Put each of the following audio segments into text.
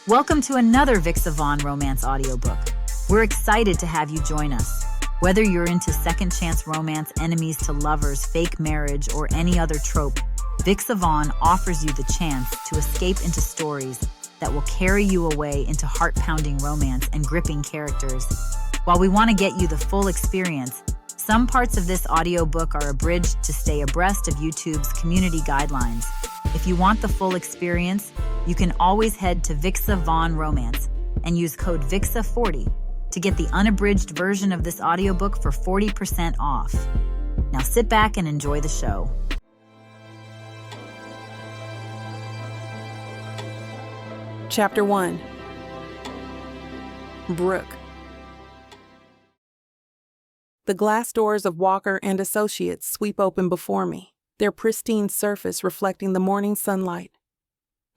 Welcome to another Vixa Vaughn romance audiobook. We're excited to have you join us. Whether you're into second chance romance, enemies to lovers, fake marriage, or any other trope, Vixa Vaughn offers you the chance to escape into stories that will carry you away into heart-pounding romance and gripping characters. While we want to get you the full experience, some parts of this audiobook are abridged to stay abreast of YouTube's community guidelines. If you want the full experience, you can always head to Vixa Vaughn Romance and use code VIXA40 to get the unabridged version of this audiobook for 40% off. Now sit back and enjoy the show. Chapter 1. Brooke. The glass doors of Walker and Associates sweep open before me, their pristine surface reflecting the morning sunlight.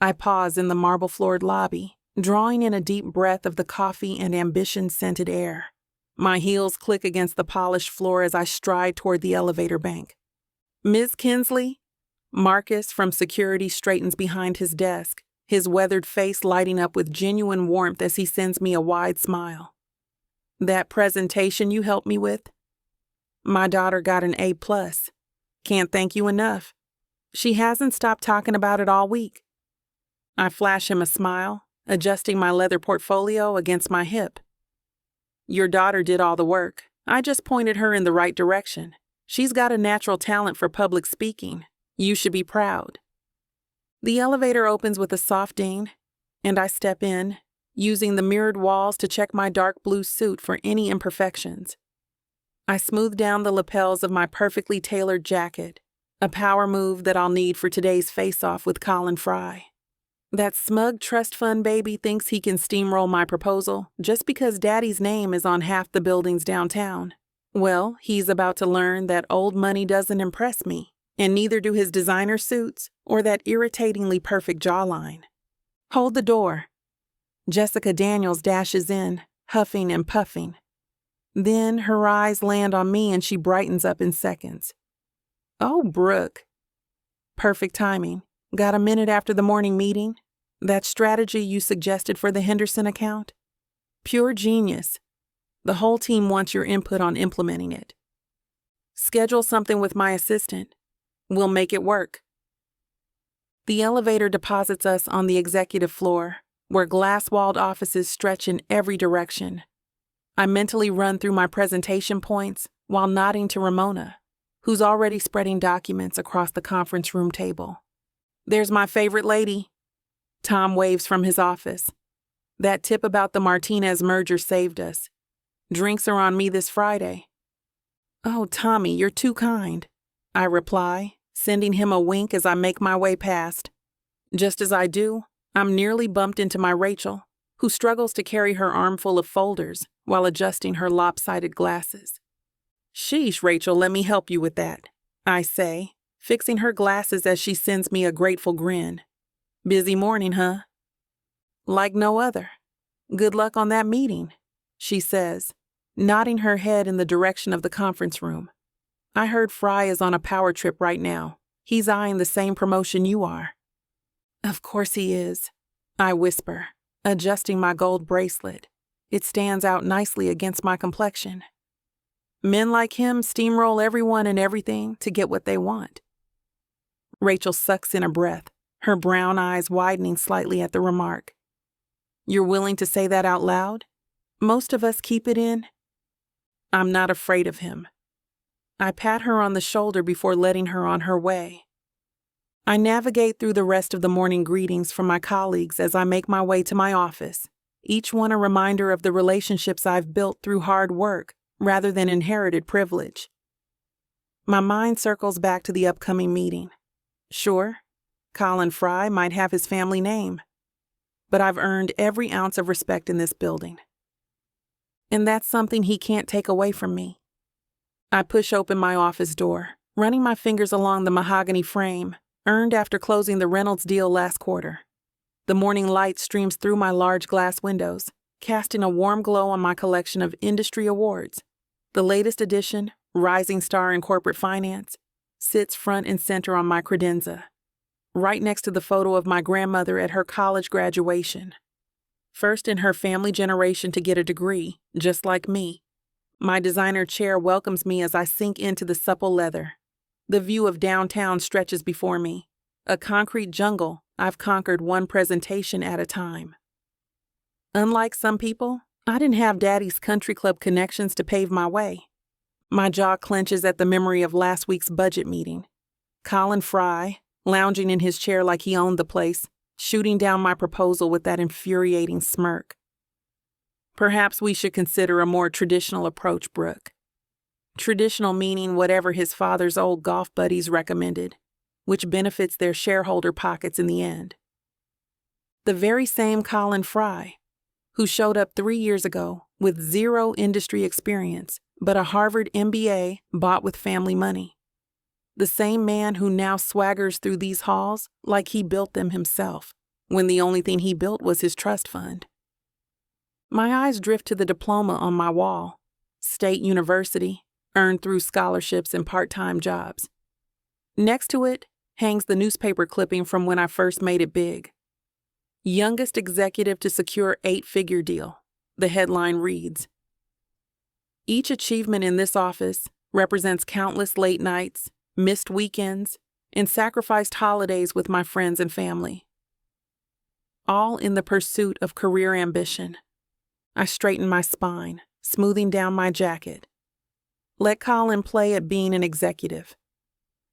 I pause in the marble-floored lobby, drawing in a deep breath of the coffee and ambition-scented air. My heels click against the polished floor as I stride toward the elevator bank. "Ms. Kinsley?" Marcus from security straightens behind his desk, his weathered face lighting up with genuine warmth as he sends me a wide smile. "That presentation you helped me with? My daughter got an A+. Can't thank you enough. She hasn't stopped talking about it all week." I flash him a smile, adjusting my leather portfolio against my hip. "Your daughter did all the work. I just pointed her in the right direction. She's got a natural talent for public speaking. You should be proud." The elevator opens with a soft ding, and I step in, using the mirrored walls to check my dark blue suit for any imperfections. I smooth down the lapels of my perfectly tailored jacket, a power move that I'll need for today's face-off with Colin Frye. That smug trust fund baby thinks he can steamroll my proposal just because Daddy's name is on half the buildings downtown. Well, he's about to learn that old money doesn't impress me, and neither do his designer suits or that irritatingly perfect jawline. "Hold the door." Jessica Daniels dashes in, huffing and puffing. Then her eyes land on me and she brightens up in seconds. "Oh, Brooke." Perfect timing. Got a minute after the morning meeting? That strategy you suggested for the Henderson account? Pure genius. The whole team wants your input on implementing it. Schedule something with my assistant. We'll make it work. The elevator deposits us on the executive floor, where glass-walled offices stretch in every direction. I mentally run through my presentation points while nodding to Ramona, who's already spreading documents across the conference room table. "There's my favorite lady." Tom waves from his office. "That tip about the Martinez merger saved us. Drinks are on me this Friday." "Oh, Tommy, you're too kind," I reply, sending him a wink as I make my way past. Just as I do, I'm nearly bumped into my Rachel, who struggles to carry her armful of folders while adjusting her lopsided glasses. "Sheesh, Rachel, let me help you with that," I say, fixing her glasses as she sends me a grateful grin. "Busy morning, huh?" "Like no other. Good luck on that meeting," she says, nodding her head in the direction of the conference room. "I heard Frye is on a power trip right now. He's eyeing the same promotion you are." "Of course he is," I whisper, adjusting my gold bracelet. It stands out nicely against my complexion. Men like him steamroll everyone and everything to get what they want. Rachel sucks in a breath, her brown eyes widening slightly at the remark. "You're willing to say that out loud? Most of us keep it in." I'm not afraid of him. I pat her on the shoulder before letting her on her way. I navigate through the rest of the morning greetings from my colleagues as I make my way to my office, each one a reminder of the relationships I've built through hard work rather than inherited privilege. My mind circles back to the upcoming meeting. Sure, Colin Frye might have his family name, but I've earned every ounce of respect in this building. And that's something he can't take away from me. I push open my office door, running my fingers along the mahogany frame, earned after closing the Reynolds deal last quarter. The morning light streams through my large glass windows, casting a warm glow on my collection of industry awards. The latest edition, Rising Star in Corporate Finance, sits front and center on my credenza, right next to the photo of my grandmother at her college graduation. first in her family generation to get a degree, just like me. My designer chair welcomes me as I sink into the supple leather. The view of downtown stretches before me. A concrete jungle I've conquered one presentation at a time. Unlike some people, I didn't have Daddy's country club connections to pave my way. My jaw clenches at the memory of last week's budget meeting. Colin Frye, lounging in his chair like he owned the place, shooting down my proposal with that infuriating smirk. Perhaps we should consider a more traditional approach, Brooke. Traditional meaning whatever his father's old golf buddies recommended, which benefits their shareholder pockets in the end. The very same Colin Frye, who showed up 3 years ago with zero industry experience, but a Harvard MBA bought with family money. The same man who now swaggers through these halls like he built them himself, when the only thing he built was his trust fund. My eyes drift to the diploma on my wall. State University, earned through scholarships and part-time jobs. Next to it hangs the newspaper clipping from when I first made it big. Youngest executive to secure 8-figure deal. The headline reads, "Each achievement in this office represents countless late nights, missed weekends, and sacrificed holidays with my friends and family. All in the pursuit of career ambition." I straighten my spine, smoothing down my jacket. Let Colin play at being an executive.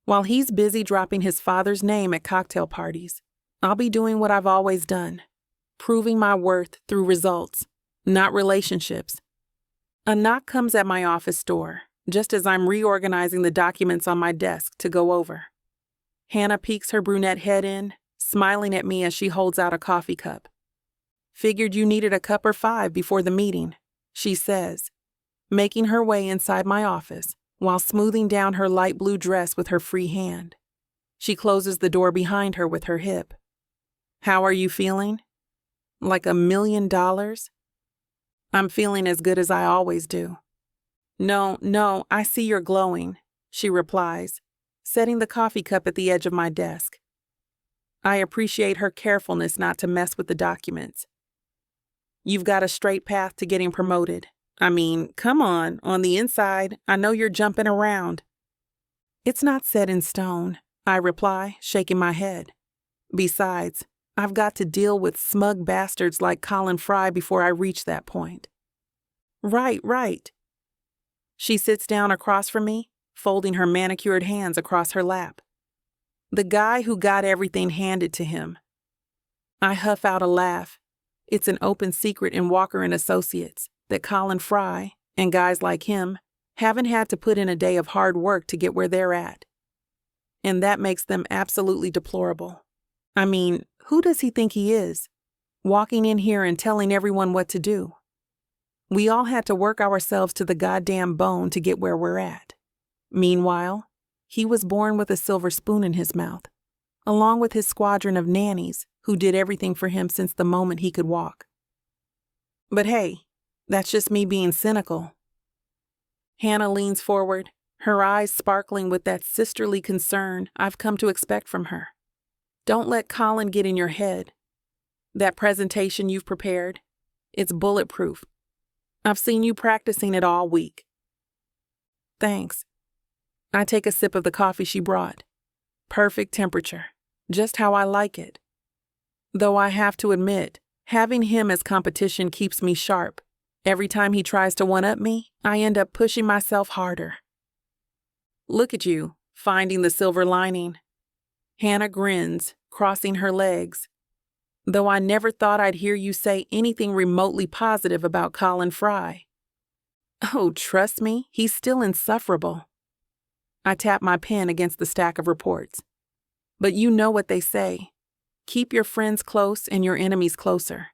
While he's busy dropping his father's name at cocktail parties, I'll be doing what I've always done, proving my worth through results, not relationships. A knock comes at my office door, just as I'm reorganizing the documents on my desk to go over. Hannah peeks her brunette head in, smiling at me as she holds out a coffee cup. "Figured you needed a cup or 5 before the meeting," she says, making her way inside my office while smoothing down her light blue dress with her free hand. She closes the door behind her with her hip. "How are you feeling?" "Like $1 million?" "I'm feeling as good as I always do." No, I see you're glowing," she replies, setting the coffee cup at the edge of my desk. I appreciate her carefulness not to mess with the documents. "You've got a straight path to getting promoted. I mean, come on the inside, I know you're jumping around." "It's not set in stone," I reply, shaking my head. "Besides, I've got to deal with smug bastards like Colin Frye before I reach that point." Right. She sits down across from me, folding her manicured hands across her lap. "The guy who got everything handed to him." I huff out a laugh. It's an open secret in Walker & Associates that Colin Frye, and guys like him, haven't had to put in a day of hard work to get where they're at. And that makes them absolutely deplorable. I mean, who does he think he is, walking in here and telling everyone what to do? We all had to work ourselves to the goddamn bone to get where we're at. Meanwhile, he was born with a silver spoon in his mouth, along with his squadron of nannies who did everything for him since the moment he could walk. But hey, that's just me being cynical. Hannah leans forward, her eyes sparkling with that sisterly concern I've come to expect from her. "Don't let Colin get in your head. That presentation you've prepared, it's bulletproof. I've seen you practicing it all week." "Thanks." I take a sip of the coffee she brought. Perfect temperature, just how I like it. Though I have to admit, having him as competition keeps me sharp. Every time he tries to one-up me, I end up pushing myself harder. "Look at you, finding the silver lining." Hannah grins, crossing her legs. "Though I never thought I'd hear you say anything remotely positive about Colin Frye." "Oh, trust me, he's still insufferable." I tap my pen against the stack of reports. "But you know what they say. Keep your friends close and your enemies closer.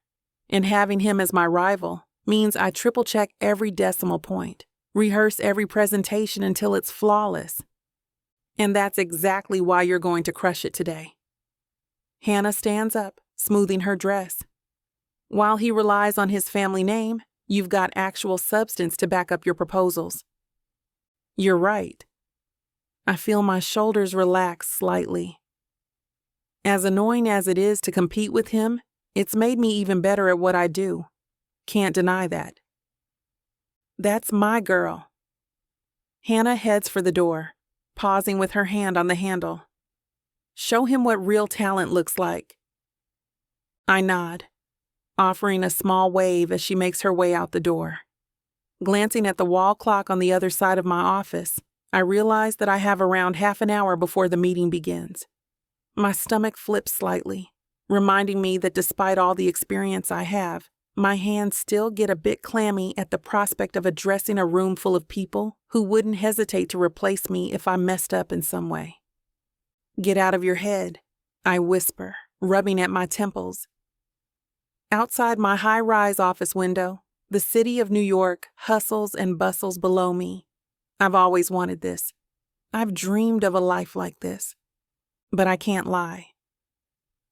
And having him as my rival means I triple-check every decimal point, rehearse every presentation until it's flawless. And that's exactly why you're going to crush it today." Hannah stands up, smoothing her dress. "While he relies on his family name, you've got actual substance to back up your proposals." "You're right." I feel my shoulders relax slightly. As annoying as it is to compete with him, It's made me even better at what I do. Can't deny that. That's my girl. Hannah heads for the door, pausing with her hand on the handle. Show him what real talent looks like. I nod, offering a small wave as she makes her way out the door. Glancing at the wall clock on the other side of my office, I realize that I have around half an hour before the meeting begins. My stomach flips slightly, reminding me that despite all the experience I have, my hands still get a bit clammy at the prospect of addressing a room full of people who wouldn't hesitate to replace me if I messed up in some way. Get out of your head, I whisper, rubbing at my temples. Outside my high-rise office window, the city of New York hustles and bustles below me. I've always wanted this. I've dreamed of a life like this. But I can't lie.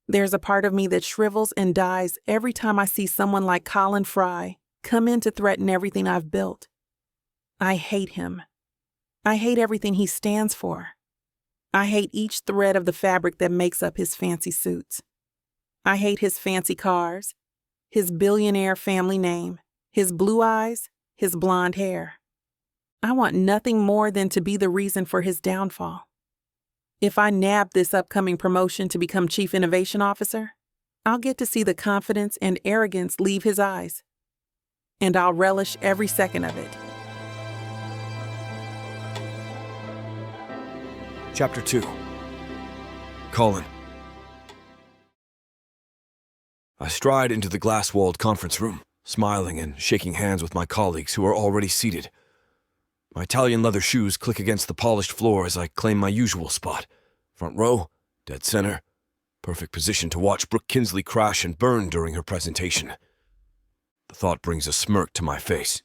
There's a part of me that shrivels and dies every time I see someone like Colin Frye come in to threaten everything I've built. I hate him. I hate everything he stands for. I hate each thread of the fabric that makes up his fancy suits. I hate his fancy cars, his billionaire family name, his blue eyes, his blonde hair. I want nothing more than to be the reason for his downfall. If I nab this upcoming promotion to become Chief Innovation Officer, I'll get to see the confidence and arrogance leave his eyes. And I'll relish every second of it. Chapter 2. Colin. I stride into the glass-walled conference room, smiling and shaking hands with my colleagues who are already seated. My Italian leather shoes click against the polished floor as I claim my usual spot. Front row, dead center, perfect position to watch Brooke Kinsley crash and burn during her presentation. The thought brings a smirk to my face.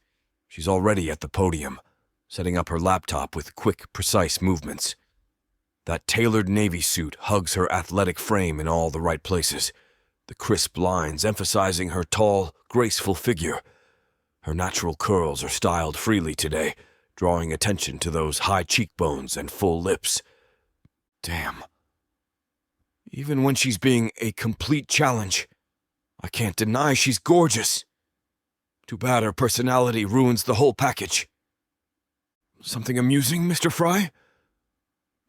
She's already at the podium, setting up her laptop with quick, precise movements. That tailored navy suit hugs her athletic frame in all the right places, the crisp lines emphasizing her tall, graceful figure. Her natural curls are styled freely today, drawing attention to those high cheekbones and full lips. Damn. Even when she's being a complete challenge, I can't deny she's gorgeous. Too bad her personality ruins the whole package. Something amusing, Mr. Frye?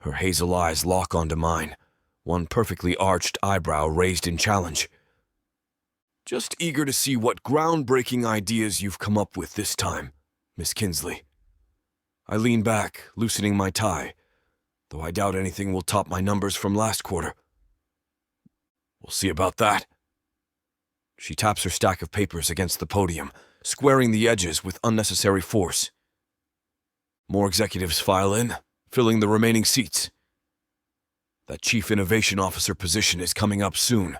Her hazel eyes lock onto mine, one perfectly arched eyebrow raised in challenge. Just eager to see what groundbreaking ideas you've come up with this time, Miss Kinsley. I lean back, loosening my tie, though I doubt anything will top my numbers from last quarter. We'll see about that. She taps her stack of papers against the podium, squaring the edges with unnecessary force. More executives file in, filling the remaining seats. That Chief Innovation Officer position is coming up soon.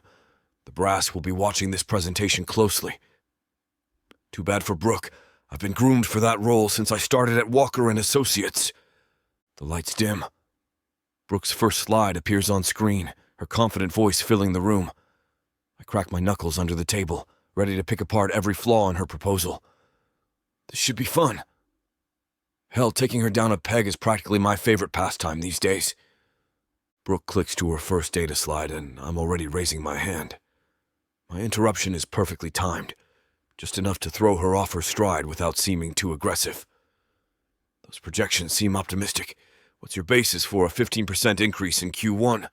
The brass will be watching this presentation closely. Too bad for Brooke. I've been groomed for that role since I started at Walker & Associates. The lights dim. Brooke's first slide appears on screen, her confident voice filling the room. I crack my knuckles under the table, ready to pick apart every flaw in her proposal. This should be fun. Hell, taking her down a peg is practically my favorite pastime these days. Brooke clicks to her first data slide, and I'm already raising my hand. My interruption is perfectly timed, just enough to throw her off her stride without seeming too aggressive. Those projections seem optimistic. What's your basis for a 15% increase in Q1?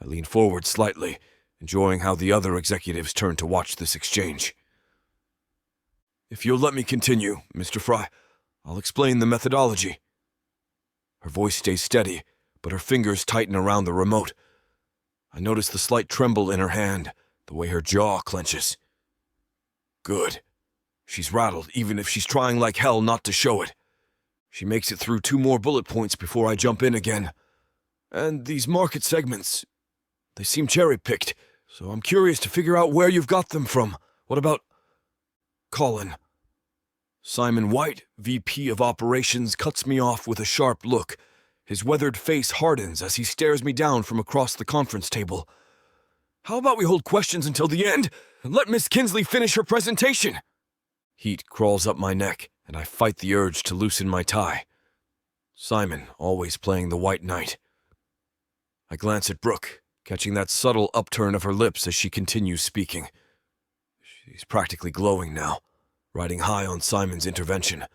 I lean forward slightly, enjoying how the other executives turn to watch this exchange. If you'll let me continue, Mr. Frye, I'll explain the methodology. Her voice stays steady, but her fingers tighten around the remote. I notice the slight tremble in her hand, the way her jaw clenches. Good. She's rattled, even if she's trying like hell not to show it. She makes it through 2 more bullet points before I jump in again. And these market segments, they seem cherry-picked, so I'm curious to figure out where you've got them from. What about Colin? Simon White, VP of Operations, cuts me off with a sharp look. His weathered face hardens as he stares me down from across the conference table. How about we hold questions until the end and let Miss Kinsley finish her presentation? Heat crawls up my neck, and I fight the urge to loosen my tie. Simon, always playing the white knight. I glance at Brooke, catching that subtle upturn of her lips as she continues speaking. She's practically glowing now, riding high on Simon's intervention.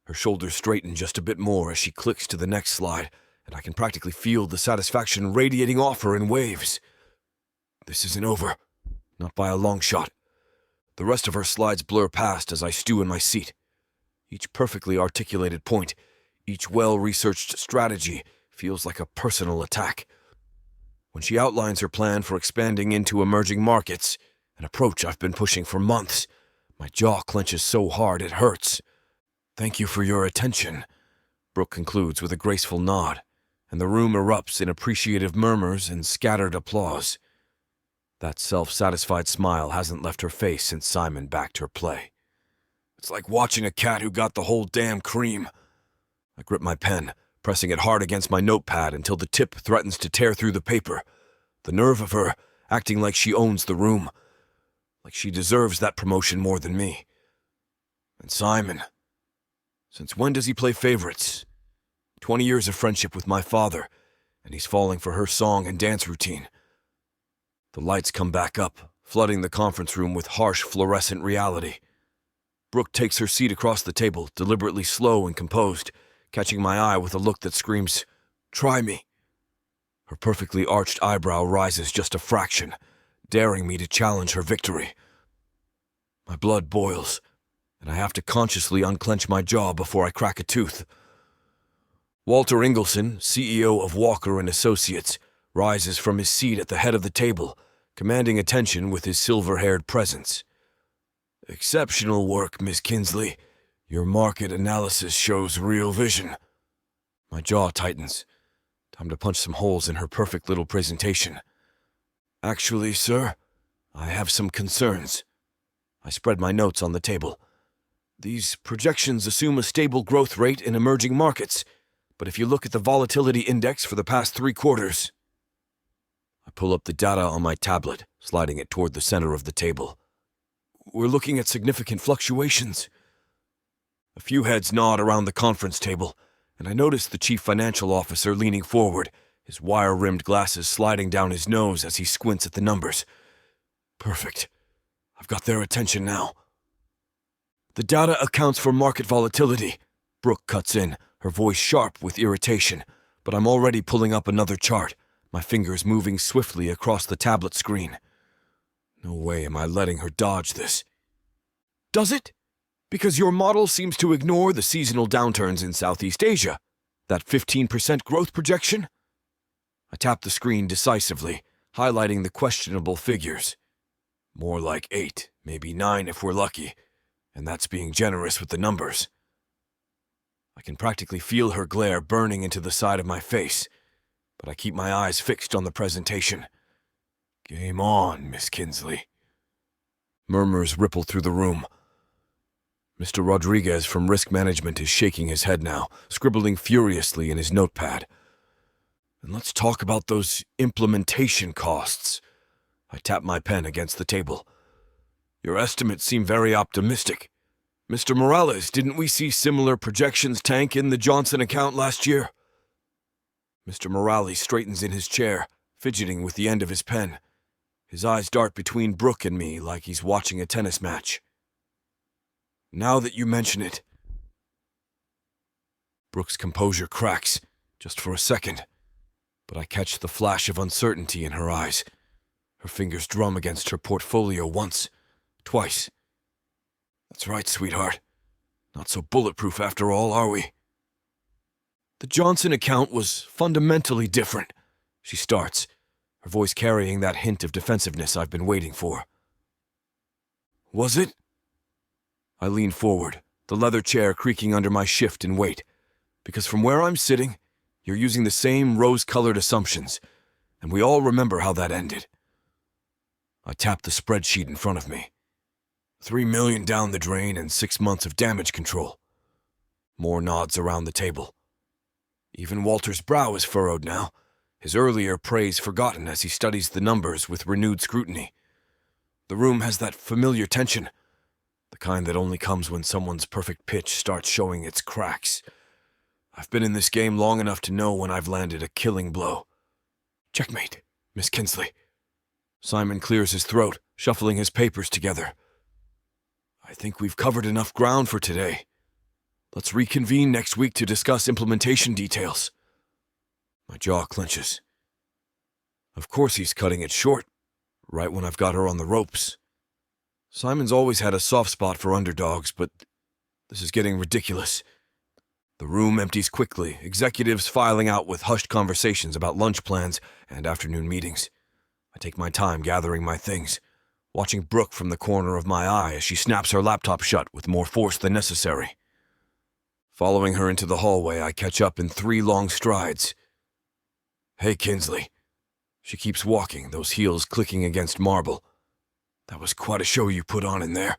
Her shoulders straighten just a bit more as she clicks to the next slide, and I can practically feel the satisfaction radiating off her in waves. This isn't over. Not by a long shot. The rest of her slides blur past as I stew in my seat. Each perfectly articulated point, each well-researched strategy feels like a personal attack. When she outlines her plan for expanding into emerging markets, an approach I've been pushing for months, my jaw clenches so hard it hurts. "Thank you for your attention," Brooke concludes with a graceful nod, and the room erupts in appreciative murmurs and scattered applause. That self-satisfied smile hasn't left her face since Simon backed her play. It's like watching a cat who got the whole damn cream. I grip my pen, pressing it hard against my notepad until the tip threatens to tear through the paper. The nerve of her, acting like she owns the room. Like she deserves that promotion more than me. And Simon, since when does he play favorites? 20 years of friendship with my father, and he's falling for her song and dance routine. The lights come back up, flooding the conference room with harsh fluorescent reality. Brooke takes her seat across the table, deliberately slow and composed, catching my eye with a look that screams, "Try me." Her perfectly arched eyebrow rises just a fraction, daring me to challenge her victory. My blood boils, and I have to consciously unclench my jaw before I crack a tooth. Walter Ingleson, CEO of Walker & Associates, rises from his seat at the head of the table, commanding attention with his silver-haired presence. "Exceptional work, Miss Kinsley. Your market analysis shows real vision." My jaw tightens. Time to punch some holes in her perfect little presentation. "Actually, sir, I have some concerns." I spread my notes on the table. "These projections assume a stable growth rate in emerging markets, but if you look at the volatility index for the past 3 quarters... I pull up the data on my tablet, sliding it toward the center of the table. "We're looking at significant fluctuations." A few heads nod around the conference table, and I notice the chief financial officer leaning forward, his wire-rimmed glasses sliding down his nose as he squints at the numbers. "Perfect. I've got their attention now." "The data accounts for market volatility," Brooke cuts in, her voice sharp with irritation, but I'm already pulling up another chart, my fingers moving swiftly across the tablet screen. No way am I letting her dodge this. "Does it? Because your model seems to ignore the seasonal downturns in Southeast Asia. That 15% growth projection?" I tap the screen decisively, highlighting the questionable figures. More like 8, maybe 9 if we're lucky, and that's being generous with the numbers. I can practically feel her glare burning into the side of my face, but I keep my eyes fixed on the presentation. "Game on, Miss Kinsley." Murmurs ripple through the room. Mr. Rodriguez from Risk Management is shaking his head now, scribbling furiously in his notepad. "And let's talk about those implementation costs." I tap my pen against the table. "Your estimates seem very optimistic. Mr. Morales, didn't we see similar projections tank in the Johnson account last year?" Mr. Morales straightens in his chair, fidgeting with the end of his pen. His eyes dart between Brooke and me like he's watching a tennis match. "Now that you mention it..." Brooke's composure cracks, just for a second, but I catch the flash of uncertainty in her eyes. Her fingers drum against her portfolio once, twice. "That's right, sweetheart. Not so bulletproof after all, are we?" "The Johnson account was fundamentally different," she starts, her voice carrying that hint of defensiveness I've been waiting for. "Was it?" I lean forward, the leather chair creaking under my shift and weight, because from where I'm sitting, you're using the same rose-colored assumptions, and we all remember how that ended. I tap the spreadsheet in front of me. $3 million down the drain and 6 months of damage control. More nods around the table. Even Walter's brow is furrowed now, his earlier praise forgotten as he studies the numbers with renewed scrutiny. The room has that familiar tension, the kind that only comes when someone's perfect pitch starts showing its cracks. I've been in this game long enough to know when I've landed a killing blow. "Checkmate," Miss Kinsley. Simon clears his throat, shuffling his papers together. I think we've covered enough ground for today. Let's reconvene next week to discuss implementation details. My jaw clenches. Of course he's cutting it short, right when I've got her on the ropes. Simon's always had a soft spot for underdogs, but this is getting ridiculous. The room empties quickly, executives filing out with hushed conversations about lunch plans and afternoon meetings. I take my time gathering my things, watching Brooke from the corner of my eye as she snaps her laptop shut with more force than necessary. Following her into the hallway, I catch up in 3 long strides. Hey, Kinsley. She keeps walking, those heels clicking against marble. That was quite a show you put on in there.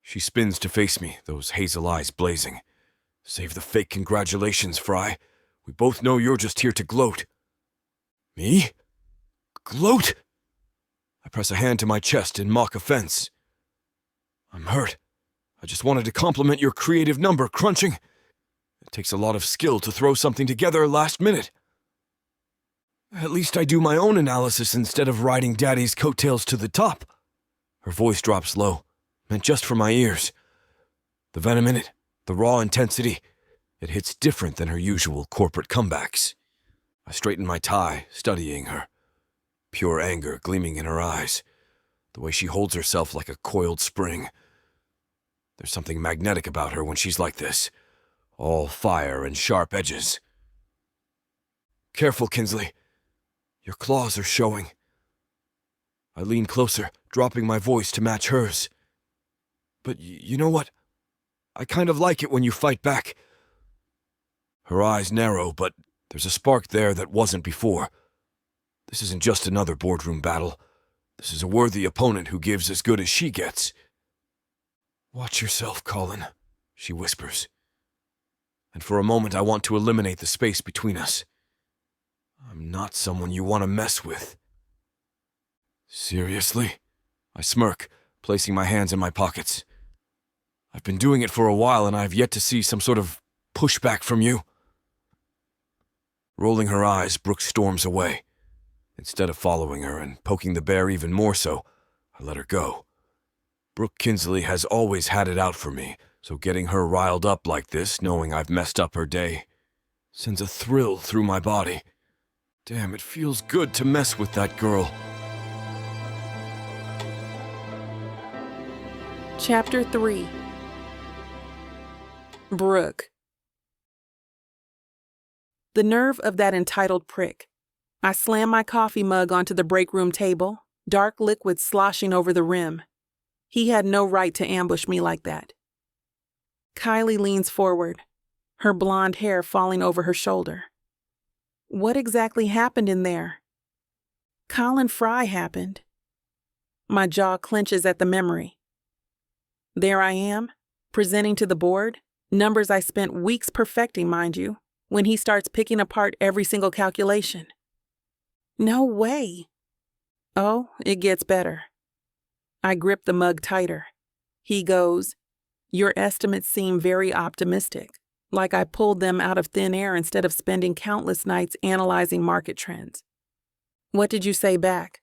She spins to face me, those hazel eyes blazing. Save the fake congratulations, Frye. We both know you're just here to gloat. Me? Gloat? I press a hand to my chest in mock offense. I'm hurt. I just wanted to compliment your creative number crunching. It takes a lot of skill to throw something together last minute. At least I do my own analysis instead of riding Daddy's coattails to the top. Her voice drops low, meant just for my ears. The venom in it, the raw intensity, it hits different than her usual corporate comebacks. I straighten my tie, studying her. Pure anger gleaming in her eyes, the way she holds herself like a coiled spring. There's something magnetic about her when she's like this, all fire and sharp edges. Careful, Kinsley. Your claws are showing. I lean closer, dropping my voice to match hers. But you know what? I kind of like it when you fight back. Her eyes narrow, but there's a spark there that wasn't before. This isn't just another boardroom battle. This is a worthy opponent who gives as good as she gets. Watch yourself, Colin, she whispers. And for a moment I want to eliminate the space between us. I'm not someone you want to mess with. Seriously? I smirk, placing my hands in my pockets. I've been doing it for a while and I've yet to see some sort of pushback from you. Rolling her eyes, Brooke storms away. Instead of following her and poking the bear even more so, I let her go. Brooke Kinsley has always had it out for me, so getting her riled up like this, knowing I've messed up her day, sends a thrill through my body. Damn, it feels good to mess with that girl. Chapter 3. Brooke. The nerve of that entitled prick. I slam my coffee mug onto the breakroom table, dark liquid sloshing over the rim. He had no right to ambush me like that. Kylie leans forward, her blonde hair falling over her shoulder. What exactly happened in there? Colin Frye happened. My jaw clenches at the memory. There I am, presenting to the board, numbers I spent weeks perfecting, mind you, when he starts picking apart every single calculation. No way. Oh, it gets better. I grip the mug tighter. He goes, "Your estimates seem very optimistic, like I pulled them out of thin air instead of spending countless nights analyzing market trends." What did you say back?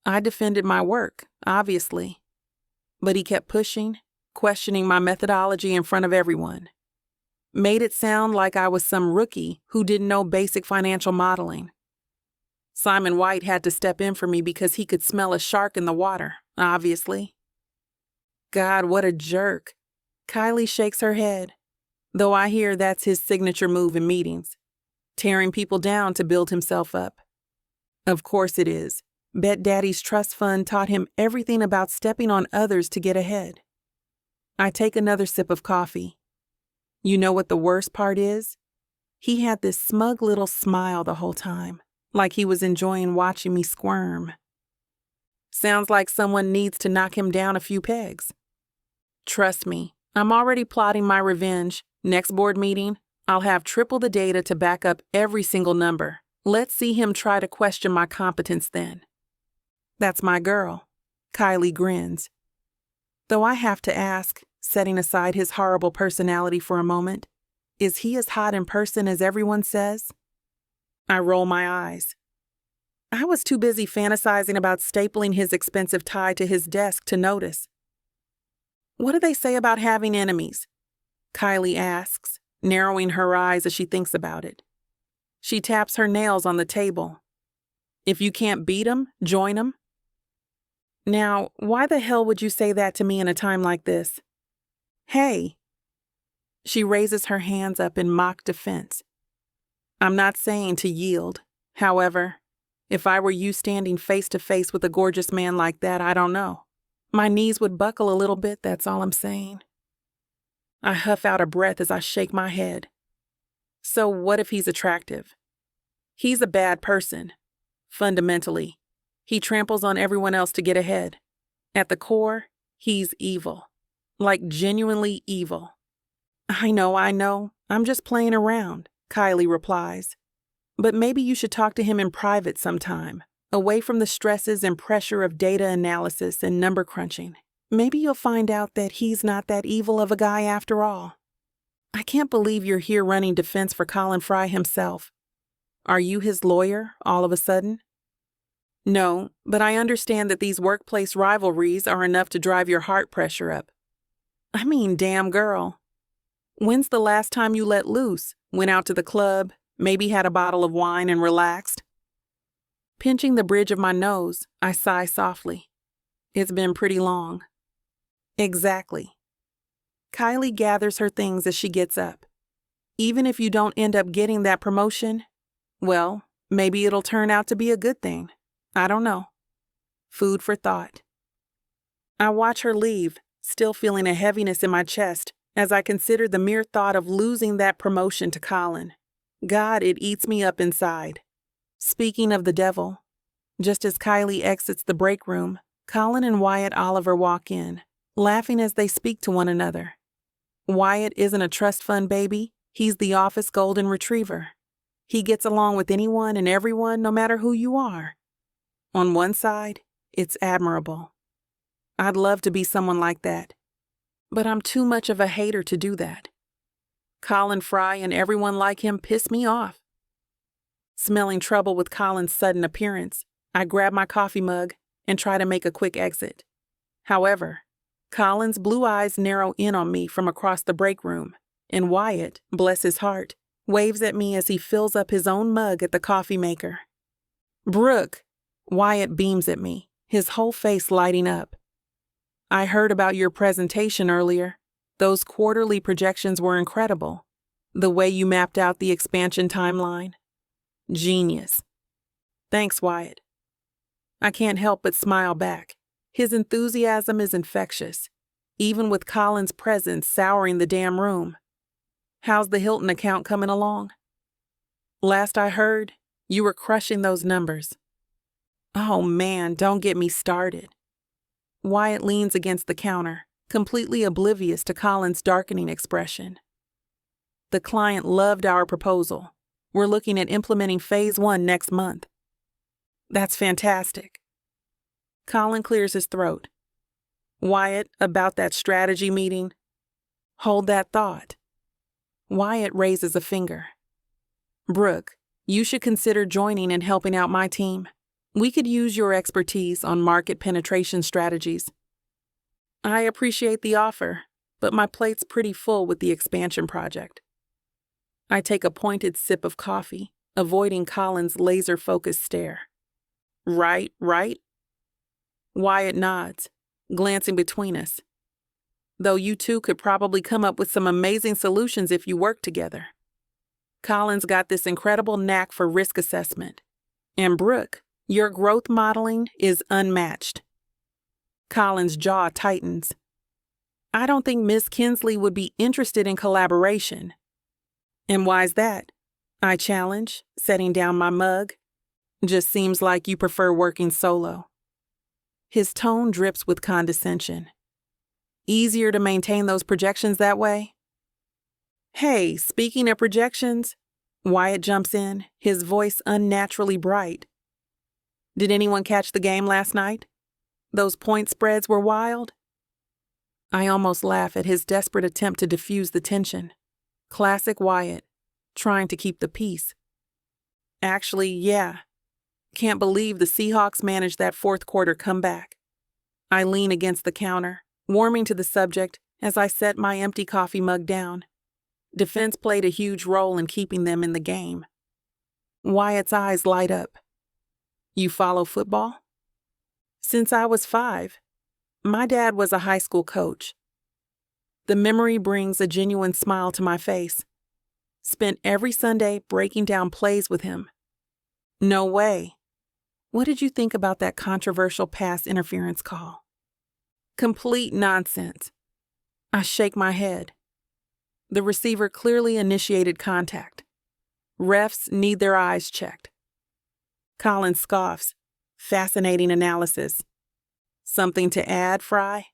I defended my work, obviously. But he kept pushing, questioning my methodology in front of everyone. Made it sound like I was some rookie who didn't know basic financial modeling. Simon White had to step in for me because he could smell a shark in the water, obviously. God, what a jerk. Kylie shakes her head, though I hear that's his signature move in meetings, tearing people down to build himself up. Of course it is. Bet Daddy's trust fund taught him everything about stepping on others to get ahead. I take another sip of coffee. You know what the worst part is? He had this smug little smile the whole time, like he was enjoying watching me squirm. Sounds like someone needs to knock him down a few pegs. Trust me, I'm already plotting my revenge. Next board meeting, I'll have triple the data to back up every single number. Let's see him try to question my competence then. That's my girl. Kylie grins. Though I have to ask, setting aside his horrible personality for a moment, is he as hot in person as everyone says? I roll my eyes. I was too busy fantasizing about stapling his expensive tie to his desk to notice. What do they say about having enemies? Kylie asks, narrowing her eyes as she thinks about it. She taps her nails on the table. If you can't beat 'em, join 'em. Now, why the hell would you say that to me in a time like this? Hey! She raises her hands up in mock defense. I'm not saying to yield. However, if I were you standing face to face with a gorgeous man like that, I don't know. My knees would buckle a little bit, that's all I'm saying. I huff out a breath as I shake my head. So what if he's attractive? He's a bad person. Fundamentally, he tramples on everyone else to get ahead. At the core, he's evil. Like genuinely evil. I know. I'm just playing around, Kylie replies. But maybe you should talk to him in private sometime, away from the stresses and pressure of data analysis and number crunching. Maybe you'll find out that he's not that evil of a guy after all. I can't believe you're here running defense for Colin Frye himself. Are you his lawyer, all of a sudden? No, but I understand that these workplace rivalries are enough to drive your heart pressure up. I mean, damn girl. When's the last time you let loose, went out to the club, maybe had a bottle of wine and relaxed? Pinching the bridge of my nose, I sigh softly. It's been pretty long. Exactly. Kylie gathers her things as she gets up. Even if you don't end up getting that promotion, well, maybe it'll turn out to be a good thing. I don't know. Food for thought. I watch her leave, still feeling a heaviness in my chest as I consider the mere thought of losing that promotion to Colin. God, it eats me up inside. Speaking of the devil, just as Kylie exits the break room, Colin and Wyatt Oliver walk in, laughing as they speak to one another. Wyatt isn't a trust fund baby, he's the office golden retriever. He gets along with anyone and everyone, no matter who you are. On one side, it's admirable. I'd love to be someone like that. But I'm too much of a hater to do that. Colin Frye and everyone like him piss me off. Smelling trouble with Colin's sudden appearance, I grab my coffee mug and try to make a quick exit. However, Colin's blue eyes narrow in on me from across the break room, and Wyatt, bless his heart, waves at me as he fills up his own mug at the coffee maker. Brooke, Wyatt beams at me, his whole face lighting up. I heard about your presentation earlier. Those quarterly projections were incredible. The way you mapped out the expansion timeline. Genius. Thanks, Wyatt. I can't help but smile back. His enthusiasm is infectious, even with Colin's presence souring the damn room. How's the Hilton account coming along? Last I heard, you were crushing those numbers. Oh man, don't get me started. Wyatt leans against the counter, completely oblivious to Colin's darkening expression. The client loved our proposal. We're looking at implementing phase 1 next month. That's fantastic. Colin clears his throat. Wyatt, about that strategy meeting. Hold that thought. Wyatt raises a finger. Brooke, you should consider joining and helping out my team. We could use your expertise on market penetration strategies. I appreciate the offer, but my plate's pretty full with the expansion project. I take a pointed sip of coffee, avoiding Colin's laser-focused stare. Right? Wyatt nods, glancing between us. Though you two could probably come up with some amazing solutions if you work together. Colin's got this incredible knack for risk assessment. And Brooke, your growth modeling is unmatched. Colin's jaw tightens. I don't think Miss Kinsley would be interested in collaboration. And why's that? I challenge, setting down my mug. Just seems like you prefer working solo. His tone drips with condescension. Easier to maintain those projections that way? Hey, speaking of projections, Wyatt jumps in, his voice unnaturally bright. Did anyone catch the game last night? Those point spreads were wild? I almost laugh at his desperate attempt to diffuse the tension. Classic Wyatt, trying to keep the peace. Actually, yeah. Can't believe the Seahawks managed that fourth quarter comeback. I lean against the counter, warming to the subject as I set my empty coffee mug down. Defense played a huge role in keeping them in the game. Wyatt's eyes light up. You follow football? Since I was 5. My dad was a high school coach. The memory brings a genuine smile to my face. Spent every Sunday breaking down plays with him. No way. What did you think about that controversial pass interference call? Complete nonsense. I shake my head. The receiver clearly initiated contact. Refs need their eyes checked. Colin scoffs. Fascinating analysis. Something to add, Frye?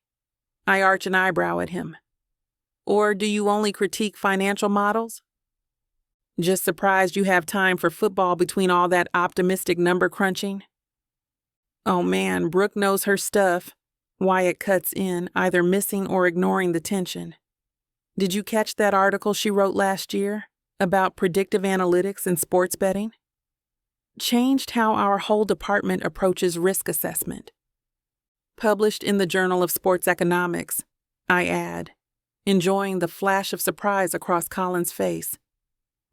I arch an eyebrow at him. Or do you only critique financial models? Just surprised you have time for football between all that optimistic number crunching. Oh man, Brooke knows her stuff. Wyatt cuts in, either missing or ignoring the tension. Did you catch that article she wrote last year about predictive analytics in sports betting? Changed how our whole department approaches risk assessment. Published in the Journal of Sports Economics, I add, enjoying the flash of surprise across Colin's face.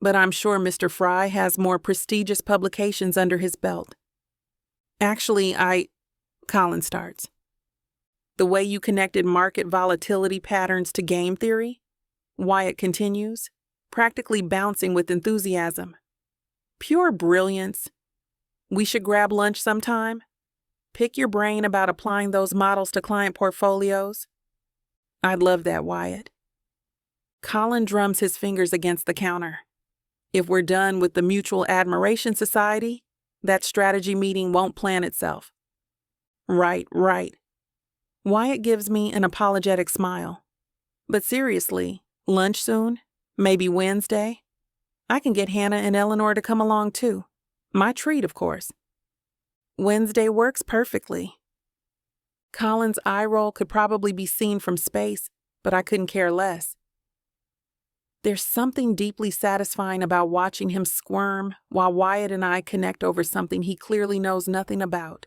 But I'm sure Mr. Frye has more prestigious publications under his belt. Actually, Colin starts. The way you connected market volatility patterns to game theory? Wyatt continues, practically bouncing with enthusiasm. Pure brilliance. We should grab lunch sometime. Pick your brain about applying those models to client portfolios. I'd love that, Wyatt. Colin drums his fingers against the counter. If we're done with the Mutual Admiration Society, that strategy meeting won't plan itself. Right. Wyatt gives me an apologetic smile. But seriously, lunch soon? Maybe Wednesday? I can get Hannah and Eleanor to come along too. My treat, of course. Wednesday works perfectly. Colin's eye roll could probably be seen from space, but I couldn't care less. There's something deeply satisfying about watching him squirm while Wyatt and I connect over something he clearly knows nothing about.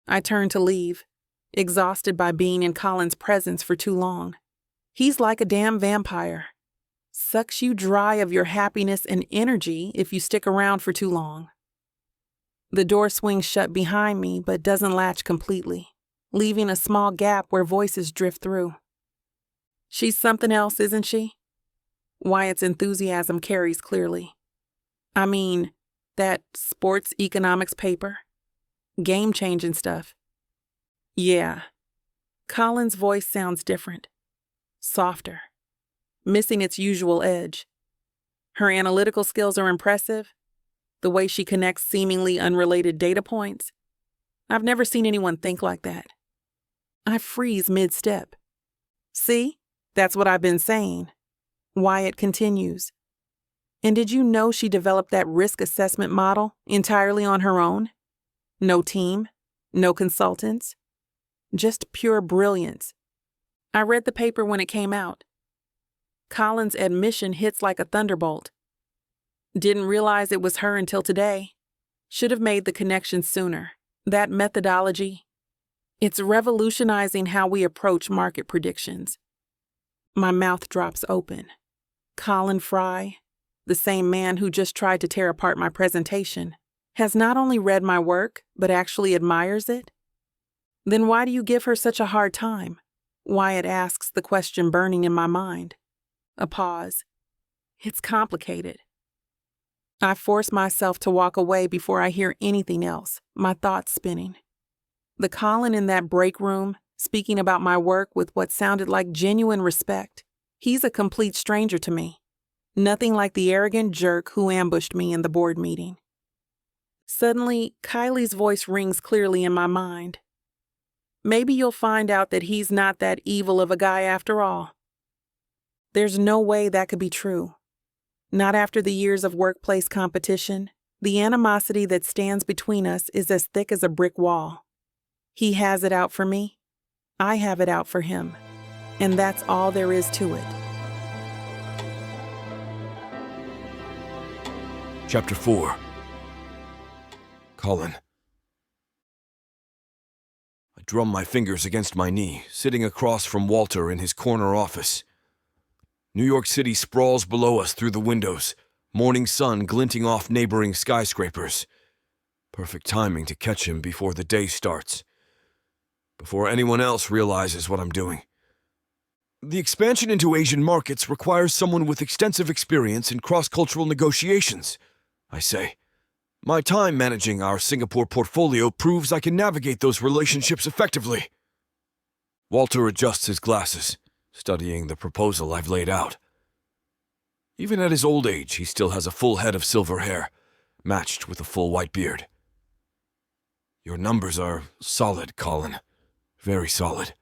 I turn to leave, exhausted by being in Colin's presence for too long. He's like a damn vampire. Sucks you dry of your happiness and energy if you stick around for too long. The door swings shut behind me but doesn't latch completely, leaving a small gap where voices drift through. She's something else, isn't she? Wyatt's enthusiasm carries clearly. I mean, that sports economics paper. Game-changing stuff. Yeah. Colin's voice sounds different. Softer. Missing its usual edge. Her analytical skills are impressive. The way she connects seemingly unrelated data points. I've never seen anyone think like that. I freeze mid-step. See? That's what I've been saying. Wyatt continues. And did you know she developed that risk assessment model entirely on her own? No team, no consultants, just pure brilliance. I read the paper when it came out. Colin's admission hits like a thunderbolt. Didn't realize it was her until today. Should have made the connection sooner. That methodology, it's revolutionizing how we approach market predictions. My mouth drops open. Colin Frye, the same man who just tried to tear apart my presentation, has not only read my work, but actually admires it? Then why do you give her such a hard time? Wyatt asks, the question burning in my mind. A pause. It's complicated. I force myself to walk away before I hear anything else, my thoughts spinning. The Colin in that break room, speaking about my work with what sounded like genuine respect, he's a complete stranger to me. Nothing like the arrogant jerk who ambushed me in the board meeting. Suddenly, Kylie's voice rings clearly in my mind. Maybe you'll find out that he's not that evil of a guy after all. There's no way that could be true. Not after the years of workplace competition. The animosity that stands between us is as thick as a brick wall. He has it out for me. I have it out for him. And that's all there is to it. Chapter 4. Colin. I drum my fingers against my knee, sitting across from Walter in his corner office. New York City sprawls below us through the windows, morning sun glinting off neighboring skyscrapers. Perfect timing to catch him before the day starts. Before anyone else realizes what I'm doing. The expansion into Asian markets requires someone with extensive experience in cross-cultural negotiations, I say. My time managing our Singapore portfolio proves I can navigate those relationships effectively. Walter adjusts his glasses, studying the proposal I've laid out. Even at his old age, he still has a full head of silver hair, matched with a full white beard. Your numbers are solid, Colin. Very solid.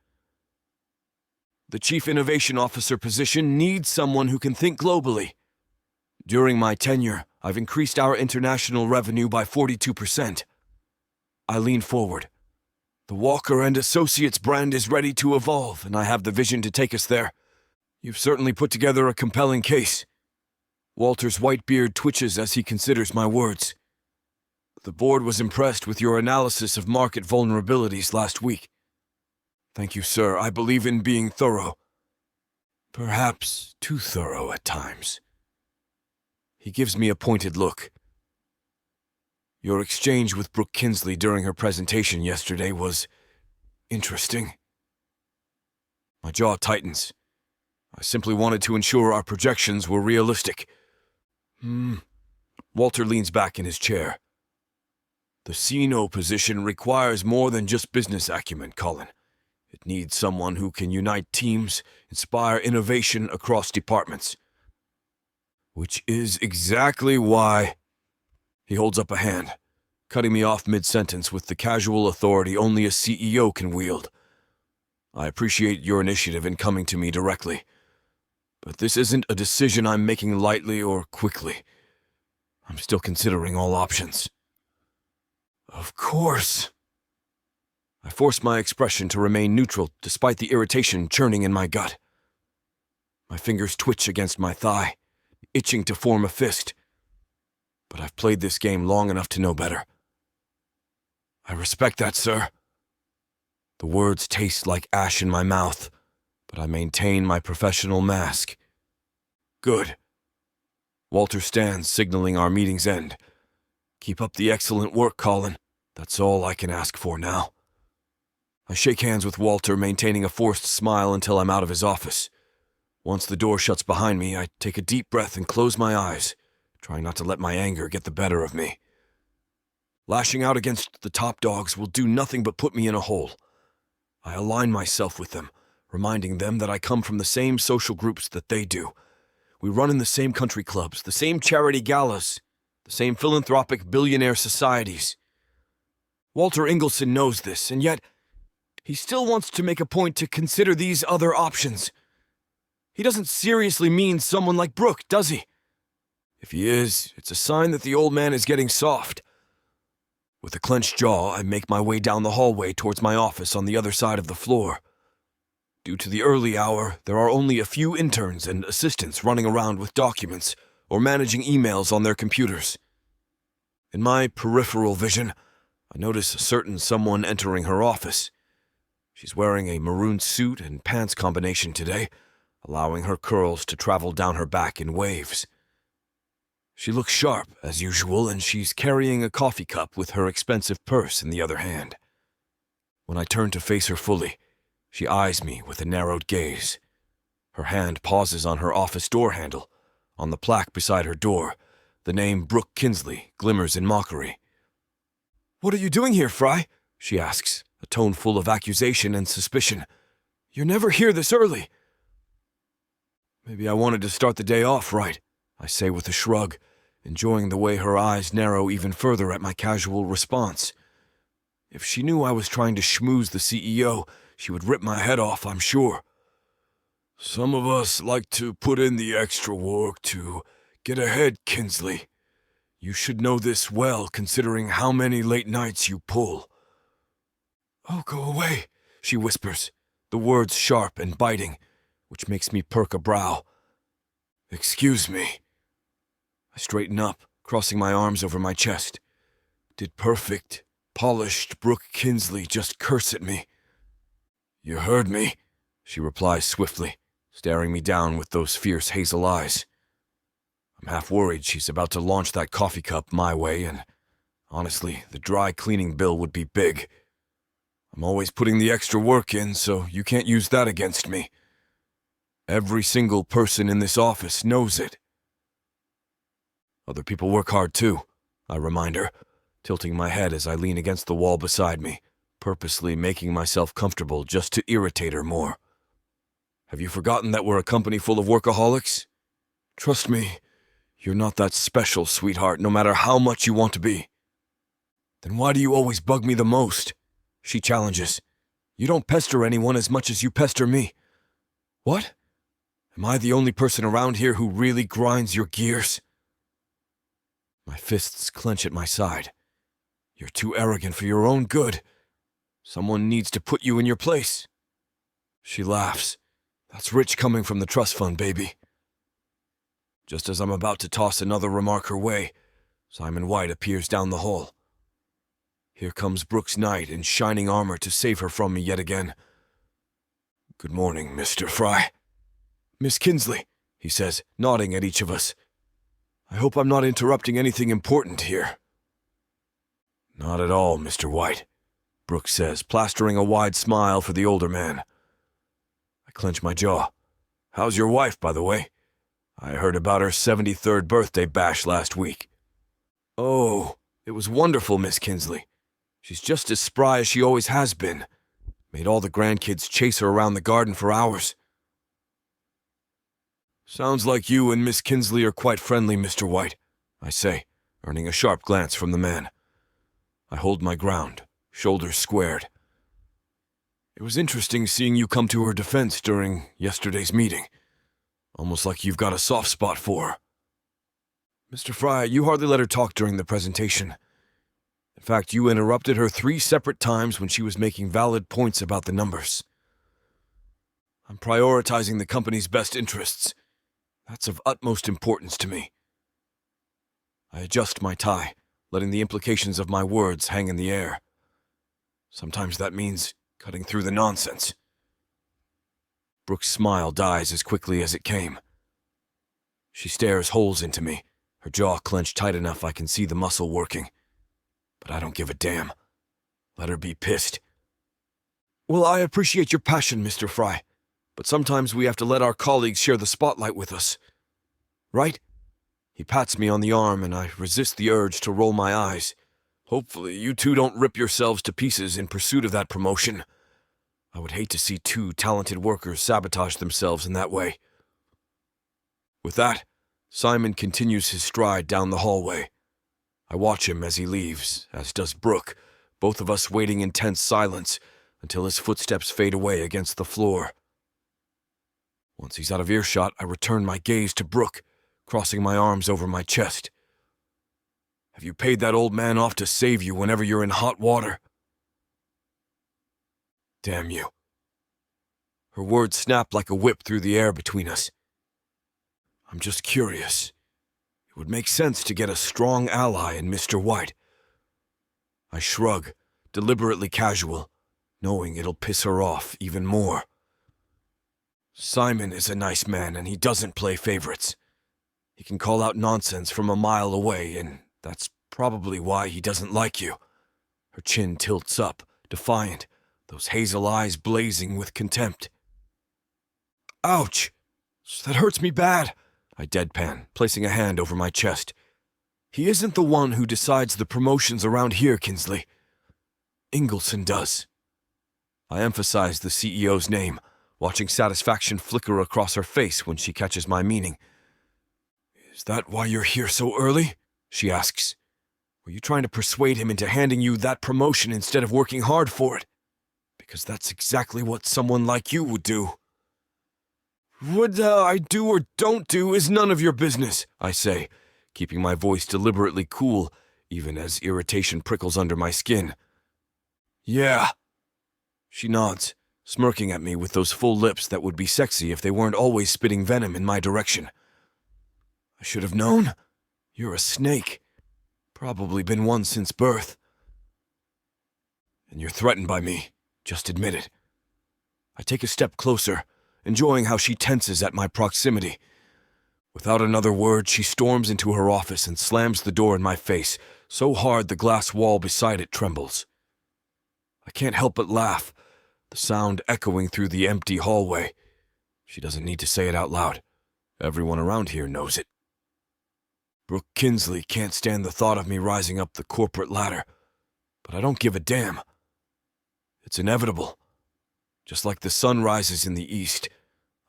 The Chief Innovation Officer position needs someone who can think globally. During my tenure, I've increased our international revenue by 42%. I lean forward. The Walker and Associates brand is ready to evolve, and I have the vision to take us there. You've certainly put together a compelling case. Walter's white beard twitches as he considers my words. The board was impressed with your analysis of market vulnerabilities last week. Thank you, sir. I believe in being thorough. Perhaps too thorough at times. He gives me a pointed look. Your exchange with Brooke Kinsley during her presentation yesterday was interesting. My jaw tightens. I simply wanted to ensure our projections were realistic. Walter leans back in his chair. The CNO position requires more than just business acumen, Colin. It needs someone who can unite teams, inspire innovation across departments. Which is exactly why... He holds up a hand, cutting me off mid-sentence with the casual authority only a CEO can wield. I appreciate your initiative in coming to me directly, but this isn't a decision I'm making lightly or quickly. I'm still considering all options. Of course. I force my expression to remain neutral despite the irritation churning in my gut. My fingers twitch against my thigh, itching to form a fist. But I've played this game long enough to know better. I respect that, sir. The words taste like ash in my mouth, but I maintain my professional mask. Good. Walter stands, signaling our meeting's end. Keep up the excellent work, Colin. That's all I can ask for now. I shake hands with Walter, maintaining a forced smile until I'm out of his office. Once the door shuts behind me, I take a deep breath and close my eyes, trying not to let my anger get the better of me. Lashing out against the top dogs will do nothing but put me in a hole. I align myself with them, reminding them that I come from the same social groups that they do. We run in the same country clubs, the same charity galas, the same philanthropic billionaire societies. Walter Ingleson knows this, and yet he still wants to make a point to consider these other options. He doesn't seriously mean someone like Brooke, does he? If he is, it's a sign that the old man is getting soft. With a clenched jaw, I make my way down the hallway towards my office on the other side of the floor. Due to the early hour, there are only a few interns and assistants running around with documents or managing emails on their computers. In my peripheral vision, I notice a certain someone entering her office. She's wearing a maroon suit and pants combination today, allowing her curls to travel down her back in waves. She looks sharp, as usual, and she's carrying a coffee cup with her expensive purse in the other hand. When I turn to face her fully, she eyes me with a narrowed gaze. Her hand pauses on her office door handle. On the plaque beside her door, the name Brooke Kinsley glimmers in mockery. "What are you doing here, Frye?" she asks, a tone full of accusation and suspicion. "You're never here this early." "Maybe I wanted to start the day off right," I say with a shrug, enjoying the way her eyes narrow even further at my casual response. If she knew I was trying to schmooze the CEO, she would rip my head off, I'm sure. "Some of us like to put in the extra work to get ahead, Kinsley. You should know this well, considering how many late nights you pull." "Oh, go away," she whispers, the words sharp and biting, which makes me perk a brow. "Excuse me." I straighten up, crossing my arms over my chest. Did perfect, polished Brooke Kinsley just curse at me? You heard me, she replies swiftly, staring me down with those fierce hazel eyes. I'm half worried she's about to launch that coffee cup my way, and honestly, the dry cleaning bill would be big. I'm always putting the extra work in, so you can't use that against me. Every single person in this office knows it. Other people work hard too, I remind her, tilting my head as I lean against the wall beside me, purposely making myself comfortable just to irritate her more. Have you forgotten that we're a company full of workaholics? Trust me, you're not that special, sweetheart, no matter how much you want to be. Then why do you always bug me the most? She challenges. You don't pester anyone as much as you pester me. What? Am I the only person around here who really grinds your gears? My fists clench at my side. You're too arrogant for your own good. Someone needs to put you in your place. She laughs. That's rich coming from the trust fund, baby. Just as I'm about to toss another remark her way, Simon White appears down the hall. Here comes Brooke's knight in shining armor to save her from me yet again. Good morning, Mr. Frye. Miss Kinsley, he says, nodding at each of us. I hope I'm not interrupting anything important here. Not at all, Mr. White, Brooke says, plastering a wide smile for the older man. I clench my jaw. How's your wife, by the way? I heard about her 73rd birthday bash last week. Oh, it was wonderful, Miss Kinsley. She's just as spry as she always has been. Made all the grandkids chase her around the garden for hours. Sounds like you and Miss Kinsley are quite friendly, Mr. White, I say, earning a sharp glance from the man. I hold my ground, shoulders squared. It was interesting seeing you come to her defense during yesterday's meeting. Almost like you've got a soft spot for her. Mr. Frye, you hardly let her talk during the presentation. In fact, you interrupted her 3 separate times when she was making valid points about the numbers. I'm prioritizing the company's best interests. That's of utmost importance to me. I adjust my tie, letting the implications of my words hang in the air. Sometimes that means cutting through the nonsense. Brooke's smile dies as quickly as it came. She stares holes into me, her jaw clenched tight enough I can see the muscle working. But I don't give a damn. Let her be pissed. Well, I appreciate your passion, Mr. Frye, but sometimes we have to let our colleagues share the spotlight with us. Right? He pats me on the arm and I resist the urge to roll my eyes. Hopefully you two don't rip yourselves to pieces in pursuit of that promotion. I would hate to see 2 talented workers sabotage themselves in that way. With that, Simon continues his stride down the hallway. I watch him as he leaves, as does Brooke, both of us waiting in tense silence until his footsteps fade away against the floor. Once he's out of earshot, I return my gaze to Brooke, crossing my arms over my chest. Have you paid that old man off to save you whenever you're in hot water? Damn you. Her words snap like a whip through the air between us. I'm just curious. It would make sense to get a strong ally in Mr. White. I shrug, deliberately casual, knowing it'll piss her off even more. Simon is a nice man and he doesn't play favorites. He can call out nonsense from a mile away, and that's probably why he doesn't like you. Her chin tilts up, defiant, those hazel eyes blazing with contempt. Ouch! That hurts me bad, I deadpan, placing a hand over my chest. He isn't the one who decides the promotions around here, Kinsley. Ingleson does. I emphasize the CEO's name, watching satisfaction flicker across her face when she catches my meaning. Is that why you're here so early? She asks. Were you trying to persuade him into handing you that promotion instead of working hard for it? Because that's exactly what someone like you would do. What I do or don't do is none of your business, I say, keeping my voice deliberately cool, even as irritation prickles under my skin. Yeah. She nods, smirking at me with those full lips that would be sexy if they weren't always spitting venom in my direction. I should have known. You're a snake. Probably been one since birth. And you're threatened by me. Just admit it. I take a step closer, enjoying how she tenses at my proximity. Without another word, she storms into her office and slams the door in my face, so hard the glass wall beside it trembles. I can't help but laugh, the sound echoing through the empty hallway. She doesn't need to say it out loud. Everyone around here knows it. Brooke Kinsley can't stand the thought of me rising up the corporate ladder, but I don't give a damn. It's inevitable. Just like the sun rises in the east,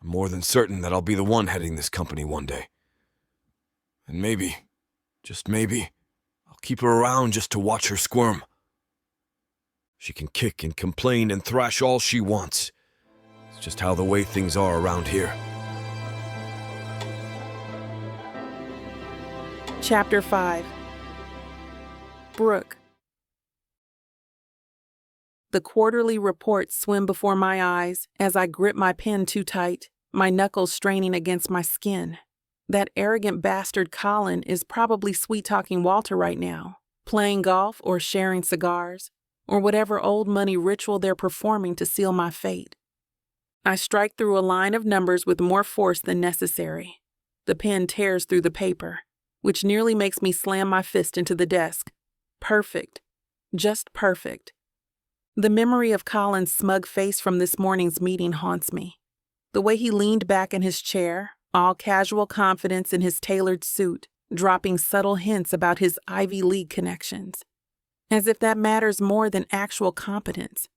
I'm more than certain that I'll be the one heading this company one day. And maybe, just maybe, I'll keep her around just to watch her squirm. She can kick and complain and thrash all she wants. It's just how the way things are around here. Chapter 5. Brooke. The quarterly reports swim before my eyes as I grip my pen too tight, my knuckles straining against my skin. That arrogant bastard Colin is probably sweet-talking Walter right now, playing golf or sharing cigars, or whatever old money ritual they're performing to seal my fate. I strike through a line of numbers with more force than necessary. The pen tears through the paper, which nearly makes me slam my fist into the desk. Perfect. Just perfect. The memory of Colin's smug face from this morning's meeting haunts me. The way he leaned back in his chair, all casual confidence in his tailored suit, dropping subtle hints about his Ivy League connections. As if that matters more than actual competence.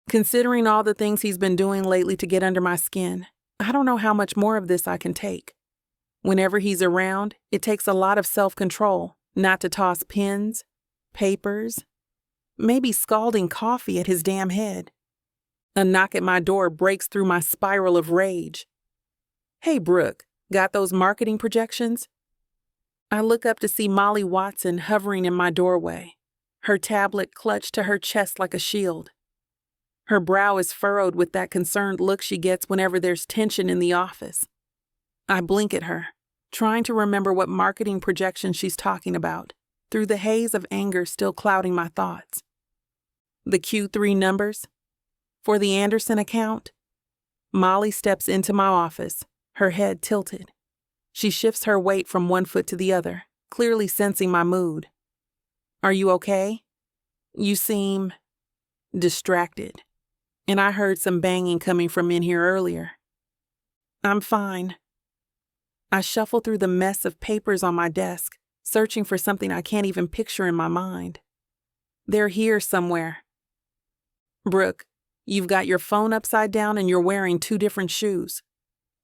Considering all the things he's been doing lately to get under my skin, I don't know how much more of this I can take. Whenever he's around, it takes a lot of self-control not to toss pens, papers, maybe scalding coffee at his damn head. A knock at my door breaks through my spiral of rage. "Hey, Brooke, got those marketing projections?" I look up to see Molly Watson hovering in my doorway, her tablet clutched to her chest like a shield. Her brow is furrowed with that concerned look she gets whenever there's tension in the office. I blink at her, trying to remember what marketing projection she's talking about, through the haze of anger still clouding my thoughts. The Q3 numbers? For the Anderson account? Molly steps into my office, her head tilted. She shifts her weight from one foot to the other, clearly sensing my mood. "Are you okay? You seem distracted. And I heard some banging coming from in here earlier." "I'm fine." I shuffle through the mess of papers on my desk, searching for something I can't even picture in my mind. They're here somewhere. "Brooke, you've got your phone upside down and you're wearing 2 different shoes."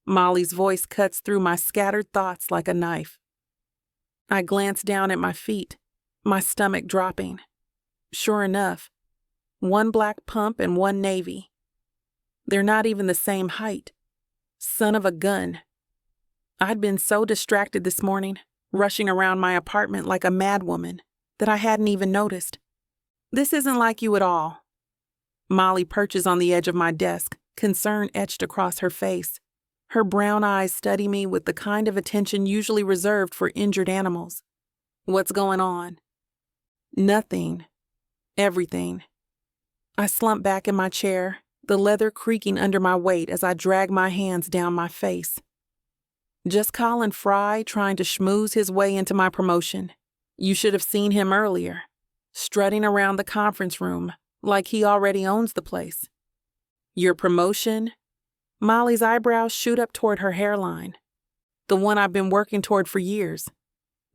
Molly's voice cuts through my scattered thoughts like a knife. I glance down at my feet, my stomach dropping. Sure enough, 1 black pump and 1 navy. They're not even the same height. Son of a gun. I'd been so distracted this morning, rushing around my apartment like a madwoman, that I hadn't even noticed. "This isn't like you at all." Molly perches on the edge of my desk, concern etched across her face. Her brown eyes study me with the kind of attention usually reserved for injured animals. "What's going on?" "Nothing. Everything." I slump back in my chair, the leather creaking under my weight as I drag my hands down my face. Just Colin Frye trying to schmooze his way into my promotion. You should have seen him earlier, strutting around the conference room like he already owns the place. "Your promotion?" Molly's eyebrows shoot up toward her hairline. "The one I've been working toward for years.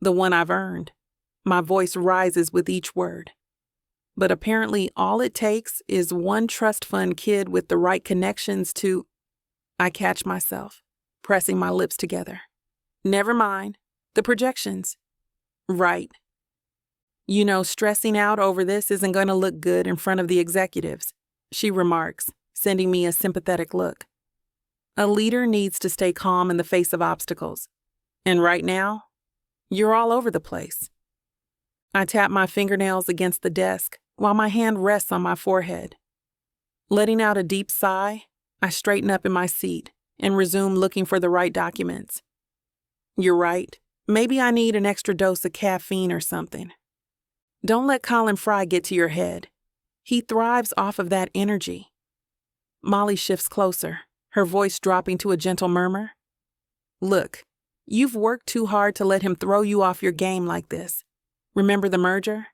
The one I've earned." My voice rises with each word. But apparently all it takes is one trust fund kid with the right connections to... I catch myself, pressing my lips together. "Never mind. The projections." "Right. You know, stressing out over this isn't going to look good in front of the executives," she remarks, sending me a sympathetic look. A leader needs to stay calm in the face of obstacles. And right now, you're all over the place. I tap my fingernails against the desk while my hand rests on my forehead. Letting out a deep sigh, I straighten up in my seat and resume looking for the right documents. "You're right. Maybe I need an extra dose of caffeine or something. Don't let Colin Frye get to your head. He thrives off of that energy. Molly shifts closer, her voice dropping to a gentle murmur. Look, you've worked too hard to let him throw you off your game like this. Remember the merger?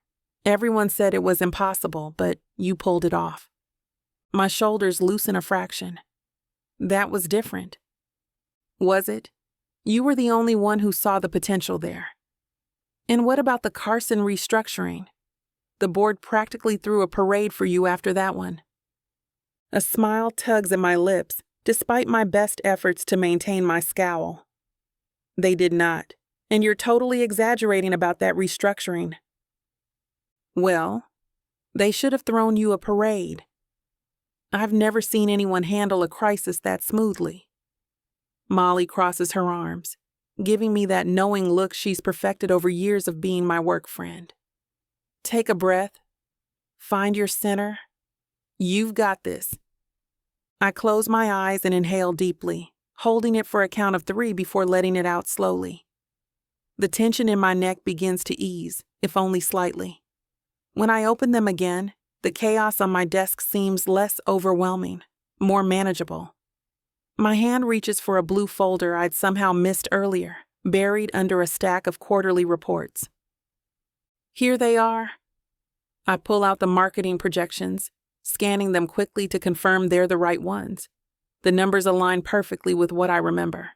Everyone said it was impossible, but you pulled it off. My shoulders loosen a fraction. That was different. Was it? You were the only one who saw the potential there. And what about the Carson restructuring? The board practically threw a parade for you after that one. A smile tugs at my lips, despite my best efforts to maintain my scowl. They did not, and you're totally exaggerating about that restructuring. Well, they should have thrown you a parade. I've never seen anyone handle a crisis that smoothly. Molly crosses her arms, giving me that knowing look she's perfected over years of being my work friend. Take a breath. Find your center. You've got this. I close my eyes and inhale deeply, holding it for a count of 3 before letting it out slowly. The tension in my neck begins to ease, if only slightly. When I open them again, the chaos on my desk seems less overwhelming, more manageable. My hand reaches for a blue folder I'd somehow missed earlier, buried under a stack of quarterly reports. Here they are. I pull out the marketing projections, scanning them quickly to confirm they're the right ones. The numbers align perfectly with what I remember.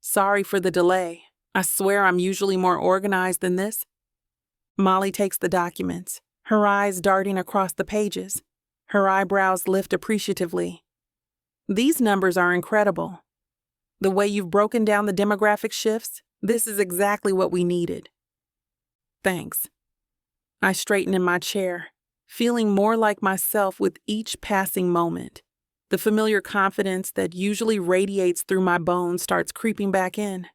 Sorry for the delay. I swear I'm usually more organized than this. Molly takes the documents, her eyes darting across the pages. Her eyebrows lift appreciatively. These numbers are incredible. The way you've broken down the demographic shifts, this is exactly what we needed. Thanks. I straighten in my chair, feeling more like myself with each passing moment. The familiar confidence that usually radiates through my bones starts creeping back in.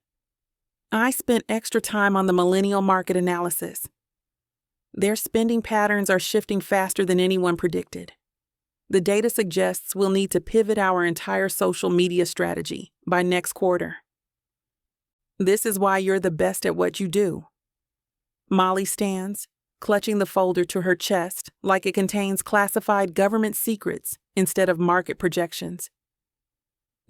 I spent extra time on the millennial market analysis. Their spending patterns are shifting faster than anyone predicted. The data suggests we'll need to pivot our entire social media strategy by next quarter. This is why you're the best at what you do. Molly stands, clutching the folder to her chest like it contains classified government secrets instead of market projections.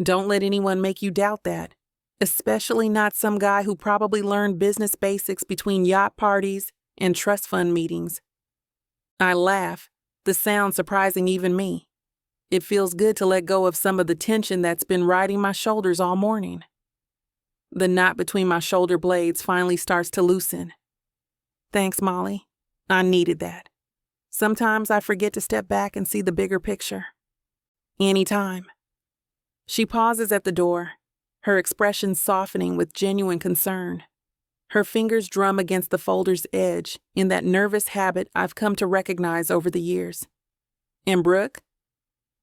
Don't let anyone make you doubt that, especially not some guy who probably learned business basics between yacht parties and trust fund meetings. I laugh, the sound surprising even me. It feels good to let go of some of the tension that's been riding my shoulders all morning. The knot between my shoulder blades finally starts to loosen. Thanks, Molly. I needed that. Sometimes I forget to step back and see the bigger picture. Anytime. She pauses at the door, her expression softening with genuine concern. Her fingers drum against the folder's edge in that nervous habit I've come to recognize over the years. And Brooke,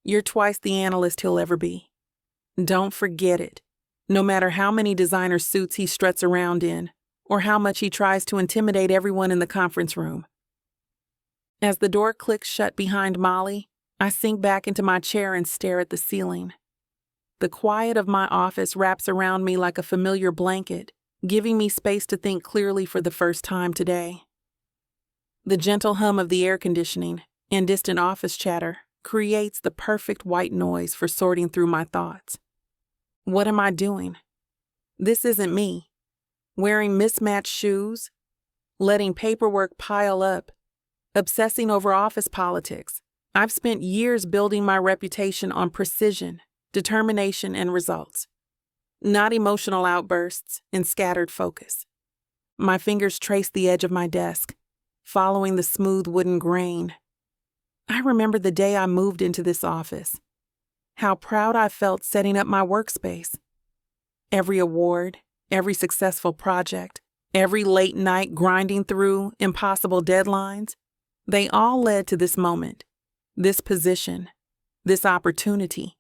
you're twice the analyst he'll ever be. Don't forget it, no matter how many designer suits he struts around in, or how much he tries to intimidate everyone in the conference room. As the door clicks shut behind Molly, I sink back into my chair and stare at the ceiling. The quiet of my office wraps around me like a familiar blanket, giving me space to think clearly for the first time today. The gentle hum of the air conditioning and distant office chatter creates the perfect white noise for sorting through my thoughts. What am I doing? This isn't me. Wearing mismatched shoes, letting paperwork pile up, obsessing over office politics. I've spent years building my reputation on precision, determination, and results. Not emotional outbursts and scattered focus. My fingers trace the edge of my desk, following the smooth wooden grain. I remember the day I moved into this office. How proud I felt setting up my workspace. Every award, every successful project, every late night grinding through impossible deadlines, they all led to this moment, this position, this opportunity.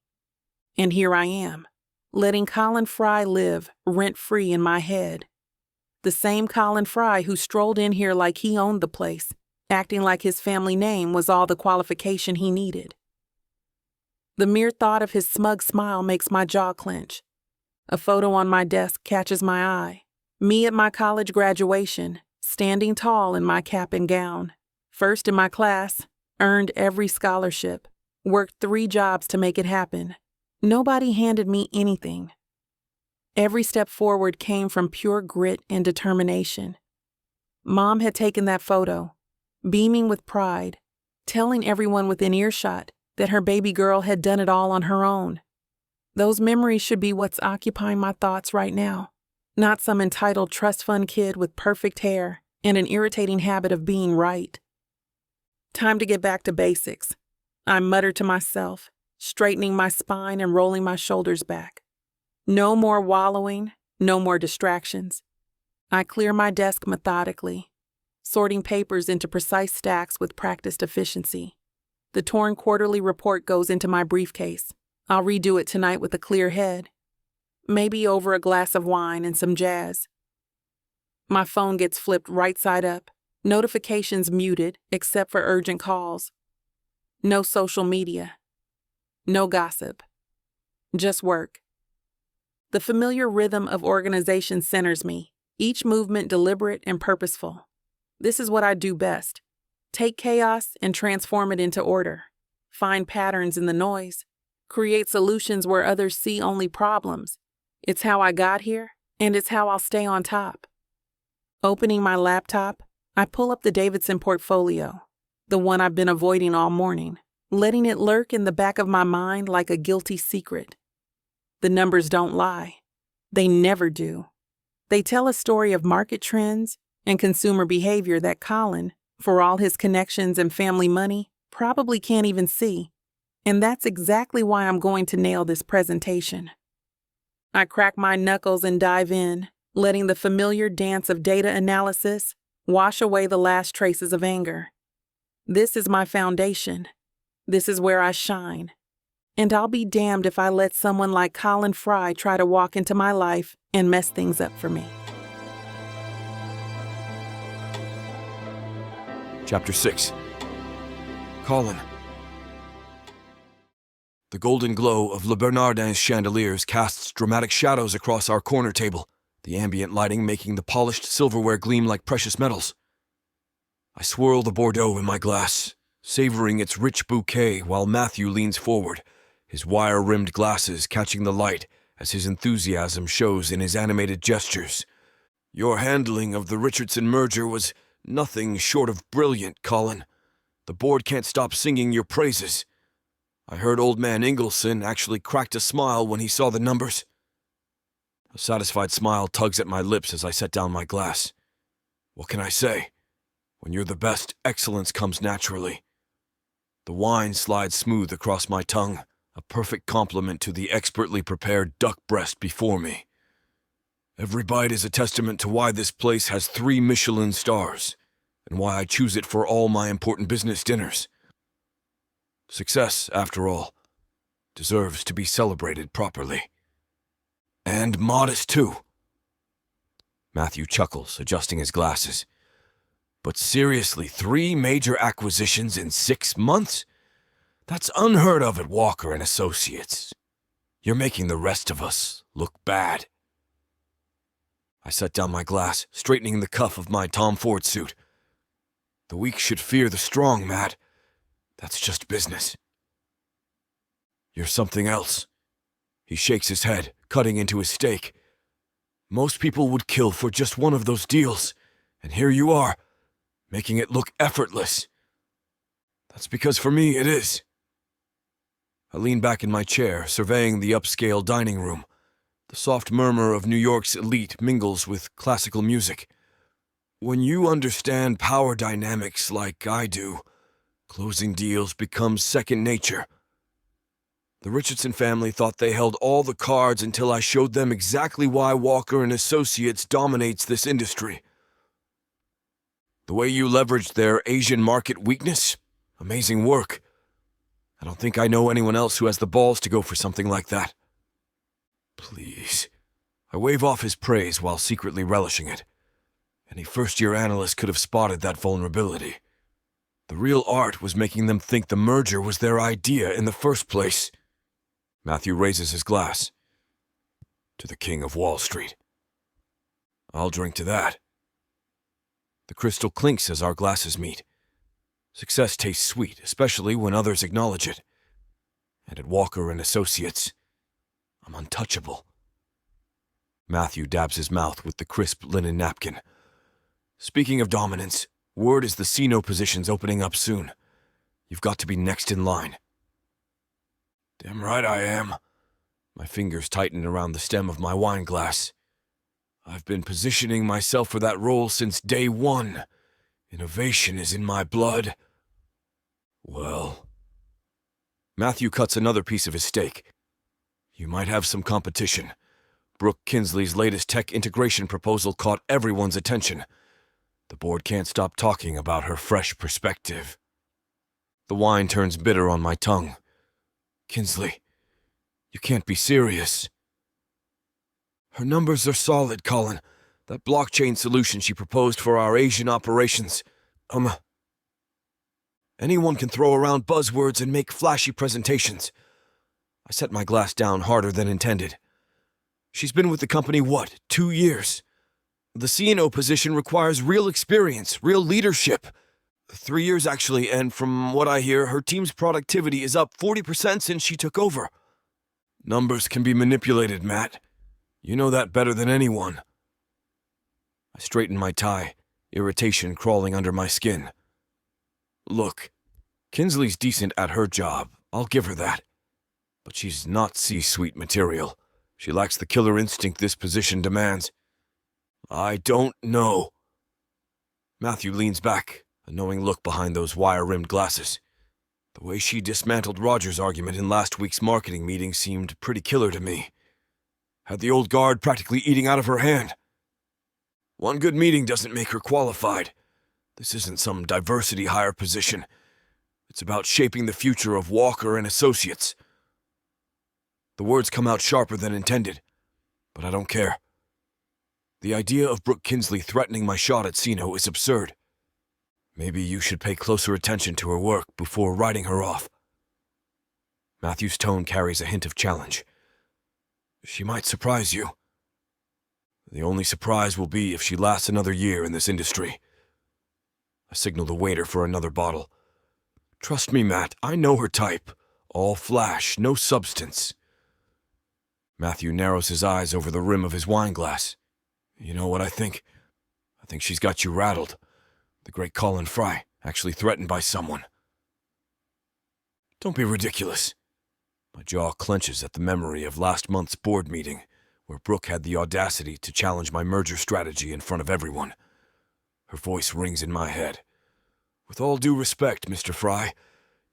And here I am, letting Colin Frye live rent-free in my head. The same Colin Frye who strolled in here like he owned the place, acting like his family name was all the qualification he needed. The mere thought of his smug smile makes my jaw clench. A photo on my desk catches my eye, Me at my college graduation, standing tall in my cap and gown. First in my class, earned every scholarship, worked 3 jobs to make it happen. Nobody handed me anything. Every step forward came from pure grit and determination. Mom had taken that photo, beaming with pride, telling everyone within earshot that her baby girl had done it all on her own. Those memories should be what's occupying my thoughts right now, not some entitled trust fund kid with perfect hair and an irritating habit of being right. Time to get back to basics, I muttered to myself, straightening my spine and rolling my shoulders back. No more wallowing, no more distractions. I clear my desk methodically, sorting papers into precise stacks with practiced efficiency. The torn quarterly report goes into my briefcase. I'll redo it tonight with a clear head. Maybe over a glass of wine and some jazz. My phone gets flipped right side up, notifications muted except for urgent calls. No social media. No gossip. Just work. The familiar rhythm of organization centers me, each movement deliberate and purposeful. This is what I do best. Take chaos and transform it into order. Find patterns in the noise. Create solutions where others see only problems. It's how I got here, and it's how I'll stay on top. Opening my laptop, I pull up the Davidson portfolio, the one I've been avoiding all morning, letting it lurk in the back of my mind like a guilty secret. The numbers don't lie. They never do. They tell a story of market trends and consumer behavior that Colin, for all his connections and family money, probably can't even see. And that's exactly why I'm going to nail this presentation. I crack my knuckles and dive in, letting the familiar dance of data analysis wash away the last traces of anger. This is my foundation. This is where I shine. And I'll be damned if I let someone like Colin Frye try to walk into my life and mess things up for me. Chapter 6. Colin. The golden glow of Le Bernardin's chandeliers casts dramatic shadows across our corner table, the ambient lighting making the polished silverware gleam like precious metals. I swirl the Bordeaux in my glass, savoring its rich bouquet while Matthew leans forward, his wire-rimmed glasses catching the light as his enthusiasm shows in his animated gestures. Your handling of the Richardson merger was nothing short of brilliant, Colin. The board can't stop singing your praises. I heard old man Ingleson actually cracked a smile when he saw the numbers. A satisfied smile tugs at my lips as I set down my glass. What can I say? When you're the best, excellence comes naturally. The wine slides smooth across my tongue, a perfect complement to the expertly prepared duck breast before me. Every bite is a testament to why this place has 3 Michelin stars, and why I choose it for all my important business dinners. Success, after all, deserves to be celebrated properly. And modest, too. Matthew chuckles, adjusting his glasses. But seriously, 3 major acquisitions in 6 months? That's unheard of at Walker & Associates. You're making the rest of us look bad. I set down my glass, straightening the cuff of my Tom Ford suit. The weak should fear the strong, Matt. That's just business. You're something else. He shakes his head, cutting into his steak. Most people would kill for just one of those deals, and here you are, making it look effortless. That's because for me it is. I lean back in my chair, surveying the upscale dining room. The soft murmur of New York's elite mingles with classical music. When you understand power dynamics like I do, closing deals becomes second nature. The Richardson family thought they held all the cards until I showed them exactly why Walker & Associates dominates this industry. The way you leveraged their Asian market weakness? Amazing work. I don't think I know anyone else who has the balls to go for something like that. Please. I wave off his praise while secretly relishing it. Any first-year analyst could have spotted that vulnerability. The real art was making them think the merger was their idea in the first place. Matthew raises his glass. To the King of Wall Street. I'll drink to that. The crystal clinks as our glasses meet. Success tastes sweet, especially when others acknowledge it. And at Walker and Associates, I'm untouchable. Matthew dabs his mouth with the crisp linen napkin. Speaking of dominance, word is the C-No position's opening up soon. You've got to be next in line. Damn right I am. My fingers tighten around the stem of my wine glass. I've been positioning myself for that role since day one. Innovation is in my blood. Well... Matthew cuts another piece of his steak. You might have some competition. Brooke Kinsley's latest tech integration proposal caught everyone's attention. The board can't stop talking about her fresh perspective. The wine turns bitter on my tongue. Kinsley, you can't be serious. Her numbers are solid, Colin. That blockchain solution she proposed for our Asian operations. Anyone can throw around buzzwords and make flashy presentations. I set my glass down harder than intended. She's been with the company, 2 years? The C&O position requires real experience, real leadership. 3 years, actually, and from what I hear, her team's productivity is up 40% since she took over. Numbers can be manipulated, Matt. You know that better than anyone. I straighten my tie, irritation crawling under my skin. Look, Kinsley's decent at her job, I'll give her that. But she's not C-suite material. She lacks the killer instinct this position demands. I don't know. Matthew leans back, a knowing look behind those wire-rimmed glasses. The way she dismantled Roger's argument in last week's marketing meeting seemed pretty killer to me. Had the old guard practically eating out of her hand. One good meeting doesn't make her qualified. This isn't some diversity hire position. It's about shaping the future of Walker and Associates. The words come out sharper than intended, but I don't care. The idea of Brooke Kinsley threatening my shot at C-No is absurd. Maybe you should pay closer attention to her work before writing her off. Matthew's tone carries a hint of challenge. She might surprise you. The only surprise will be if she lasts another year in this industry. I signal the waiter for another bottle. Trust me, Matt, I know her type. All flash, no substance. Matthew narrows his eyes over the rim of his wine glass. You know what I think? I think she's got you rattled. The great Colin Frye, actually threatened by someone. Don't be ridiculous. My jaw clenches at the memory of last month's board meeting, where Brooke had the audacity to challenge my merger strategy in front of everyone. Her voice rings in my head. With all due respect, Mr. Frye,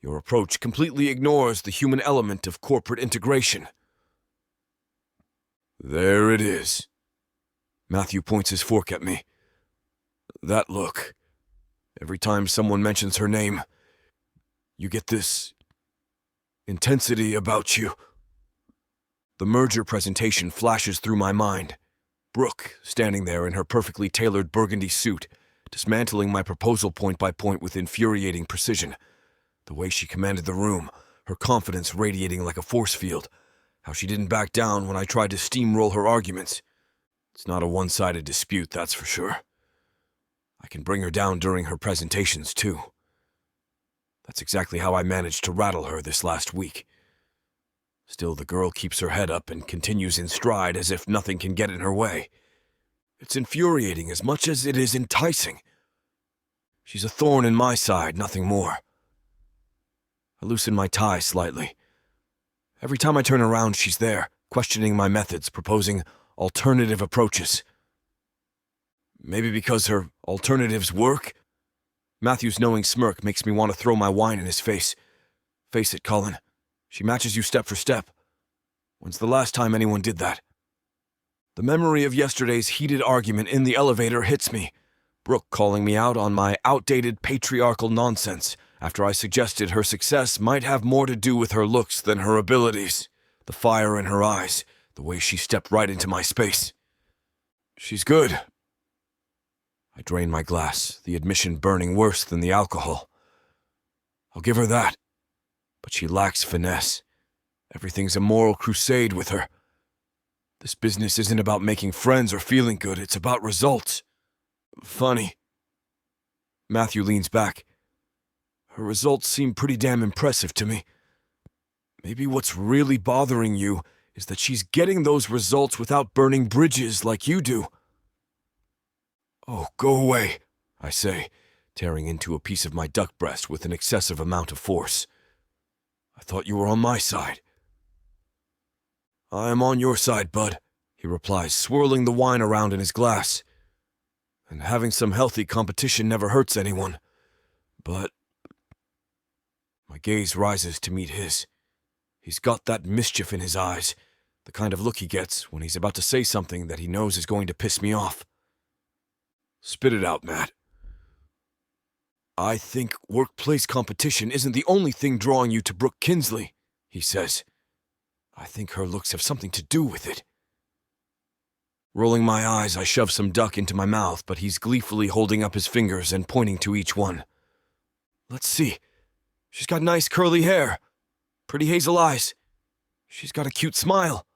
your approach completely ignores the human element of corporate integration. There it is. Matthew points his fork at me. That look. Every time someone mentions her name, you get this intensity about you. The merger presentation flashes through my mind. Brooke, standing there in her perfectly tailored burgundy suit, dismantling my proposal point by point with infuriating precision. The way she commanded the room, her confidence radiating like a force field. How she didn't back down when I tried to steamroll her arguments. It's not a one-sided dispute, that's for sure. I can bring her down during her presentations, too. That's exactly how I managed to rattle her this last week. Still, the girl keeps her head up and continues in stride as if nothing can get in her way. It's infuriating as much as it is enticing. She's a thorn in my side, nothing more. I loosen my tie slightly. Every time I turn around, she's there, questioning my methods, proposing alternative approaches. Maybe because her alternatives work? Matthew's knowing smirk makes me want to throw my wine in his face. Face it, Colin. She matches you step for step. When's the last time anyone did that? The memory of yesterday's heated argument in the elevator hits me. Brooke calling me out on my outdated patriarchal nonsense after I suggested her success might have more to do with her looks than her abilities. The fire in her eyes, the way she stepped right into my space. She's good. I drain my glass, the admission burning worse than the alcohol. I'll give her that. But she lacks finesse. Everything's a moral crusade with her. This business isn't about making friends or feeling good, it's about results. Funny. Matthew leans back. Her results seem pretty damn impressive to me. Maybe what's really bothering you is that she's getting those results without burning bridges like you do. Oh, go away, I say, tearing into a piece of my duck breast with an excessive amount of force. I thought you were on my side. I am on your side, bud, he replies, swirling the wine around in his glass. And having some healthy competition never hurts anyone. But my gaze rises to meet his. He's got that mischief in his eyes, the kind of look he gets when he's about to say something that he knows is going to piss me off. Spit it out, Matt. I think workplace competition isn't the only thing drawing you to Brooke Kinsley, he says. I think her looks have something to do with it. Rolling my eyes, I shove some duck into my mouth, but he's gleefully holding up his fingers and pointing to each one. Let's see. She's got nice curly hair, pretty hazel eyes. She's got a cute smile.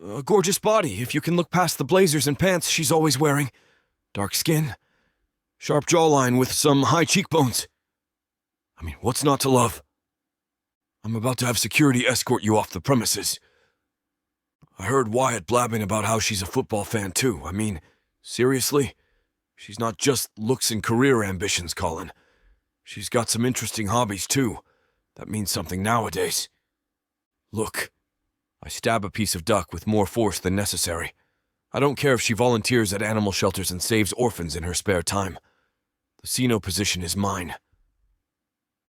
A gorgeous body, if you can look past the blazers and pants she's always wearing. Dark skin, sharp jawline with some high cheekbones. I mean, what's not to love? I'm about to have security escort you off the premises. I heard Wyatt blabbing about how she's a football fan too. I mean, seriously? She's not just looks and career ambitions, Colin. She's got some interesting hobbies too. That means something nowadays. Look, I stab a piece of duck with more force than necessary. I don't care if she volunteers at animal shelters and saves orphans in her spare time. The Sino position is mine.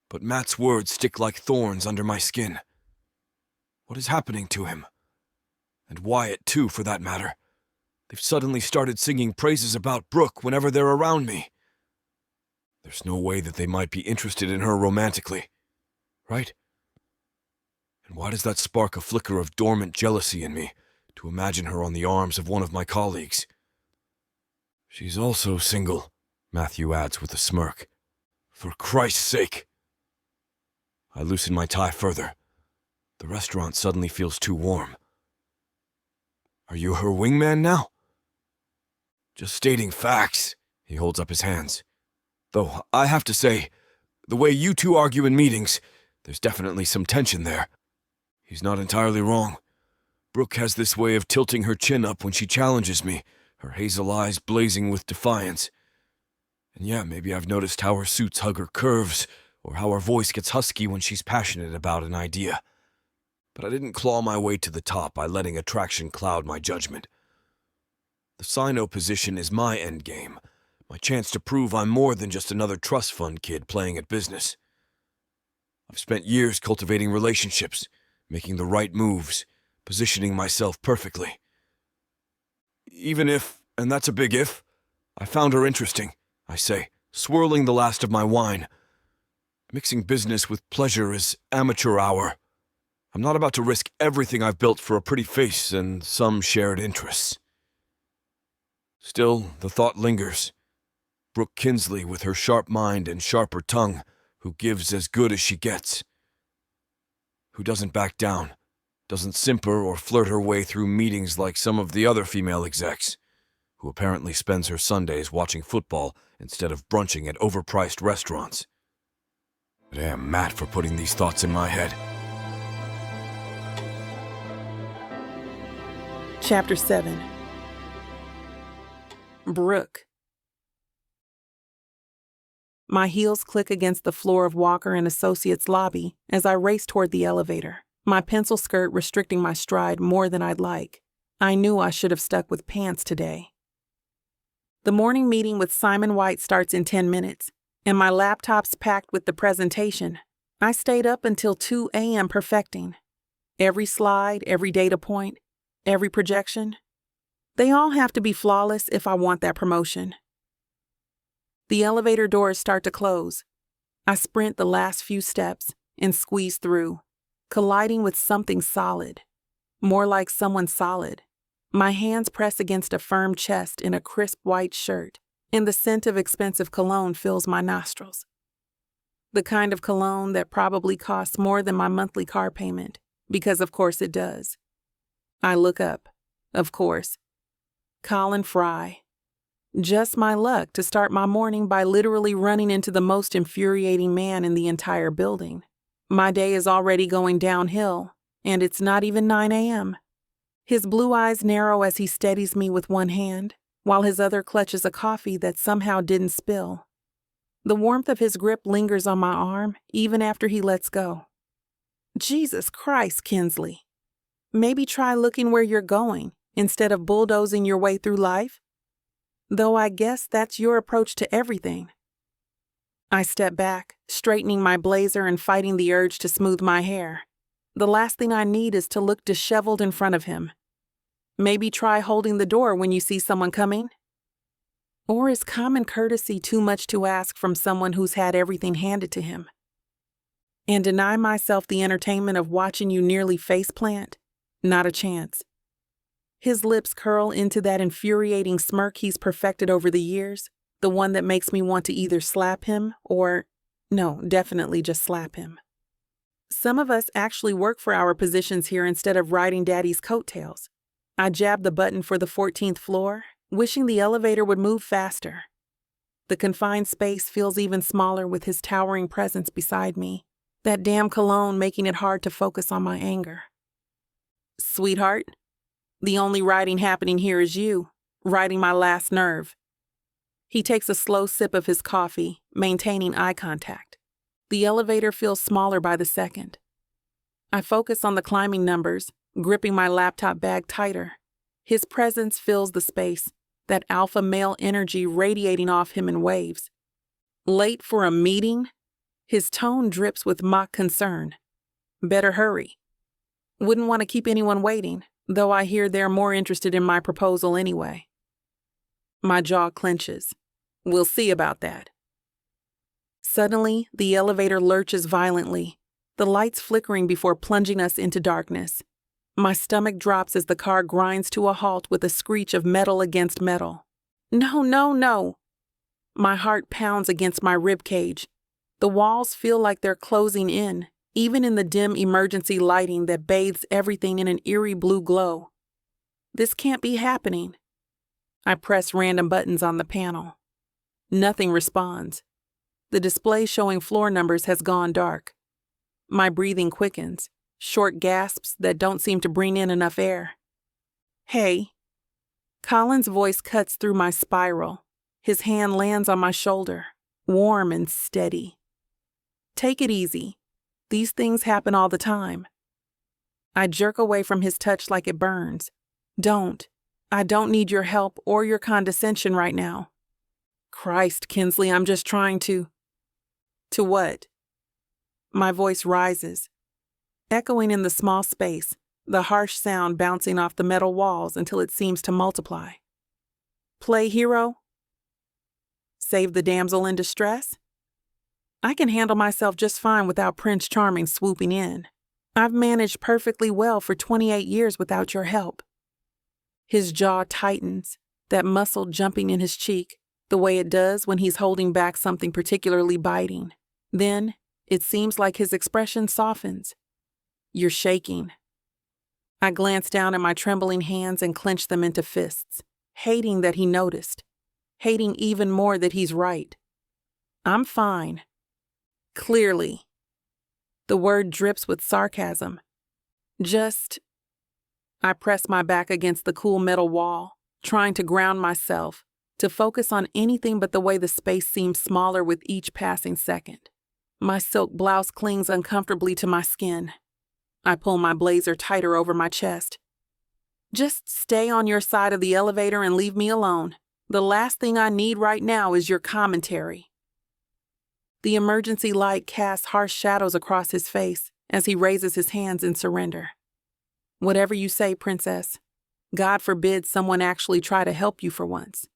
But Matt's words stick like thorns under my skin. What is happening to him? And Wyatt, too, for that matter. They've suddenly started singing praises about Brooke whenever they're around me. There's no way that they might be interested in her romantically, right? And why does that spark a flicker of dormant jealousy in me to imagine her on the arms of one of my colleagues? She's also single, Matthew adds with a smirk. For Christ's sake! I loosen my tie further. The restaurant suddenly feels too warm. Are you her wingman now? Just stating facts, he holds up his hands. Though, I have to say, the way you two argue in meetings, there's definitely some tension there. He's not entirely wrong. Brooke has this way of tilting her chin up when she challenges me, her hazel eyes blazing with defiance. And yeah, maybe I've noticed how her suits hug her curves, or how her voice gets husky when she's passionate about an idea. But I didn't claw my way to the top by letting attraction cloud my judgment. The Sino position is my endgame, my chance to prove I'm more than just another trust fund kid playing at business. I've spent years cultivating relationships, making the right moves, positioning myself perfectly. Even if, and that's a big if, I found her interesting, I say, swirling the last of my wine. Mixing business with pleasure is amateur hour. I'm not about to risk everything I've built for a pretty face and some shared interests. Still, the thought lingers. Brooke Kinsley with her sharp mind and sharper tongue, who gives as good as she gets. Who doesn't back down, doesn't simper or flirt her way through meetings like some of the other female execs, who apparently spends her Sundays watching football instead of brunching at overpriced restaurants. Damn Matt for putting these thoughts in my head. Chapter 7. Brooke. My heels click against the floor of Walker and Associates' lobby as I race toward the elevator, my pencil skirt restricting my stride more than I'd like. I knew I should have stuck with pants today. The morning meeting with Simon White starts in 10 minutes, and my laptop's packed with the presentation. I stayed up until 2 a.m. perfecting. Every slide, every data point, every projection. They all have to be flawless if I want that promotion. The elevator doors start to close. I sprint the last few steps and squeeze through, colliding with something solid. More like someone solid. My hands press against a firm chest in a crisp white shirt, and the scent of expensive cologne fills my nostrils. The kind of cologne that probably costs more than my monthly car payment, because of course it does. I look up. of course. Colin Frye. Just my luck to start my morning by literally running into the most infuriating man in the entire building. My day is already going downhill, and it's not even 9 a.m. His blue eyes narrow as he steadies me with one hand, while his other clutches a coffee that somehow didn't spill. The warmth of his grip lingers on my arm even after he lets go. Jesus Christ, Kinsley. Maybe try looking where you're going instead of bulldozing your way through life. Though I guess that's your approach to everything. I step back, straightening my blazer and fighting the urge to smooth my hair. The last thing I need is to look disheveled in front of him. Maybe try holding the door when you see someone coming? Or is common courtesy too much to ask from someone who's had everything handed to him? And deny myself the entertainment of watching you nearly faceplant? Not a chance. His lips curl into that infuriating smirk he's perfected over the years, the one that makes me want to either slap him or, no, definitely just slap him. Some of us actually work for our positions here instead of riding Daddy's coattails. I jab the button for the 14th floor, wishing the elevator would move faster. The confined space feels even smaller with his towering presence beside me, that damn cologne making it hard to focus on my anger. Sweetheart, the only riding happening here is you, riding my last nerve. He takes a slow sip of his coffee, maintaining eye contact. The elevator feels smaller by the second. I focus on the climbing numbers, gripping my laptop bag tighter. His presence fills the space, that alpha male energy radiating off him in waves. Late for a meeting? His tone drips with mock concern. Better hurry. Wouldn't want to keep anyone waiting, though I hear they're more interested in my proposal anyway. My jaw clenches. We'll see about that. Suddenly, the elevator lurches violently, the lights flickering before plunging us into darkness. My stomach drops as the car grinds to a halt with a screech of metal against metal. No, no, no! My heart pounds against my ribcage. The walls feel like they're closing in, even in the dim emergency lighting that bathes everything in an eerie blue glow. This can't be happening. I press random buttons on the panel. Nothing responds. The display showing floor numbers has gone dark. My breathing quickens, short gasps that don't seem to bring in enough air. Hey. Colin's voice cuts through my spiral. His hand lands on my shoulder, warm and steady. Take it easy. These things happen all the time. I jerk away from his touch like it burns. Don't. I don't need your help or your condescension right now. Christ, Kinsley, I'm just trying to... To what? My voice rises, echoing in the small space, the harsh sound bouncing off the metal walls until it seems to multiply. Play hero? Save the damsel in distress? I can handle myself just fine without Prince Charming swooping in. I've managed perfectly well for 28 years without your help. His jaw tightens, that muscle jumping in his cheek, the way it does when he's holding back something particularly biting. Then, it seems like his expression softens. You're shaking. I glance down at my trembling hands and clench them into fists, hating that he noticed, hating even more that he's right. I'm fine. Clearly. The word drips with sarcasm. I press my back against the cool metal wall, trying to ground myself, to focus on anything but the way the space seems smaller with each passing second. My silk blouse clings uncomfortably to my skin. I pull my blazer tighter over my chest. Just stay on your side of the elevator and leave me alone. The last thing I need right now is your commentary. The emergency light casts harsh shadows across his face as he raises his hands in surrender. Whatever you say, princess. God forbid someone actually try to help you for once.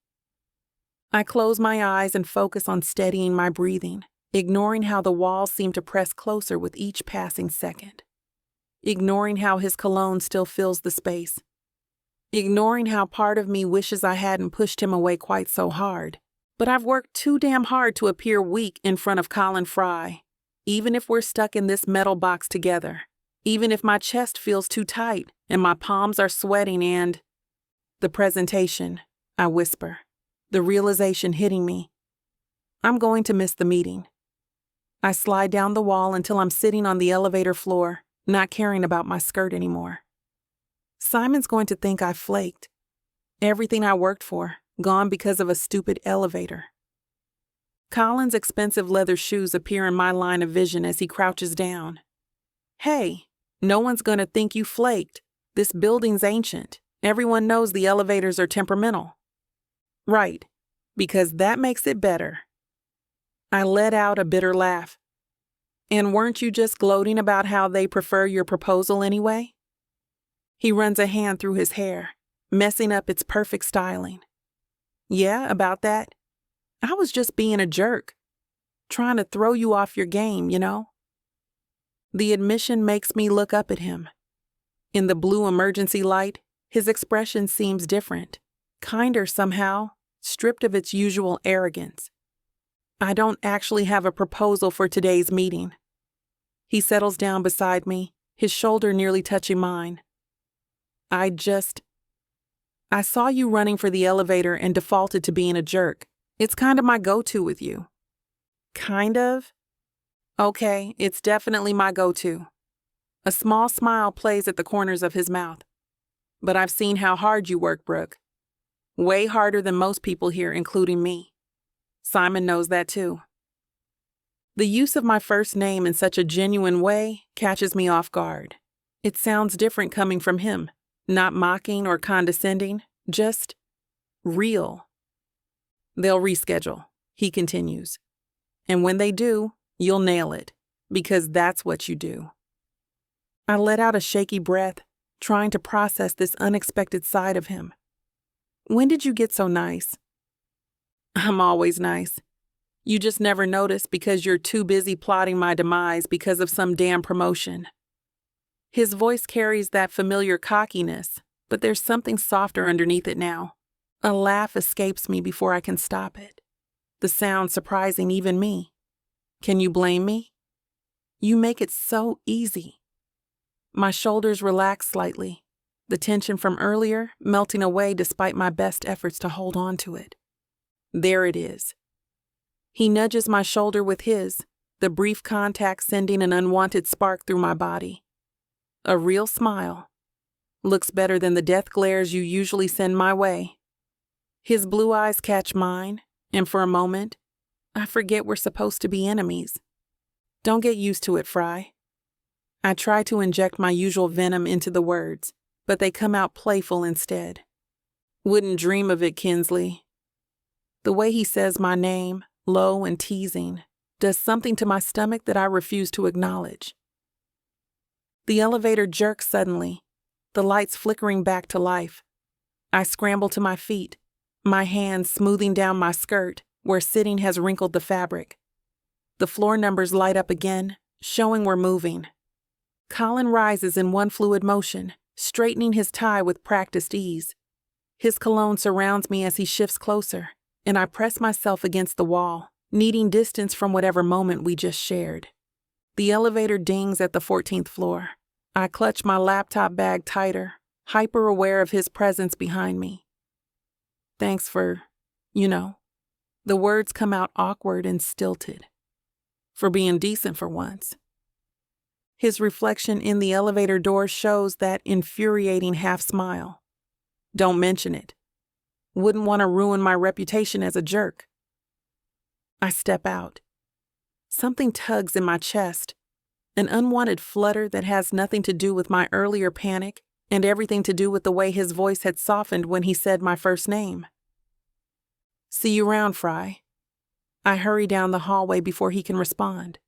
I close my eyes and focus on steadying my breathing, ignoring how the walls seem to press closer with each passing second. Ignoring how his cologne still fills the space. Ignoring how part of me wishes I hadn't pushed him away quite so hard. But I've worked too damn hard to appear weak in front of Colin Frye, even if we're stuck in this metal box together, even if my chest feels too tight and my palms are sweating and, The presentation, I whisper, the realization hitting me. I'm going to miss the meeting. I slide down the wall until I'm sitting on the elevator floor, not caring about my skirt anymore. Simon's going to think I flaked. Everything I worked for, gone because of a stupid elevator. Colin's expensive leather shoes appear in my line of vision as he crouches down. Hey, no one's going to think you flaked. This building's ancient. Everyone knows the elevators are temperamental. Right, because that makes it better. I let out a bitter laugh. And weren't you just gloating about how they prefer your proposal anyway? He runs a hand through his hair, messing up its perfect styling. Yeah, about that. I was just being a jerk, trying to throw you off your game, you know? The admission makes me look up at him. In the blue emergency light, his expression seems different, kinder somehow, stripped of its usual arrogance. I don't actually have a proposal for today's meeting. He settles down beside me, his shoulder nearly touching mine. I saw you running for the elevator and defaulted to being a jerk. It's kind of my go-to with you. Kind of? Okay, it's definitely my go-to. A small smile plays at the corners of his mouth. But I've seen how hard you work, Brooke. Way harder than most people here, including me. Simon knows that too. The use of my first name in such a genuine way catches me off guard. It sounds different coming from him, not mocking or condescending, just real. They'll reschedule, he continues. And when they do, you'll nail it, because that's what you do. I let out a shaky breath, trying to process this unexpected side of him. When did you get so nice? I'm always nice. You just never notice because you're too busy plotting my demise because of some damn promotion. His voice carries that familiar cockiness, but there's something softer underneath it now. A laugh escapes me before I can stop it. The sound surprising even me. Can you blame me? You make it so easy. My shoulders relax slightly, the tension from earlier melting away despite my best efforts to hold on to it. There it is. He nudges my shoulder with his, the brief contact sending an unwanted spark through my body. A real smile. Looks better than the death glares you usually send my way. His blue eyes catch mine, and for a moment, I forget we're supposed to be enemies. Don't get used to it, Frye. I try to inject my usual venom into the words, but they come out playful instead. Wouldn't dream of it, Kinsley. The way he says my name, low and teasing, does something to my stomach that I refuse to acknowledge. The elevator jerks suddenly, the lights flickering back to life. I scramble to my feet, my hands smoothing down my skirt where sitting has wrinkled the fabric. The floor numbers light up again, showing we're moving. Colin rises in one fluid motion, straightening his tie with practiced ease. His cologne surrounds me as he shifts closer, and I press myself against the wall, needing distance from whatever moment we just shared. The elevator dings at the 14th floor. I clutch my laptop bag tighter, hyper aware of his presence behind me. Thanks for, the words come out awkward and stilted. For being decent for once. His reflection in the elevator door shows that infuriating half-smile. Don't mention it. Wouldn't want to ruin my reputation as a jerk. I step out. Something tugs in my chest, an unwanted flutter that has nothing to do with my earlier panic and everything to do with the way his voice had softened when he said my first name. See you around, Frye. I hurry down the hallway before he can respond.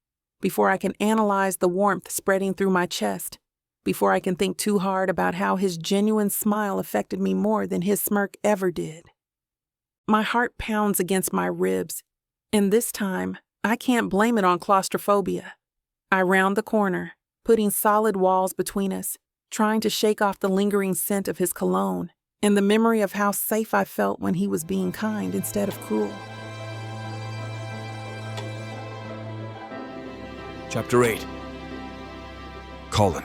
Before I can analyze the warmth spreading through my chest, before I can think too hard about how his genuine smile affected me more than his smirk ever did. My heart pounds against my ribs, and this time, I can't blame it on claustrophobia. I round the corner, putting solid walls between us, trying to shake off the lingering scent of his cologne and the memory of how safe I felt when he was being kind instead of cruel. Chapter 8. Colin.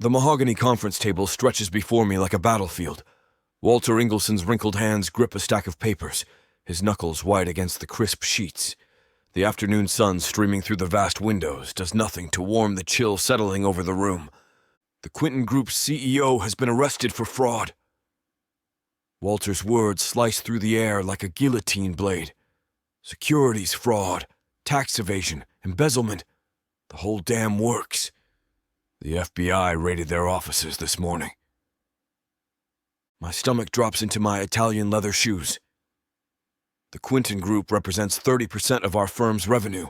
The mahogany conference table stretches before me like a battlefield. Walter Ingelson's wrinkled hands grip a stack of papers, his knuckles white against the crisp sheets. The afternoon sun streaming through the vast windows does nothing to warm the chill settling over the room. The Quinton Group's CEO has been arrested for fraud. Walter's words slice through the air like a guillotine blade. Securities fraud, tax evasion, embezzlement. The whole damn works. The FBI raided their offices this morning. My stomach drops into my Italian leather shoes. The Quinton Group represents 30% of our firm's revenue,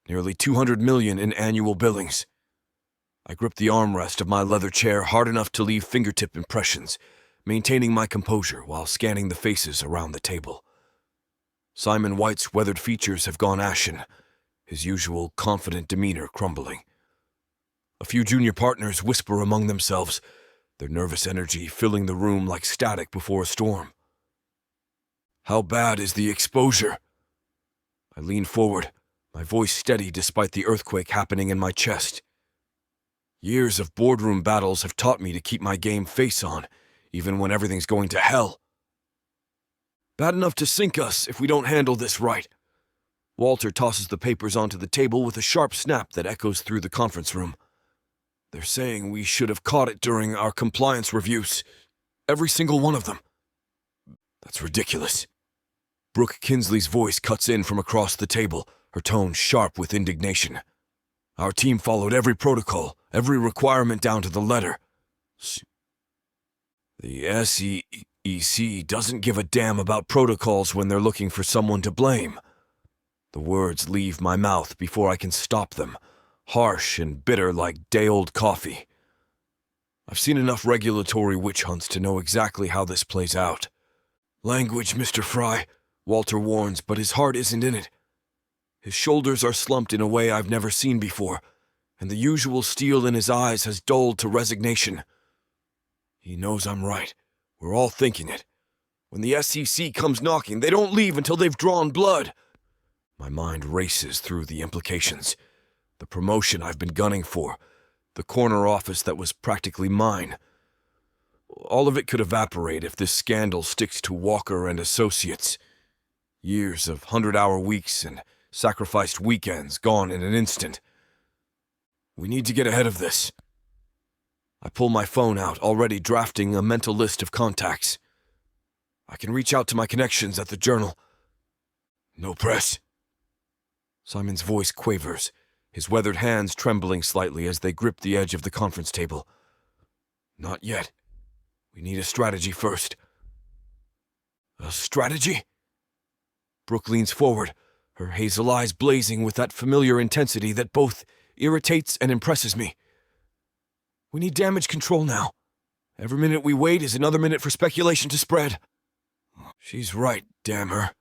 nearly $200 million in annual billings. I grip the armrest of my leather chair hard enough to leave fingertip impressions, maintaining my composure while scanning the faces around the table. Simon White's weathered features have gone ashen, his usual confident demeanor crumbling. A few junior partners whisper among themselves, their nervous energy filling the room like static before a storm. How bad is the exposure? I lean forward, my voice steady despite the earthquake happening in my chest. Years of boardroom battles have taught me to keep my game face on, even when everything's going to hell. Bad enough to sink us if we don't handle this right. Walter tosses the papers onto the table with a sharp snap that echoes through the conference room. They're saying we should have caught it during our compliance reviews. Every single one of them. That's ridiculous. Brooke Kinsley's voice cuts in from across the table, her tone sharp with indignation. Our team followed every protocol, every requirement down to the letter. The SEC doesn't give a damn about protocols when they're looking for someone to blame. The words leave my mouth before I can stop them, harsh and bitter like day-old coffee. I've seen enough regulatory witch hunts to know exactly how this plays out. Language, Mr. Frye, Walter warns, but his heart isn't in it. His shoulders are slumped in a way I've never seen before, and the usual steel in his eyes has dulled to resignation. He knows I'm right. We're all thinking it. When the SEC comes knocking, they don't leave until they've drawn blood. My mind races through the implications. The promotion I've been gunning for, the corner office that was practically mine. All of it could evaporate if this scandal sticks to Walker and Associates. Years of 100-hour weeks and sacrificed weekends gone in an instant. We need to get ahead of this. I pull my phone out, already drafting a mental list of contacts. I can reach out to my connections at the Journal. No press. Simon's voice quavers, his weathered hands trembling slightly as they grip the edge of the conference table. Not yet. We need a strategy first. A strategy? Brooke leans forward, her hazel eyes blazing with that familiar intensity that both irritates and impresses me. We need damage control now. Every minute we wait is another minute for speculation to spread. She's right, damn her.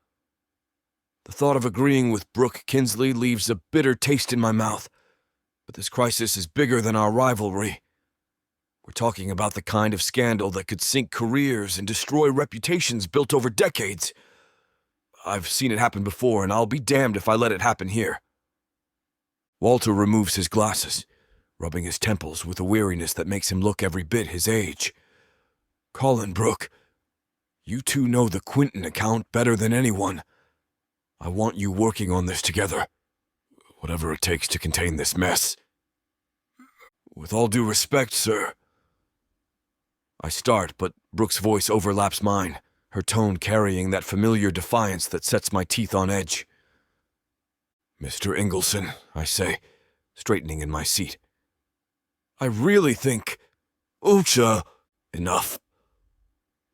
The thought of agreeing with Brooke Kinsley leaves a bitter taste in my mouth. But this crisis is bigger than our rivalry. We're talking about the kind of scandal that could sink careers and destroy reputations built over decades. I've seen it happen before, and I'll be damned if I let it happen here. Walter removes his glasses, rubbing his temples with a weariness that makes him look every bit his age. Colin, Brooke, you two know the Quinton account better than anyone. I want you working on this together. Whatever it takes to contain this mess. With all due respect, sir. I start, but Brooke's voice overlaps mine, her tone carrying that familiar defiance that sets my teeth on edge. Mr. Ingelson, I say, straightening in my seat. I really think... Oocha! Enough.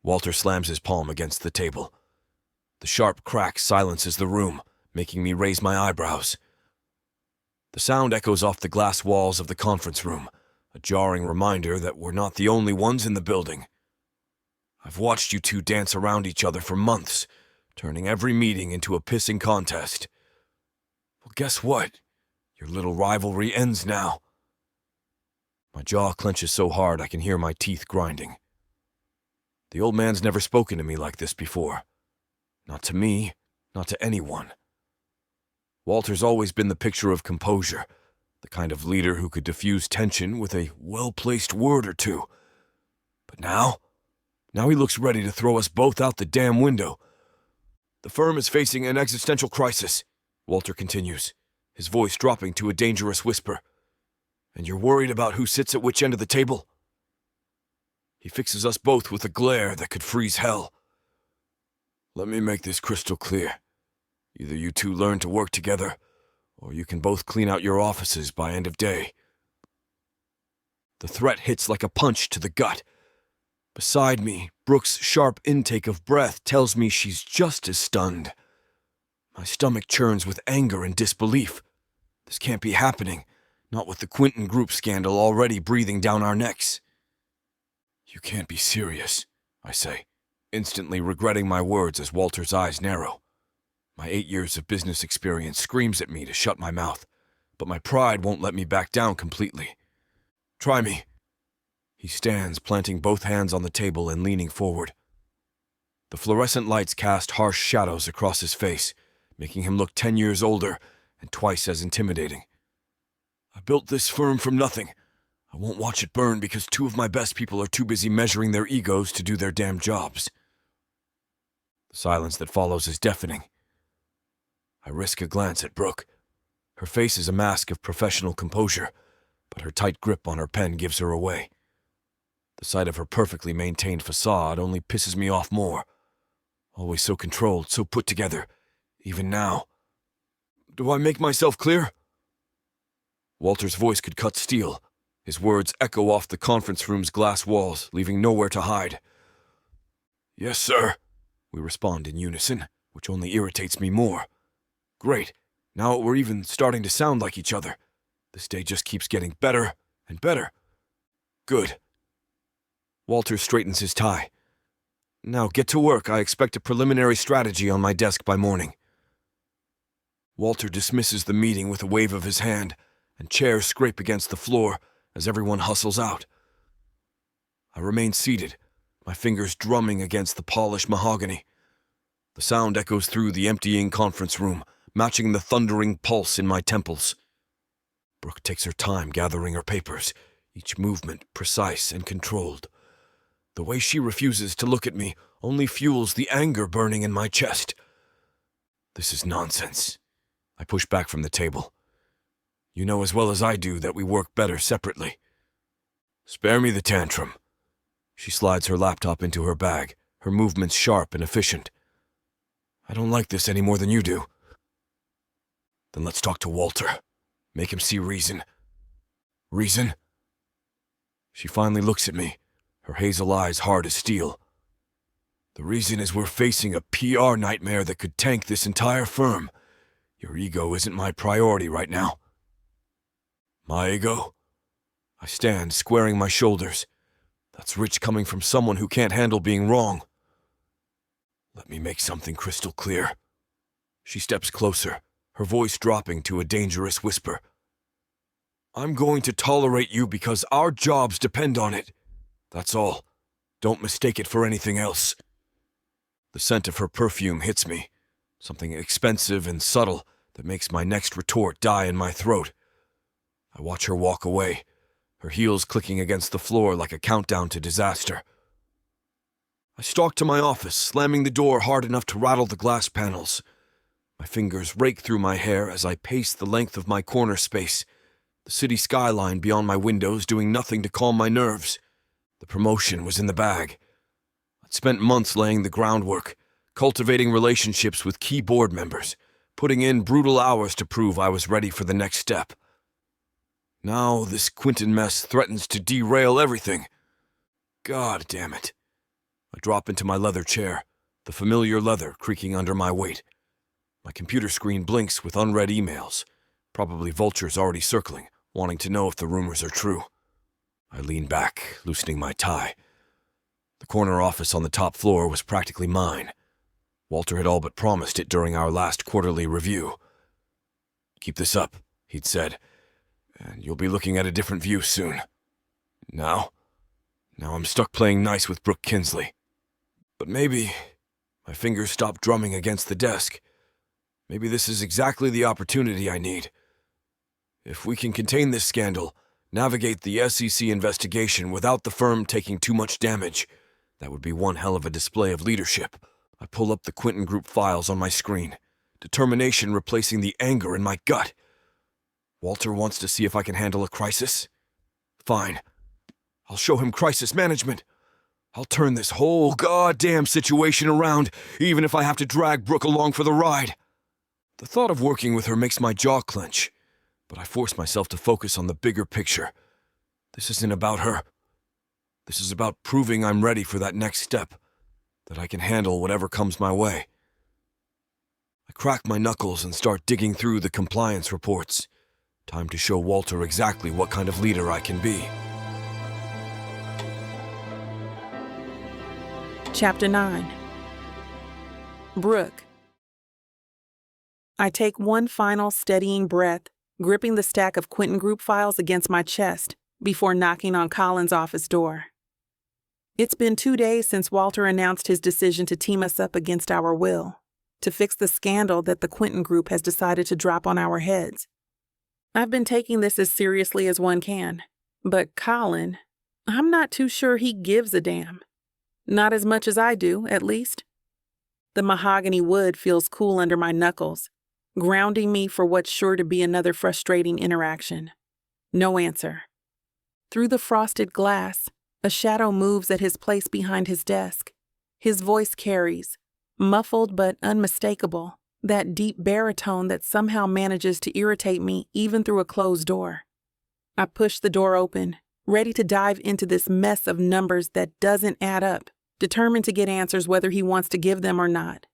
Walter slams his palm against the table. The sharp crack silences the room, making me raise my eyebrows. The sound echoes off the glass walls of the conference room, a jarring reminder that we're not the only ones in the building. I've watched you two dance around each other for months, turning every meeting into a pissing contest. Well, guess what? Your little rivalry ends now. My jaw clenches so hard I can hear my teeth grinding. The old man's never spoken to me like this before. Not to me, not to anyone. Walter's always been the picture of composure, The kind of leader who could diffuse tension with a well-placed word or two. But now he looks ready to throw us both out the damn window. The firm is facing an existential crisis, Walter continues, his voice dropping to a dangerous whisper. And you're worried about who sits at which end of the table? He fixes us both with a glare that could freeze hell. Let me make this crystal clear. Either you two learn to work together, or you can both clean out your offices by end of day. The threat hits like a punch to the gut. Beside me, Brooke's sharp intake of breath tells me she's just as stunned. My stomach churns with anger and disbelief. This can't be happening, not with the Quinton Group scandal already breathing down our necks. You can't be serious, I say, instantly regretting my words as Walter's eyes narrow. My 8 years of business experience screams at me to shut my mouth, but my pride won't let me back down completely. Try me. He stands, planting both hands on the table and leaning forward. The fluorescent lights cast harsh shadows across his face, making him look 10 years older and twice as intimidating. I built this firm from nothing. I won't watch it burn because 2 of my best people are too busy measuring their egos to do their damn jobs. The silence that follows is deafening. I risk a glance at Brooke. Her face is a mask of professional composure, but her tight grip on her pen gives her away. The sight of her perfectly maintained facade only pisses me off more. Always so controlled, so put together, even now. Do I make myself clear? Walter's voice could cut steel. His words echo off the conference room's glass walls, leaving nowhere to hide. Yes, sir, we respond in unison, which only irritates me more. Great. Now we're even starting to sound like each other. This day just keeps getting better and better. Good. Walter straightens his tie. Now get to work. I expect a preliminary strategy on my desk by morning. Walter dismisses the meeting with a wave of his hand, and chairs scrape against the floor as everyone hustles out. I remain seated, my fingers drumming against the polished mahogany. The sound echoes through the emptying conference room, matching the thundering pulse in my temples. Brooke takes her time gathering her papers, each movement precise and controlled. The way she refuses to look at me only fuels the anger burning in my chest. This is nonsense. I push back from the table. You know as well as I do that we work better separately. Spare me the tantrum. She slides her laptop into her bag, her movements sharp and efficient. I don't like this any more than you do. Then let's talk to Walter. Make him see reason. Reason? She finally looks at me, her hazel eyes hard as steel. The reason is we're facing a PR nightmare that could tank this entire firm. Your ego isn't my priority right now. My ego? I stand, squaring my shoulders. That's rich coming from someone who can't handle being wrong. Let me make something crystal clear. She steps closer, her voice dropping to a dangerous whisper. I'm going to tolerate you because our jobs depend on it. That's all. Don't mistake it for anything else. The scent of her perfume hits me, something expensive and subtle that makes my next retort die in my throat. I watch her walk away, her heels clicking against the floor like a countdown to disaster. I stalk to my office, slamming the door hard enough to rattle the glass panels. My fingers rake through my hair as I pace the length of my corner space, the city skyline beyond my windows doing nothing to calm my nerves. The promotion was in the bag. I'd spent months laying the groundwork, cultivating relationships with key board members, putting in brutal hours to prove I was ready for the next step. Now this Quinton mess threatens to derail everything. God damn it. I drop into my leather chair, the familiar leather creaking under my weight. My computer screen blinks with unread emails, probably vultures already circling, wanting to know if the rumors are true. I lean back, loosening my tie. The corner office on the top floor was practically mine. Walter had all but promised it during our last quarterly review. Keep this up, he'd said, and you'll be looking at a different view soon. Now I'm stuck playing nice with Brooke Kinsley. But maybe my fingers stop drumming against the desk. Maybe this is exactly the opportunity I need. If we can contain this scandal, navigate the SEC investigation without the firm taking too much damage, that would be one hell of a display of leadership. I pull up the Quentin Group files on my screen, determination replacing the anger in my gut. Walter wants to see if I can handle a crisis? Fine. I'll show him crisis management. I'll turn this whole goddamn situation around, even if I have to drag Brooke along for the ride. The thought of working with her makes my jaw clench, but I force myself to focus on the bigger picture. This isn't about her. This is about proving I'm ready for that next step, that I can handle whatever comes my way. I crack my knuckles and start digging through the compliance reports. Time to show Walter exactly what kind of leader I can be. Chapter 9. Brooke. I take one final steadying breath, gripping the stack of Quentin Group files against my chest before knocking on Colin's office door. It's been 2 days since Walter announced his decision to team us up against our will, to fix the scandal that the Quentin Group has decided to drop on our heads. I've been taking this as seriously as one can, but Colin, I'm not too sure he gives a damn. Not as much as I do, at least. The mahogany wood feels cool under my knuckles, grounding me for what's sure to be another frustrating interaction. No answer. Through the frosted glass, a shadow moves at his place behind his desk. His voice carries, muffled but unmistakable, that deep baritone that somehow manages to irritate me even through a closed door. I push the door open, ready to dive into this mess of numbers that doesn't add up, determined to get answers whether he wants to give them or not.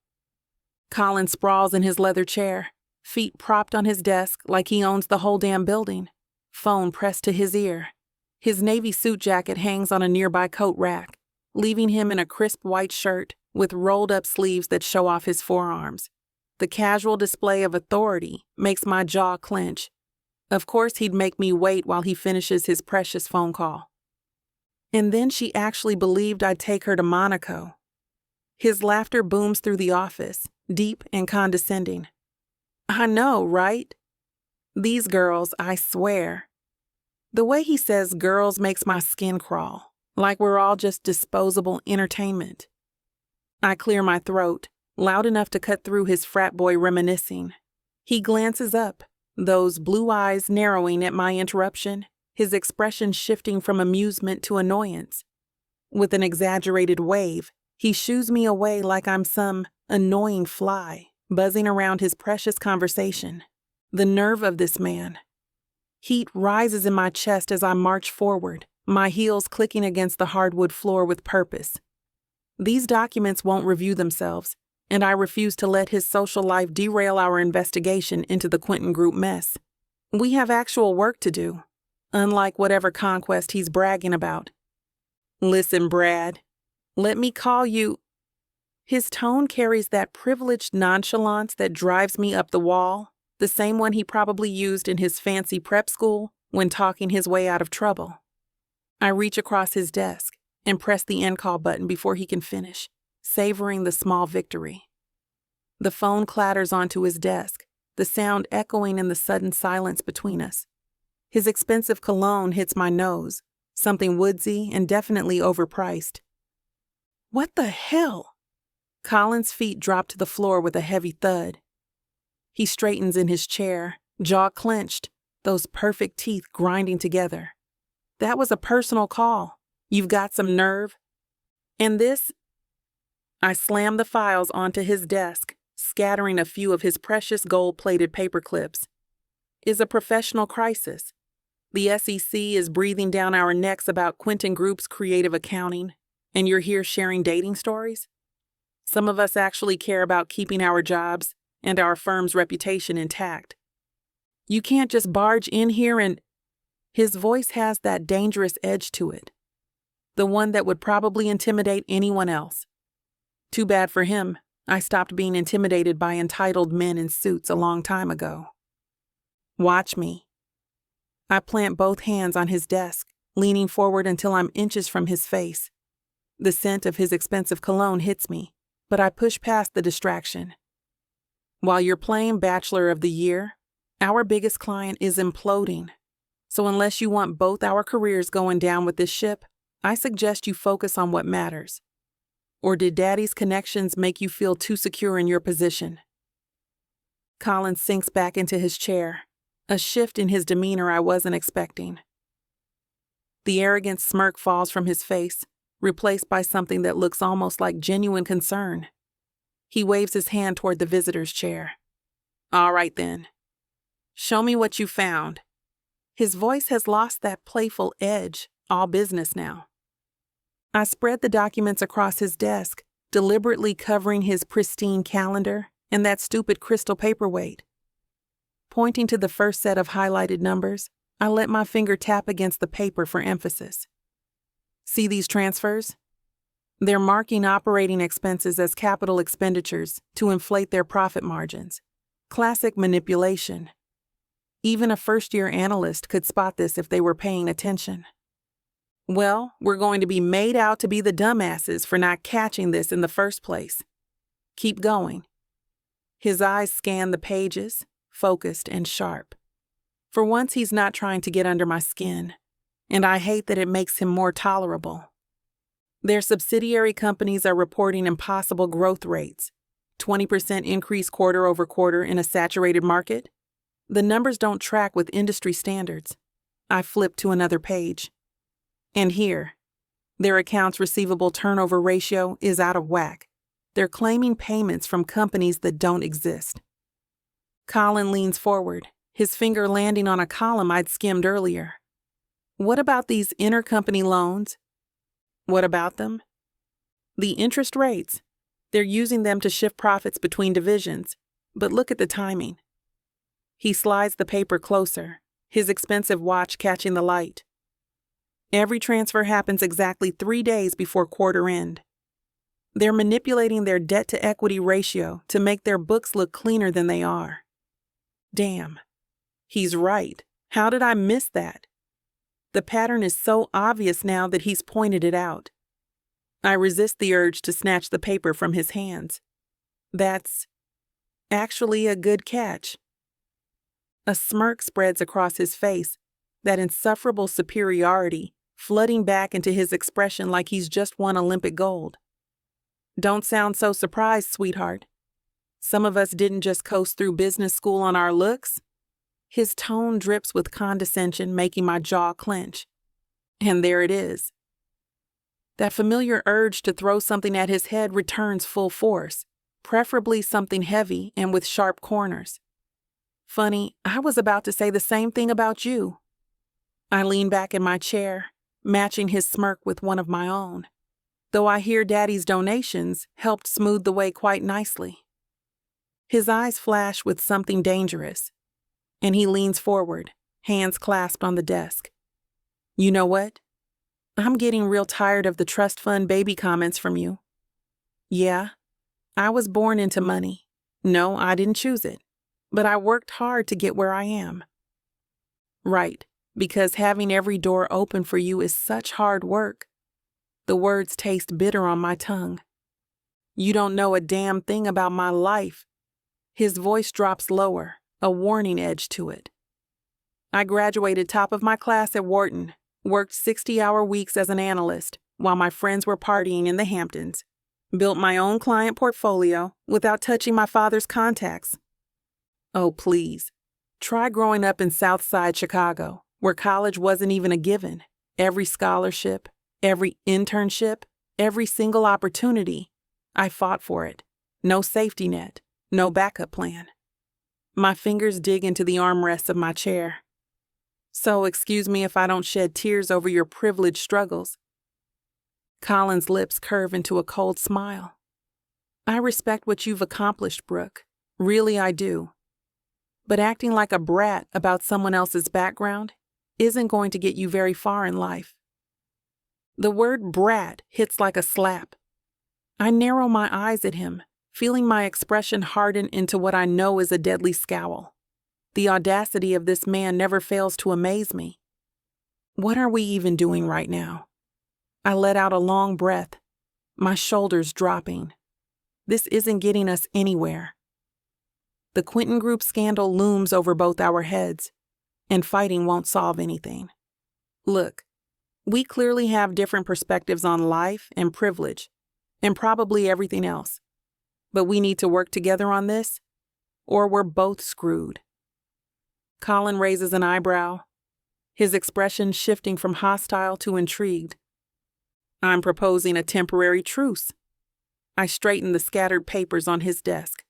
Colin sprawls in his leather chair, feet propped on his desk like he owns the whole damn building, phone pressed to his ear. His navy suit jacket hangs on a nearby coat rack, leaving him in a crisp white shirt with rolled-up sleeves that show off his forearms. The casual display of authority makes my jaw clench. Of course he'd make me wait while he finishes his precious phone call. And then she actually believed I'd take her to Monaco. His laughter booms through the office, deep and condescending. I know, right? These girls, I swear. The way he says girls makes my skin crawl, like we're all just disposable entertainment. I clear my throat, loud enough to cut through his frat boy reminiscing. He glances up, those blue eyes narrowing at my interruption, his expression shifting from amusement to annoyance. With an exaggerated wave, he shoos me away like I'm some annoying fly, buzzing around his precious conversation. The nerve of this man. Heat rises in my chest as I march forward, my heels clicking against the hardwood floor with purpose. These documents won't review themselves, and I refuse to let his social life derail our investigation into the Quentin Group mess. We have actual work to do, unlike whatever conquest he's bragging about. Listen, Brad, let me call you. His tone carries that privileged nonchalance that drives me up the wall, the same one he probably used in his fancy prep school when talking his way out of trouble. I reach across his desk and press the end call button before he can finish, savoring the small victory. The phone clatters onto his desk, the sound echoing in the sudden silence between us. His expensive cologne hits my nose, something woodsy and definitely overpriced. What the hell? Colin's feet drop to the floor with a heavy thud. He straightens in his chair, jaw clenched, those perfect teeth grinding together. That was a personal call. You've got some nerve. And this? I slam the files onto his desk, scattering a few of his precious gold-plated paper clips. Is a professional crisis. The SEC is breathing down our necks about Quentin Group's creative accounting, and you're here sharing dating stories? Some of us actually care about keeping our jobs and our firm's reputation intact. You can't just barge in here and... His voice has that dangerous edge to it, the one that would probably intimidate anyone else. Too bad for him, I stopped being intimidated by entitled men in suits a long time ago. Watch me. I plant both hands on his desk, leaning forward until I'm inches from his face. The scent of his expensive cologne hits me, but I push past the distraction. While you're playing Bachelor of the Year, Our biggest client is imploding. So unless you want both our careers going down with this ship, I suggest you focus on what matters. Or did Daddy's connections make you feel too secure in your position? Colin sinks back into his chair, a shift in his demeanor I wasn't expecting. The arrogant smirk falls from his face, replaced by something that looks almost like genuine concern. He waves his hand toward the visitor's chair. All right then. Show me what you found. His voice has lost that playful edge, all business now. I spread the documents across his desk, deliberately covering his pristine calendar and that stupid crystal paperweight. Pointing to the first set of highlighted numbers, I let my finger tap against the paper for emphasis. See these transfers? They're marking operating expenses as capital expenditures to inflate their profit margins. Classic manipulation. Even a first-year analyst could spot this if they were paying attention. Well, we're going to be made out to be the dumbasses for not catching this in the first place. Keep going. His eyes scan the pages, focused and sharp. For once, he's not trying to get under my skin, and I hate that it makes him more tolerable. Their subsidiary companies are reporting impossible growth rates, 20% increase quarter over quarter in a saturated market. The numbers don't track with industry standards. I flip to another page. And here, their accounts receivable turnover ratio is out of whack. They're claiming payments from companies that don't exist. Colin leans forward, his finger landing on a column I'd skimmed earlier. What about these intercompany loans? What about them? The interest rates. They're using them to shift profits between divisions. But look at the timing. He slides the paper closer, his expensive watch catching the light. Every transfer happens exactly 3 days before quarter end. They're manipulating their debt-to-equity ratio to make their books look cleaner than they are. Damn. He's right. How did I miss that? The pattern is so obvious now that he's pointed it out. I resist the urge to snatch the paper from his hands. That's actually a good catch. A smirk spreads across his face, that insufferable superiority flooding back into his expression like he's just won Olympic gold. Don't sound so surprised, sweetheart. Some of us didn't just coast through business school on our looks. His tone drips with condescension, making my jaw clench. And there it is. That familiar urge to throw something at his head returns full force, preferably something heavy and with sharp corners. Funny, I was about to say the same thing about you. I lean back in my chair, matching his smirk with one of my own, though I hear Daddy's donations helped smooth the way quite nicely. His eyes flash with something dangerous, and he leans forward, hands clasped on the desk. You know what? I'm getting real tired of the trust fund baby comments from you. Yeah, I was born into money. No, I didn't choose it. But I worked hard to get where I am. Right, because having every door open for you is such hard work. The words taste bitter on my tongue. You don't know a damn thing about my life. His voice drops lower, a warning edge to it. I graduated top of my class at Wharton, worked 60-hour weeks as an analyst while my friends were partying in the Hamptons, built my own client portfolio without touching my father's contacts. Oh, please. Try growing up in Southside Chicago, where college wasn't even a given. Every scholarship, every internship, every single opportunity, I fought for it. No safety net, no backup plan. My fingers dig into the armrests of my chair. So excuse me if I don't shed tears over your privileged struggles. Colin's lips curve into a cold smile. I respect what you've accomplished, Brooke. Really, I do. But acting like a brat about someone else's background isn't going to get you very far in life. The word brat hits like a slap. I narrow my eyes at him, feeling my expression harden into what I know is a deadly scowl. The audacity of this man never fails to amaze me. What are we even doing right now? I let out a long breath, my shoulders dropping. This isn't getting us anywhere. The Quentin Group scandal looms over both our heads, and fighting won't solve anything. Look, we clearly have different perspectives on life and privilege, and probably everything else. But we need to work together on this, or we're both screwed. Colin raises an eyebrow, his expression shifting from hostile to intrigued. I'm proposing a temporary truce. I straighten the scattered papers on his desk.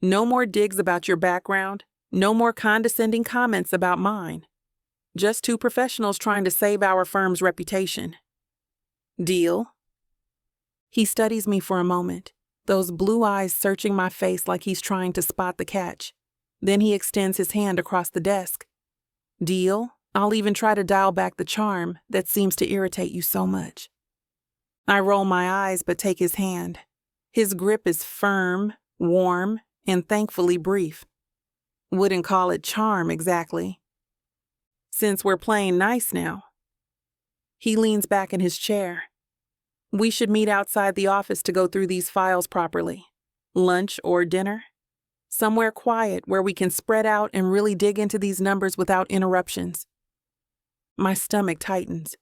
No more digs about your background, no more condescending comments about mine. Just two professionals trying to save our firm's reputation. Deal? He studies me for a moment, those blue eyes searching my face like he's trying to spot the catch. Then he extends his hand across the desk. Deal? I'll even try to dial back the charm that seems to irritate you so much. I roll my eyes but take his hand. His grip is firm, warm, and thankfully brief. Wouldn't call it charm exactly. Since we're playing nice now. He leans back in his chair. We should meet outside the office to go through these files properly. Lunch or dinner? Somewhere quiet where we can spread out and really dig into these numbers without interruptions. My stomach tightens.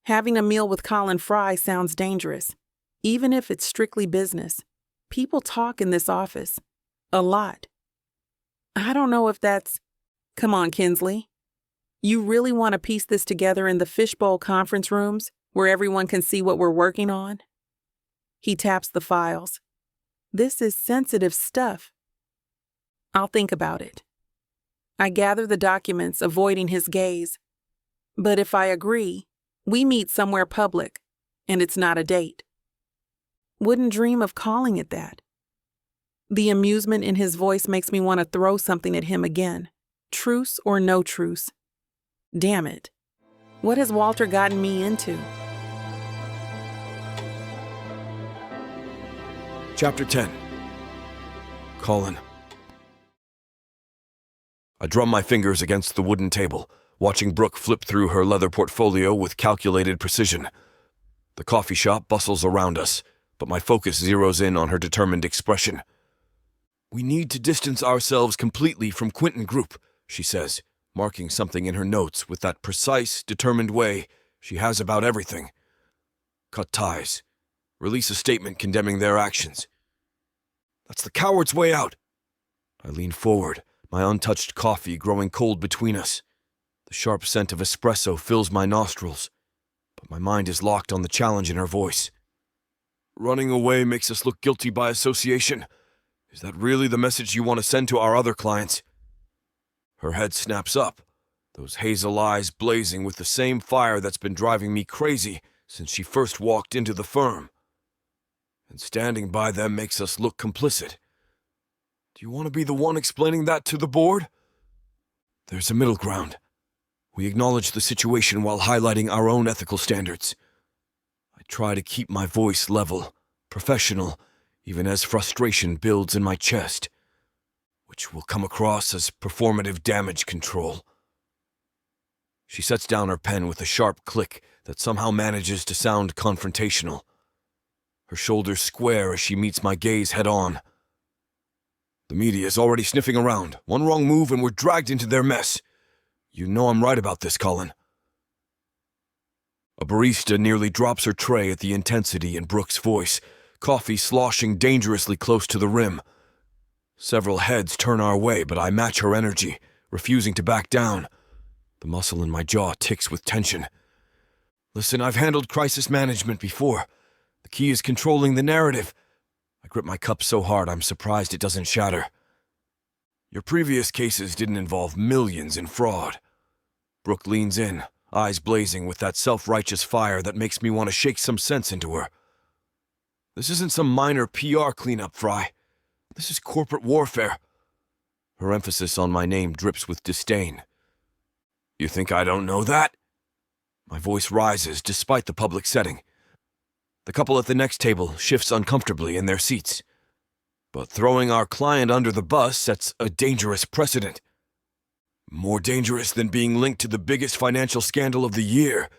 Having a meal with Colin Frye sounds dangerous, even if it's strictly business. People talk in this office. A lot. I don't know if that's... Come on, Kinsley. You really want to piece this together in the fishbowl conference rooms where everyone can see what we're working on? He taps the files. This is sensitive stuff. I'll think about it. I gather the documents, avoiding his gaze. But if I agree, we meet somewhere public, and it's not a date. Wouldn't dream of calling it that. The amusement in his voice makes me want to throw something at him again. Truce or no truce. Damn it. What has Walter gotten me into? Chapter 10. Colin. I drum my fingers against the wooden table, watching Brooke flip through her leather portfolio with calculated precision. The coffee shop bustles around us, but my focus zeroes in on her determined expression. We need to distance ourselves completely from Quentin Group, she says, marking something in her notes with that precise, determined way she has about everything. Cut ties. Release a statement condemning their actions. That's the coward's way out. I lean forward, my untouched coffee growing cold between us. The sharp scent of espresso fills my nostrils, but my mind is locked on the challenge in her voice. Running away makes us look guilty by association. Is that really the message you want to send to our other clients? Her head snaps up, those hazel eyes blazing with the same fire that's been driving me crazy since she first walked into the firm. And standing by them makes us look complicit. Do you want to be the one explaining that to the board? There's a middle ground. We acknowledge the situation while highlighting our own ethical standards. I try to keep my voice level, professional, even as frustration builds in my chest, which will come across as performative damage control. She sets down her pen with a sharp click that somehow manages to sound confrontational. Her shoulders square as she meets my gaze head-on. The media is already sniffing around. One wrong move and we're dragged into their mess. You know I'm right about this, Colin. A barista nearly drops her tray at the intensity in Brooke's voice, coffee sloshing dangerously close to the rim. Several heads turn our way, but I match her energy, refusing to back down. The muscle in my jaw ticks with tension. Listen, I've handled crisis management before. The key is controlling the narrative. I grip my cup so hard I'm surprised it doesn't shatter. Your previous cases didn't involve millions in fraud. Brooke leans in, eyes blazing with that self-righteous fire that makes me want to shake some sense into her. This isn't some minor PR cleanup, Frye. This is corporate warfare. Her emphasis on my name drips with disdain. You think I don't know that? My voice rises despite the public setting. The couple at the next table shifts uncomfortably in their seats. But throwing our client under the bus sets a dangerous precedent. More dangerous than being linked to the biggest financial scandal of the year,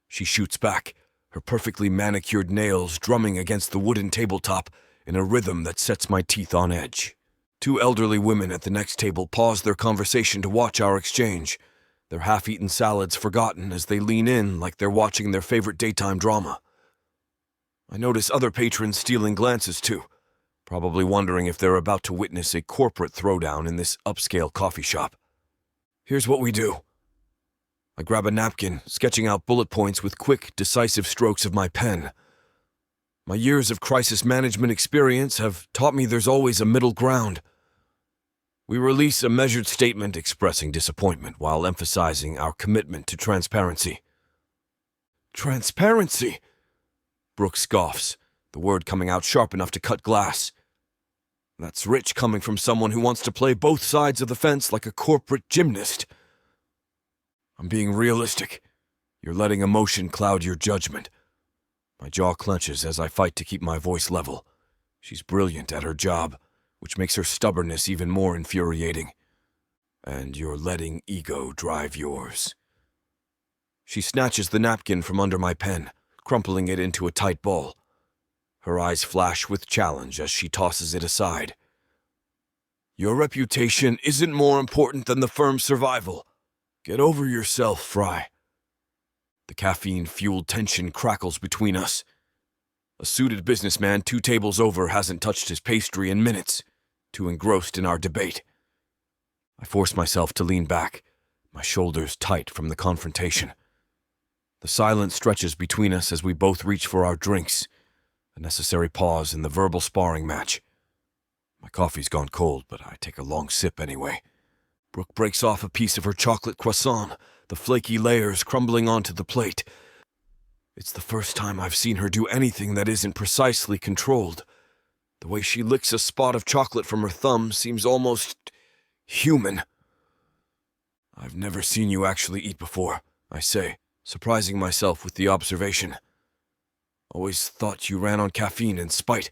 she shoots back, her perfectly manicured nails drumming against the wooden tabletop in a rhythm that sets my teeth on edge. Two elderly women at the next table pause their conversation to watch our exchange, their half-eaten salads forgotten as they lean in like they're watching their favorite daytime drama. I notice other patrons stealing glances too, probably wondering if they're about to witness a corporate throwdown in this upscale coffee shop. Here's what we do. I grab a napkin, sketching out bullet points with quick, decisive strokes of my pen. My years of crisis management experience have taught me there's always a middle ground. We release a measured statement expressing disappointment while emphasizing our commitment to transparency. Transparency? Brooke scoffs, the word coming out sharp enough to cut glass. That's rich coming from someone who wants to play both sides of the fence like a corporate gymnast. I'm being realistic. You're letting emotion cloud your judgment. My jaw clenches as I fight to keep my voice level. She's brilliant at her job, which makes her stubbornness even more infuriating. And you're letting ego drive yours. She snatches the napkin from under my pen, crumpling it into a tight ball. Her eyes flash with challenge as she tosses it aside. Your reputation isn't more important than the firm's survival. Get over yourself, Frye. The caffeine-fueled tension crackles between us. A suited businessman 2 tables over hasn't touched his pastry in minutes, too engrossed in our debate. I force myself to lean back, my shoulders tight from the confrontation. The silence stretches between us as we both reach for our drinks, a necessary pause in the verbal sparring match. My coffee's gone cold, but I take a long sip anyway. Brooke breaks off a piece of her chocolate croissant, the flaky layers crumbling onto the plate. It's the first time I've seen her do anything that isn't precisely controlled. The way she licks a spot of chocolate from her thumb seems almost human. I've never seen you actually eat before, I say, surprising myself with the observation. Always thought you ran on caffeine and spite.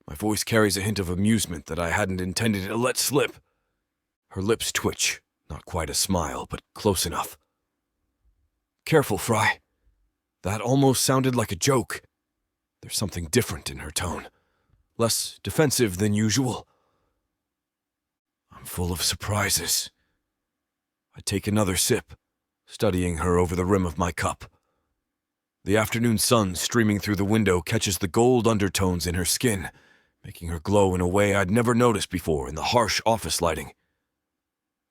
My voice carries a hint of amusement that I hadn't intended to let slip. Her lips twitch, not quite a smile, but close enough. Careful, Frye. That almost sounded like a joke. There's something different in her tone, less defensive than usual. I'm full of surprises. I take another sip, studying her over the rim of my cup. The afternoon sun streaming through the window catches the gold undertones in her skin, making her glow in a way I'd never noticed before in the harsh office lighting.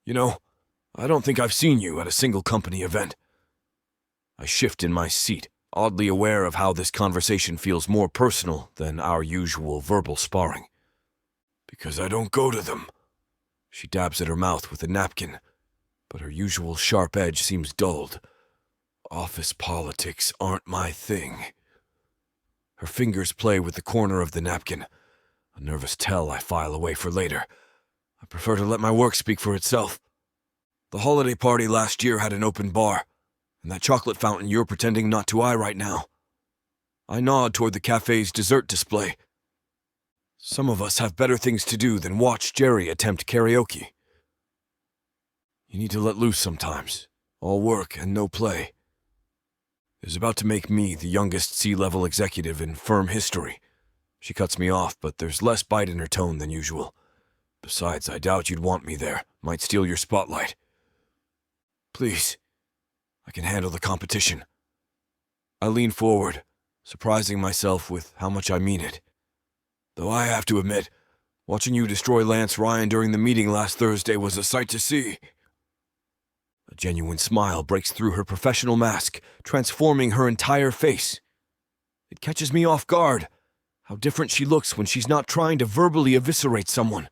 You know, I don't think I've seen you at a single company event. I shift in my seat, oddly aware of how this conversation feels more personal than our usual verbal sparring. Because I don't go to them. She dabs at her mouth with a napkin, but her usual sharp edge seems dulled. Office politics aren't my thing. Her fingers play with the corner of the napkin, a nervous tell I file away for later. I prefer to let my work speak for itself. The holiday party last year had an open bar, and that chocolate fountain you're pretending not to eye right now. I nod toward the cafe's dessert display. Some of us have better things to do than watch Jerry attempt karaoke. You need to let loose sometimes, all work and no play. Is about to make me the youngest C-level executive in firm history. She cuts me off, but there's less bite in her tone than usual. Besides, I doubt you'd want me there. Might steal your spotlight. Please, I can handle the competition. I lean forward, surprising myself with how much I mean it. Though I have to admit, watching you destroy Lance Ryan during the meeting last Thursday was a sight to see. A genuine smile breaks through her professional mask, transforming her entire face. It catches me off guard, how different she looks when she's not trying to verbally eviscerate someone.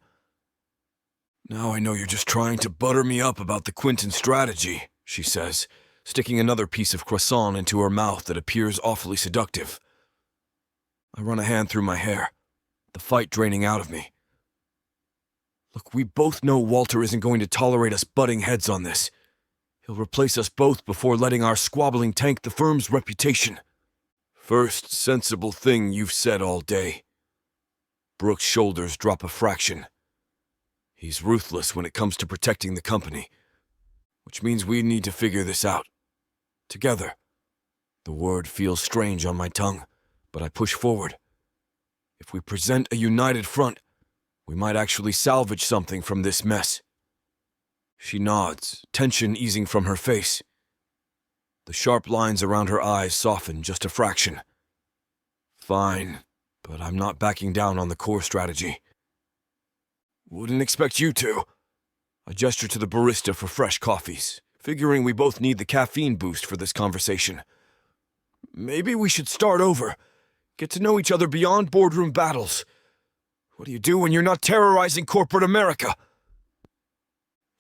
Now I know you're just trying to butter me up about the Quentin strategy, she says, sticking another piece of croissant into her mouth that appears awfully seductive. I run a hand through my hair, the fight draining out of me. Look, we both know Walter isn't going to tolerate us butting heads on this. He'll replace us both before letting our squabbling tank the firm's reputation. First sensible thing you've said all day. Brooke's shoulders drop a fraction. He's ruthless when it comes to protecting the company, which means we need to figure this out. Together. The word feels strange on my tongue, but I push forward. If we present a united front, We might actually salvage something from this mess. She nods, tension easing from her face. The sharp lines around her eyes soften just a fraction. Fine, but I'm not backing down on the core strategy. Wouldn't expect you to. I gesture to the barista for fresh coffees, figuring we both need the caffeine boost for this conversation. Maybe we should start over. Get to know each other beyond boardroom battles. What do you do when you're not terrorizing corporate America?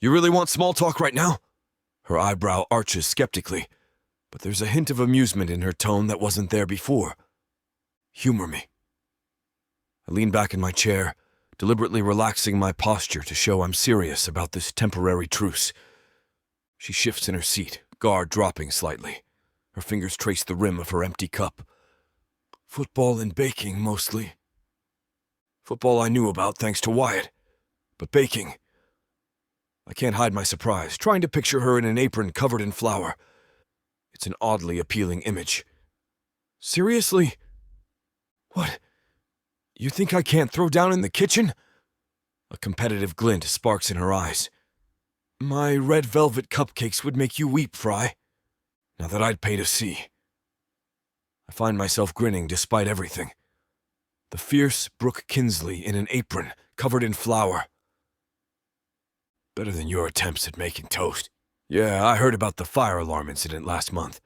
You really want small talk right now? Her eyebrow arches skeptically, but there's a hint of amusement in her tone that wasn't there before. Humor me. I lean back in my chair, deliberately relaxing my posture to show I'm serious about this temporary truce. She shifts in her seat, guard dropping slightly. Her fingers trace the rim of her empty cup. Football and baking, mostly. Football I knew about thanks to Wyatt, but baking... I can't hide my surprise, trying to picture her in an apron covered in flour. It's an oddly appealing image. Seriously? What? You think I can't throw down in the kitchen? A competitive glint sparks in her eyes. My red velvet cupcakes would make you weep, Frye. Now that I'd pay to see. I find myself grinning despite everything. The fierce Brooke Kinsley in an apron, covered in flour. Better than your attempts at making toast. Yeah, I heard about the fire alarm incident last month.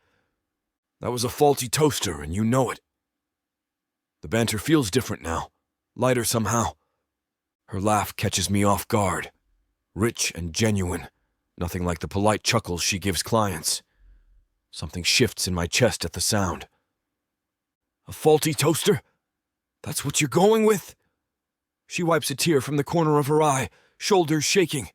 That was a faulty toaster, and you know it. The banter feels different now, lighter somehow. Her laugh catches me off guard. Rich and genuine, nothing like the polite chuckles she gives clients. Something shifts in my chest at the sound. A faulty toaster? That's what you're going with? She wipes a tear from the corner of her eye, shoulders shaking.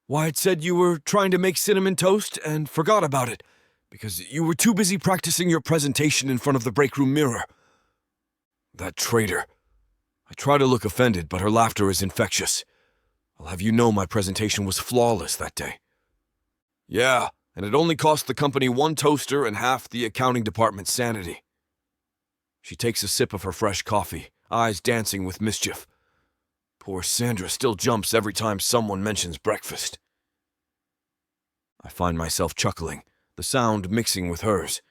Wyatt said you were trying to make cinnamon toast and forgot about it, because you were too busy practicing your presentation in front of the breakroom mirror. That traitor. I try to look offended, but her laughter is infectious. I'll have you know my presentation was flawless that day. Yeah, and it only cost the company one toaster and half the accounting department's sanity. She takes a sip of her fresh coffee, eyes dancing with mischief. Poor Sandra still jumps every time someone mentions breakfast. I find myself chuckling, the sound mixing with hers.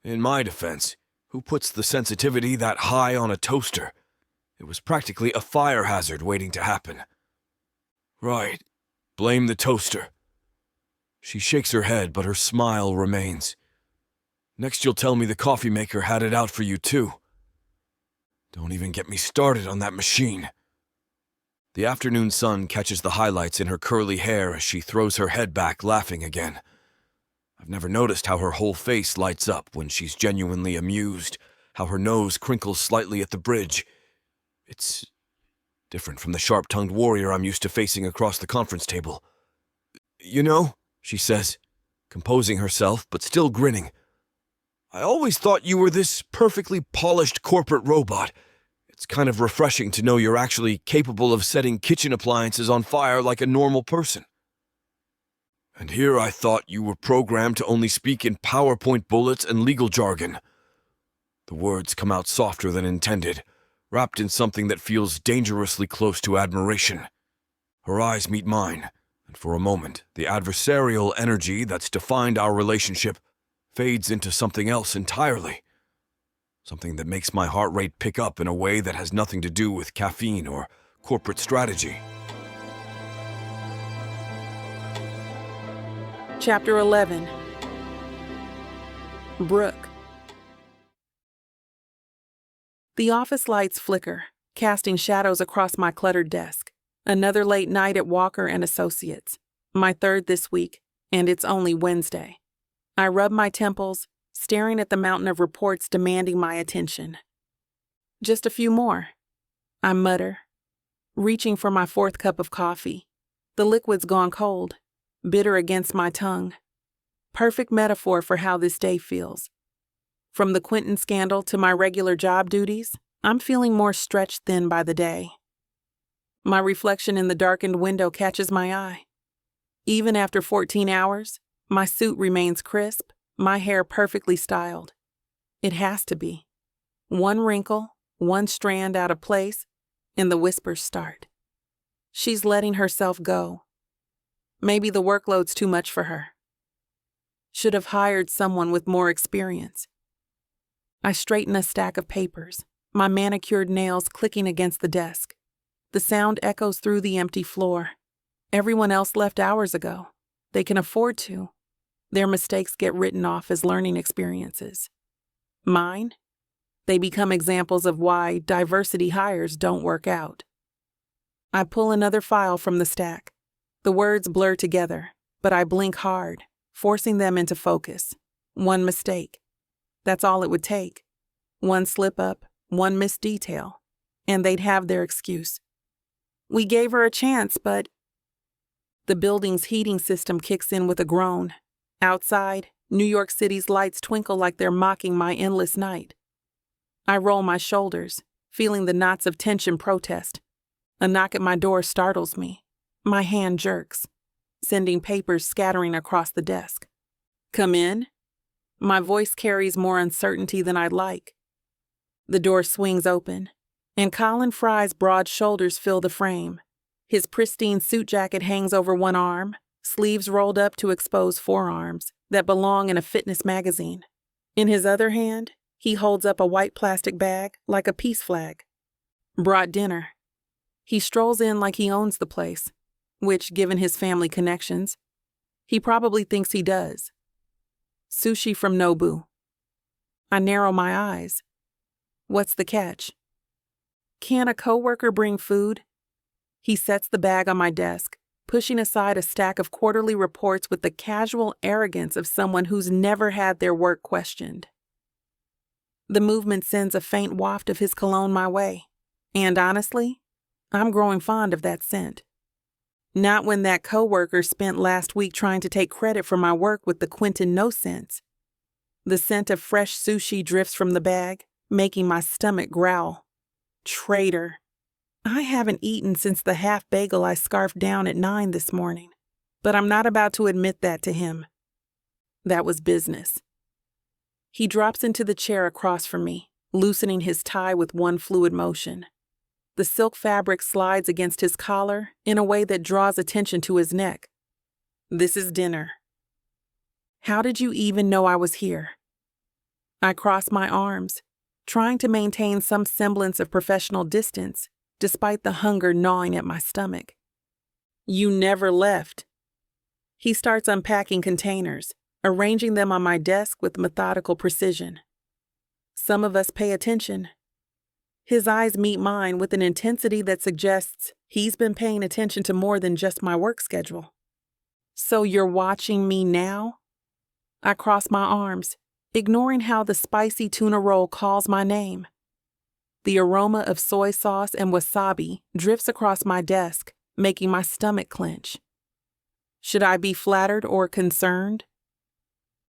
In my defense, who puts the sensitivity that high on a toaster? It was practically a fire hazard waiting to happen. Right. Blame the toaster. She shakes her head, but her smile remains. Next you'll tell me the coffee maker had it out for you too. Don't even get me started on that machine. The afternoon sun catches the highlights in her curly hair as she throws her head back, laughing again. I've never noticed how her whole face lights up when she's genuinely amused, how her nose crinkles slightly at the bridge. It's different from the sharp-tongued warrior I'm used to facing across the conference table. You know, she says, composing herself but still grinning. I always thought you were this perfectly polished corporate robot. It's kind of refreshing to know you're actually capable of setting kitchen appliances on fire like a normal person. And here I thought you were programmed to only speak in PowerPoint bullets and legal jargon. The words come out softer than intended, wrapped in something that feels dangerously close to admiration. Her eyes meet mine, and for a moment, the adversarial energy that's defined our relationship fades into something else entirely. Something that makes my heart rate pick up in a way that has nothing to do with caffeine or corporate strategy. Chapter 11. Brooke. The office lights flicker, casting shadows across my cluttered desk. Another late night at Walker and Associates. My third this week, and it's only Wednesday. I rub my temples, staring at the mountain of reports demanding my attention. Just a few more, I mutter, reaching for my fourth cup of coffee. The liquid's gone cold, bitter against my tongue. Perfect metaphor for how this day feels. From the Quentin scandal to my regular job duties, I'm feeling more stretched thin by the day. My reflection in the darkened window catches my eye. Even after 14 hours, my suit remains crisp, my hair perfectly styled. It has to be. One wrinkle, one strand out of place, and the whispers start. She's letting herself go. Maybe the workload's too much for her. Should have hired someone with more experience. I straighten a stack of papers, my manicured nails clicking against the desk. The sound echoes through the empty floor. Everyone else left hours ago. They can afford to. Their mistakes get written off as learning experiences. Mine? They become examples of why diversity hires don't work out. I pull another file from the stack. The words blur together, but I blink hard, forcing them into focus. One mistake. That's all it would take. One slip-up, one missed detail, and they'd have their excuse. We gave her a chance, but... The building's heating system kicks in with a groan. Outside, New York City's lights twinkle like they're mocking my endless night. I roll my shoulders, feeling the knots of tension protest. A knock at my door startles me. My hand jerks, sending papers scattering across the desk. Come in? My voice carries more uncertainty than I'd like. The door swings open, and Colin Frye's broad shoulders fill the frame. His pristine suit jacket hangs over one arm, sleeves rolled up to expose forearms that belong in a fitness magazine. In his other hand, he holds up a white plastic bag like a peace flag. Brought dinner. He strolls in like he owns the place, which, given his family connections, he probably thinks he does. Sushi from Nobu. I narrow my eyes. What's the catch? Can a coworker bring food? He sets the bag on my desk, pushing aside a stack of quarterly reports with the casual arrogance of someone who's never had their work questioned. The movement sends a faint waft of his cologne my way, and honestly, I'm growing fond of that scent. Not when that coworker spent last week trying to take credit for my work with the Quentin no-sense. The scent of fresh sushi drifts from the bag, making my stomach growl. Traitor. I haven't eaten since the half bagel I scarfed down at 9 this morning, but I'm not about to admit that to him. That was business. He drops into the chair across from me, loosening his tie with one fluid motion. The silk fabric slides against his collar in a way that draws attention to his neck. This is dinner. How did you even know I was here? I cross my arms, trying to maintain some semblance of professional distance, despite the hunger gnawing at my stomach. You never left. He starts unpacking containers, arranging them on my desk with methodical precision. Some of us pay attention. His eyes meet mine with an intensity that suggests he's been paying attention to more than just my work schedule. So you're watching me now? I cross my arms, ignoring how the spicy tuna roll calls my name. The aroma of soy sauce and wasabi drifts across my desk, making my stomach clench. Should I be flattered or concerned?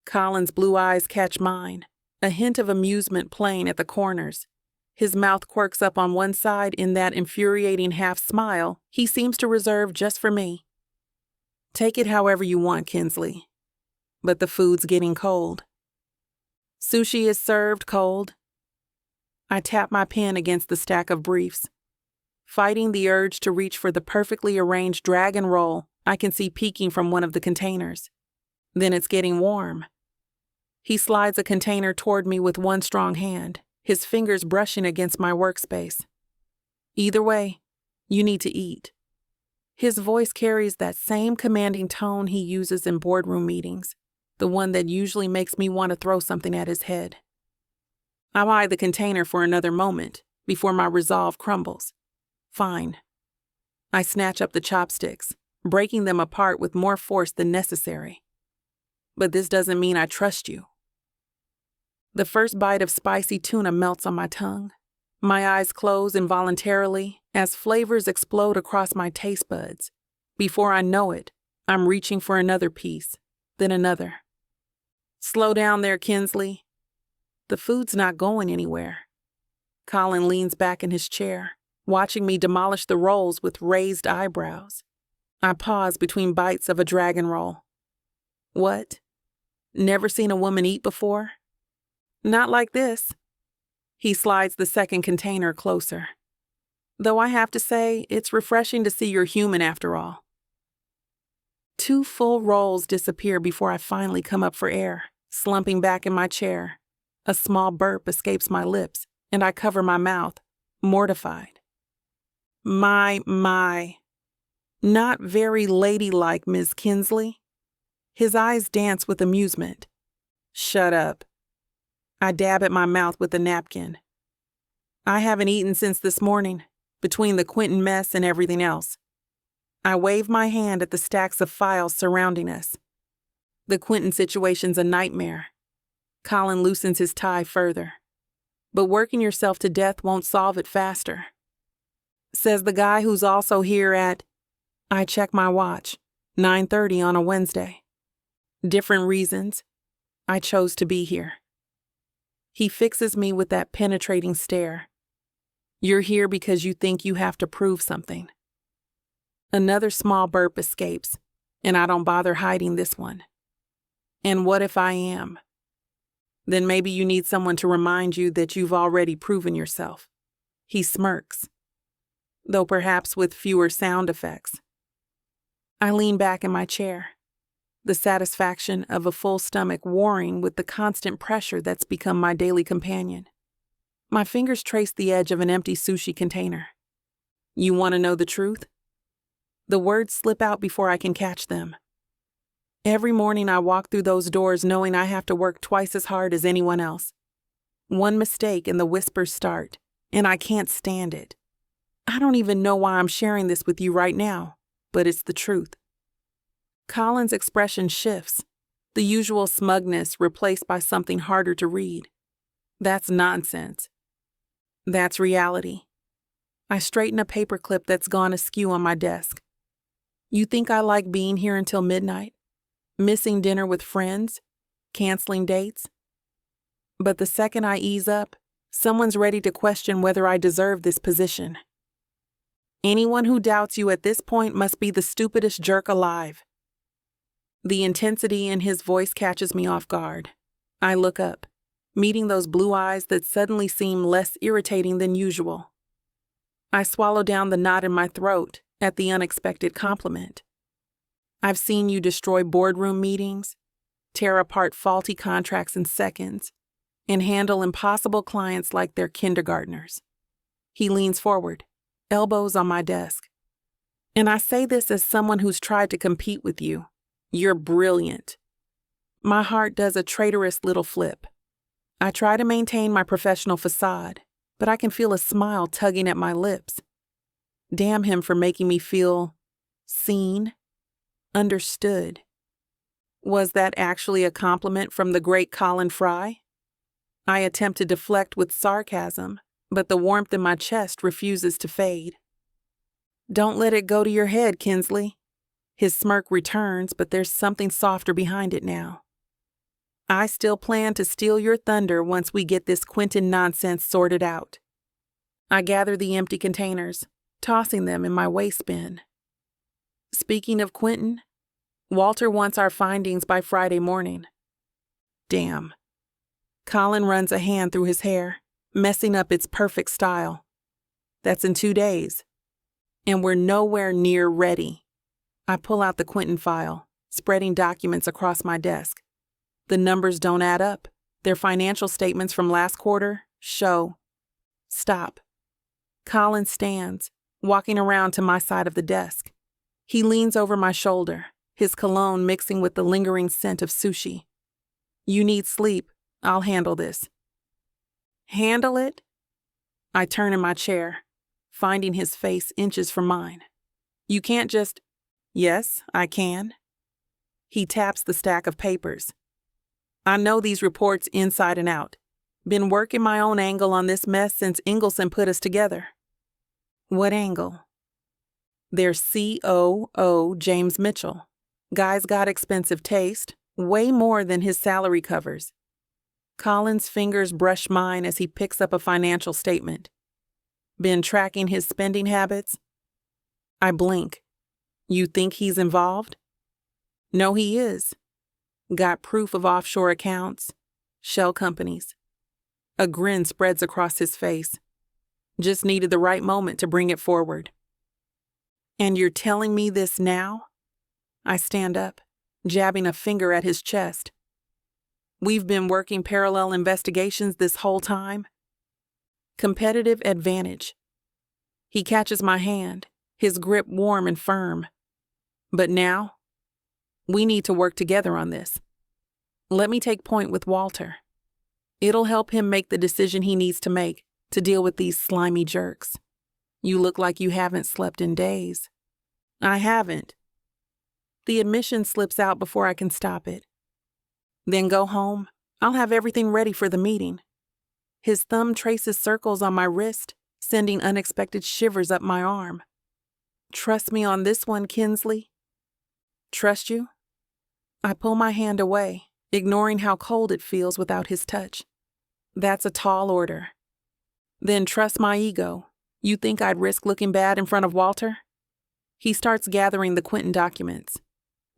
Colin's blue eyes catch mine, a hint of amusement playing at the corners. His mouth quirks up on one side in that infuriating half smile he seems to reserve just for me. Take it however you want, Kinsley. But the food's getting cold. Sushi is served cold. I tap my pen against the stack of briefs, fighting the urge to reach for the perfectly arranged dragon roll I can see peeking from one of the containers. Then it's getting warm. He slides a container toward me with one strong hand, his fingers brushing against my workspace. Either way, you need to eat. His voice carries that same commanding tone he uses in boardroom meetings, the one that usually makes me want to throw something at his head. I eye the container for another moment before my resolve crumbles. Fine. I snatch up the chopsticks, breaking them apart with more force than necessary. But this doesn't mean I trust you. The first bite of spicy tuna melts on my tongue. My eyes close involuntarily as flavors explode across my taste buds. Before I know it, I'm reaching for another piece, then another. Slow down there, Kinsley. The food's not going anywhere. Colin leans back in his chair, watching me demolish the rolls with raised eyebrows. I pause between bites of a dragon roll. What? Never seen a woman eat before? Not like this. He slides the second container closer. Though I have to say, it's refreshing to see you're human after all. 2 full rolls disappear before I finally come up for air, slumping back in my chair. A small burp escapes my lips, and I cover my mouth, mortified. My. Not very ladylike, Ms. Kinsley. His eyes dance with amusement. Shut up. I dab at my mouth with a napkin. I haven't eaten since this morning, between the Quentin mess and everything else. I wave my hand at the stacks of files surrounding us. The Quentin situation's a nightmare. Colin loosens his tie further. But working yourself to death won't solve it faster. Says the guy who's also here at... I check my watch. 9:30 on a Wednesday. Different reasons. I chose to be here. He fixes me with that penetrating stare. You're here because you think you have to prove something. Another small burp escapes, and I don't bother hiding this one. And what if I am? Then maybe you need someone to remind you that you've already proven yourself. He smirks, though perhaps with fewer sound effects. I lean back in my chair, the satisfaction of a full stomach warring with the constant pressure that's become my daily companion. My fingers trace the edge of an empty sushi container. You want to know the truth? The words slip out before I can catch them. Every morning I walk through those doors knowing I have to work twice as hard as anyone else. One mistake and the whispers start, and I can't stand it. I don't even know why I'm sharing this with you right now, but it's the truth. Colin's expression shifts, the usual smugness replaced by something harder to read. That's nonsense. That's reality. I straighten a paperclip that's gone askew on my desk. You think I like being here until midnight? Missing dinner with friends? Canceling dates? But the second I ease up, someone's ready to question whether I deserve this position. Anyone who doubts you at this point must be the stupidest jerk alive. The intensity in his voice catches me off guard. I look up, meeting those blue eyes that suddenly seem less irritating than usual. I swallow down the knot in my throat at the unexpected compliment. I've seen you destroy boardroom meetings, tear apart faulty contracts in seconds, and handle impossible clients like they're kindergartners. He leans forward, elbows on my desk. And I say this as someone who's tried to compete with you. You're brilliant. My heart does a traitorous little flip. I try to maintain my professional facade, but I can feel a smile tugging at my lips. Damn him for making me feel seen, understood. Was that actually a compliment from the great Colin Frye? I attempt to deflect with sarcasm, but the warmth in my chest refuses to fade. Don't let it go to your head, Kinsley. His smirk returns, but there's something softer behind it now. I still plan to steal your thunder once we get this Quentin nonsense sorted out. I gather the empty containers, tossing them in my waste bin. Speaking of Quentin, Walter wants our findings by Friday morning. Damn. Colin runs a hand through his hair, messing up its perfect style. That's in 2 days. And we're nowhere near ready. I pull out the Quentin file, spreading documents across my desk. The numbers don't add up. Their financial statements from last quarter show. Stop. Colin stands, walking around to my side of the desk. He leans over my shoulder, his cologne mixing with the lingering scent of sushi. You need sleep. I'll handle this. Handle it? I turn in my chair, finding his face inches from mine. You can't just... Yes, I can. He taps the stack of papers. I know these reports inside and out. Been working my own angle on this mess since Ingelson put us together. What angle? There's COO James Mitchell. Guy's got expensive taste, way more than his salary covers. Colin's fingers brush mine as he picks up a financial statement. Been tracking his spending habits? I blink. You think he's involved? No, he is. Got proof of offshore accounts, shell companies. A grin spreads across his face. Just needed the right moment to bring it forward. And you're telling me this now? I stand up, jabbing a finger at his chest. We've been working parallel investigations this whole time. Competitive advantage. He catches my hand, his grip warm and firm. But now, we need to work together on this. Let me take point with Walter. It'll help him make the decision he needs to make to deal with these slimy jerks. You look like you haven't slept in days. I haven't. The admission slips out before I can stop it. Then go home. I'll have everything ready for the meeting. His thumb traces circles on my wrist, sending unexpected shivers up my arm. Trust me on this one, Kinsley. Trust you? I pull my hand away, ignoring how cold it feels without his touch. That's a tall order. Then trust my ego. You think I'd risk looking bad in front of Walter? He starts gathering the Quentin documents.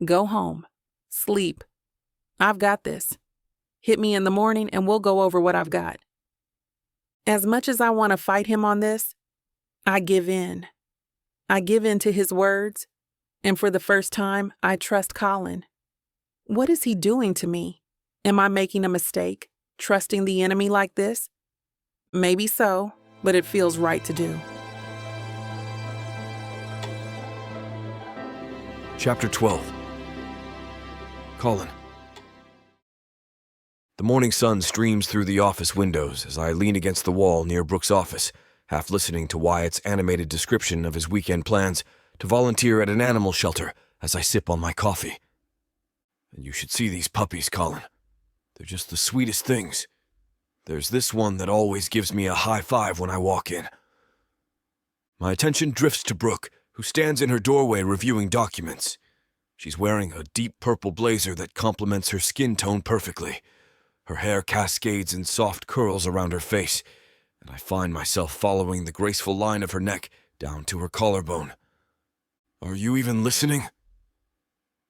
Go home. Sleep. I've got this. Hit me in the morning and we'll go over what I've got. As much as I want to fight him on this, I give in. I give in to his words, and for the first time, I trust Colin. What is he doing to me? Am I making a mistake, trusting the enemy like this? Maybe so, but it feels right to do. Chapter 12. Colin. The morning sun streams through the office windows as I lean against the wall near Brooke's office, half listening to Wyatt's animated description of his weekend plans to volunteer at an animal shelter as I sip on my coffee. And you should see these puppies, Colin. They're just the sweetest things. There's this one that always gives me a high five when I walk in. My attention drifts to Brooke, who stands in her doorway reviewing documents. She's wearing a deep purple blazer that complements her skin tone perfectly. Her hair cascades in soft curls around her face, and I find myself following the graceful line of her neck down to her collarbone. Are you even listening?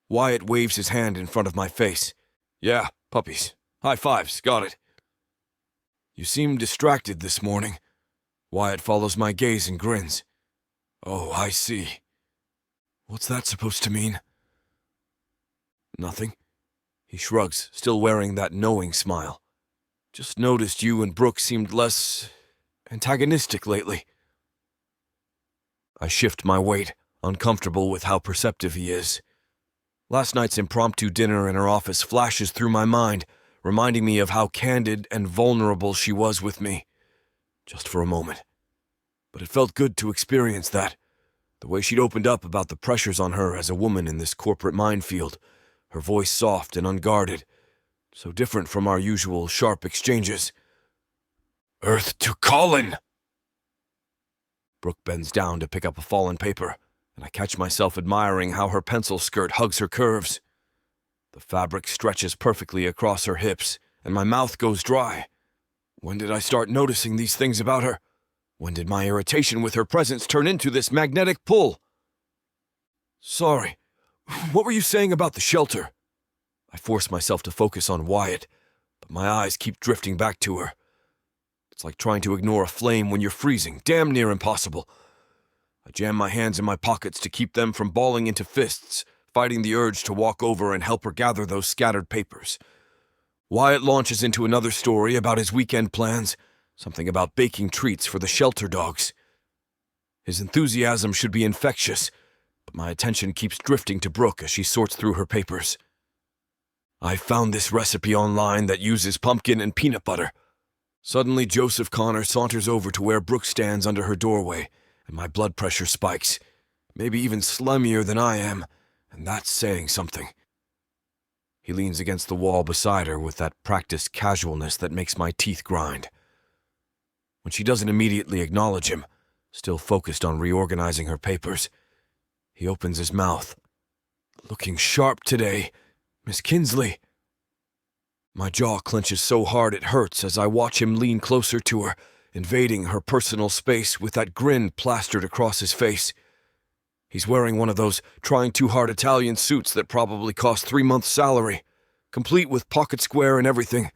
Wyatt waves his hand in front of my face. Yeah, puppies. High fives, got it. You seem distracted this morning. Wyatt follows my gaze and grins. Oh, I see. What's that supposed to mean? Nothing. He shrugs, still wearing that knowing smile. Just noticed you and Brooke seemed less antagonistic lately. I shift my weight, uncomfortable with how perceptive he is. Last night's impromptu dinner in her office flashes through my mind, reminding me of how candid and vulnerable she was with me. Just for a moment. But it felt good to experience that. The way she'd opened up about the pressures on her as a woman in this corporate minefield. Her voice soft and unguarded, so different from our usual sharp exchanges. Earth to Colin! Brooke bends down to pick up a fallen paper, and I catch myself admiring how her pencil skirt hugs her curves. The fabric stretches perfectly across her hips, and my mouth goes dry. When did I start noticing these things about her? When did my irritation with her presence turn into this magnetic pull? Sorry. What were you saying about the shelter? I force myself to focus on Wyatt, but my eyes keep drifting back to her. It's like trying to ignore a flame when you're freezing, damn near impossible. I jam my hands in my pockets to keep them from balling into fists, fighting the urge to walk over and help her gather those scattered papers. Wyatt launches into another story about his weekend plans, something about baking treats for the shelter dogs. His enthusiasm should be infectious, but my attention keeps drifting to Brooke as she sorts through her papers. I found this recipe online that uses pumpkin and peanut butter. Suddenly, Joseph Connor saunters over to where Brooke stands under her doorway, and my blood pressure spikes, maybe even slummier than I am, and that's saying something. He leans against the wall beside her with that practiced casualness that makes my teeth grind. When she doesn't immediately acknowledge him, still focused on reorganizing her papers, he opens his mouth. Looking sharp today, Miss Kinsley. My jaw clenches so hard it hurts as I watch him lean closer to her, invading her personal space with that grin plastered across his face. He's wearing one of those trying-too-hard Italian suits that probably cost 3 months' salary, complete with pocket square and everything,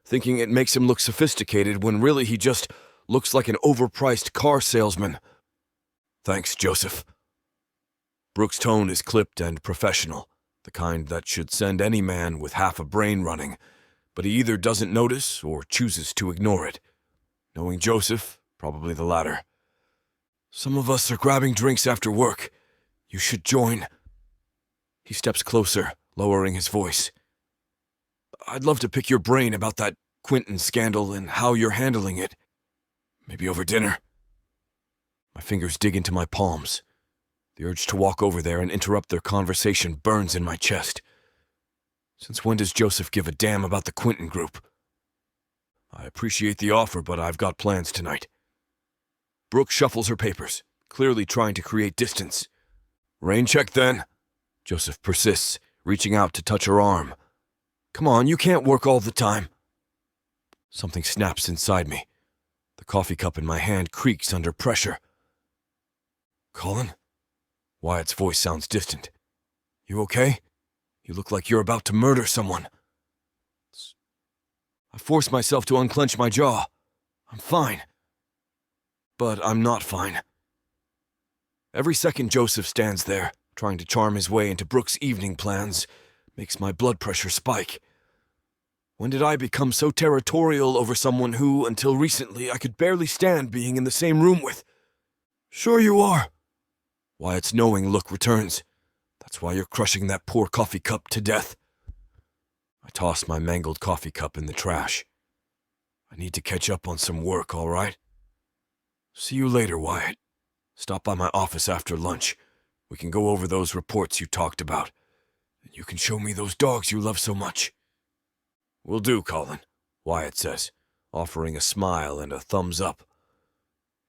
thinking it makes him look sophisticated when really he just Looks like an overpriced car salesman. Thanks, Joseph. Brooke's tone is clipped and professional, the kind that should send any man with half a brain running, but he either doesn't notice or chooses to ignore it. Knowing Joseph, probably the latter. Some of us are grabbing drinks after work. You should join. He steps closer, lowering his voice. I'd love to pick your brain about that Quentin scandal and how you're handling it. Maybe over dinner. My fingers dig into my palms. The urge to walk over there and interrupt their conversation burns in my chest. Since when does Joseph give a damn about the Quentin group? I appreciate the offer, but I've got plans tonight. Brooke shuffles her papers, clearly trying to create distance. Rain check then? Joseph persists, reaching out to touch her arm. Come on, you can't work all the time. Something snaps inside me. The coffee cup in my hand creaks under pressure. Colin? Wyatt's voice sounds distant. You okay? You look like you're about to murder someone. I force myself to unclench my jaw. I'm fine. But I'm not fine. Every second Joseph stands there, trying to charm his way into Brooke's evening plans, makes my blood pressure spike. When did I become so territorial over someone who, until recently, I could barely stand being in the same room with? Sure you are. Wyatt's knowing look returns. That's why you're crushing that poor coffee cup to death. I toss my mangled coffee cup in the trash. I need to catch up on some work, all right? See you later, Wyatt. Stop by my office after lunch. We can go over those reports you talked about. And you can show me those dogs you love so much. Will do, Colin, Wyatt says, offering a smile and a thumbs up.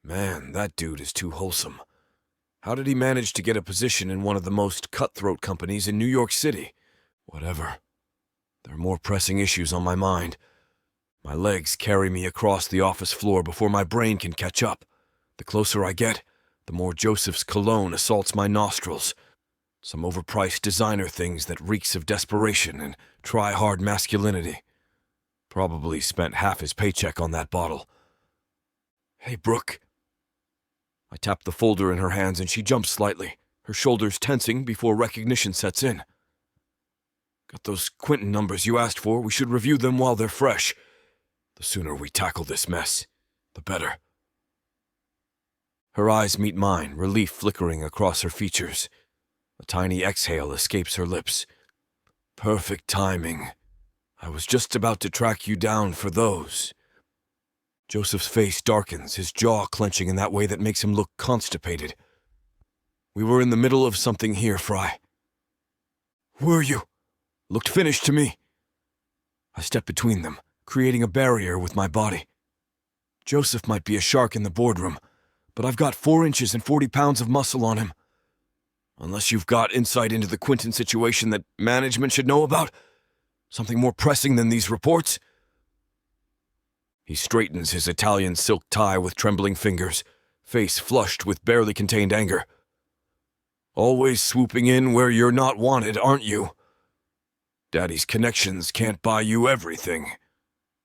Man, that dude is too wholesome. How did he manage to get a position in one of the most cutthroat companies in New York City? Whatever. There are more pressing issues on my mind. My legs carry me across the office floor before my brain can catch up. The closer I get, the more Joseph's cologne assaults my nostrils. Some overpriced designer things that reeks of desperation and try-hard masculinity. Probably spent half his paycheck on that bottle. Hey, Brooke. I tap the folder in her hands and she jumps slightly, her shoulders tensing before recognition sets in. Got those Quentin numbers you asked for. We should review them while they're fresh. The sooner we tackle this mess, the better. Her eyes meet mine, relief flickering across her features. A tiny exhale escapes her lips. Perfect timing. I was just about to track you down for those. Joseph's face darkens, his jaw clenching in that way that makes him look constipated. We were in the middle of something here, Frye. Were you? Looked finished to me. I step between them, creating a barrier with my body. Joseph might be a shark in the boardroom, but I've got 4 inches and 40 pounds of muscle on him. Unless you've got insight into the Quentin situation that management should know about? Something more pressing than these reports? He straightens his Italian silk tie with trembling fingers, face flushed with barely contained anger. Always swooping in where you're not wanted, aren't you? Daddy's connections can't buy you everything.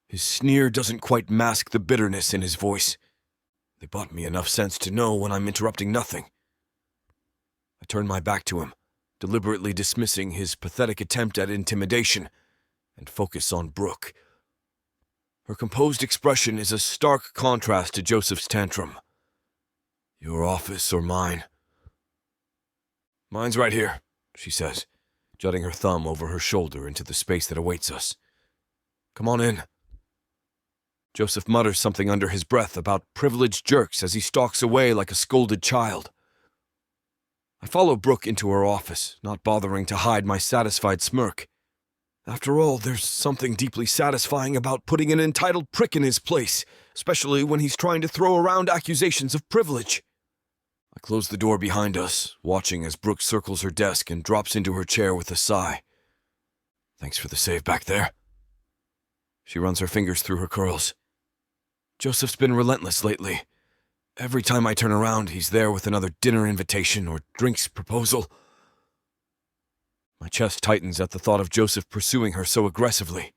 His sneer doesn't quite mask the bitterness in his voice. They bought me enough sense to know when I'm interrupting nothing. I turn my back to him, deliberately dismissing his pathetic attempt at intimidation, and focus on Brooke. Her composed expression is a stark contrast to Joseph's tantrum. Your office or mine? Mine's right here, she says, jutting her thumb over her shoulder into the space that awaits us. Come on in. Joseph mutters something under his breath about privileged jerks as he stalks away like a scolded child. I follow Brooke into her office, not bothering to hide my satisfied smirk. After all, there's something deeply satisfying about putting an entitled prick in his place, especially when he's trying to throw around accusations of privilege. I close the door behind us, watching as Brooke circles her desk and drops into her chair with a sigh. Thanks for the save back there. She runs her fingers through her curls. Joseph's been relentless lately. Every time I turn around, he's there with another dinner invitation or drinks proposal. My chest tightens at the thought of Joseph pursuing her so aggressively.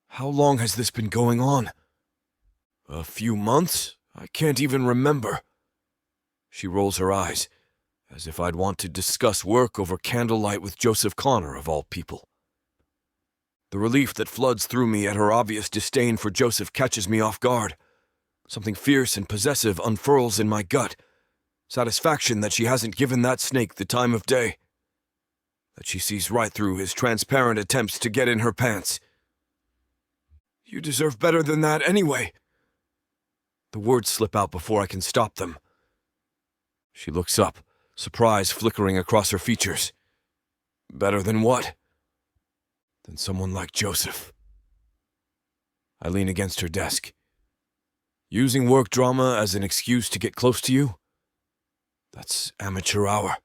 How long has this been going on? A few months? I can't even remember. She rolls her eyes, as if I'd want to discuss work over candlelight with Joseph Connor, of all people. The relief that floods through me at her obvious disdain for Joseph catches me off guard. Something fierce and possessive unfurls in my gut. Satisfaction that she hasn't given that snake the time of day. That she sees right through his transparent attempts to get in her pants. You deserve better than that anyway. The words slip out before I can stop them. She looks up, surprise flickering across her features. Better than what? Than someone like Joseph. I lean against her desk. Using work drama as an excuse to get close to you? That's amateur hour.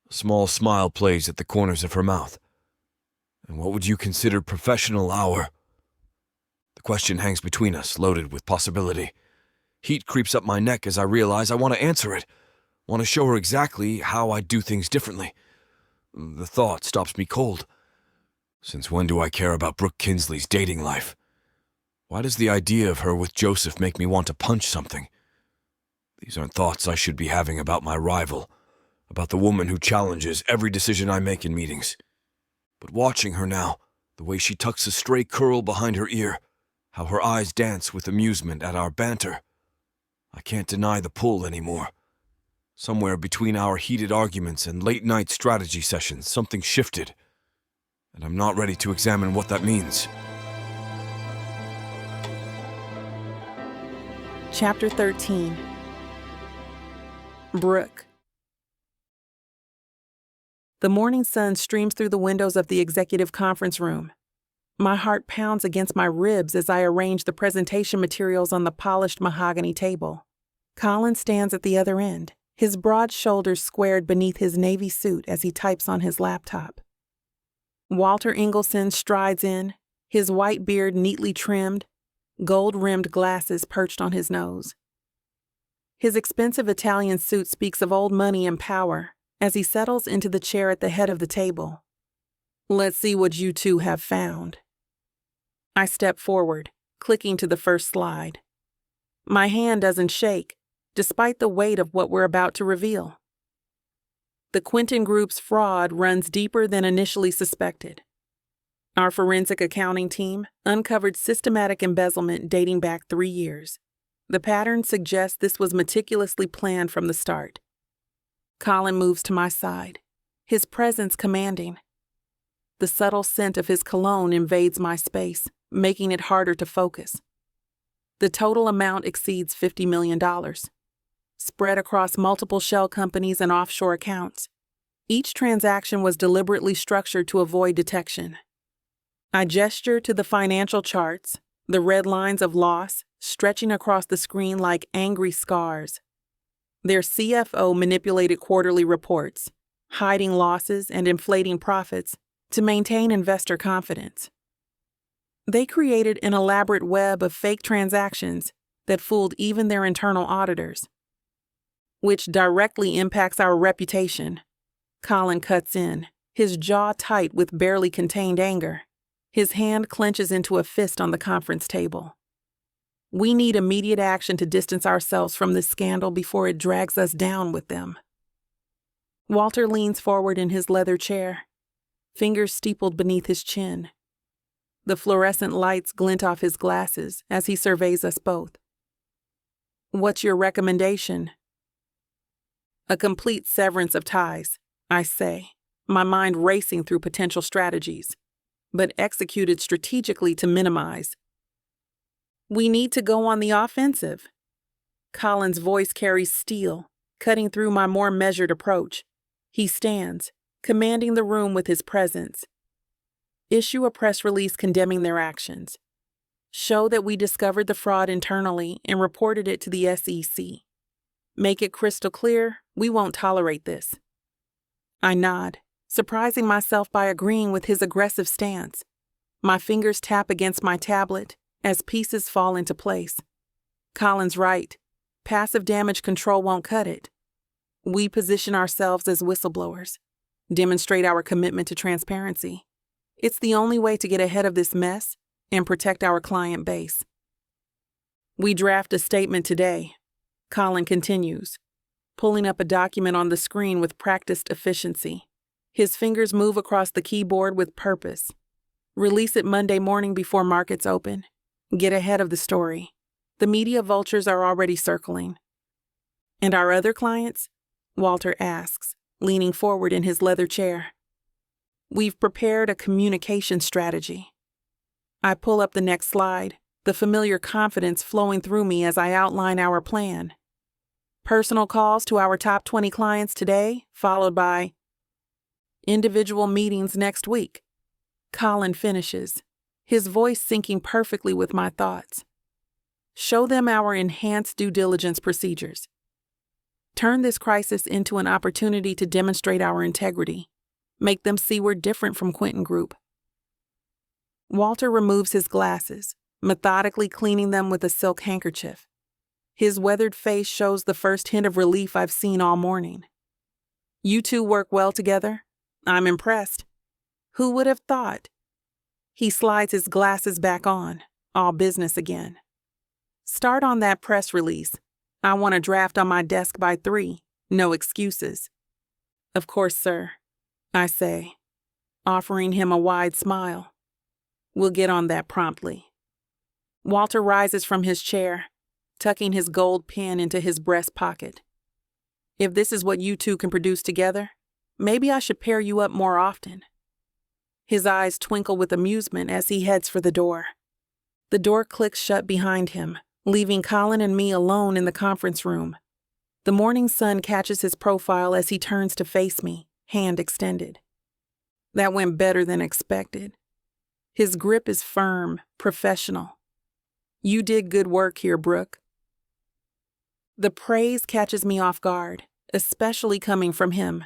A small smile plays at the corners of her mouth. And what would you consider professional hour? The question hangs between us, loaded with possibility. Heat creeps up my neck as I realize I want to answer it. Want to show her exactly how I do things differently. The thought stops me cold. Since when do I care about Brooke Kinsley's dating life? Why does the idea of her with Joseph make me want to punch something? These aren't thoughts I should be having about my rival, about the woman who challenges every decision I make in meetings. But watching her now, the way she tucks a stray curl behind her ear, how her eyes dance with amusement at our banter, I can't deny the pull anymore. Somewhere between our heated arguments and late-night strategy sessions, something shifted, and I'm not ready to examine what that means. Chapter 13. Brooke. The morning sun streams through the windows of the executive conference room. My heart pounds against my ribs as I arrange the presentation materials on the polished mahogany table. Colin stands at the other end, his broad shoulders squared beneath his navy suit as he types on his laptop. Walter Ingelson strides in, his white beard neatly trimmed, gold-rimmed glasses perched on his nose. His expensive Italian suit speaks of old money and power as he settles into the chair at the head of the table. Let's see what you two have found. I step forward, clicking to the first slide. My hand doesn't shake, despite the weight of what we're about to reveal. The Quinton Group's fraud runs deeper than initially suspected. Our forensic accounting team uncovered systematic embezzlement dating back 3 years. The pattern suggests this was meticulously planned from the start. Colin moves to my side, his presence commanding. The subtle scent of his cologne invades my space, making it harder to focus. The total amount exceeds $50 million, spread across multiple shell companies and offshore accounts. Each transaction was deliberately structured to avoid detection. I gesture to the financial charts, the red lines of loss stretching across the screen like angry scars. Their CFO manipulated quarterly reports, hiding losses and inflating profits to maintain investor confidence. They created an elaborate web of fake transactions that fooled even their internal auditors, which directly impacts our reputation. Colin cuts in, his jaw tight with barely contained anger. His hand clenches into a fist on the conference table. We need immediate action to distance ourselves from this scandal before it drags us down with them. Walter leans forward in his leather chair, fingers steepled beneath his chin. The fluorescent lights glint off his glasses as he surveys us both. What's your recommendation? A complete severance of ties, I say, my mind racing through potential strategies, but executed strategically to minimize. We need to go on the offensive. Colin's voice carries steel, cutting through my more measured approach. He stands, commanding the room with his presence. Issue a press release condemning their actions. Show that we discovered the fraud internally and reported it to the SEC. Make it crystal clear we won't tolerate this. I nod, surprising myself by agreeing with his aggressive stance. My fingers tap against my tablet as pieces fall into place. Colin's right. Passive damage control won't cut it. We position ourselves as whistleblowers, demonstrate our commitment to transparency. It's the only way to get ahead of this mess and protect our client base. We draft a statement today, Colin continues, pulling up a document on the screen with practiced efficiency. His fingers move across the keyboard with purpose. Release it Monday morning before markets open. Get ahead of the story. The media vultures are already circling. And our other clients? Walter asks, leaning forward in his leather chair. We've prepared a communication strategy. I pull up the next slide, the familiar confidence flowing through me as I outline our plan. Personal calls to our top 20 clients today, followed by individual meetings next week. Colin finishes, his voice syncing perfectly with my thoughts. Show them our enhanced due diligence procedures. Turn this crisis into an opportunity to demonstrate our integrity. Make them see we're different from Quentin Group. Walter removes his glasses, methodically cleaning them with a silk handkerchief. His weathered face shows the first hint of relief I've seen all morning. You two work well together? I'm impressed. Who would have thought? He slides his glasses back on, all business again. Start on that press release. I want a draft on my desk by 3. No excuses. Of course, sir, I say, offering him a wide smile. We'll get on that promptly. Walter rises from his chair, tucking his gold pen into his breast pocket. If this is what you two can produce together, maybe I should pair you up more often. His eyes twinkle with amusement as he heads for the door. The door clicks shut behind him, leaving Colin and me alone in the conference room. The morning sun catches his profile as he turns to face me, hand extended. That went better than expected. His grip is firm, professional. You did good work here, Brooke. The praise catches me off guard, especially coming from him.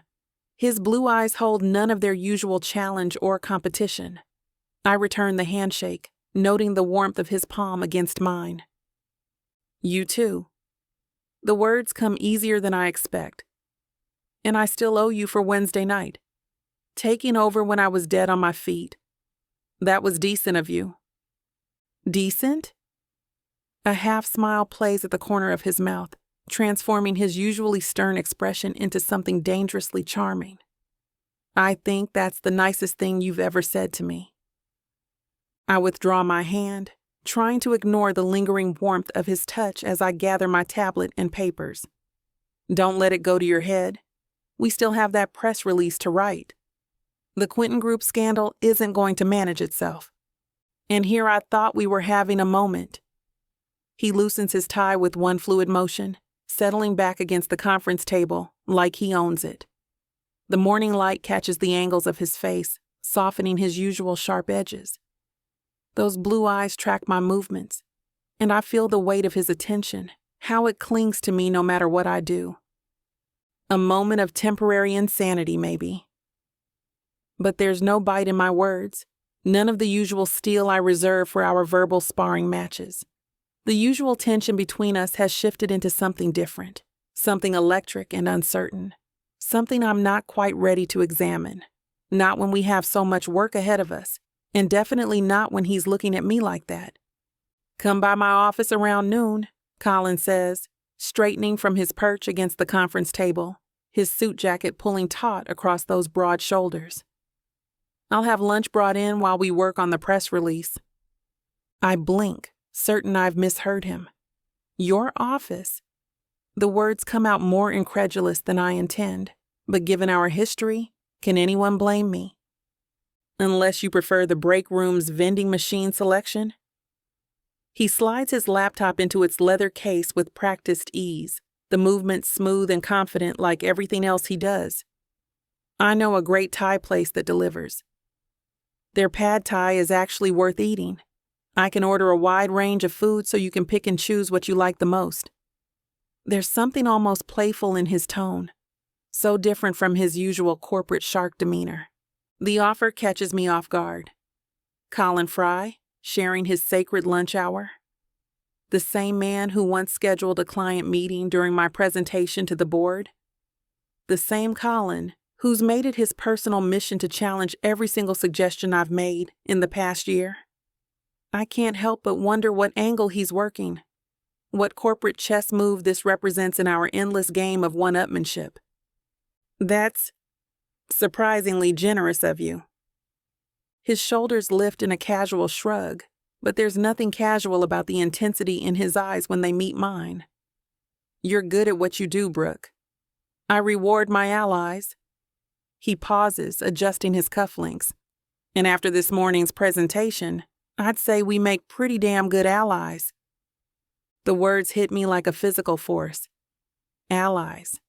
His blue eyes hold none of their usual challenge or competition. I return the handshake, noting the warmth of his palm against mine. You too. The words come easier than I expect. And I still owe you for Wednesday night. Taking over when I was dead on my feet. That was decent of you. Decent? A half-smile plays at the corner of his mouth, transforming his usually stern expression into something dangerously charming. I think that's the nicest thing you've ever said to me. I withdraw my hand, trying to ignore the lingering warmth of his touch as I gather my tablet and papers. Don't let it go to your head. We still have that press release to write. The Quentin Group scandal isn't going to manage itself. And here I thought we were having a moment. He loosens his tie with one fluid motion, settling back against the conference table like he owns it. The morning light catches the angles of his face, softening his usual sharp edges. Those blue eyes track my movements, and I feel the weight of his attention, how it clings to me no matter what I do. A moment of temporary insanity, maybe. But there's no bite in my words, none of the usual steel I reserve for our verbal sparring matches. The usual tension between us has shifted into something different, something electric and uncertain, something I'm not quite ready to examine, not when we have so much work ahead of us, and definitely not when he's looking at me like that. Come by my office around noon, Colin says, straightening from his perch against the conference table, his suit jacket pulling taut across those broad shoulders. I'll have lunch brought in while we work on the press release. I blink, certain I've misheard him. Your office? The words come out more incredulous than I intend, but given our history, can anyone blame me? Unless you prefer the Breakroom's vending machine selection? He slides his laptop into its leather case with practiced ease, the movement smooth and confident like everything else he does. I know a great Thai place that delivers. Their pad Thai is actually worth eating. I can order a wide range of food so you can pick and choose what you like the most. There's something almost playful in his tone, so different from his usual corporate shark demeanor. The offer catches me off guard. Colin Frye, sharing his sacred lunch hour. The same man who once scheduled a client meeting during my presentation to the board. The same Colin who's made it his personal mission to challenge every single suggestion I've made in the past year. I can't help but wonder what angle he's working. what corporate chess move this represents in our endless game of one-upmanship. That's surprisingly generous of you. His shoulders lift in a casual shrug, but there's nothing casual about the intensity in his eyes when they meet mine. You're good at what you do, Brooke. I reward my allies. He pauses, adjusting his cufflinks. And after this morning's presentation, I'd say we make pretty damn good allies. The words hit me like a physical force. Allies.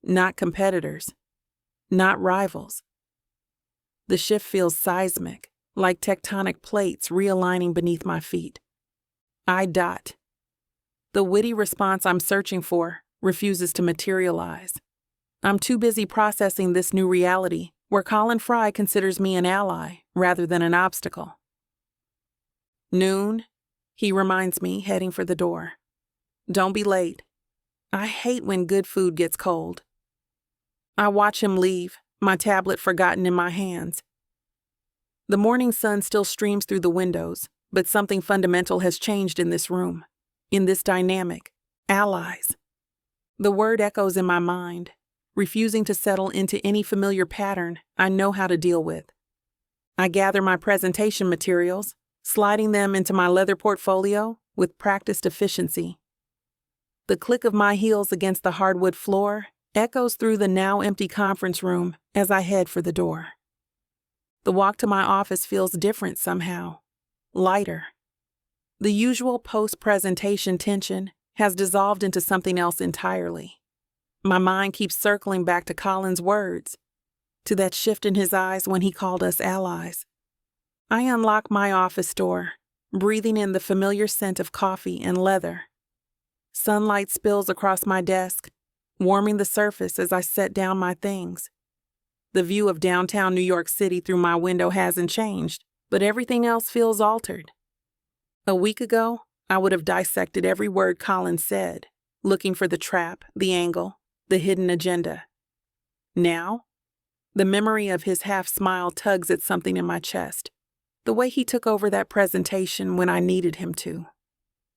Not competitors. Not rivals. The shift feels seismic, like tectonic plates realigning beneath my feet. I dot. The witty response I'm searching for refuses to materialize. I'm too busy processing this new reality where Colin Frye considers me an ally rather than an obstacle. Noon, he reminds me, heading for the door. Don't be late. I hate when good food gets cold. I watch him leave, my tablet forgotten in my hands. The morning sun still streams through the windows, but something fundamental has changed in this room, in this dynamic. Allies. The word echoes in my mind, refusing to settle into any familiar pattern I know how to deal with. I gather my presentation materials, sliding them into my leather portfolio with practiced efficiency. The click of my heels against the hardwood floor echoes through the now empty conference room as I head for the door. The walk to my office feels different somehow, lighter. The usual post-presentation tension has dissolved into something else entirely. My mind keeps circling back to Colin's words, to that shift in his eyes when he called us allies. I unlock my office door, breathing in the familiar scent of coffee and leather. Sunlight spills across my desk, warming the surface as I set down my things. The view of downtown New York City through my window hasn't changed, but everything else feels altered. A week ago, I would have dissected every word Colin said, looking for the trap, the angle, the hidden agenda. Now, the memory of his half-smile tugs at something in my chest, the way he took over that presentation when I needed him to.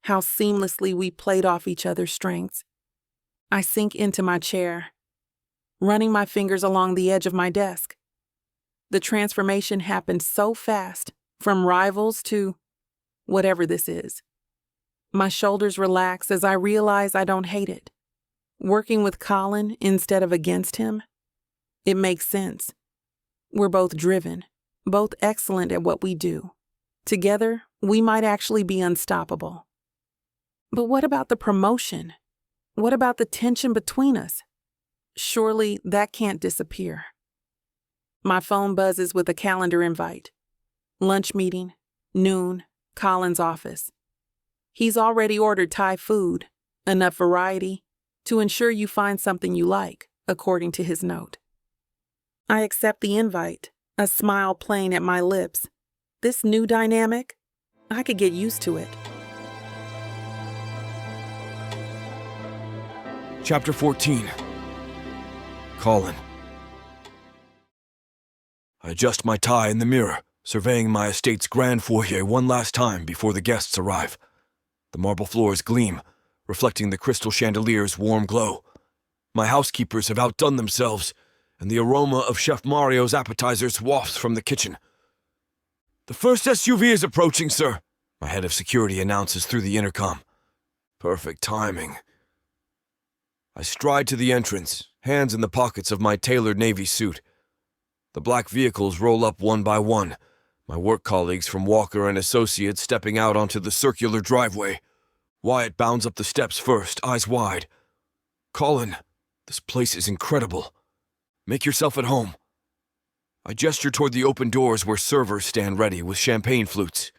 How seamlessly we played off each other's strengths. I sink into my chair, running my fingers along the edge of my desk. The transformation happened so fast, from rivals to whatever this is. My shoulders relax as I realize I don't hate it. Working with Colin instead of against him, it makes sense. We're both driven, both excellent at what we do. Together, we might actually be unstoppable. But what about the promotion? What about the tension between us? Surely that can't disappear. My phone buzzes with a calendar invite. Lunch meeting, noon, Colin's office. He's already ordered Thai food, enough variety to ensure you find something you like, according to his note. I accept the invite, a smile playing at my lips. This new dynamic, I could get used to it. Chapter 14. Colin. I adjust my tie in the mirror, surveying my estate's grand foyer one last time before the guests arrive. The marble floors gleam, reflecting the crystal chandelier's warm glow. My housekeepers have outdone themselves, and the aroma of Chef Mario's appetizers wafts from the kitchen. "The first SUV is approaching, sir," my head of security announces through the intercom. Perfect timing. I stride to the entrance, hands in the pockets of my tailored navy suit. The black vehicles roll up one by one, my work colleagues from Walker and Associates stepping out onto the circular driveway. Wyatt bounds up the steps first, eyes wide. "Colin, this place is incredible. Make yourself at home." I gesture toward the open doors where servers stand ready with champagne flutes.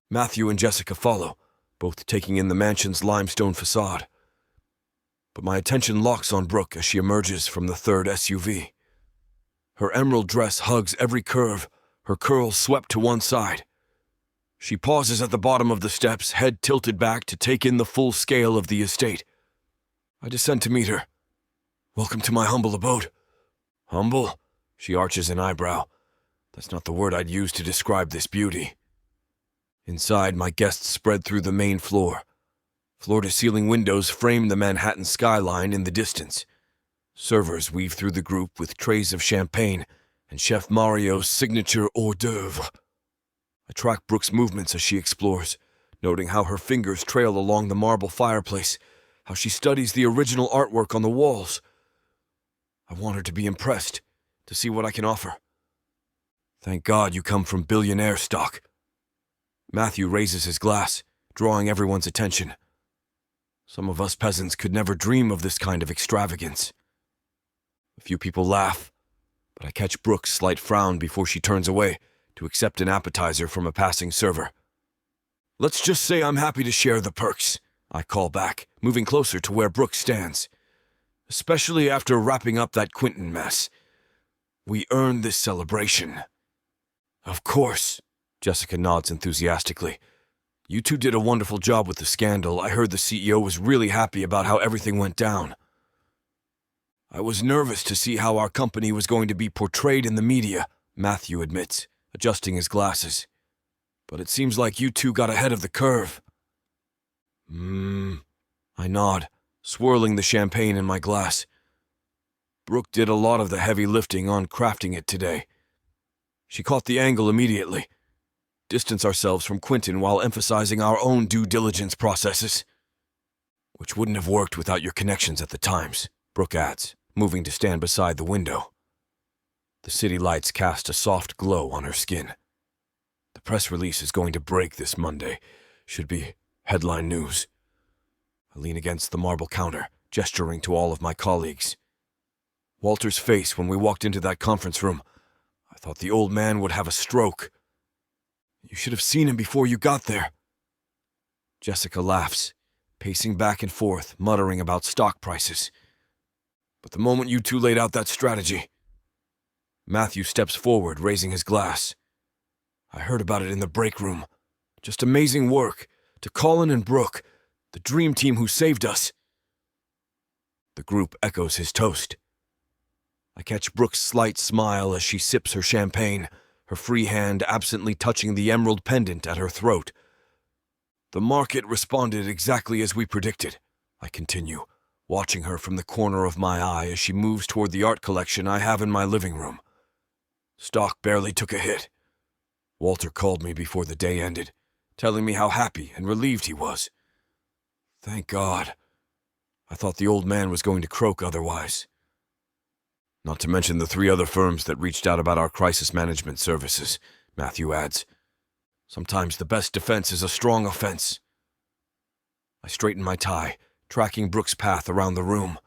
Matthew and Jessica follow, both taking in the mansion's limestone facade. But my attention locks on Brooke as she emerges from the third SUV. Her emerald dress hugs every curve, her curls swept to one side. She pauses at the bottom of the steps, head tilted back to take in the full scale of the estate. I descend to meet her. "Welcome to my humble abode." "Humble?" She arches an eyebrow. That's not the word I'd use to describe this beauty. Inside, my guests spread through the main floor. Floor-to-ceiling windows frame the Manhattan skyline in the distance. Servers weave through the group with trays of champagne and Chef Mario's signature hors d'oeuvre. I track Brooke's movements as she explores, noting how her fingers trail along the marble fireplace, how she studies the original artwork on the walls. I want her to be impressed, to see what I can offer. Thank God you come from billionaire stock. Matthew raises his glass, drawing everyone's attention. Some of us peasants could never dream of this kind of extravagance. A few people laugh, but I catch Brooke's slight frown before she turns away to accept an appetizer from a passing server. Let's just say I'm happy to share the perks, I call back, moving closer to where Brooke stands. Especially after wrapping up that Quentin mess. We earned this celebration. Of course, Jessica nods enthusiastically. You two did a wonderful job with the scandal. I heard the CEO was really happy about how everything went down. I was nervous to see how our company was going to be portrayed in the media, Matthew admits, adjusting his glasses. But it seems like you two got ahead of the curve. I nod, swirling the champagne in my glass. Brooke did a lot of the heavy lifting on crafting it today. She caught the angle immediately. Distance ourselves from Quentin while emphasizing our own due diligence processes. Which wouldn't have worked without your connections at the Times, Brooke adds, moving to stand beside the window. The city lights cast a soft glow on her skin. The press release is going to break this Monday. Should be headline news. I lean against the marble counter, gesturing to all of my colleagues. Walter's face when we walked into that conference room. I thought the old man would have a stroke. You should have seen him before you got there. Jessica laughs, pacing back and forth, muttering about stock prices. But the moment you two laid out that strategy... Matthew steps forward, raising his glass. I heard about it in the Breakroom. Just amazing work. To Colin and Brooke, the dream team who saved us. The group echoes his toast. I catch Brooke's slight smile as she sips her champagne, her free hand absently touching the emerald pendant at her throat. The market responded exactly as we predicted, I continue, watching her from the corner of my eye as she moves toward the art collection I have in my living room. Stock barely took a hit. Walter called me before the day ended, telling me how happy and relieved he was. Thank God. I thought the old man was going to croak otherwise. Not to mention the 3 other firms that reached out about our crisis management services, Matthew adds. Sometimes the best defense is a strong offense. I straighten my tie, tracking Brooke's path around the room.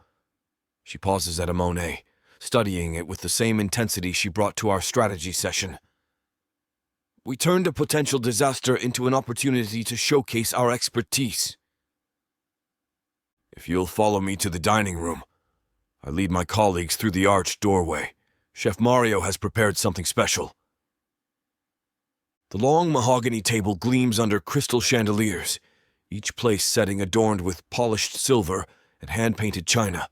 She pauses at a Monet, studying it with the same intensity she brought to our strategy session. We turned a potential disaster into an opportunity to showcase our expertise. If you'll follow me to the dining room, I lead my colleagues through the arched doorway. Chef Mario has prepared something special. The long mahogany table gleams under crystal chandeliers, each place setting adorned with polished silver and hand-painted china.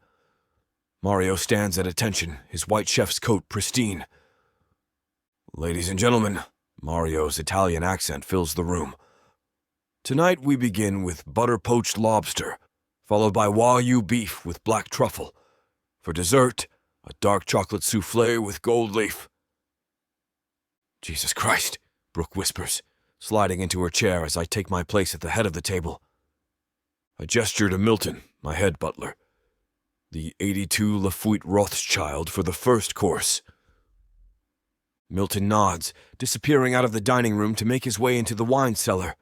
Mario stands at attention, his white chef's coat pristine. Ladies and gentlemen, Mario's Italian accent fills the room. Tonight we begin with butter-poached lobster, followed by Wagyu beef with black truffle. For dessert, a dark chocolate soufflé with gold leaf. Jesus Christ, Brooke whispers, sliding into her chair as I take my place at the head of the table. I gesture to Milton, my head butler. The 82 Lafitte Rothschild for the first course. Milton nods, disappearing out of the dining room to make his way into the wine cellar.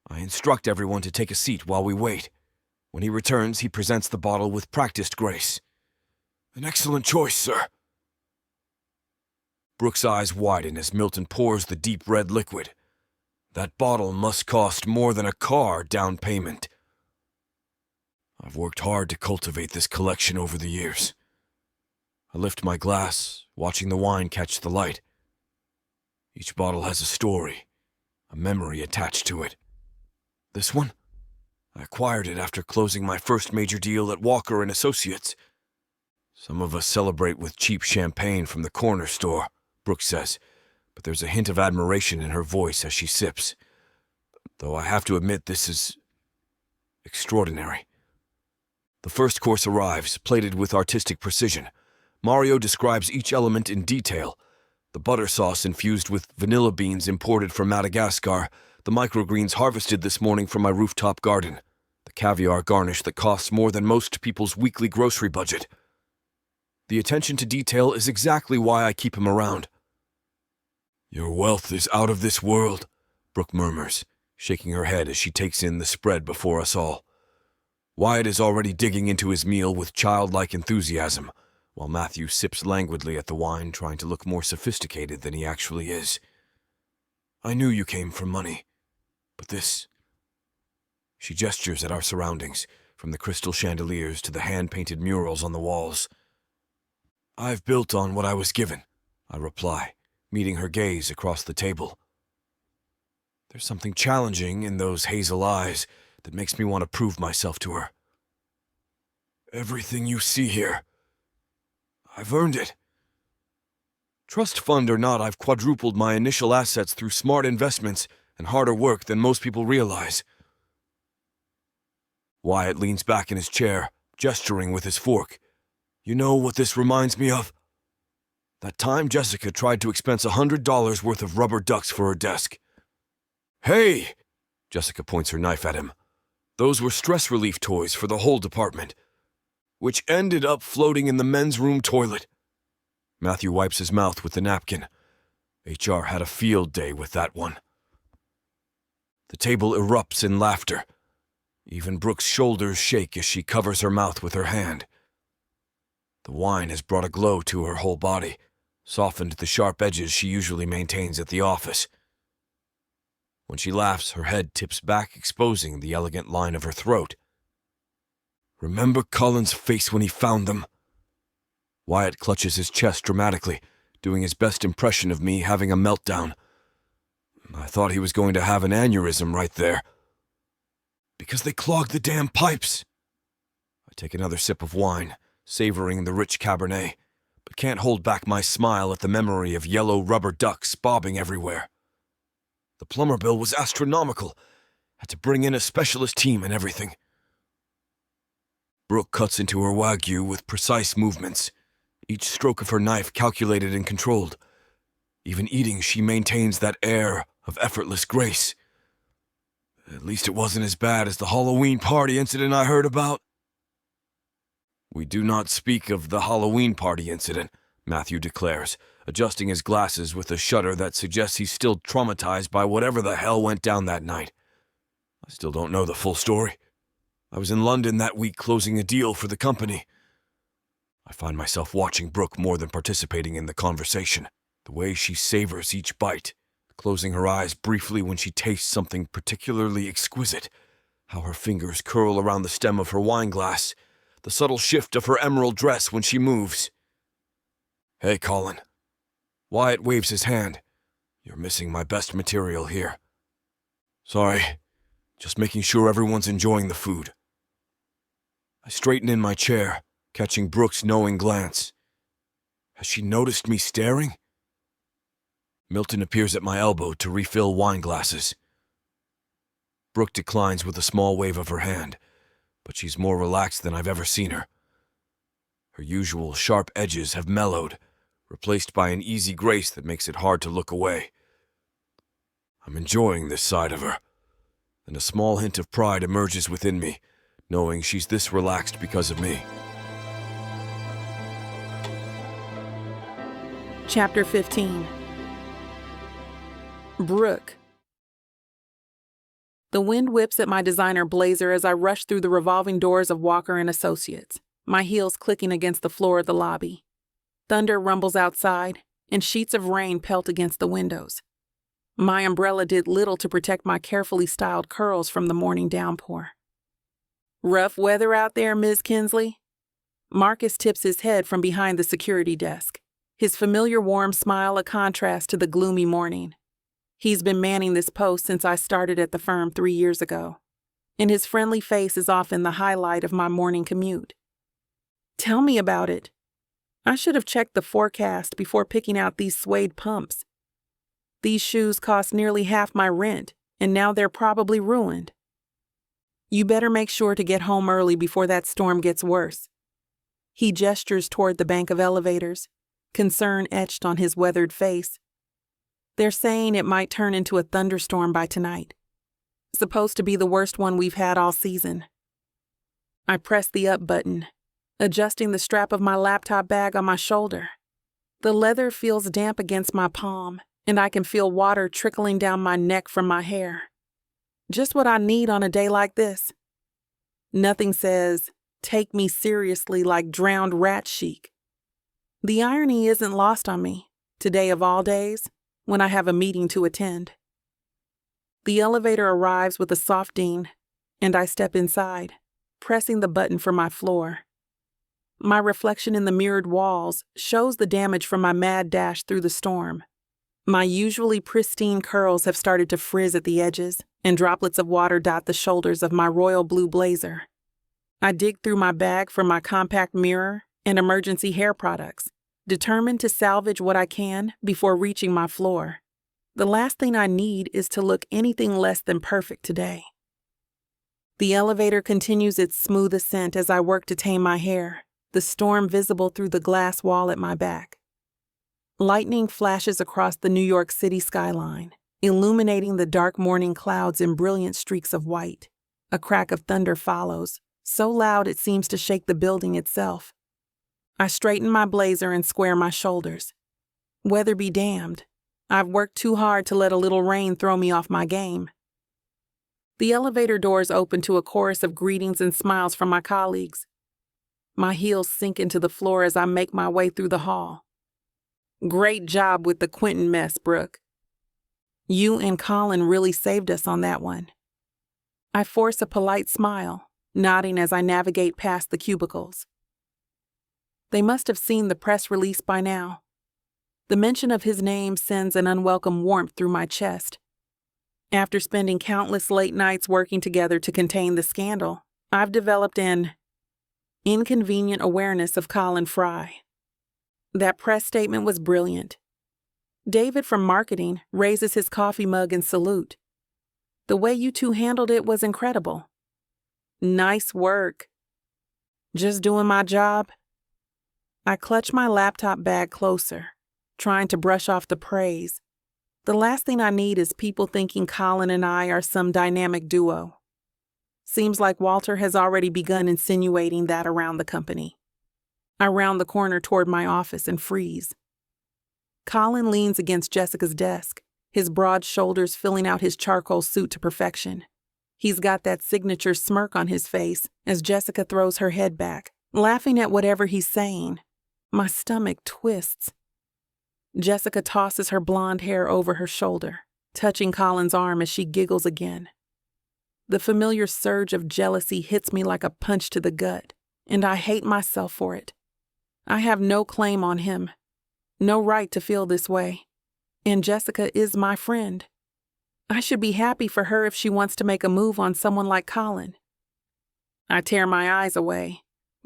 I instruct everyone to take a seat while we wait. When he returns, he presents the bottle with practiced grace. An excellent choice, sir. Brooke's eyes widen as Milton pours the deep red liquid. That bottle must cost more than a car down payment. I've worked hard to cultivate this collection over the years. I lift my glass, watching the wine catch the light. Each bottle has a story, a memory attached to it. This one? I acquired it after closing my first major deal at Walker & Associates. Some of us celebrate with cheap champagne from the corner store, Brooke says, but there's a hint of admiration in her voice as she sips. Though I have to admit this is extraordinary. The first course arrives, plated with artistic precision. Mario describes each element in detail. The butter sauce infused with vanilla beans imported from Madagascar, the microgreens harvested this morning from my rooftop garden, the caviar garnish that costs more than most people's weekly grocery budget. The attention to detail is exactly why I keep him around. "Your wealth is out of this world," Brooke murmurs, shaking her head as she takes in the spread before us all. Wyatt is already digging into his meal with childlike enthusiasm, while Matthew sips languidly at the wine, trying to look more sophisticated than he actually is. "I knew you came from money, but this..." She gestures at our surroundings, from the crystal chandeliers to the hand-painted murals on the walls. "I've built on what I was given," I reply, meeting her gaze across the table. There's something challenging in those hazel eyes that makes me want to prove myself to her. "Everything you see here, I've earned it. Trust fund or not, I've quadrupled my initial assets through smart investments and harder work than most people realize." Wyatt leans back in his chair, gesturing with his fork. "You know what this reminds me of? That time Jessica tried to expense $100 worth of rubber ducks for her desk." "Hey!" Jessica points her knife at him. "Those were stress relief toys for the whole department, which ended up floating in the men's room toilet." Matthew wipes his mouth with the napkin. HR had a field day with that one. The table erupts in laughter. Even Brooke's shoulders shake as she covers her mouth with her hand. The wine has brought a glow to her whole body, softened the sharp edges she usually maintains at the office. When she laughs, her head tips back, exposing the elegant line of her throat. "Remember Colin's face when he found them?" Wyatt clutches his chest dramatically, doing his best impression of me having a meltdown. I thought he was going to have an aneurysm right there. "Because they clogged the damn pipes." I take another sip of wine, savoring the rich Cabernet, but can't hold back my smile at the memory of yellow rubber ducks bobbing everywhere. The plumber bill was astronomical. Had to bring in a specialist team and everything. Brooke cuts into her wagyu with precise movements, each stroke of her knife calculated and controlled. Even eating, she maintains that air of effortless grace. At least it wasn't as bad as the Halloween party incident I heard about. "We do not speak of the Halloween party incident," Matthew declares, adjusting his glasses with a shudder that suggests he's still traumatized by whatever the hell went down that night. I still don't know the full story. I was in London that week closing a deal for the company. I find myself watching Brooke more than participating in the conversation. The way she savors each bite, closing her eyes briefly when she tastes something particularly exquisite, how her fingers curl around the stem of her wine glass, the subtle shift of her emerald dress when she moves. "Hey, Colin." Wyatt waves his hand. "You're missing my best material here." "Sorry, just making sure everyone's enjoying the food." I straighten in my chair, catching Brooke's knowing glance. Has she noticed me staring? Milton appears at my elbow to refill wine glasses. Brooke declines with a small wave of her hand, but she's more relaxed than I've ever seen her. Her usual sharp edges have mellowed, replaced by an easy grace that makes it hard to look away. I'm enjoying this side of her, and a small hint of pride emerges within me, knowing she's this relaxed because of me. Chapter 15. Brooke. The wind whips at my designer blazer as I rush through the revolving doors of Walker & Associates, my heels clicking against the floor of the lobby. Thunder rumbles outside, and sheets of rain pelt against the windows. My umbrella did little to protect my carefully styled curls from the morning downpour. "Rough weather out there, Ms. Kinsley?" Marcus tips his head from behind the security desk, his familiar warm smile a contrast to the gloomy morning. He's been manning this post since I started at the firm 3 years ago, and his friendly face is often the highlight of my morning commute. "Tell me about it. I should have checked the forecast before picking out these suede pumps. These shoes cost nearly half my rent, and now they're probably ruined." You better make sure to get home early before that storm gets worse. He gestures toward the bank of elevators, concern etched on his weathered face. They're saying it might turn into a thunderstorm by tonight. Supposed to be the worst one we've had all season. I press the up button, adjusting the strap of my laptop bag on my shoulder. The leather feels damp against my palm, and I can feel water trickling down my neck from my hair. Just what I need on a day like this. Nothing says, take me seriously like drowned rat chic. The irony isn't lost on me, today of all days, when I have a meeting to attend. The elevator arrives with a soft ding, and I step inside, pressing the button for my floor. My reflection in the mirrored walls shows the damage from my mad dash through the storm. My usually pristine curls have started to frizz at the edges, and droplets of water dot the shoulders of my royal blue blazer. I dig through my bag for my compact mirror and emergency hair products, determined to salvage what I can before reaching my floor. The last thing I need is to look anything less than perfect today. The elevator continues its smooth ascent as I work to tame my hair, the storm visible through the glass wall at my back. Lightning flashes across the New York City skyline, illuminating the dark morning clouds in brilliant streaks of white. A crack of thunder follows, so loud it seems to shake the building itself. I straighten my blazer and square my shoulders. Weather be damned. I've worked too hard to let a little rain throw me off my game. The elevator doors open to a chorus of greetings and smiles from my colleagues. My heels sink into the floor as I make my way through the hall. Great job with the Quentin mess, Brooke. You and Colin really saved us on that one. I force a polite smile, nodding as I navigate past the cubicles. They must have seen the press release by now. The mention of his name sends an unwelcome warmth through my chest. After spending countless late nights working together to contain the scandal, I've developed an inconvenient awareness of Colin Frye. That press statement was brilliant. David from marketing raises his coffee mug in salute. The way you two handled it was incredible. Nice work. Just doing my job? I clutch my laptop bag closer, trying to brush off the praise. The last thing I need is people thinking Colin and I are some dynamic duo. Seems like Walter has already begun insinuating that around the company. I round the corner toward my office and freeze. Colin leans against Jessica's desk, his broad shoulders filling out his charcoal suit to perfection. He's got that signature smirk on his face as Jessica throws her head back, laughing at whatever he's saying. My stomach twists. Jessica tosses her blonde hair over her shoulder, touching Colin's arm as she giggles again. The familiar surge of jealousy hits me like a punch to the gut, and I hate myself for it. I have no claim on him, no right to feel this way, and Jessica is my friend. I should be happy for her if she wants to make a move on someone like Colin. I tear my eyes away,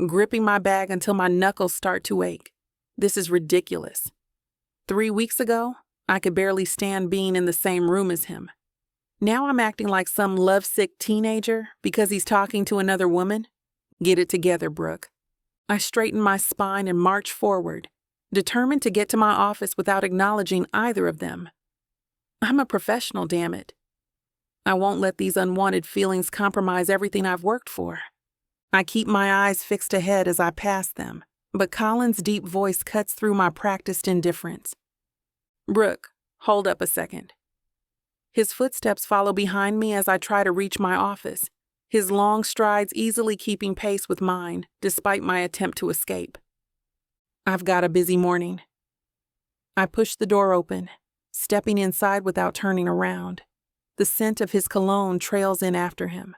gripping my bag until my knuckles start to ache. This is ridiculous. 3 weeks ago, I could barely stand being in the same room as him. Now I'm acting like some lovesick teenager because he's talking to another woman? Get it together, Brooke. I straighten my spine and march forward, determined to get to my office without acknowledging either of them. I'm a professional, damn it. I won't let these unwanted feelings compromise everything I've worked for. I keep my eyes fixed ahead as I pass them, but Colin's deep voice cuts through my practiced indifference. Brooke, hold up a second. His footsteps follow behind me as I try to reach my office, his long strides easily keeping pace with mine, despite my attempt to escape. I've got a busy morning. I push the door open, stepping inside without turning around. The scent of his cologne trails in after him.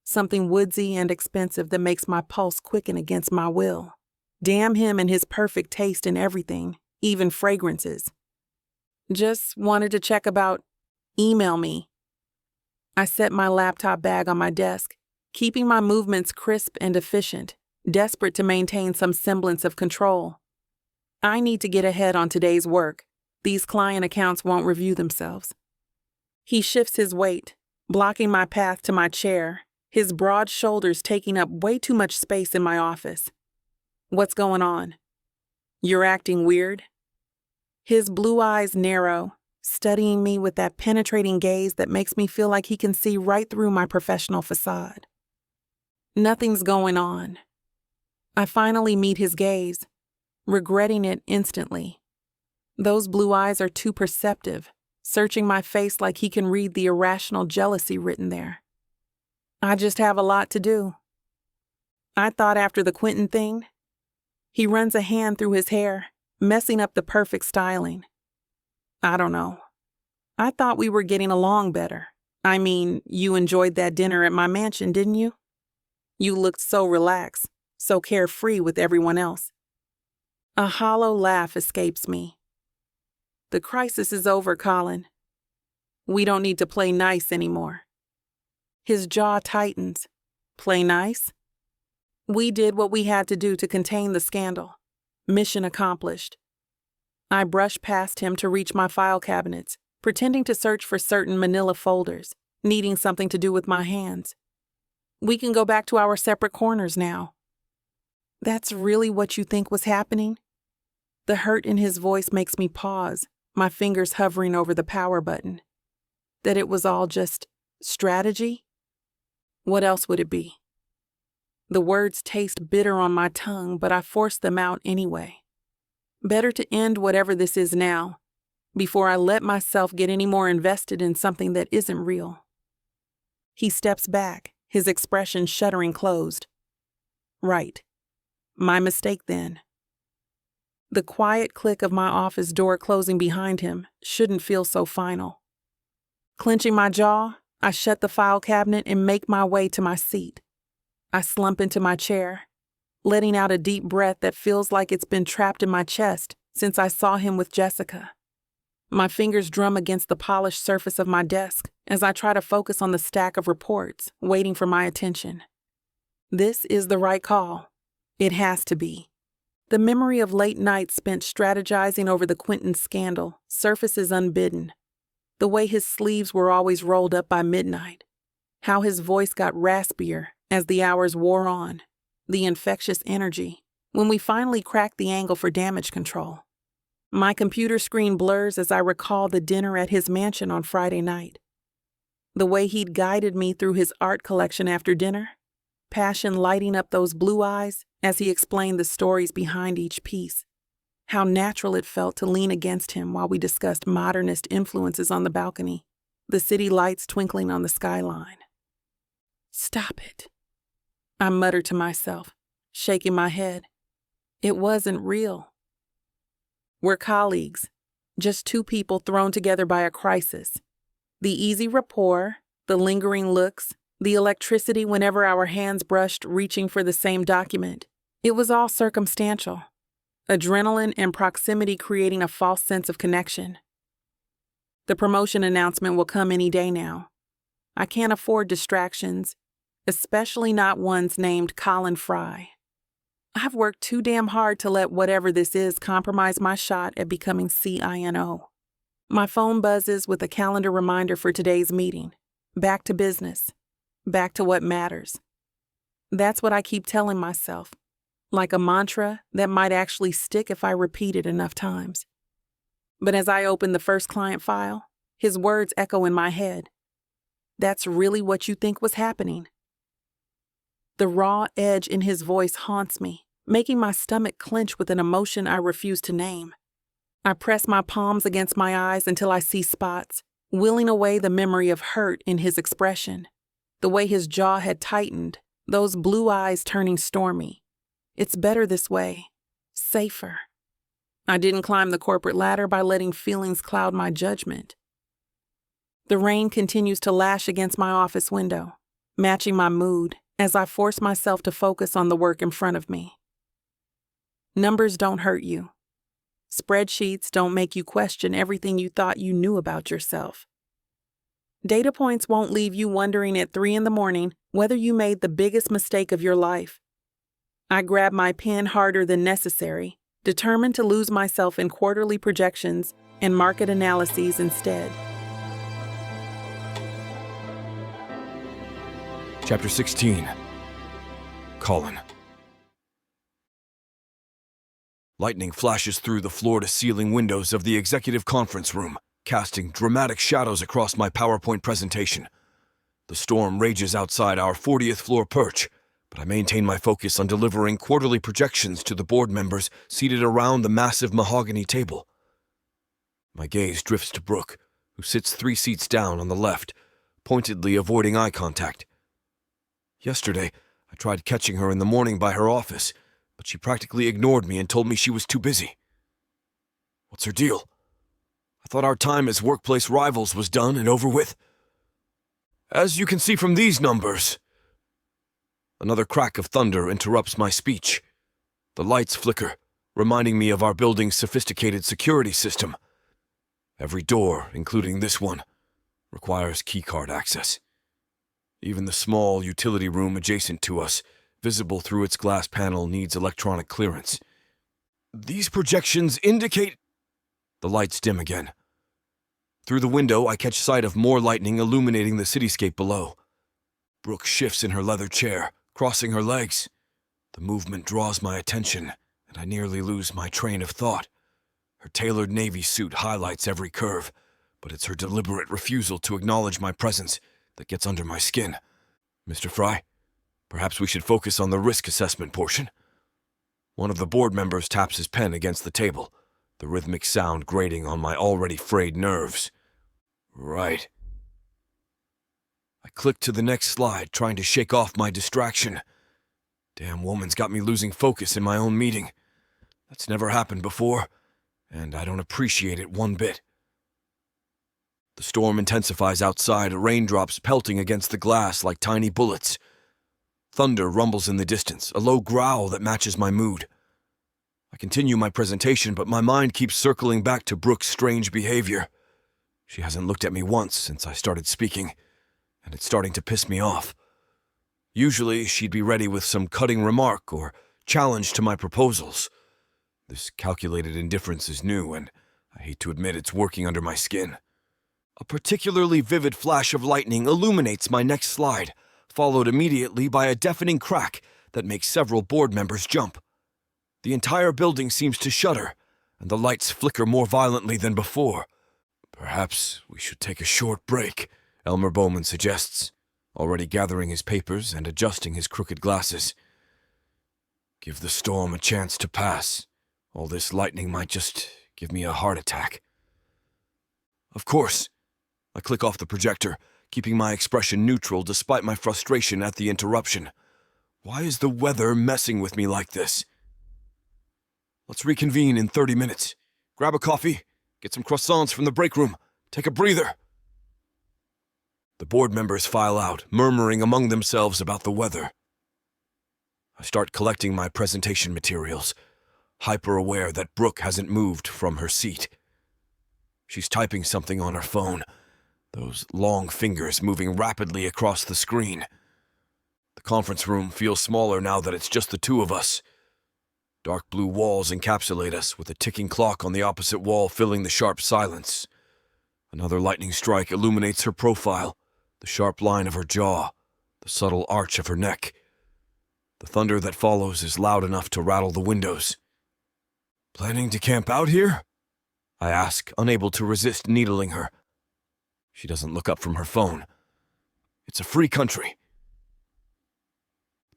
Something woodsy and expensive that makes my pulse quicken against my will. Damn him and his perfect taste in everything, even fragrances. Just wanted to check about email me. I set my laptop bag on my desk, keeping my movements crisp and efficient, desperate to maintain some semblance of control. I need to get ahead on today's work. These client accounts won't review themselves. He shifts his weight, blocking my path to my chair, his broad shoulders taking up way too much space in my office. "What's going on? You're acting weird?" His blue eyes narrow, studying me with that penetrating gaze that makes me feel like he can see right through my professional facade. Nothing's going on. I finally meet his gaze, regretting it instantly. Those blue eyes are too perceptive, searching my face like he can read the irrational jealousy written there. "I just have a lot to do." I thought after the Quentin thing. He runs a hand through his hair, messing up the perfect styling. "I don't know. I thought we were getting along better. I mean, you enjoyed that dinner at my mansion, didn't you? You looked so relaxed, so carefree with everyone else." A hollow laugh escapes me. "The crisis is over, Colin. We don't need to play nice anymore." His jaw tightens. "Play nice?" We did what we had to do to contain the scandal. Mission accomplished. I brush past him to reach my file cabinets, pretending to search for certain manila folders, needing something to do with my hands. "We can go back to our separate corners now." "That's really what you think was happening?" The hurt in his voice makes me pause, my fingers hovering over the power button. That it was all just strategy? What else would it be? The words taste bitter on my tongue, but I force them out anyway. Better to end whatever this is now, before I let myself get any more invested in something that isn't real. He steps back, his expression shuddering closed. Right. My mistake then. The quiet click of my office door closing behind him shouldn't feel so final. Clenching my jaw, I shut the file cabinet and make my way to my seat. I slump into my chair, letting out a deep breath that feels like it's been trapped in my chest since I saw him with Jessica. My fingers drum against the polished surface of my desk as I try to focus on the stack of reports waiting for my attention. This is the right call. It has to be. The memory of late nights spent strategizing over the Quentin scandal surfaces unbidden. The way his sleeves were always rolled up by midnight. How his voice got raspier as the hours wore on. The infectious energy when we finally cracked the angle for damage control. My computer screen blurs as I recall the dinner at his mansion on Friday night. The way he'd guided me through his art collection after dinner, passion lighting up those blue eyes as he explained the stories behind each piece. How natural it felt to lean against him while we discussed modernist influences on the balcony, the city lights twinkling on the skyline. Stop it, I muttered to myself, shaking my head. It wasn't real. We're colleagues, just two people thrown together by a crisis. The easy rapport, the lingering looks, the electricity whenever our hands brushed reaching for the same document. It was all circumstantial. Adrenaline and proximity creating a false sense of connection. The promotion announcement will come any day now. I can't afford distractions, especially not ones named Colin Frye. I've worked too damn hard to let whatever this is compromise my shot at becoming CINO. My phone buzzes with a calendar reminder for today's meeting. Back to business. Back to what matters. That's what I keep telling myself, like a mantra that might actually stick if I repeat it enough times. But as I open the first client file, his words echo in my head. That's really what you think was happening. The raw edge in his voice haunts me, making my stomach clench with an emotion I refuse to name. I press my palms against my eyes until I see spots, willing away the memory of hurt in his expression. The way his jaw had tightened, those blue eyes turning stormy. It's better this way. Safer. I didn't climb the corporate ladder by letting feelings cloud my judgment. The rain continues to lash against my office window, matching my mood as I force myself to focus on the work in front of me. Numbers don't hurt you. Spreadsheets don't make you question everything you thought you knew about yourself. Data points won't leave you wondering at 3 a.m. whether you made the biggest mistake of your life. I grab my pen harder than necessary, determined to lose myself in quarterly projections and market analyses instead. Chapter 16. Colin. Lightning flashes through the floor-to-ceiling windows of the executive conference room, casting dramatic shadows across my PowerPoint presentation. The storm rages outside our 40th floor perch, but I maintain my focus on delivering quarterly projections to the board members seated around the massive mahogany table. My gaze drifts to Brooke, who sits 3 seats down on the left, pointedly avoiding eye contact. Yesterday, I tried catching her in the morning by her office, but she practically ignored me and told me she was too busy. What's her deal? I thought our time as workplace rivals was done and over with. As you can see from these numbers... Another crack of thunder interrupts my speech. The lights flicker, reminding me of our building's sophisticated security system. Every door, including this one, requires keycard access. Even the small utility room adjacent to us, visible through its glass panel, needs electronic clearance. These projections indicate... The lights dim again. Through the window, I catch sight of more lightning illuminating the cityscape below. Brooke shifts in her leather chair, crossing her legs. The movement draws my attention, and I nearly lose my train of thought. Her tailored navy suit highlights every curve, but it's her deliberate refusal to acknowledge my presence that gets under my skin. Mr. Frye, perhaps we should focus on the risk assessment portion. One of the board members taps his pen against the table, the rhythmic sound grating on my already frayed nerves. Right. I click to the next slide, trying to shake off my distraction. Damn woman's got me losing focus in my own meeting. That's never happened before, and I don't appreciate it one bit. The storm intensifies outside, raindrops pelting against the glass like tiny bullets. Thunder rumbles in the distance, a low growl that matches my mood. I continue my presentation, but my mind keeps circling back to Brooke's strange behavior. She hasn't looked at me once since I started speaking, and it's starting to piss me off. Usually, she'd be ready with some cutting remark or challenge to my proposals. This calculated indifference is new, and I hate to admit it's working under my skin. A particularly vivid flash of lightning illuminates my next slide, followed immediately by a deafening crack that makes several board members jump. The entire building seems to shudder, and the lights flicker more violently than before. Perhaps we should take a short break, Elmer Bowman suggests, already gathering his papers and adjusting his crooked glasses. Give the storm a chance to pass. All this lightning might just give me a heart attack. Of course. I click off the projector, keeping my expression neutral despite my frustration at the interruption. Why is the weather messing with me like this? Let's reconvene in 30 minutes. Grab a coffee, get some croissants from the breakroom, take a breather. The board members file out, murmuring among themselves about the weather. I start collecting my presentation materials, hyper-aware that Brooke hasn't moved from her seat. She's typing something on her phone, those long fingers moving rapidly across the screen. The conference room feels smaller now that it's just the two of us. Dark blue walls encapsulate us, with a ticking clock on the opposite wall filling the sharp silence. Another lightning strike illuminates her profile, the sharp line of her jaw, the subtle arch of her neck. The thunder that follows is loud enough to rattle the windows. Planning to camp out here? I ask, unable to resist needling her. She doesn't look up from her phone. It's a free country.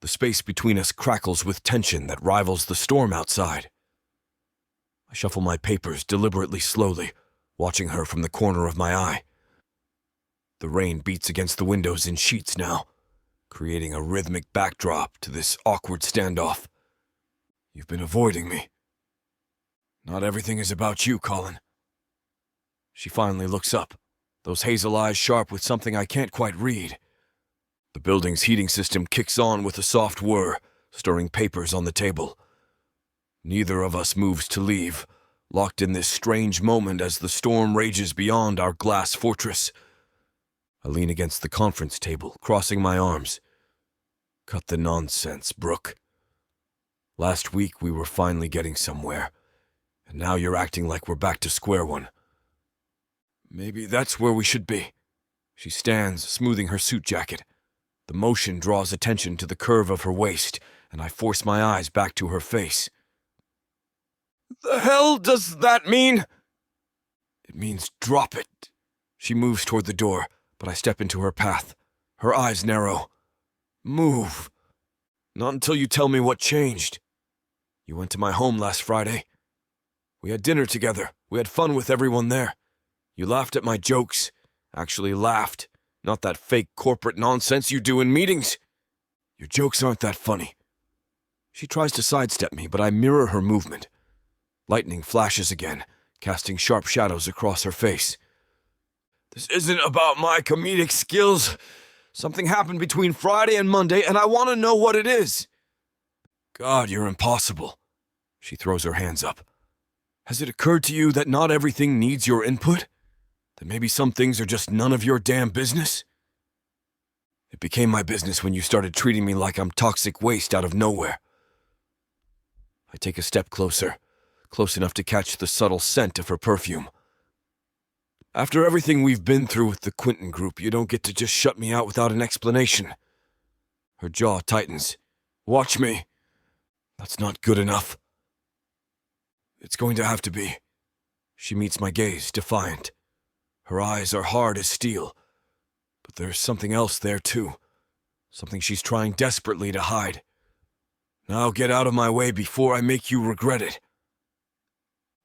The space between us crackles with tension that rivals the storm outside. I shuffle my papers deliberately slowly, watching her from the corner of my eye. The rain beats against the windows in sheets now, creating a rhythmic backdrop to this awkward standoff. You've been avoiding me. Not everything is about you, Colin. She finally looks up, those hazel eyes sharp with something I can't quite read. The building's heating system kicks on with a soft whir, stirring papers on the table. Neither of us moves to leave, locked in this strange moment as the storm rages beyond our glass fortress. I lean against the conference table, crossing my arms. Cut the nonsense, Brooke. Last week we were finally getting somewhere, and now you're acting like we're back to square one. Maybe that's where we should be. She stands, smoothing her suit jacket. The motion draws attention to the curve of her waist, and I force my eyes back to her face. The hell does that mean? It means drop it. She moves toward the door, but I step into her path. Her eyes narrow. Move. Not until you tell me what changed. You went to my home last Friday. We had dinner together. We had fun with everyone there. You laughed at my jokes. Actually laughed. Not that fake corporate nonsense you do in meetings. Your jokes aren't that funny. She tries to sidestep me, but I mirror her movement. Lightning flashes again, casting sharp shadows across her face. This isn't about my comedic skills. Something happened between Friday and Monday, and I want to know what it is. God, you're impossible. She throws her hands up. Has it occurred to you that not everything needs your input? That maybe some things are just none of your damn business? It became my business when you started treating me like I'm toxic waste out of nowhere. I take a step closer, close enough to catch the subtle scent of her perfume. After everything we've been through with the Quinton group, you don't get to just shut me out without an explanation. Her jaw tightens. Watch me. That's not good enough. It's going to have to be. She meets my gaze, defiant. Her eyes are hard as steel. But there's something else there, too. Something she's trying desperately to hide. Now get out of my way before I make you regret it.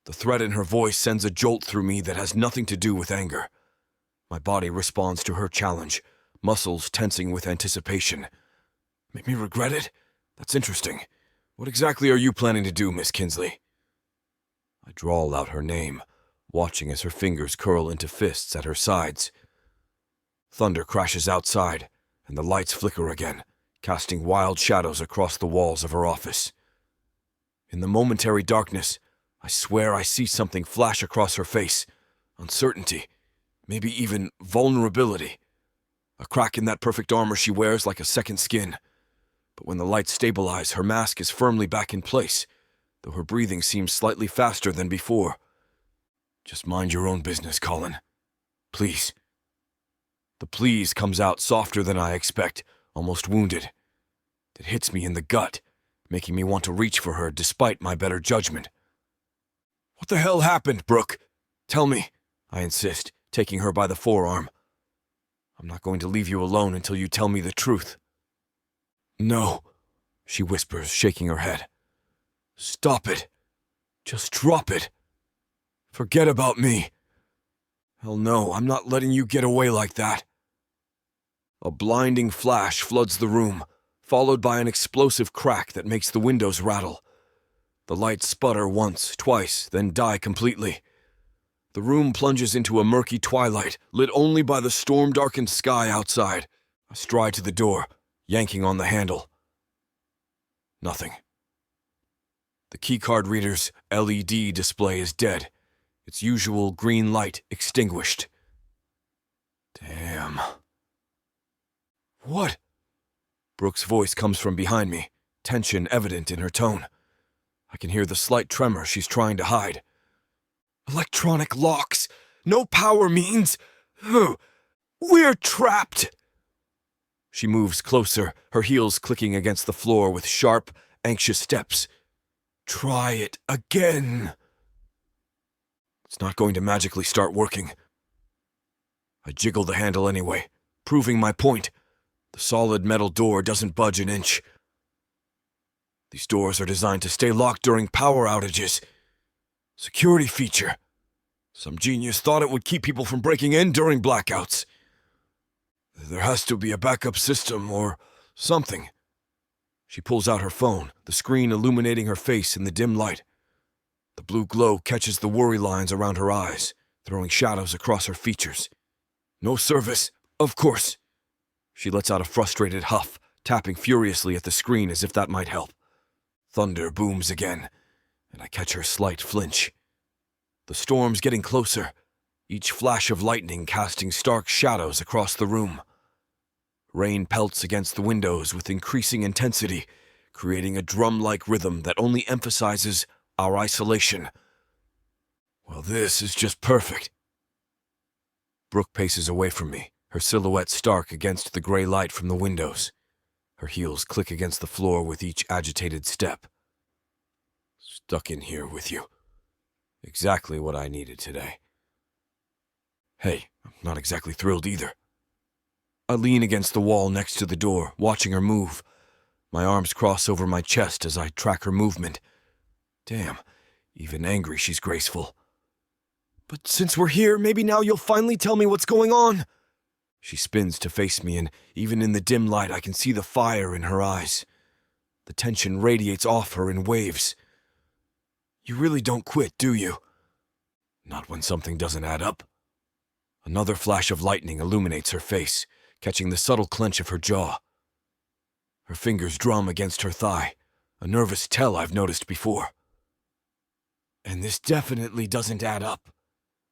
The threat in her voice sends a jolt through me that has nothing to do with anger. My body responds to her challenge, muscles tensing with anticipation. Make me regret it? That's interesting. What exactly are you planning to do, Miss Kinsley? I drawl out her name, watching as her fingers curl into fists at her sides. Thunder crashes outside, and the lights flicker again, casting wild shadows across the walls of her office. In the momentary darkness, I swear I see something flash across her face. Uncertainty, maybe even vulnerability. A crack in that perfect armor she wears like a second skin. But when the lights stabilize, her mask is firmly back in place, though her breathing seems slightly faster than before. Just mind your own business, Colin. Please. The please comes out softer than I expect, almost wounded. It hits me in the gut, making me want to reach for her despite my better judgment. What the hell happened, Brooke? Tell me, I insist, taking her by the forearm. I'm not going to leave you alone until you tell me the truth. No, she whispers, shaking her head. Stop it. Just drop it. Forget about me. Hell no, I'm not letting you get away like that. A blinding flash floods the room, followed by an explosive crack that makes the windows rattle. The lights sputter once, twice, then die completely. The room plunges into a murky twilight, lit only by the storm-darkened sky outside. I stride to the door, yanking on the handle. Nothing. The keycard reader's LED display is dead, its usual green light extinguished. Damn. What? Brooke's voice comes from behind me, tension evident in her tone. I can hear the slight tremor she's trying to hide. Electronic locks! No power means... We're trapped! She moves closer, her heels clicking against the floor with sharp, anxious steps. Try it again. It's not going to magically start working. I jiggle the handle anyway, proving my point. The solid metal door doesn't budge an inch. These doors are designed to stay locked during power outages. Security feature. Some genius thought it would keep people from breaking in during blackouts. There has to be a backup system or something. She pulls out her phone, the screen illuminating her face in the dim light. The blue glow catches the worry lines around her eyes, throwing shadows across her features. No service, of course. She lets out a frustrated huff, tapping furiously at the screen as if that might help. Thunder booms again, and I catch her slight flinch. The storm's getting closer, each flash of lightning casting stark shadows across the room. Rain pelts against the windows with increasing intensity, creating a drum-like rhythm that only emphasizes our isolation. Well, this is just perfect. Brooke paces away from me, her silhouette stark against the gray light from the windows. Her heels click against the floor with each agitated step. Stuck in here with you. Exactly what I needed today. Hey, I'm not exactly thrilled either. I lean against the wall next to the door, watching her move. My arms cross over my chest as I track her movement. Damn, even angry she's graceful. But since we're here, maybe now you'll finally tell me what's going on. She spins to face me, and even in the dim light I can see the fire in her eyes. The tension radiates off her in waves. You really don't quit, do you? Not when something doesn't add up. Another flash of lightning illuminates her face, catching the subtle clench of her jaw. Her fingers drum against her thigh, a nervous tell I've noticed before. And this definitely doesn't add up.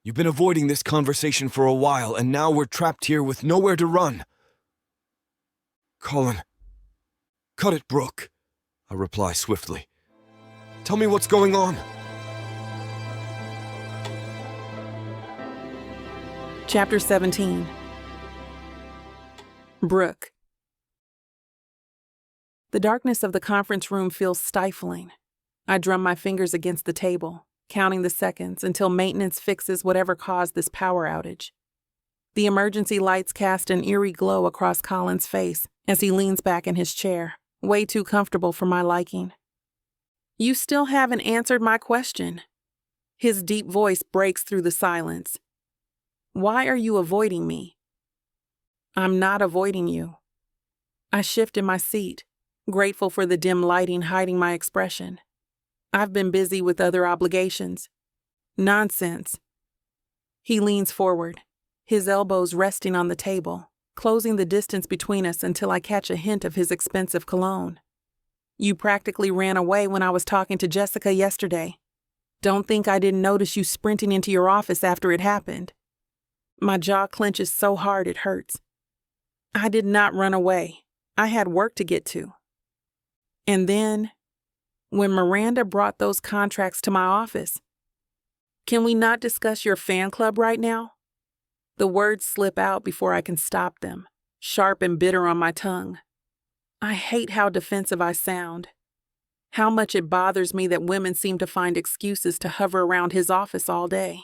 You've been avoiding this conversation for a while, and now we're trapped here with nowhere to run. Colin. Cut it, Brooke, I reply swiftly. Tell me what's going on. Chapter 17. Brooke. The darkness of the conference room feels stifling. I drum my fingers against the table, counting the seconds until maintenance fixes whatever caused this power outage. The emergency lights cast an eerie glow across Colin's face as he leans back in his chair, way too comfortable for my liking. You still haven't answered my question. His deep voice breaks through the silence. Why are you avoiding me? I'm not avoiding you. I shift in my seat, grateful for the dim lighting hiding my expression. I've been busy with other obligations. Nonsense. He leans forward, his elbows resting on the table, closing the distance between us until I catch a hint of his expensive cologne. You practically ran away when I was talking to Jessica yesterday. Don't think I didn't notice you sprinting into your office after it happened. My jaw clenches so hard it hurts. I did not run away. I had work to get to. And then, when Miranda brought those contracts to my office, can we not discuss your fan club right now? The words slip out before I can stop them, sharp and bitter on my tongue. I hate how defensive I sound. How much it bothers me that women seem to find excuses to hover around his office all day.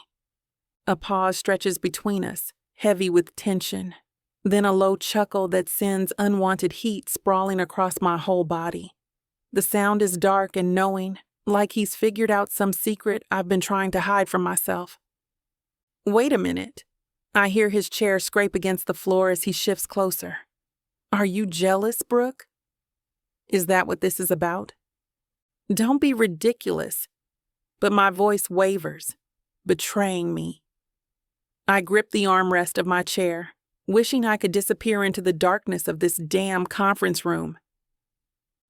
A pause stretches between us, heavy with tension. Then a low chuckle that sends unwanted heat sprawling across my whole body. The sound is dark and knowing, like he's figured out some secret I've been trying to hide from myself. Wait a minute. I hear his chair scrape against the floor as he shifts closer. Are you jealous, Brooke? Is that what this is about? Don't be ridiculous. But my voice wavers, betraying me. I grip the armrest of my chair, wishing I could disappear into the darkness of this damn conference room.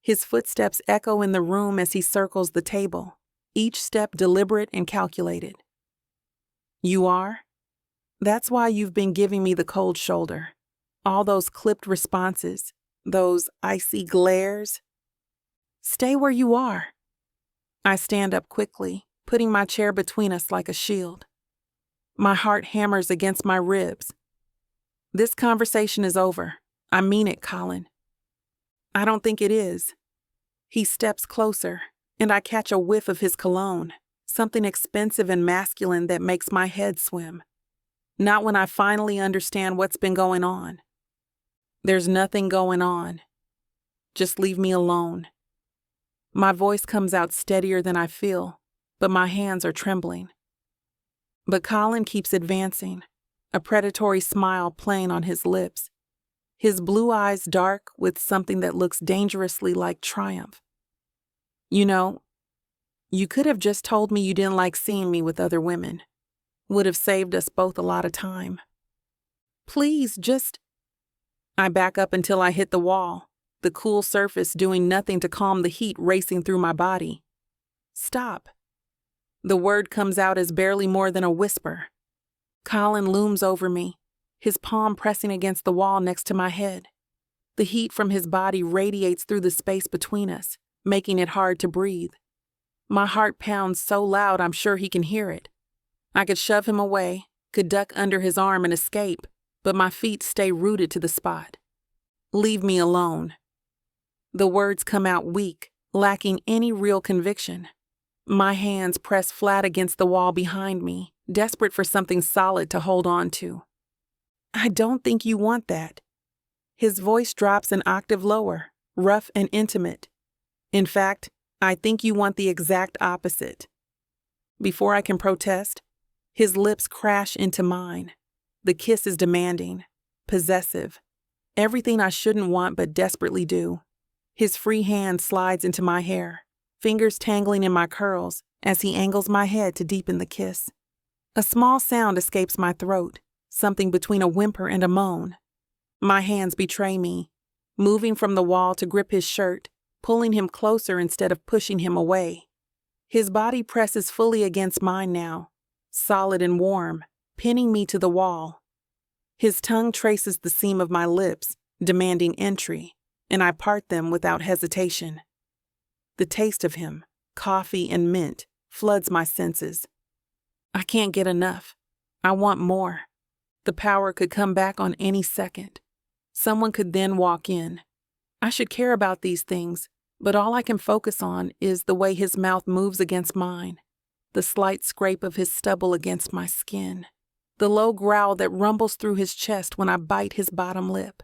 His footsteps echo in the room as he circles the table, each step deliberate and calculated. You are? That's why you've been giving me the cold shoulder. All those clipped responses, those icy glares. Stay where you are. I stand up quickly, putting my chair between us like a shield. My heart hammers against my ribs. This conversation is over. I mean it, Colin. I don't think it is. He steps closer, and I catch a whiff of his cologne, something expensive and masculine that makes my head swim. Not when I finally understand what's been going on. There's nothing going on. Just leave me alone. My voice comes out steadier than I feel, but my hands are trembling. But Colin keeps advancing, a predatory smile playing on his lips, his blue eyes dark with something that looks dangerously like triumph. You know, you could have just told me you didn't like seeing me with other women. Would have saved us both a lot of time. Please, just... I back up until I hit the wall, the cool surface doing nothing to calm the heat racing through my body. Stop. The word comes out as barely more than a whisper. Colin looms over me, his palm pressing against the wall next to my head. The heat from his body radiates through the space between us, making it hard to breathe. My heart pounds so loud I'm sure he can hear it. I could shove him away, could duck under his arm and escape, but my feet stay rooted to the spot. Leave me alone. The words come out weak, lacking any real conviction. My hands press flat against the wall behind me, desperate for something solid to hold on to. I don't think you want that. His voice drops an octave lower, rough and intimate. In fact, I think you want the exact opposite. Before I can protest, his lips crash into mine. The kiss is demanding, possessive, everything I shouldn't want but desperately do. His free hand slides into my hair, fingers tangling in my curls as he angles my head to deepen the kiss. A small sound escapes my throat, something between a whimper and a moan. My hands betray me, moving from the wall to grip his shirt, pulling him closer instead of pushing him away. His body presses fully against mine now, solid and warm, pinning me to the wall. His tongue traces the seam of my lips, demanding entry, and I part them without hesitation. The taste of him, coffee and mint, floods my senses. I can't get enough. I want more. The power could come back on any second. Someone could then walk in. I should care about these things, but all I can focus on is the way his mouth moves against mine, the slight scrape of his stubble against my skin, the low growl that rumbles through his chest when I bite his bottom lip.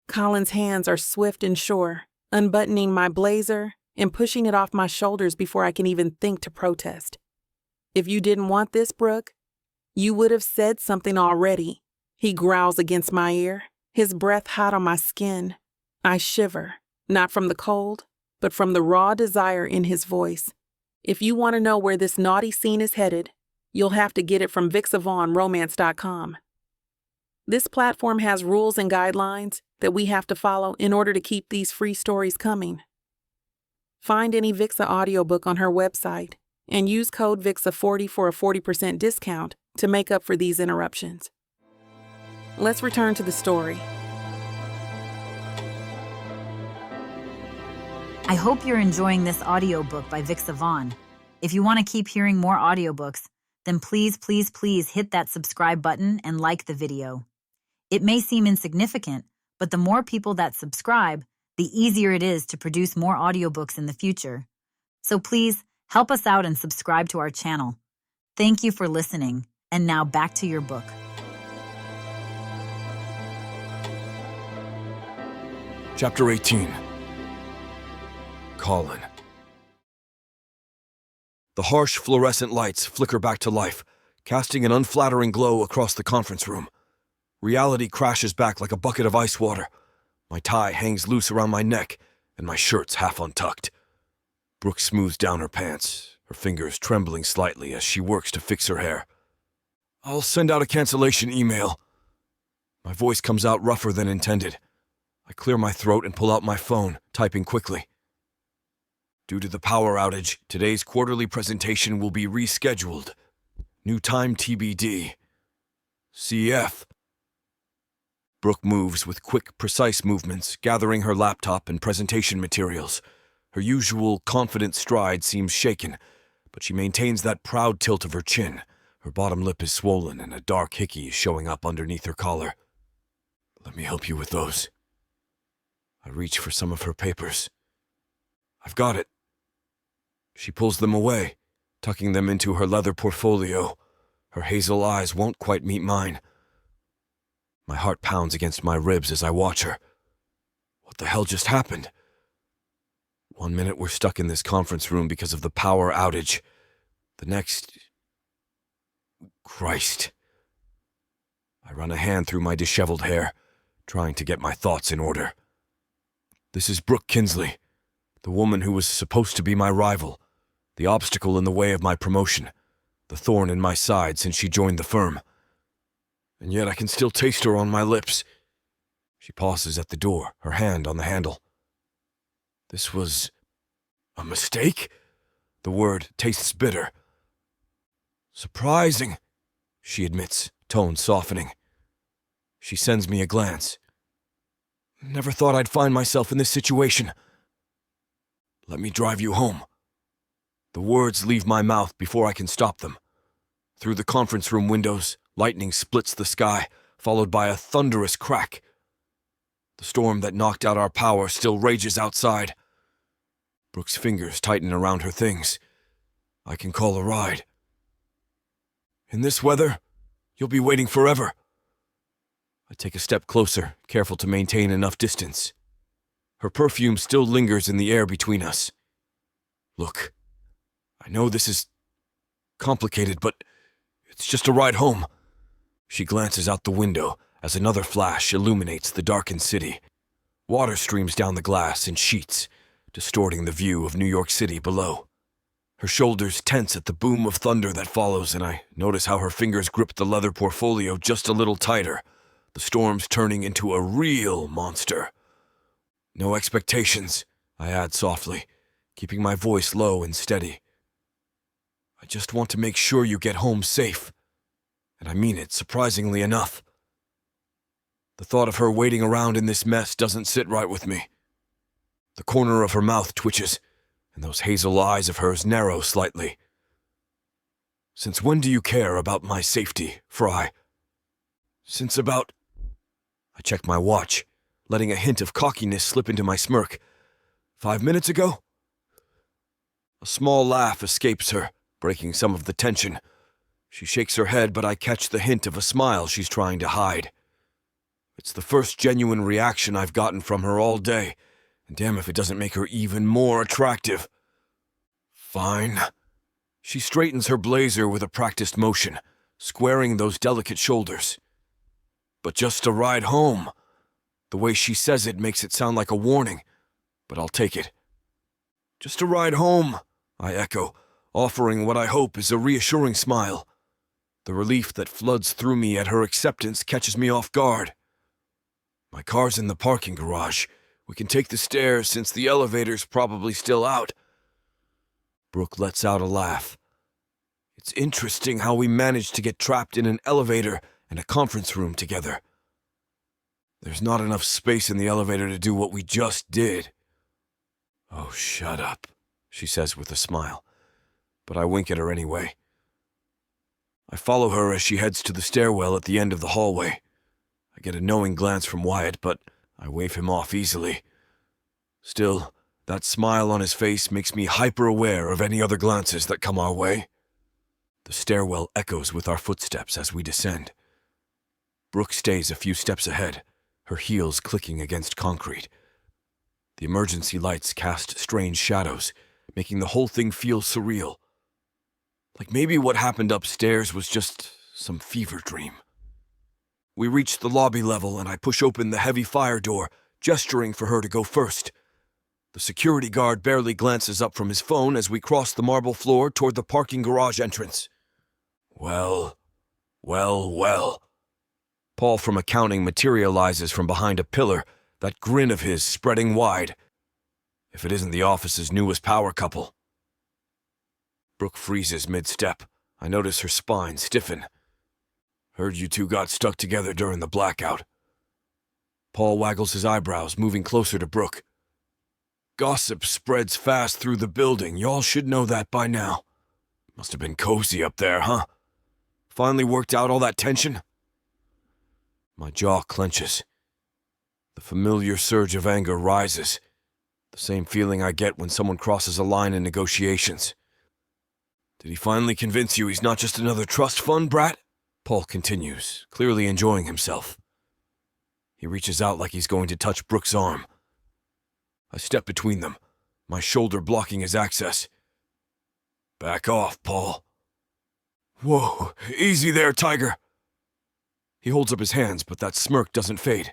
Colin's hands are swift and sure, unbuttoning my blazer and pushing it off my shoulders before I can even think to protest. If you didn't want this, Brooke, you would have said something already. He growls against my ear, his breath hot on my skin. I shiver, not from the cold, but from the raw desire in his voice. If you want to know where this naughty scene is headed, you'll have to get it from BWWM. This platform has rules and guidelines that we have to follow in order to keep these free stories coming. Find any Vixa audiobook on her website and use code VIXA40 for a 40% discount to make up for these interruptions. Let's return to the story. I hope you're enjoying this audiobook by Vixa. If you want to keep hearing more audiobooks, then please hit that subscribe button and like the video. It may seem insignificant, but the more people that subscribe, the easier it is to produce more audiobooks in the future. So please, help us out and subscribe to our channel. Thank you for listening, and now back to your book. Chapter 18. Colin. The harsh fluorescent lights flicker back to life, casting an unflattering glow across the conference room. Reality crashes back like a bucket of ice water. My tie hangs loose around my neck, and my shirt's half untucked. Brooke smooths down her pants, her fingers trembling slightly as she works to fix her hair. I'll send out a cancellation email. My voice comes out rougher than intended. I clear my throat and pull out my phone, typing quickly. Due to the power outage, today's quarterly presentation will be rescheduled. New time TBD. CF. Brooke moves with quick, precise movements, gathering her laptop and presentation materials. Her usual confident stride seems shaken, but she maintains that proud tilt of her chin. Her bottom lip is swollen and a dark hickey is showing up underneath her collar. Let me help you with those. I reach for some of her papers. I've got it. She pulls them away, tucking them into her leather portfolio. Her hazel eyes won't quite meet mine. My heart pounds against my ribs as I watch her. What the hell just happened? 1 minute we're stuck in this conference room because of the power outage. The next... Christ. I run a hand through my disheveled hair, trying to get my thoughts in order. This is Brooke Kinsley, the woman who was supposed to be my rival, the obstacle in the way of my promotion, the thorn in my side since she joined the firm. And yet I can still taste her on my lips. She pauses at the door, her hand on the handle. This was a mistake? The word tastes bitter. Surprising, she admits, tone softening. She sends me a glance. Never thought I'd find myself in this situation. Let me drive you home. The words leave my mouth before I can stop them. Through the conference room windows, lightning splits the sky, followed by a thunderous crack. The storm that knocked out our power still rages outside. Brooke's fingers tighten around her things. I can call a ride. In this weather, you'll be waiting forever. I take a step closer, careful to maintain enough distance. Her perfume still lingers in the air between us. Look, I know this is complicated, but it's just a ride home. She glances out the window as another flash illuminates the darkened city. Water streams down the glass in sheets, distorting the view of New York City below. Her shoulders tense at the boom of thunder that follows, and I notice how her fingers grip the leather portfolio just a little tighter. The storm's turning into a real monster. No expectations, I add softly, keeping my voice low and steady. I just want to make sure you get home safe. And I mean it, surprisingly enough. The thought of her waiting around in this mess doesn't sit right with me. The corner of her mouth twitches, and those hazel eyes of hers narrow slightly. Since when do you care about my safety, Frye? Since about... I check my watch, letting a hint of cockiness slip into my smirk. 5 minutes ago? A small laugh escapes her, breaking some of the tension. She shakes her head, but I catch the hint of a smile she's trying to hide. It's the first genuine reaction I've gotten from her all day, and damn if it doesn't make her even more attractive. Fine. She straightens her blazer with a practiced motion, squaring those delicate shoulders. But just a ride home. The way she says it makes it sound like a warning, but I'll take it. Just a ride home, I echo, offering what I hope is a reassuring smile. The relief that floods through me at her acceptance catches me off guard. My car's in the parking garage. We can take the stairs since the elevator's probably still out. Brooke lets out a laugh. It's interesting how we managed to get trapped in an elevator and a conference room together. There's not enough space in the elevator to do what we just did. Oh, shut up, she says with a smile, but I wink at her anyway. I follow her as she heads to the stairwell at the end of the hallway. I get a knowing glance from Wyatt, but I wave him off easily. Still, that smile on his face makes me hyper-aware of any other glances that come our way. The stairwell echoes with our footsteps as we descend. Brooke stays a few steps ahead, her heels clicking against concrete. The emergency lights cast strange shadows, making the whole thing feel surreal. Like maybe what happened upstairs was just some fever dream. We reach the lobby level and I push open the heavy fire door, gesturing for her to go first. The security guard barely glances up from his phone as we cross the marble floor toward the parking garage entrance. Well. Paul from accounting materializes from behind a pillar, that grin of his spreading wide. If it isn't the office's newest power couple. Brooke freezes mid-step. I notice her spine stiffen. Heard you two got stuck together during the blackout. Paul waggles his eyebrows, moving closer to Brooke. Gossip spreads fast through the building. Y'all should know that by now. Must have been cozy up there, huh? Finally worked out all that tension? My jaw clenches. The familiar surge of anger rises. The same feeling I get when someone crosses a line in negotiations. Did he finally convince you he's not just another trust fund brat? Paul continues, clearly enjoying himself. He reaches out like he's going to touch Brooke's arm. I step between them, my shoulder blocking his access. Back off, Paul. Whoa, easy there, Tiger. He holds up his hands, but that smirk doesn't fade.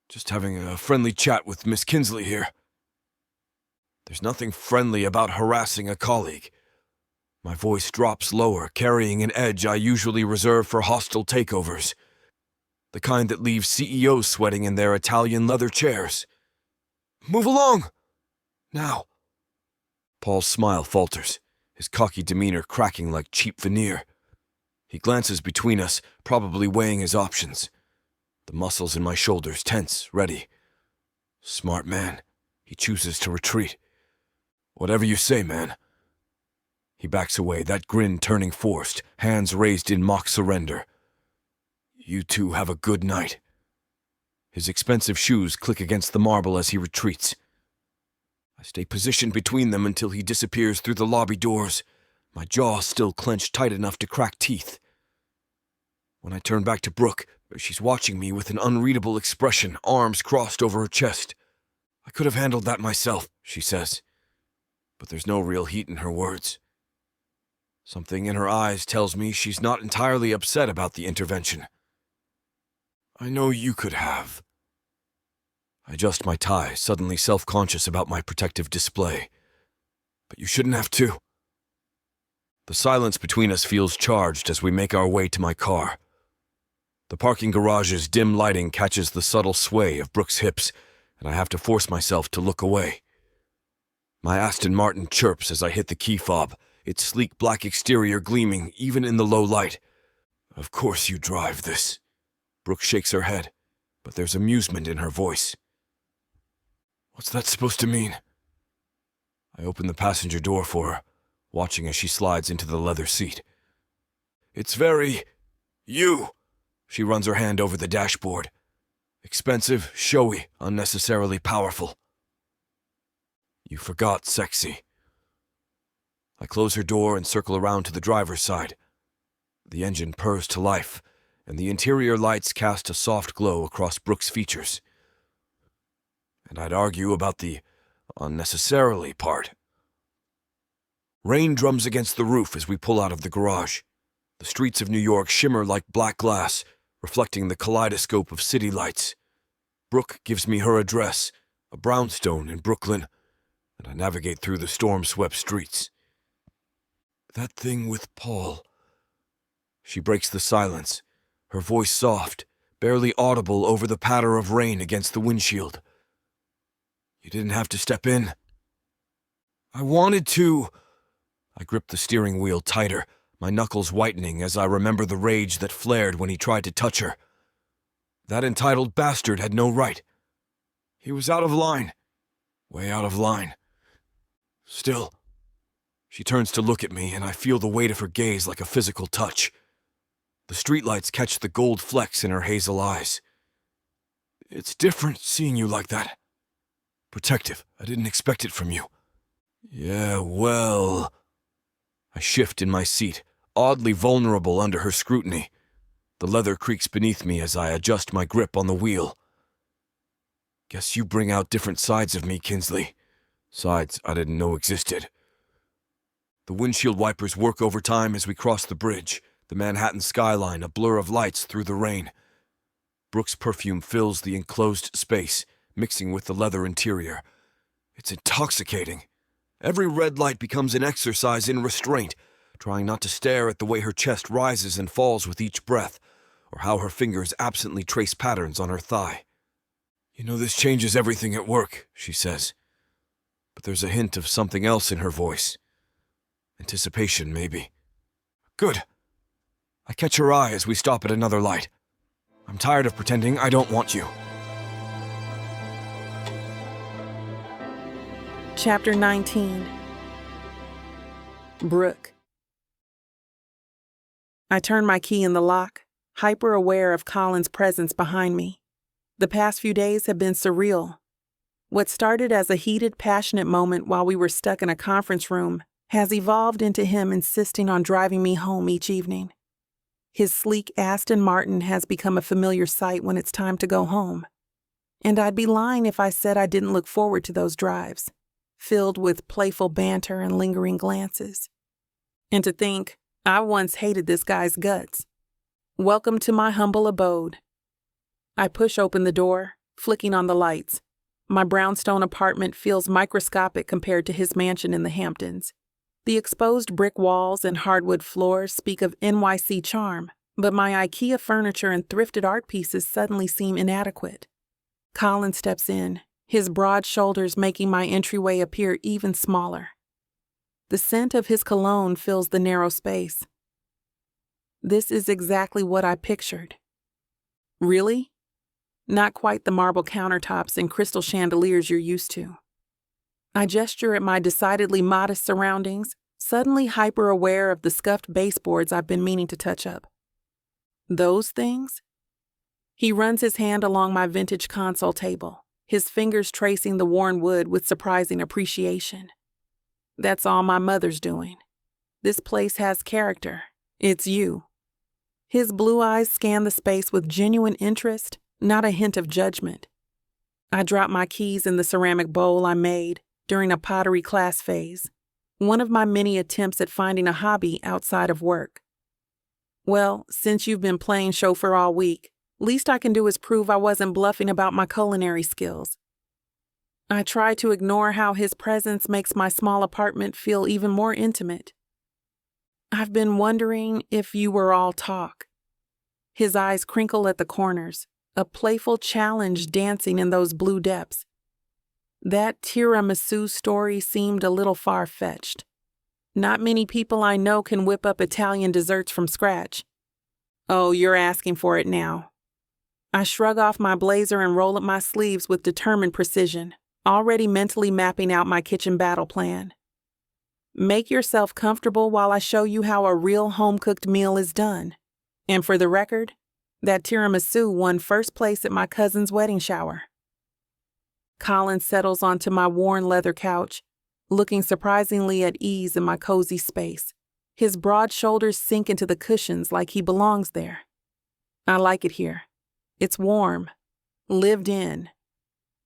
Just having a friendly chat with Miss Kinsley here. There's nothing friendly about harassing a colleague. My voice drops lower, carrying an edge I usually reserve for hostile takeovers. The kind that leaves CEOs sweating in their Italian leather chairs. Move along! Now. Paul's smile falters, his cocky demeanor cracking like cheap veneer. He glances between us, probably weighing his options. The muscles in my shoulders tense, ready. Smart man. He chooses to retreat. Whatever you say, man. He backs away, that grin turning forced, hands raised in mock surrender. You two have a good night. His expensive shoes click against the marble as he retreats. I stay positioned between them until he disappears through the lobby doors, my jaw still clenched tight enough to crack teeth. When I turn back to Brooke, she's watching me with an unreadable expression, arms crossed over her chest. I could have handled that myself, she says, but there's no real heat in her words. Something in her eyes tells me she's not entirely upset about the intervention. I know you could have. I adjust my tie, suddenly self-conscious about my protective display. But you shouldn't have to. The silence between us feels charged as we make our way to my car. The parking garage's dim lighting catches the subtle sway of Brooke's hips, and I have to force myself to look away. My Aston Martin chirps as I hit the key fob, its sleek black exterior gleaming even in the low light. Of course you drive this. Brooke shakes her head, but there's amusement in her voice. What's that supposed to mean? I open the passenger door for her, watching as she slides into the leather seat. It's very... you. She runs her hand over the dashboard. Expensive, showy, unnecessarily powerful. You forgot sexy. I close her door and circle around to the driver's side. The engine purrs to life, and the interior lights cast a soft glow across Brooke's features. And I'd argue about the unnecessarily part. Rain drums against the roof as we pull out of the garage. The streets of New York shimmer like black glass, reflecting the kaleidoscope of city lights. Brooke gives me her address, a brownstone in Brooklyn, and I navigate through the storm-swept streets. That thing with Paul. She breaks the silence, her voice soft, barely audible over the patter of rain against the windshield. You didn't have to step in. I wanted to. I grip the steering wheel tighter, my knuckles whitening as I remember the rage that flared when he tried to touch her. That entitled bastard had no right. He was out of line. Way out of line. Still. She turns to look at me, and I feel the weight of her gaze like a physical touch. The streetlights catch the gold flecks in her hazel eyes. It's different seeing you like that. Protective. I didn't expect it from you. Yeah, well... I shift in my seat, oddly vulnerable under her scrutiny. The leather creaks beneath me as I adjust my grip on the wheel. Guess you bring out different sides of me, Kinsley. Sides I didn't know existed. The windshield wipers work overtime as we cross the bridge, the Manhattan skyline a blur of lights through the rain. Brooke's perfume fills the enclosed space, mixing with the leather interior. It's intoxicating. Every red light becomes an exercise in restraint, trying not to stare at the way her chest rises and falls with each breath, or how her fingers absently trace patterns on her thigh. You know, this changes everything at work, she says. But there's a hint of something else in her voice. Anticipation, maybe. Good. I catch her eye as we stop at another light. I'm tired of pretending I don't want you. Chapter 19. Brooke. I turn my key in the lock, hyper aware of Colin's presence behind me. The past few days have been surreal. What started as a heated, passionate moment while we were stuck in a conference room has evolved into him insisting on driving me home each evening. His sleek Aston Martin has become a familiar sight when it's time to go home. And I'd be lying if I said I didn't look forward to those drives, filled with playful banter and lingering glances. And to think, I once hated this guy's guts. Welcome to my humble abode. I push open the door, flicking on the lights. My brownstone apartment feels microscopic compared to his mansion in the Hamptons. The exposed brick walls and hardwood floors speak of NYC charm, but my IKEA furniture and thrifted art pieces suddenly seem inadequate. Colin steps in, his broad shoulders making my entryway appear even smaller. The scent of his cologne fills the narrow space. This is exactly what I pictured. Really? Not quite the marble countertops and crystal chandeliers you're used to. I gesture at my decidedly modest surroundings, suddenly hyper-aware of the scuffed baseboards I've been meaning to touch up. Those things? He runs his hand along my vintage console table, his fingers tracing the worn wood with surprising appreciation. That's all my mother's doing. This place has character. It's you. His blue eyes scan the space with genuine interest, not a hint of judgment. I drop my keys in the ceramic bowl I made during a pottery class phase, one of my many attempts at finding a hobby outside of work. Well, since you've been playing chauffeur all week, least I can do is prove I wasn't bluffing about my culinary skills. I try to ignore how his presence makes my small apartment feel even more intimate. I've been wondering if you were all talk. His eyes crinkle at the corners, a playful challenge dancing in those blue depths. That tiramisu story seemed a little far-fetched. Not many people I know can whip up Italian desserts from scratch. Oh, you're asking for it now. I shrug off my blazer and roll up my sleeves with determined precision, already mentally mapping out my kitchen battle plan. Make yourself comfortable while I show you how a real home-cooked meal is done. And for the record, that tiramisu won first place at my cousin's wedding shower. Colin settles onto my worn leather couch, looking surprisingly at ease in my cozy space. His broad shoulders sink into the cushions like he belongs there. I like it here. It's warm, lived in.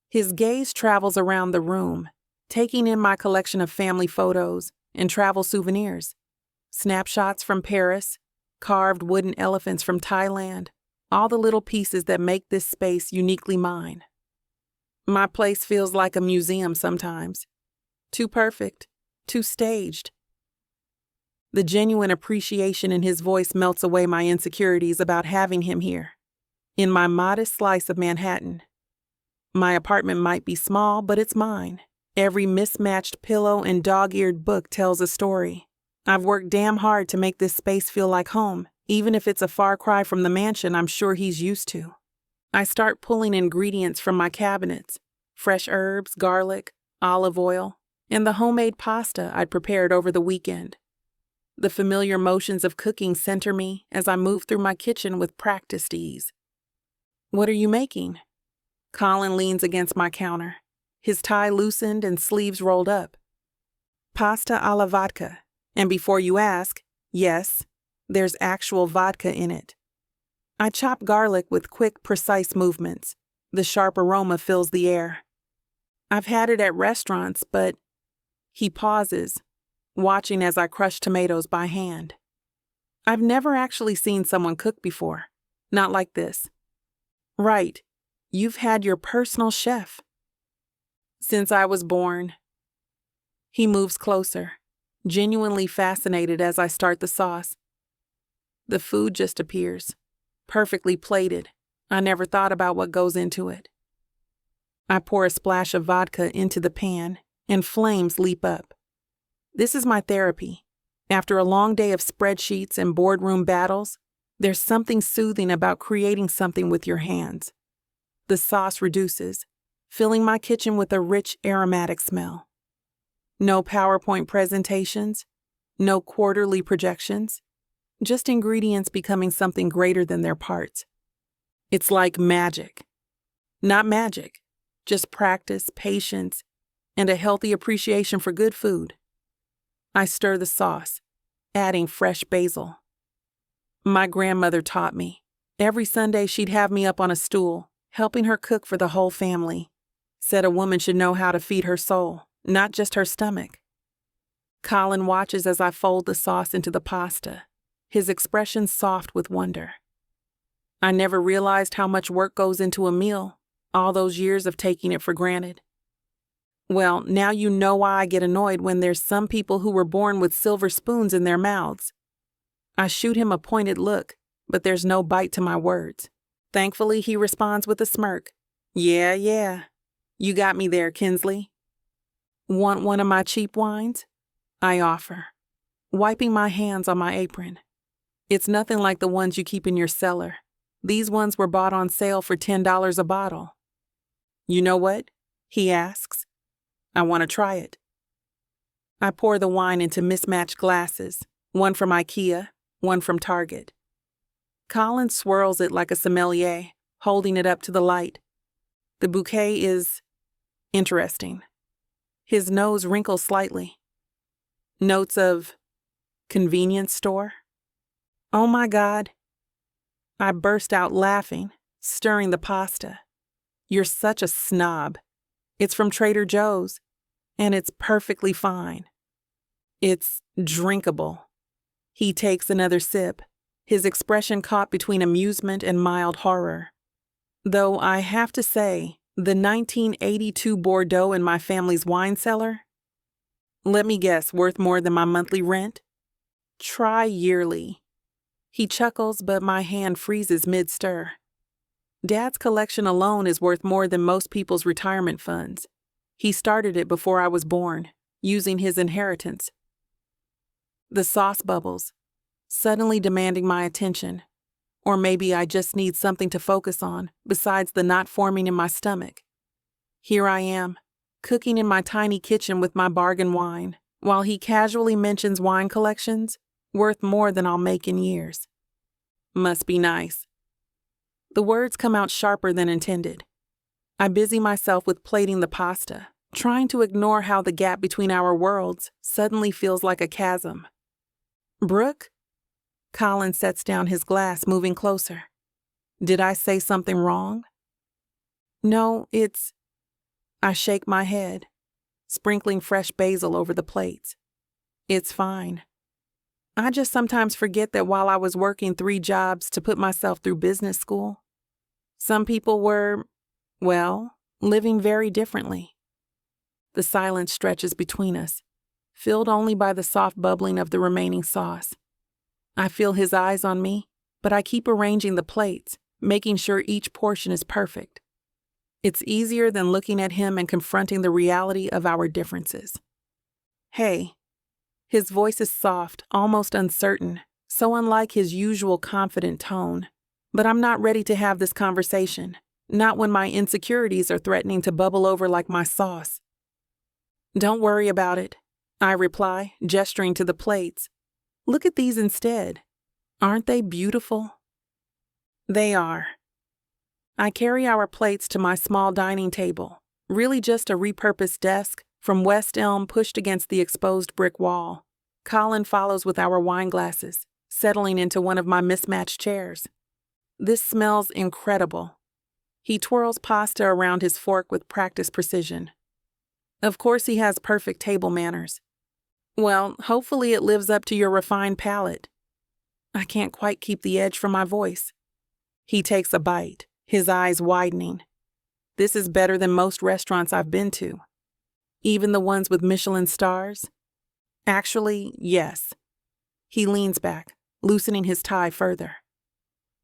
His gaze travels around the room, taking in my collection of family photos and travel souvenirs. Snapshots from Paris, carved wooden elephants from Thailand, all the little pieces that make this space uniquely mine. My place feels like a museum sometimes. Too perfect, too staged. The genuine appreciation in his voice melts away my insecurities about having him here, in my modest slice of Manhattan. My apartment might be small, but it's mine. Every mismatched pillow and dog-eared book tells a story. I've worked damn hard to make this space feel like home, even if it's a far cry from the mansion I'm sure he's used to. I start pulling ingredients from my cabinets, fresh herbs, garlic, olive oil, and the homemade pasta I'd prepared over the weekend. The familiar motions of cooking center me as I move through my kitchen with practiced ease. What are you making? Colin leans against my counter, his tie loosened and sleeves rolled up. Pasta alla vodka, and before you ask, yes, there's actual vodka in it. I chop garlic with quick, precise movements. The sharp aroma fills the air. I've had it at restaurants, but... He pauses, watching as I crush tomatoes by hand. I've never actually seen someone cook before. Not like this. Right. You've had your personal chef. Since I was born. He moves closer, genuinely fascinated as I start the sauce. The food just appears, perfectly plated. I never thought about what goes into it. I pour a splash of vodka into the pan, and flames leap up. This is my therapy. After a long day of spreadsheets and boardroom battles, there's something soothing about creating something with your hands. The sauce reduces, filling my kitchen with a rich, aromatic smell. No PowerPoint presentations, no quarterly projections, just ingredients becoming something greater than their parts. It's like magic. Not magic, just practice, patience, and a healthy appreciation for good food. I stir the sauce, adding fresh basil. My grandmother taught me. Every Sunday she'd have me up on a stool, helping her cook for the whole family. Said a woman should know how to feed her soul, not just her stomach. Colin watches as I fold the sauce into the pasta, his expression soft with wonder. I never realized how much work goes into a meal, all those years of taking it for granted. Well, now you know why I get annoyed when there's some people who were born with silver spoons in their mouths. I shoot him a pointed look, but there's no bite to my words. Thankfully, he responds with a smirk. Yeah. You got me there, Kinsley. Want one of my cheap wines? I offer, wiping my hands on my apron. It's nothing like the ones you keep in your cellar. These ones were bought on sale for $10 a bottle. You know what? He asks. I want to try it. I pour the wine into mismatched glasses, one from IKEA, one from Target. Colin swirls it like a sommelier, holding it up to the light. The bouquet is interesting. His nose wrinkles slightly. Notes of convenience store? Oh my God. I burst out laughing, stirring the pasta. You're such a snob. It's from Trader Joe's, and it's perfectly fine. It's drinkable. He takes another sip, his expression caught between amusement and mild horror. Though I have to say, the 1982 Bordeaux in my family's wine cellar? Let me guess, worth more than my monthly rent? Try yearly. He chuckles, but my hand freezes mid-stir. Dad's collection alone is worth more than most people's retirement funds. He started it before I was born, using his inheritance. The sauce bubbles, suddenly demanding my attention. Or maybe I just need something to focus on, besides the knot forming in my stomach. Here I am, cooking in my tiny kitchen with my bargain wine, while he casually mentions wine collections, worth more than I'll make in years. Must be nice. The words come out sharper than intended. I busy myself with plating the pasta, trying to ignore how the gap between our worlds suddenly feels like a chasm. Brooke? Colin sets down his glass, moving closer. Did I say something wrong? No, it's... I shake my head, sprinkling fresh basil over the plates. It's fine. I just sometimes forget that while I was working 3 jobs to put myself through business school, some people were, well, living very differently. The silence stretches between us, filled only by the soft bubbling of the remaining sauce. I feel his eyes on me, but I keep arranging the plates, making sure each portion is perfect. It's easier than looking at him and confronting the reality of our differences. Hey. His voice is soft, almost uncertain, so unlike his usual confident tone. But I'm not ready to have this conversation, not when my insecurities are threatening to bubble over like my sauce. Don't worry about it, I reply, gesturing to the plates. Look at these instead. Aren't they beautiful? They are. I carry our plates to my small dining table, really just a repurposed desk from West Elm pushed against the exposed brick wall. Colin follows with our wine glasses, settling into one of my mismatched chairs. This smells incredible. He twirls pasta around his fork with practiced precision. Of course he has perfect table manners. Well, hopefully it lives up to your refined palate. I can't quite keep the edge from my voice. He takes a bite, his eyes widening. This is better than most restaurants I've been to. Even the ones with Michelin stars? Actually, yes. He leans back, loosening his tie further.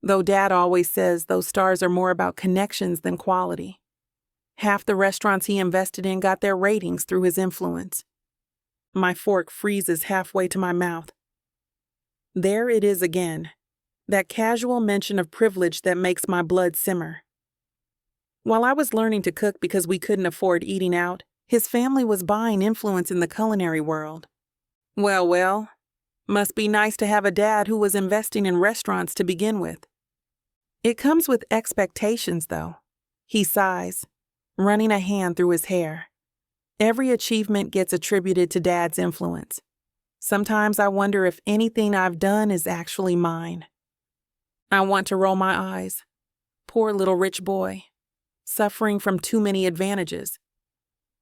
Though Dad always says those stars are more about connections than quality. Half the restaurants he invested in got their ratings through his influence. My fork freezes halfway to my mouth. There it is again, that casual mention of privilege that makes my blood simmer. While I was learning to cook because we couldn't afford eating out, his family was buying influence in the culinary world. Well, must be nice to have a dad who was investing in restaurants to begin with. It comes with expectations, though. He sighs, running a hand through his hair. Every achievement gets attributed to Dad's influence. Sometimes I wonder if anything I've done is actually mine. I want to roll my eyes. Poor little rich boy, suffering from too many advantages.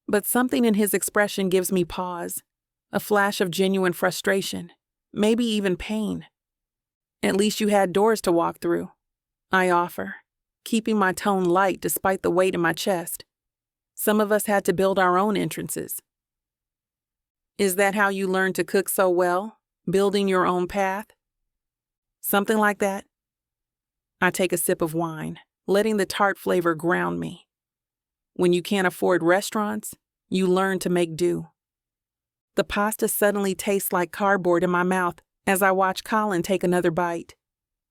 But something in his expression gives me pause, a flash of genuine frustration, maybe even pain. At least you had doors to walk through, I offer, keeping my tone light despite the weight in my chest. Some of us had to build our own entrances. Is that how you learned to cook so well, building your own path? Something like that. I take a sip of wine, letting the tart flavor ground me. When you can't afford restaurants, you learn to make do. The pasta suddenly tastes like cardboard in my mouth as I watch Colin take another bite.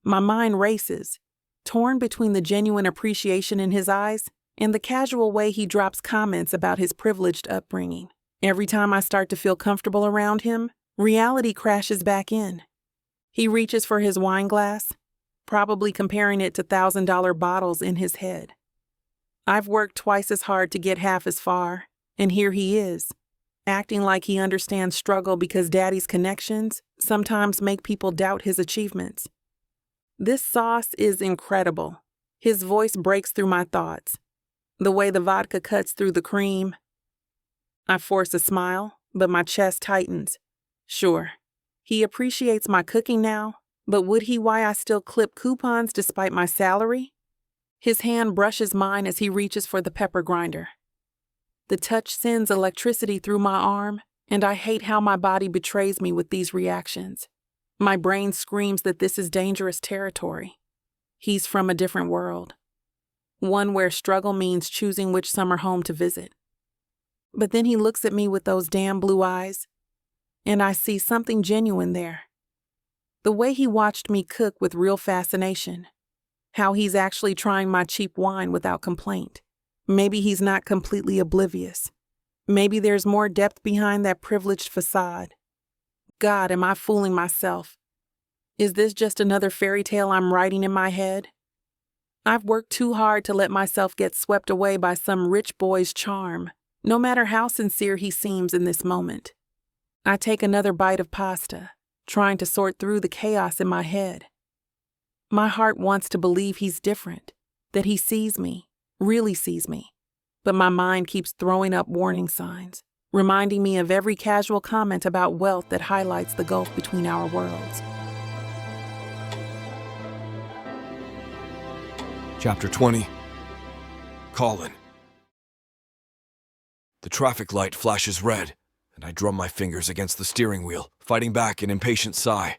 My mind races, torn between the genuine appreciation in his eyes and the casual way he drops comments about his privileged upbringing. Every time I start to feel comfortable around him, reality crashes back in. He reaches for his wine glass, probably comparing it to $1,000 bottles in his head. I've worked twice as hard to get half as far, and here he is, acting like he understands struggle because Daddy's connections sometimes make people doubt his achievements. This sauce is incredible. His voice breaks through my thoughts. The way the vodka cuts through the cream. I force a smile, but my chest tightens. Sure, he appreciates my cooking now, but would he why I still clip coupons despite my salary? His hand brushes mine as he reaches for the pepper grinder. The touch sends electricity through my arm, and I hate how my body betrays me with these reactions. My brain screams that this is dangerous territory. He's from a different world. One where struggle means choosing which summer home to visit. But then he looks at me with those damn blue eyes, and I see something genuine there. The way he watched me cook with real fascination. How he's actually trying my cheap wine without complaint. Maybe he's not completely oblivious. Maybe there's more depth behind that privileged facade. God, am I fooling myself? Is this just another fairy tale I'm writing in my head? I've worked too hard to let myself get swept away by some rich boy's charm, no matter how sincere he seems in this moment. I take another bite of pasta, trying to sort through the chaos in my head. My heart wants to believe he's different, that he sees me, really sees me, but my mind keeps throwing up warning signs, reminding me of every casual comment about wealth that highlights the gulf between our worlds. Chapter 20. Colin. The traffic light flashes red, and I drum my fingers against the steering wheel, fighting back an impatient sigh.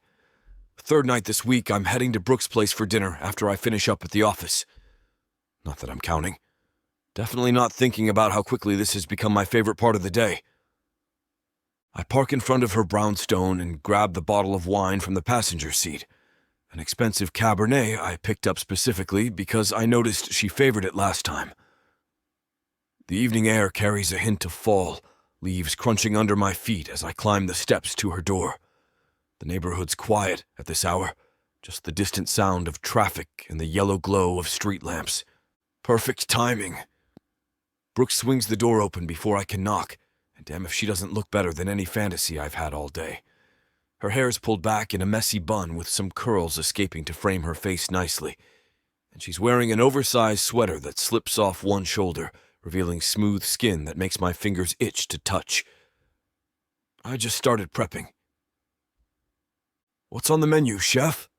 Third night this week, I'm heading to Brooke's place for dinner after I finish up at the office. Not that I'm counting. Definitely not thinking about how quickly this has become my favorite part of the day. I park in front of her brownstone and grab the bottle of wine from the passenger seat. An expensive Cabernet I picked up specifically because I noticed she favored it last time. The evening air carries a hint of fall, leaves crunching under my feet as I climb the steps to her door. The neighborhood's quiet at this hour, just the distant sound of traffic and the yellow glow of street lamps. Perfect timing. Brooke swings the door open before I can knock, and damn if she doesn't look better than any fantasy I've had all day. Her hair's pulled back in a messy bun with some curls escaping to frame her face nicely, and she's wearing an oversized sweater that slips off one shoulder, revealing smooth skin that makes my fingers itch to touch. I just started prepping. "What's on the menu, chef?"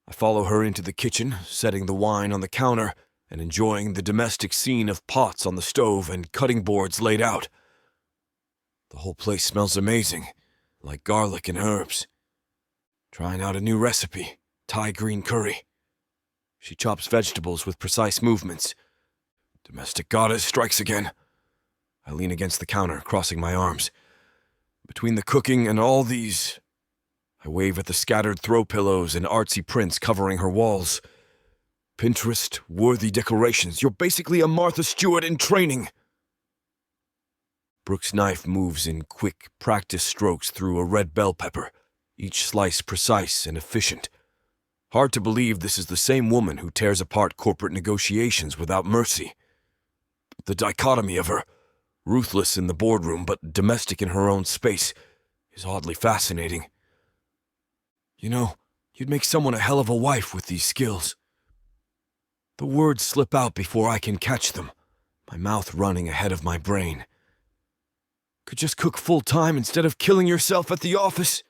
I follow her into the kitchen, setting the wine on the counter and enjoying the domestic scene of pots on the stove and cutting boards laid out. The whole place smells amazing, like garlic and herbs. Trying out a new recipe, Thai green curry. She chops vegetables with precise movements. Domestic goddess strikes again. I lean against the counter, crossing my arms. Between the cooking and all these, I wave at the scattered throw pillows and artsy prints covering her walls. Pinterest-worthy decorations. You're basically a Martha Stewart in training. Brooke's knife moves in quick, practiced strokes through a red bell pepper, each slice precise and efficient. Hard to believe this is the same woman who tears apart corporate negotiations without mercy. The dichotomy of her, ruthless in the boardroom but domestic in her own space, is oddly fascinating. You know, you'd make someone a hell of a wife with these skills. The words slip out before I can catch them, my mouth running ahead of my brain. Could just cook full-time instead of killing yourself at the office?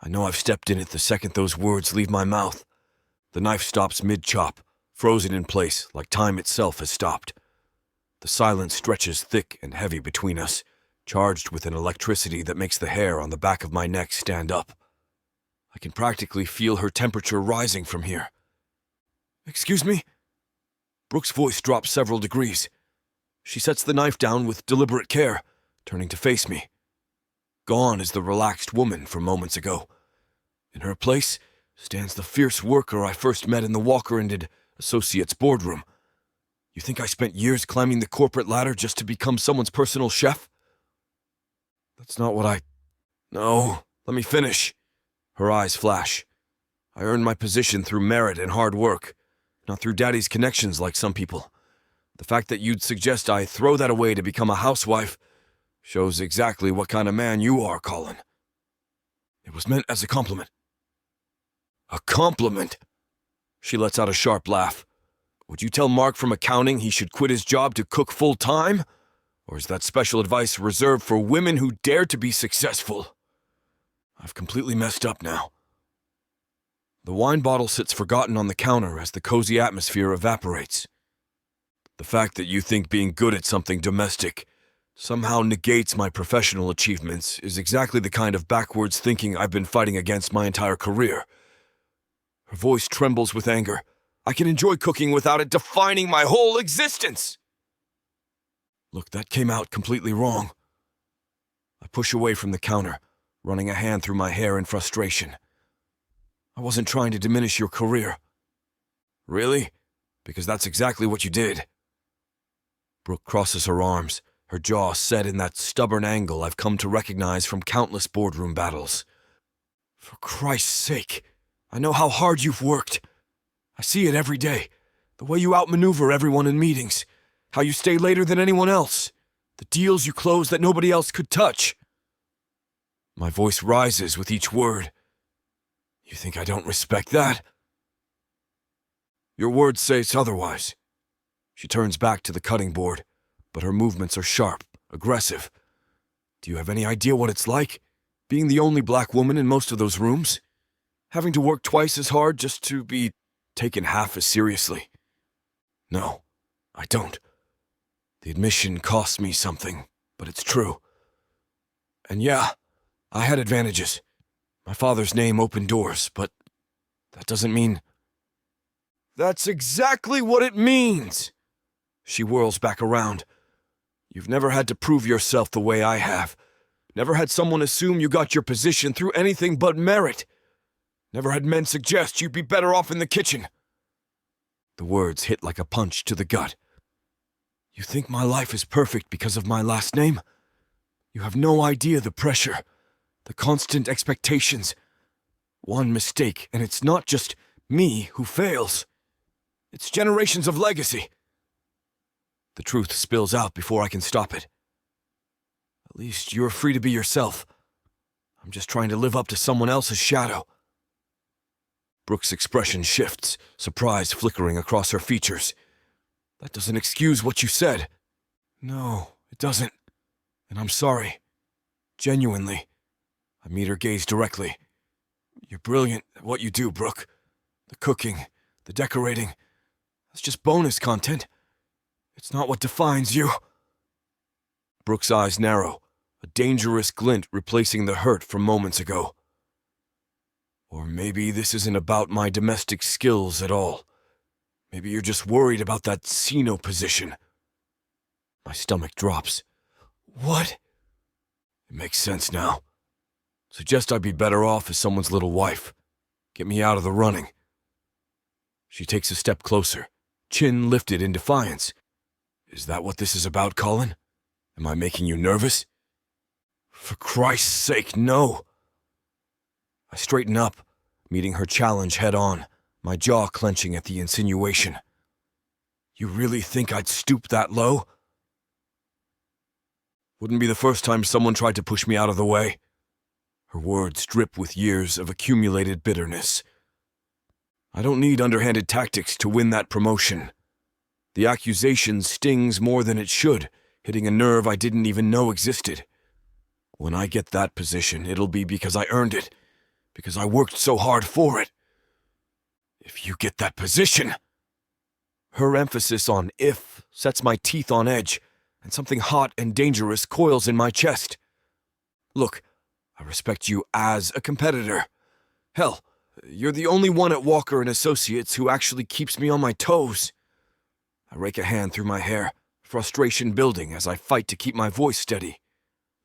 I know I've stepped in it the second those words leave my mouth. The knife stops mid-chop, frozen in place like time itself has stopped. The silence stretches thick and heavy between us, charged with an electricity that makes the hair on the back of my neck stand up. I can practically feel her temperature rising from here. "Excuse me?" Brooke's voice drops several degrees. She sets the knife down with deliberate care, turning to face me. Gone is the relaxed woman from moments ago. In her place stands the fierce worker I first met in the Walker & Associates boardroom. You think I spent years climbing the corporate ladder just to become someone's personal chef? That's not what No, let me finish. Her eyes flash. I earned my position through merit and hard work, not through Daddy's connections like some people. The fact that you'd suggest I throw that away to become a housewife shows exactly what kind of man you are, Colin. It was meant as a compliment. A compliment? She lets out a sharp laugh. Would you tell Mark from accounting he should quit his job to cook full-time? Or is that special advice reserved for women who dare to be successful? I've completely messed up now. The wine bottle sits forgotten on the counter as the cozy atmosphere evaporates. The fact that you think being good at something domestic somehow negates my professional achievements is exactly the kind of backwards thinking I've been fighting against my entire career. Her voice trembles with anger. I can enjoy cooking without it defining my whole existence. Look, that came out completely wrong. I push away from the counter, running a hand through my hair in frustration. I wasn't trying to diminish your career. Really? Because that's exactly what you did. Brooke crosses her arms, her jaw set in that stubborn angle I've come to recognize from countless boardroom battles. For Christ's sake, I know how hard you've worked. I see it every day. The way you outmaneuver everyone in meetings. How you stay later than anyone else. The deals you close that nobody else could touch. My voice rises with each word. You think I don't respect that? Your words say it's otherwise. She turns back to the cutting board, but her movements are sharp, aggressive. Do you have any idea what it's like? Being the only black woman in most of those rooms? Having to work twice as hard just to be taken half as seriously? No, I don't. The admission costs me something, but it's true. And yeah, I had advantages. My father's name opened doors, but that doesn't mean... That's exactly what it means! She whirls back around. You've never had to prove yourself the way I have. Never had someone assume you got your position through anything but merit. Never had men suggest you'd be better off in the kitchen. The words hit like a punch to the gut. You think my life is perfect because of my last name? You have no idea the pressure, the constant expectations. One mistake, and it's not just me who fails. It's generations of legacy. The truth spills out before I can stop it. At least you're free to be yourself. I'm just trying to live up to someone else's shadow. Brooke's expression shifts, surprise flickering across her features. That doesn't excuse what you said. No, it doesn't. And I'm sorry. Genuinely. I meet her gaze directly. You're brilliant at what you do, Brooke. The cooking, the decorating. That's just bonus content. It's not what defines you. Brooke's eyes narrow, a dangerous glint replacing the hurt from moments ago. Or maybe this isn't about my domestic skills at all. Maybe you're just worried about that Sino position. My stomach drops. What? It makes sense now. Suggest I'd be better off as someone's little wife. Get me out of the running. She takes a step closer, chin lifted in defiance. Is that what this is about, Colin? Am I making you nervous? For Christ's sake, no. I straighten up, meeting her challenge head on, my jaw clenching at the insinuation. You really think I'd stoop that low? Wouldn't be the first time someone tried to push me out of the way. Her words drip with years of accumulated bitterness. I don't need underhanded tactics to win that promotion. The accusation stings more than it should, hitting a nerve I didn't even know existed. When I get that position, it'll be because I earned it, because I worked so hard for it. If you get that position... Her emphasis on if sets my teeth on edge, and something hot and dangerous coils in my chest. Look, I respect you as a competitor. Hell, you're the only one at Walker & Associates who actually keeps me on my toes. I rake a hand through my hair, frustration building as I fight to keep my voice steady.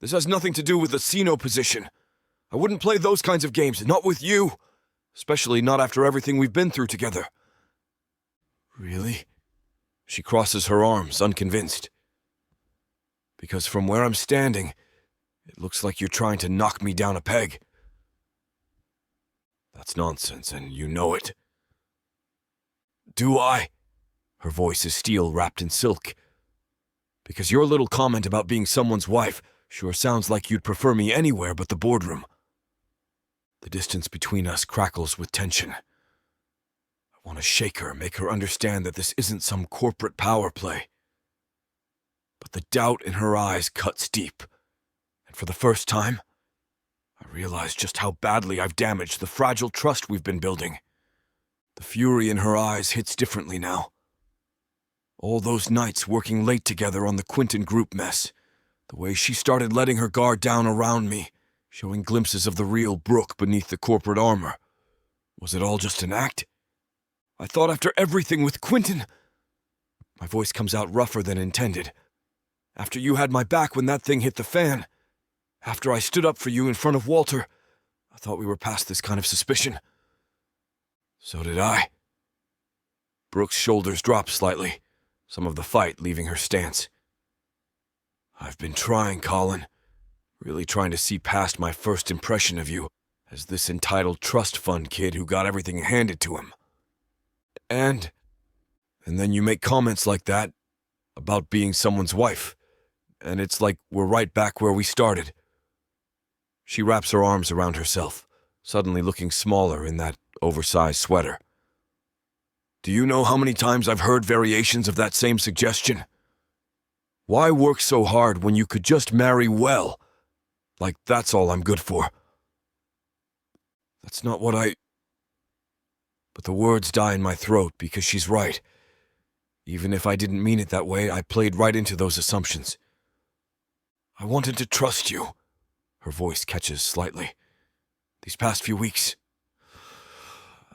This has nothing to do with the Sino position. I wouldn't play those kinds of games, not with you. Especially not after everything we've been through together. Really? She crosses her arms, unconvinced. Because from where I'm standing, it looks like you're trying to knock me down a peg. That's nonsense, and you know it. Do I? Her voice is steel wrapped in silk. Because your little comment about being someone's wife sure sounds like you'd prefer me anywhere but the boardroom. The distance between us crackles with tension. I want to shake her, make her understand that this isn't some corporate power play. But the doubt in her eyes cuts deep, and for the first time, I realize just how badly I've damaged the fragile trust we've been building. The fury in her eyes hits differently now. All those nights working late together on the Quinton group mess, the way she started letting her guard down around me, showing glimpses of the real Brooke beneath the corporate armor. Was it all just an act? I thought after everything with Quinton... My voice comes out rougher than intended. After you had my back when that thing hit the fan, after I stood up for you in front of Walter, I thought we were past this kind of suspicion. So did I. Brooke's shoulders drop slightly, some of the fight leaving her stance. I've been trying, Colin. Really trying to see past my first impression of you as this entitled trust fund kid who got everything handed to him. And then you make comments like that about being someone's wife, and it's like we're right back where we started. She wraps her arms around herself, suddenly looking smaller in that oversized sweater. Do you know how many times I've heard variations of that same suggestion? Why work so hard when you could just marry well? Like that's all I'm good for. That's not what I... But the words die in my throat because she's right. Even if I didn't mean it that way, I played right into those assumptions. I wanted to trust you. Her voice catches slightly. These past few weeks,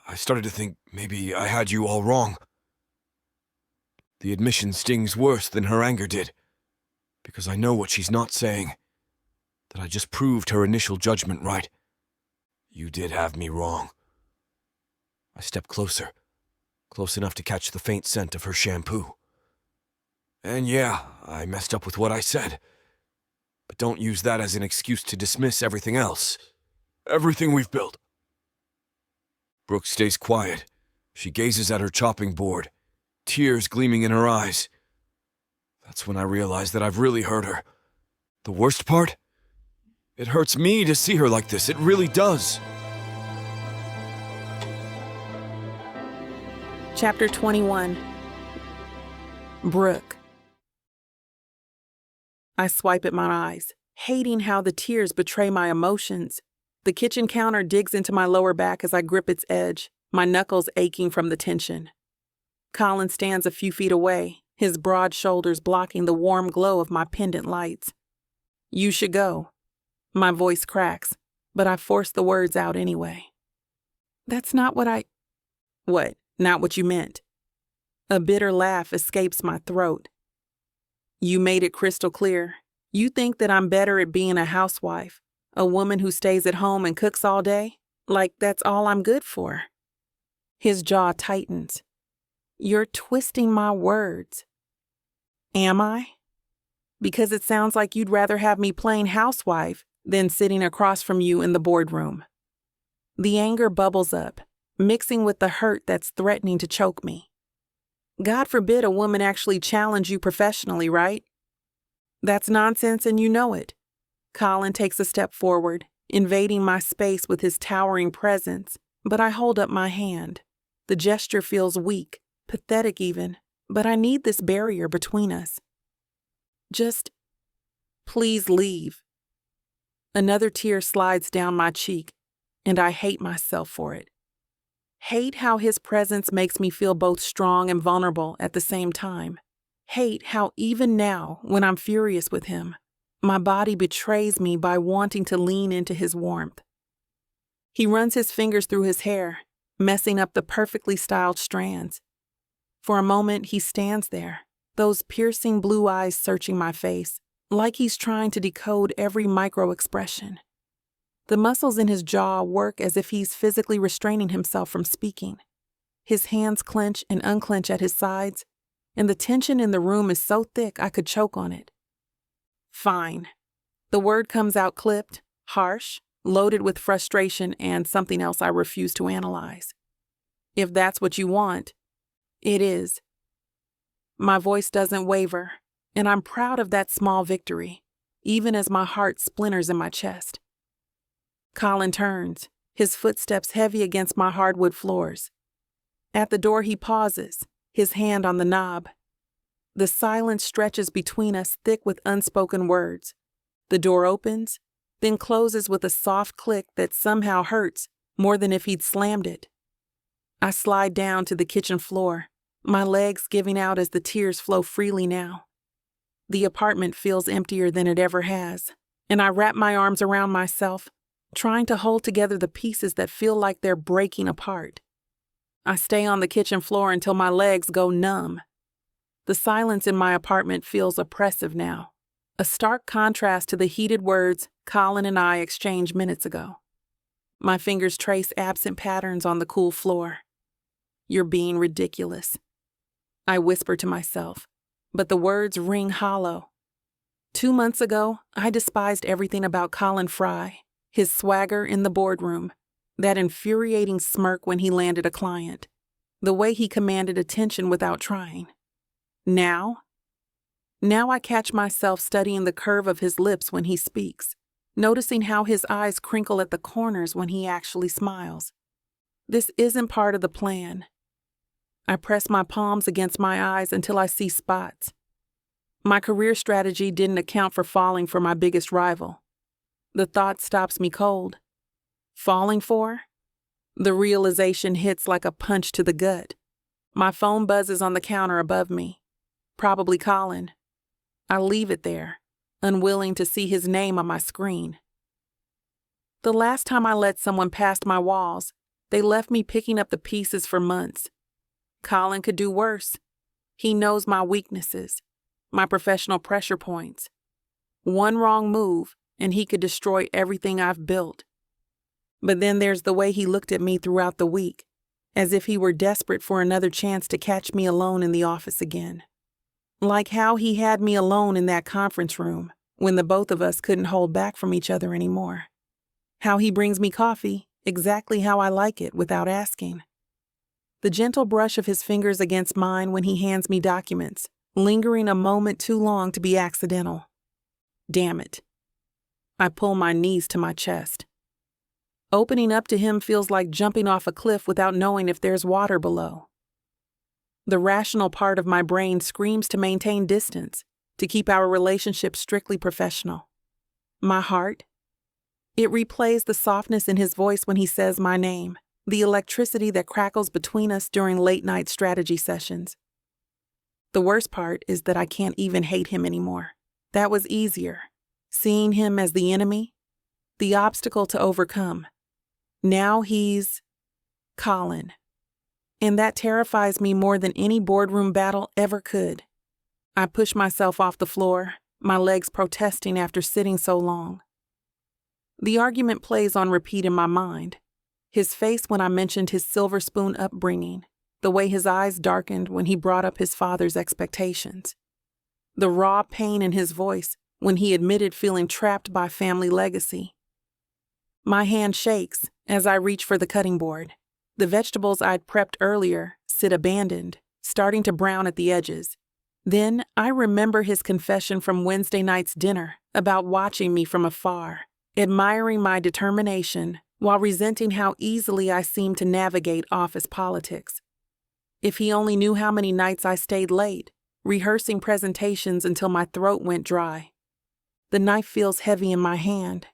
I started to think maybe I had you all wrong. The admission stings worse than her anger did, because I know what she's not saying. That I just proved her initial judgment right. You did have me wrong. I step closer, close enough to catch the faint scent of her shampoo. And yeah, I messed up with what I said. But don't use that as an excuse to dismiss everything else. Everything we've built. Brooke stays quiet. She gazes at her chopping board, tears gleaming in her eyes. That's when I realize that I've really hurt her. The worst part? It hurts me to see her like this. It really does. Chapter 21. Brooke. I swipe at my eyes, hating how the tears betray my emotions. The kitchen counter digs into my lower back as I grip its edge, my knuckles aching from the tension. Colin stands a few feet away, his broad shoulders blocking the warm glow of my pendant lights. You should go. My voice cracks, but I force the words out anyway. That's not what I... What? Not what you meant? A bitter laugh escapes my throat. You made it crystal clear. You think that I'm better at being a housewife, a woman who stays at home and cooks all day? Like that's all I'm good for. His jaw tightens. You're twisting my words. Am I? Because it sounds like you'd rather have me playing housewife than sitting across from you in the boardroom. The anger bubbles up, mixing with the hurt that's threatening to choke me. God forbid a woman actually challenge you professionally, right? That's nonsense and you know it. Colin takes a step forward, invading my space with his towering presence, but I hold up my hand. The gesture feels weak, pathetic even, but I need this barrier between us. Just, please leave. Another tear slides down my cheek, and I hate myself for it. Hate how his presence makes me feel both strong and vulnerable at the same time. Hate how even now, when I'm furious with him, my body betrays me by wanting to lean into his warmth. He runs his fingers through his hair, messing up the perfectly styled strands. For a moment, he stands there, those piercing blue eyes searching my face, like he's trying to decode every micro-expression. The muscles in his jaw work as if he's physically restraining himself from speaking. His hands clench and unclench at his sides, and the tension in the room is so thick I could choke on it. Fine. The word comes out clipped, harsh, loaded with frustration and something else I refuse to analyze. If that's what you want, it is. My voice doesn't waver, and I'm proud of that small victory, even as my heart splinters in my chest. Colin turns, his footsteps heavy against my hardwood floors. At the door he pauses, his hand on the knob. The silence stretches between us thick with unspoken words. The door opens, then closes with a soft click that somehow hurts more than if he'd slammed it. I slide down to the kitchen floor, my legs giving out as the tears flow freely now. The apartment feels emptier than it ever has, and I wrap my arms around myself, trying to hold together the pieces that feel like they're breaking apart. I stay on the kitchen floor until my legs go numb. The silence in my apartment feels oppressive now, a stark contrast to the heated words Colin and I exchanged minutes ago. My fingers trace absent patterns on the cool floor. You're being ridiculous, I whisper to myself, but the words ring hollow. 2 months ago, I despised everything about Colin Frye, his swagger in the boardroom, that infuriating smirk when he landed a client, the way he commanded attention without trying. Now I catch myself studying the curve of his lips when he speaks, noticing how his eyes crinkle at the corners when he actually smiles. This isn't part of the plan. I press my palms against my eyes until I see spots. My career strategy didn't account for falling for my biggest rival. The thought stops me cold. Falling for? The realization hits like a punch to the gut. My phone buzzes on the counter above me. Probably Colin. I leave it there, unwilling to see his name on my screen. The last time I let someone past my walls, they left me picking up the pieces for months. Colin could do worse. He knows my weaknesses, my professional pressure points. One wrong move, and he could destroy everything I've built. But then there's the way he looked at me throughout the week, as if he were desperate for another chance to catch me alone in the office again. Like how he had me alone in that conference room when the both of us couldn't hold back from each other anymore. How he brings me coffee exactly how I like it without asking. The gentle brush of his fingers against mine when he hands me documents, lingering a moment too long to be accidental. Damn it. I pull my knees to my chest. Opening up to him feels like jumping off a cliff without knowing if there's water below. The rational part of my brain screams to maintain distance, to keep our relationship strictly professional. My heart, it replays the softness in his voice when he says my name, the electricity that crackles between us during late-night strategy sessions. The worst part is that I can't even hate him anymore. That was easier. Seeing him as the enemy, the obstacle to overcome. Now he's Colin. And that terrifies me more than any boardroom battle ever could. I push myself off the floor, my legs protesting after sitting so long. The argument plays on repeat in my mind. His face when I mentioned his silver spoon upbringing, the way his eyes darkened when he brought up his father's expectations. The raw pain in his voice when he admitted feeling trapped by family legacy. My hand shakes as I reach for the cutting board. The vegetables I'd prepped earlier sit abandoned, starting to brown at the edges. Then I remember his confession from Wednesday night's dinner about watching me from afar, admiring my determination while resenting how easily I seemed to navigate office politics. If he only knew how many nights I stayed late, rehearsing presentations until my throat went dry. The knife feels heavy in my hand.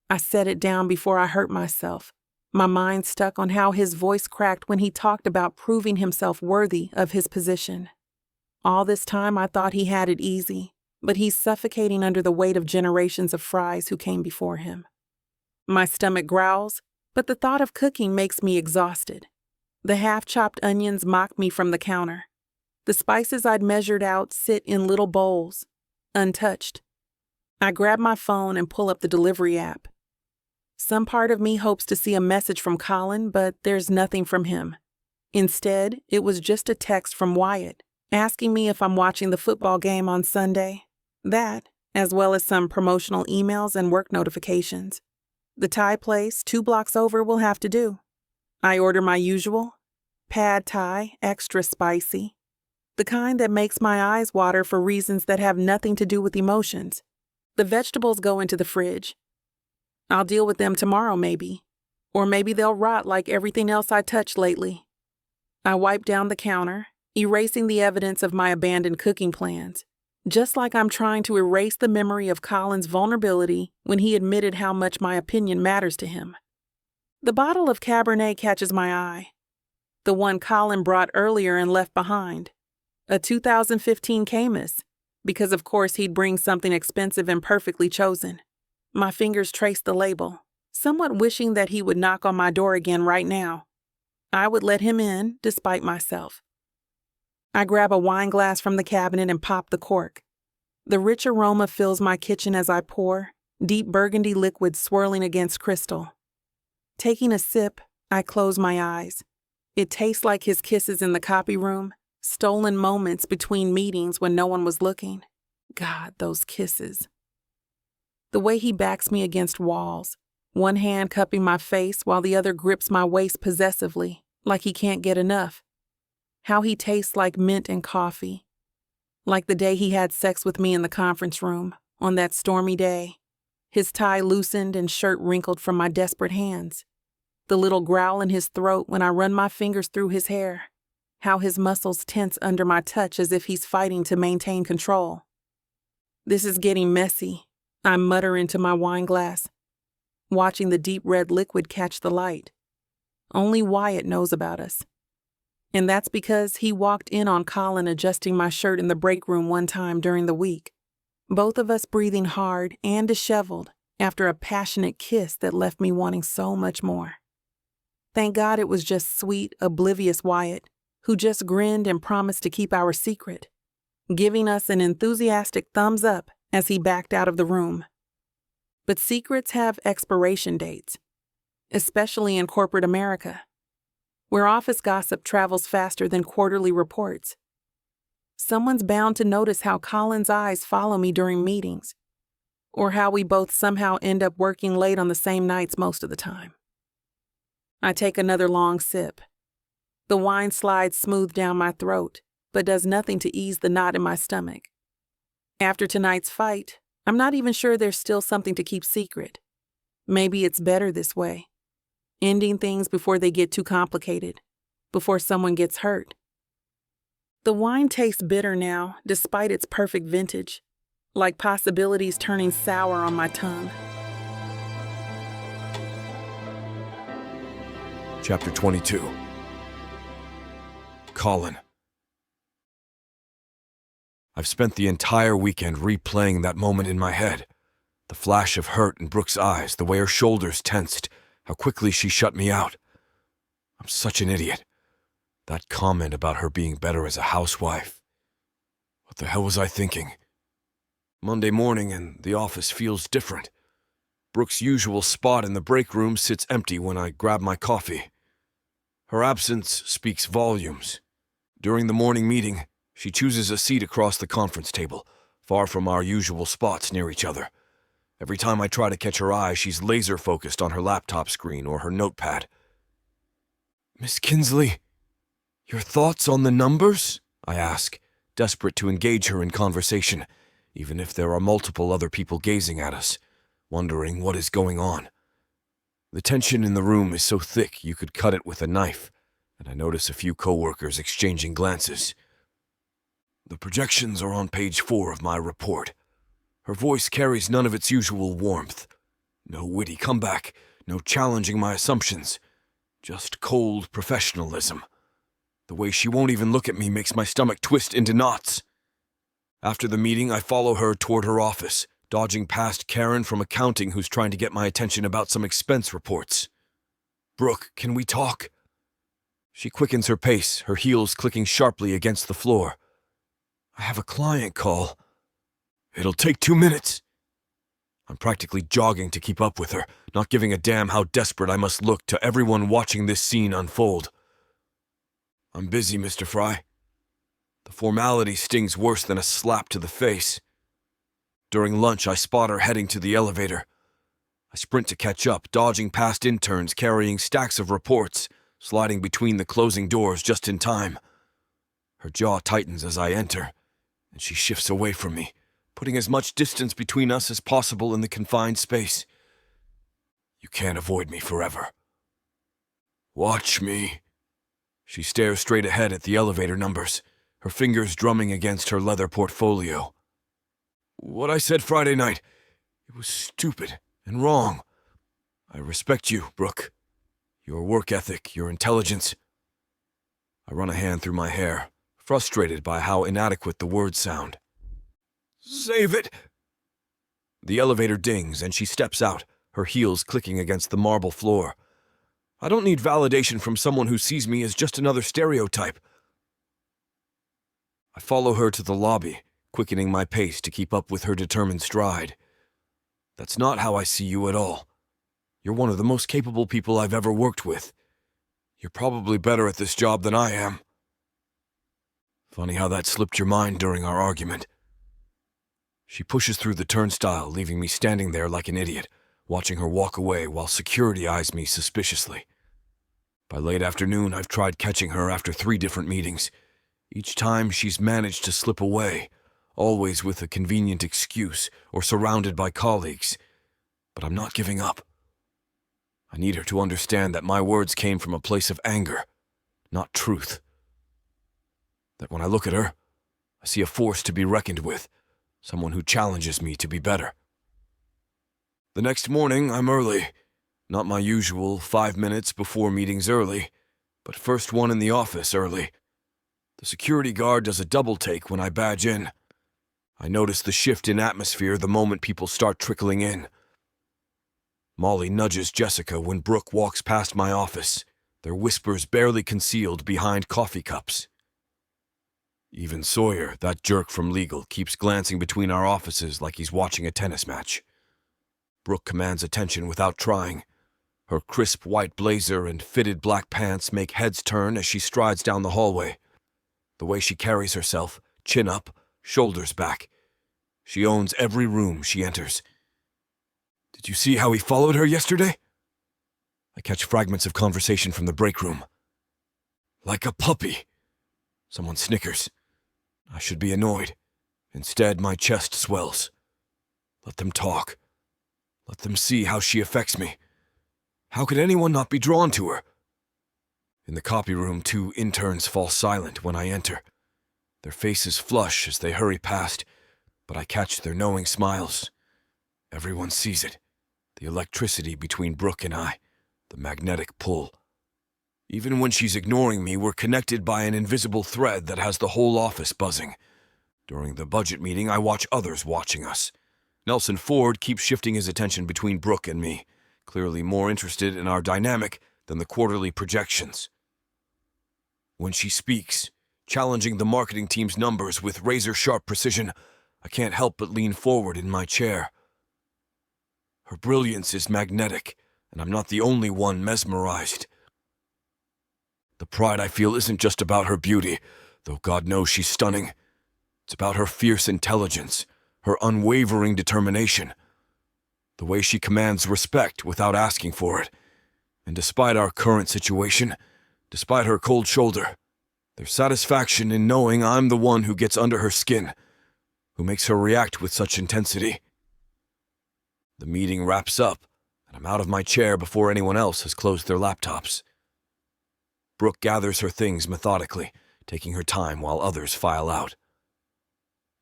I set it down before I hurt myself, my mind stuck on how his voice cracked when he talked about proving himself worthy of his position. All this time I thought he had it easy, but he's suffocating under the weight of generations of Fryes who came before him. My stomach growls, but the thought of cooking makes me exhausted. The half-chopped onions mock me from the counter. The spices I'd measured out sit in little bowls, untouched. I grab my phone and pull up the delivery app. Some part of me hopes to see a message from Colin, but there's nothing from him. Instead, it was just a text from Wyatt, asking me if I'm watching the football game on Sunday. That, as well as some promotional emails and work notifications. The Thai place 2 blocks over will have to do. I order my usual pad Thai, extra spicy. The kind that makes my eyes water for reasons that have nothing to do with emotions. The vegetables go into the fridge. I'll deal with them tomorrow maybe. Or maybe they'll rot like everything else I touched lately. I wipe down the counter, erasing the evidence of my abandoned cooking plans, just like I'm trying to erase the memory of Colin's vulnerability when he admitted how much my opinion matters to him. The bottle of Cabernet catches my eye. The one Colin brought earlier and left behind. A 2015 Camus, because of course he'd bring something expensive and perfectly chosen. My fingers trace the label, somewhat wishing that he would knock on my door again right now. I would let him in, despite myself. I grab a wine glass from the cabinet and pop the cork. The rich aroma fills my kitchen as I pour, deep burgundy liquid swirling against crystal. Taking a sip, I close my eyes. It tastes like his kisses in the copy room, stolen moments between meetings when no one was looking. God, those kisses. The way he backs me against walls, one hand cupping my face while the other grips my waist possessively, like he can't get enough. How he tastes like mint and coffee. Like the day he had sex with me in the conference room, on that stormy day. His tie loosened and shirt wrinkled from my desperate hands. The little growl in his throat when I run my fingers through his hair. How his muscles tense under my touch as if he's fighting to maintain control. This is getting messy, I mutter into my wine glass, watching the deep red liquid catch the light. Only Wyatt knows about us. And that's because he walked in on Colin adjusting my shirt in the break room one time during the week. Both of us breathing hard and disheveled after a passionate kiss that left me wanting so much more. Thank God it was just sweet, oblivious Wyatt, who just grinned and promised to keep our secret, giving us an enthusiastic thumbs up as he backed out of the room. But secrets have expiration dates, especially in corporate America, where office gossip travels faster than quarterly reports. Someone's bound to notice how Colin's eyes follow me during meetings, or how we both somehow end up working late on the same nights most of the time. I take another long sip. The wine slides smooth down my throat, but does nothing to ease the knot in my stomach. After tonight's fight, I'm not even sure there's still something to keep secret. Maybe it's better this way. Ending things before they get too complicated, before someone gets hurt. The wine tastes bitter now, despite its perfect vintage, like possibilities turning sour on my tongue. Chapter 22. Colin. I've spent the entire weekend replaying that moment in my head. The flash of hurt in Brooke's eyes, the way her shoulders tensed, how quickly she shut me out. I'm such an idiot. That comment about her being better as a housewife. What the hell was I thinking? Monday morning and the office feels different. Brooke's usual spot in the break room sits empty when I grab my coffee. Her absence speaks volumes. During the morning meeting, she chooses a seat across the conference table, far from our usual spots near each other. Every time I try to catch her eye, she's laser-focused on her laptop screen or her notepad. Miss Kinsley, your thoughts on the numbers? I ask, desperate to engage her in conversation, even if there are multiple other people gazing at us, wondering what is going on. The tension in the room is so thick you could cut it with a knife, and I notice a few coworkers exchanging glances. The projections are on page 4 of my report. Her voice carries none of its usual warmth. No witty comeback, no challenging my assumptions. Just cold professionalism. The way she won't even look at me makes my stomach twist into knots. After the meeting, I follow her toward her office, dodging past Karen from accounting who's trying to get my attention about some expense reports. Brooke, can we talk? She quickens her pace, her heels clicking sharply against the floor. I have a client call. It'll take 2 minutes. I'm practically jogging to keep up with her, not giving a damn how desperate I must look to everyone watching this scene unfold. I'm busy, Mr. Frye. The formality stings worse than a slap to the face. During lunch, I spot her heading to the elevator. I sprint to catch up, dodging past interns carrying stacks of reports, sliding between the closing doors just in time. Her jaw tightens as I enter, and she shifts away from me, putting as much distance between us as possible in the confined space. You can't avoid me forever. Watch me. She stares straight ahead at the elevator numbers, her fingers drumming against her leather portfolio. What I said Friday night, it was stupid and wrong. I respect you, Brooke. Your work ethic, your intelligence. I run a hand through my hair, frustrated by how inadequate the words sound. Save it! The elevator dings and she steps out, her heels clicking against the marble floor. I don't need validation from someone who sees me as just another stereotype. I follow her to the lobby, quickening my pace to keep up with her determined stride. That's not how I see you at all. You're one of the most capable people I've ever worked with. You're probably better at this job than I am. Funny how that slipped your mind during our argument. She pushes through the turnstile, leaving me standing there like an idiot, watching her walk away while security eyes me suspiciously. By late afternoon, I've tried catching her after 3 different meetings. Each time, she's managed to slip away, always with a convenient excuse or surrounded by colleagues. But I'm not giving up. I need her to understand that my words came from a place of anger, not truth. That when I look at her, I see a force to be reckoned with, someone who challenges me to be better. The next morning, I'm early. Not my usual 5 minutes before meetings early, but first one in the office early. The security guard does a double take when I badge in. I notice the shift in atmosphere the moment people start trickling in. Molly nudges Jessica when Brooke walks past my office, their whispers barely concealed behind coffee cups. Even Sawyer, that jerk from legal, keeps glancing between our offices like he's watching a tennis match. Brooke commands attention without trying. Her crisp white blazer and fitted black pants make heads turn as she strides down the hallway. The way she carries herself, chin up, shoulders back. She owns every room she enters. Did you see how he followed her yesterday? I catch fragments of conversation from the breakroom. Like a puppy. Someone snickers. I should be annoyed. Instead, my chest swells. Let them talk. Let them see how she affects me. How could anyone not be drawn to her? In the copy room, 2 interns fall silent when I enter. Their faces flush as they hurry past, but I catch their knowing smiles. Everyone sees it. The electricity between Brooke and I. The magnetic pull. Even when she's ignoring me, we're connected by an invisible thread that has the whole office buzzing. During the budget meeting, I watch others watching us. Nelson Ford keeps shifting his attention between Brooke and me, clearly more interested in our dynamic than the quarterly projections. When she speaks, challenging the marketing team's numbers with razor-sharp precision, I can't help but lean forward in my chair. Her brilliance is magnetic, and I'm not the only one mesmerized. The pride I feel isn't just about her beauty, though God knows she's stunning. It's about her fierce intelligence, her unwavering determination, the way she commands respect without asking for it. And despite our current situation, despite her cold shoulder, there's satisfaction in knowing I'm the one who gets under her skin, who makes her react with such intensity. The meeting wraps up, and I'm out of my chair before anyone else has closed their laptops. Brooke gathers her things methodically, taking her time while others file out.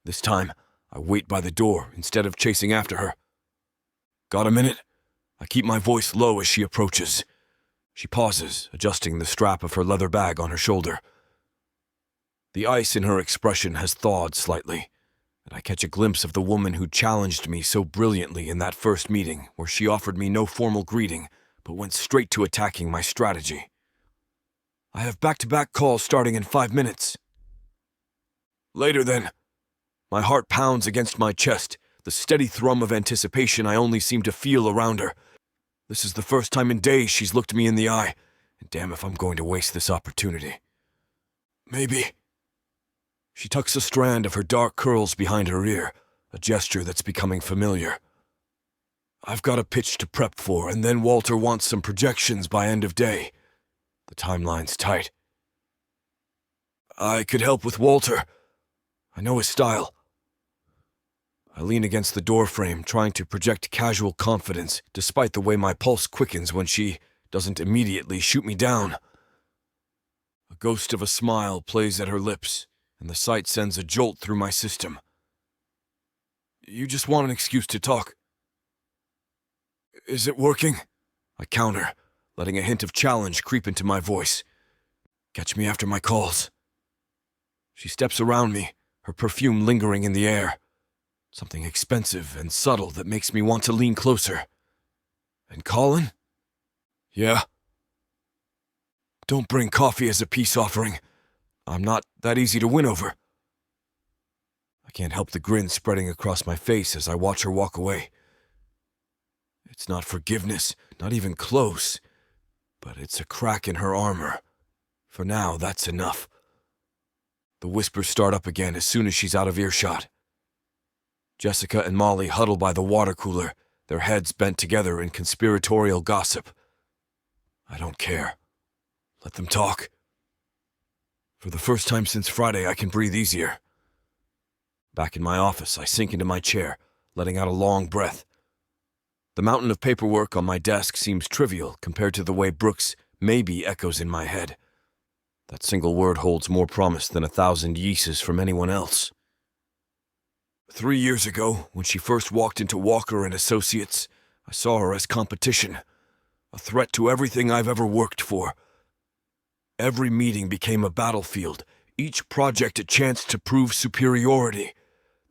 This time, I wait by the door instead of chasing after her. Got a minute? I keep my voice low as she approaches. She pauses, adjusting the strap of her leather bag on her shoulder. The ice in her expression has thawed slightly, and I catch a glimpse of the woman who challenged me so brilliantly in that first meeting, where she offered me no formal greeting, but went straight to attacking my strategy. I have back-to-back calls starting in 5 minutes. Later then. My heart pounds against my chest, the steady thrum of anticipation I only seem to feel around her. This is the first time in days she's looked me in the eye, and damn if I'm going to waste this opportunity. Maybe. She tucks a strand of her dark curls behind her ear, a gesture that's becoming familiar. I've got a pitch to prep for, and then Walter wants some projections by end of day. The timeline's tight. I could help with Walter. I know his style. I lean against the doorframe, trying to project casual confidence, despite the way my pulse quickens when she doesn't immediately shoot me down. A ghost of a smile plays at her lips, and the sight sends a jolt through my system. You just want an excuse to talk. Is it working? I counter, letting a hint of challenge creep into my voice. Catch me after my calls. She steps around me, her perfume lingering in the air. Something expensive and subtle that makes me want to lean closer. And Colin? Yeah? Don't bring coffee as a peace offering. I'm not that easy to win over. I can't help the grin spreading across my face as I watch her walk away. It's not forgiveness, not even close, but it's a crack in her armor. For now, that's enough. The whispers start up again as soon as she's out of earshot. Jessica and Molly huddle by the water cooler, their heads bent together in conspiratorial gossip. I don't care. Let them talk. For the first time since Friday, I can breathe easier. Back in my office, I sink into my chair, letting out a long breath. The mountain of paperwork on my desk seems trivial compared to the way Brooke's maybe echoes in my head. That single word holds more promise than 1,000 yeases from anyone else. 3 years ago, when she first walked into Walker & Associates, I saw her as competition, a threat to everything I've ever worked for. Every meeting became a battlefield, each project a chance to prove superiority.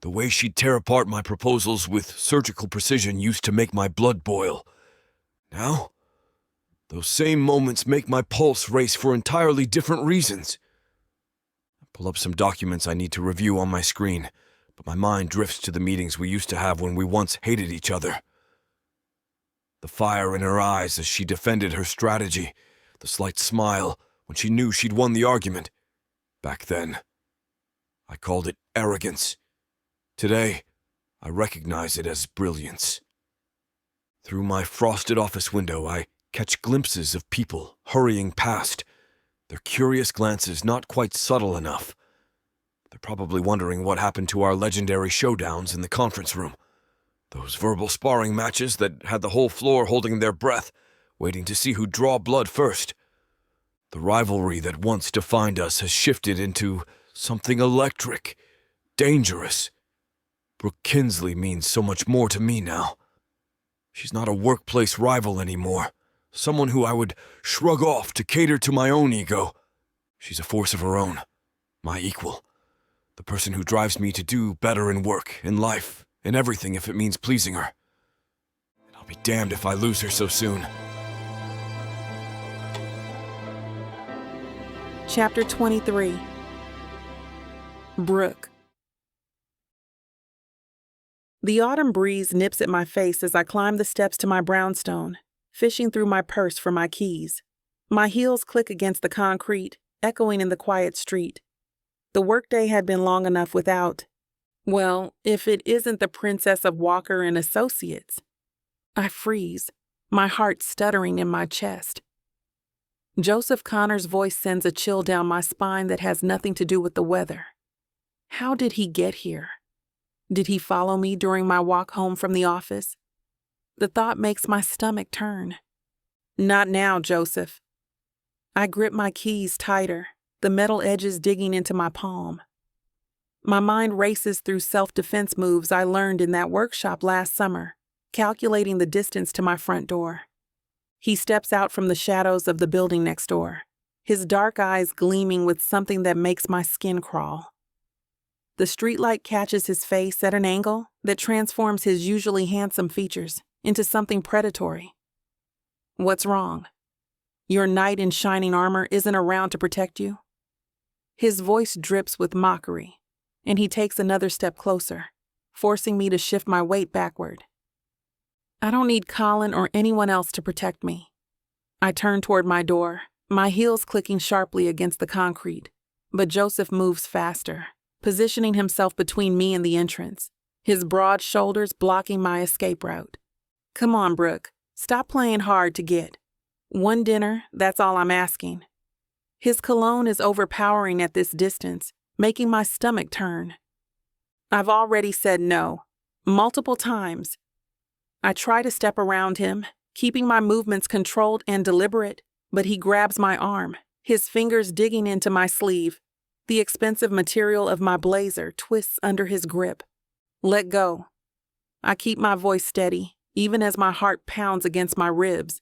The way she'd tear apart my proposals with surgical precision used to make my blood boil. Now, those same moments make my pulse race for entirely different reasons. I pull up some documents I need to review on my screen, but my mind drifts to the meetings we used to have when we once hated each other. The fire in her eyes as she defended her strategy, the slight smile when she knew she'd won the argument. Back then, I called it arrogance. Today, I recognize it as brilliance. Through my frosted office window, I catch glimpses of people hurrying past, their curious glances not quite subtle enough. They're probably wondering what happened to our legendary showdowns in the conference room. Those verbal sparring matches that had the whole floor holding their breath, waiting to see who'd draw blood first. The rivalry that once defined us has shifted into something electric, dangerous. Brooke Kinsley means so much more to me now. She's not a workplace rival anymore, someone who I would shrug off to cater to my own ego. She's a force of her own, my equal, the person who drives me to do better in work, in life, in everything if it means pleasing her. And I'll be damned if I lose her so soon. Chapter 23. Brooke. The autumn breeze nips at my face as I climb the steps to my brownstone, fishing through my purse for my keys. My heels click against the concrete, echoing in the quiet street. The workday had been long enough without, well, if it isn't the Princess of Walker and Associates. I freeze, my heart stuttering in my chest. Joseph Connor's voice sends a chill down my spine that has nothing to do with the weather. How did he get here? Did he follow me during my walk home from the office? The thought makes my stomach turn. Not now, Joseph. I grip my keys tighter, the metal edges digging into my palm. My mind races through self-defense moves I learned in that workshop last summer, calculating the distance to my front door. He steps out from the shadows of the building next door, his dark eyes gleaming with something that makes my skin crawl. The streetlight catches his face at an angle that transforms his usually handsome features into something predatory. What's wrong? Your knight in shining armor isn't around to protect you? His voice drips with mockery, and he takes another step closer, forcing me to shift my weight backward. I don't need Colin or anyone else to protect me. I turn toward my door, my heels clicking sharply against the concrete, but Joseph moves faster, positioning himself between me and the entrance, his broad shoulders blocking my escape route. Come on, Brooke. Stop playing hard to get. One dinner, that's all I'm asking. His cologne is overpowering at this distance, making my stomach turn. I've already said no, multiple times. I try to step around him, keeping my movements controlled and deliberate, but he grabs my arm, his fingers digging into my sleeve. The expensive material of my blazer twists under his grip. Let go. I keep my voice steady, even as my heart pounds against my ribs.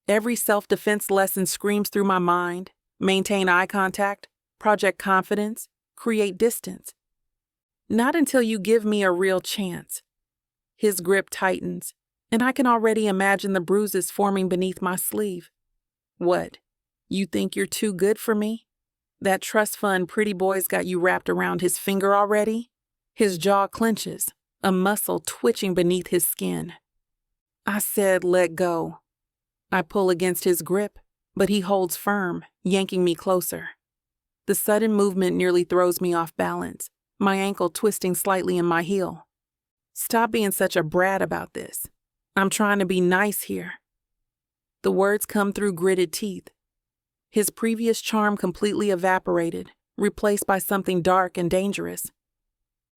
Every self-defense lesson screams through my mind: maintain eye contact, project confidence, create distance. Not until you give me a real chance. His grip tightens, and I can already imagine the bruises forming beneath my sleeve. What? You think you're too good for me? That trust fund pretty boy's got you wrapped around his finger already? His jaw clenches, a muscle twitching beneath his skin. I said let go. I pull against his grip, but he holds firm, yanking me closer. The sudden movement nearly throws me off balance, my ankle twisting slightly in my heel. Stop being such a brat about this. I'm trying to be nice here. The words come through gritted teeth. His previous charm completely evaporated, replaced by something dark and dangerous.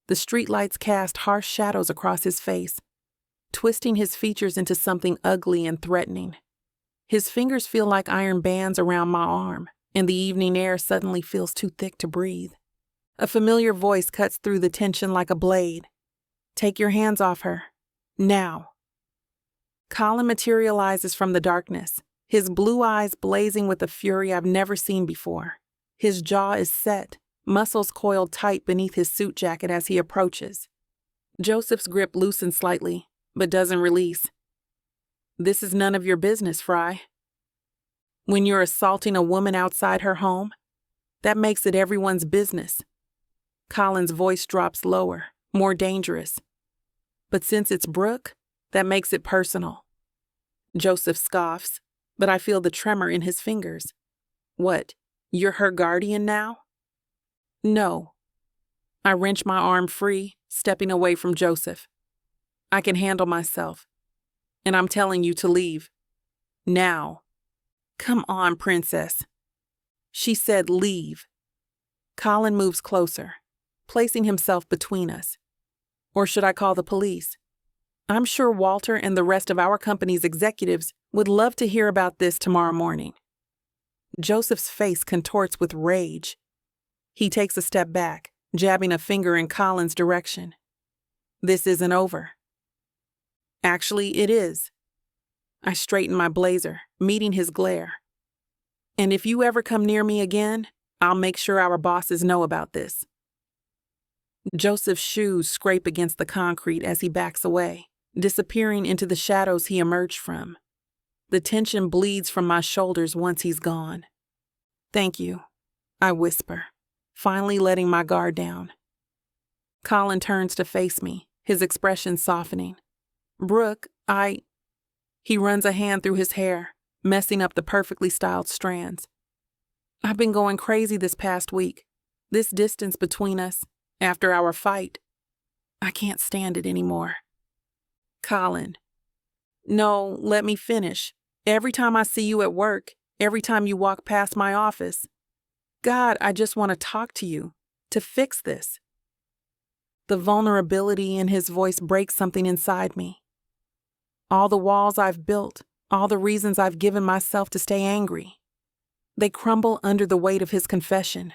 The streetlights cast harsh shadows across his face, twisting his features into something ugly and threatening. His fingers feel like iron bands around my arm, and the evening air suddenly feels too thick to breathe. A familiar voice cuts through the tension like a blade. Take your hands off her. Now. Colin materializes from the darkness, his blue eyes blazing with a fury I've never seen before. His jaw is set, muscles coiled tight beneath his suit jacket as he approaches. Joseph's grip loosens slightly, but doesn't release. This is none of your business, Frye. When you're assaulting a woman outside her home, that makes it everyone's business. Colin's voice drops lower, more dangerous. But since it's Brooke, that makes it personal. Joseph scoffs, but I feel the tremor in his fingers. What, you're her guardian now? No. I wrench my arm free, stepping away from Joseph. I can handle myself. And I'm telling you to leave. Now. Come on, princess. She said leave. Colin moves closer, placing himself between us. Or should I call the police? I'm sure Walter and the rest of our company's executives would love to hear about this tomorrow morning. Joseph's face contorts with rage. He takes a step back, jabbing a finger in Colin's direction. This isn't over. Actually, it is. I straighten my blazer, meeting his glare. And if you ever come near me again, I'll make sure our bosses know about this. Joseph's shoes scrape against the concrete as he backs away, disappearing into the shadows he emerged from. The tension bleeds from my shoulders once he's gone. Thank you, I whisper, finally letting my guard down. Colin turns to face me, his expression softening. Brooke, He runs a hand through his hair, messing up the perfectly styled strands. I've been going crazy this past week. This distance between us, after our fight, I can't stand it anymore. Colin. No, let me finish. Every time I see you at work, every time you walk past my office, God, I just want to talk to you, to fix this. The vulnerability in his voice breaks something inside me. All the walls I've built, all the reasons I've given myself to stay angry, they crumble under the weight of his confession.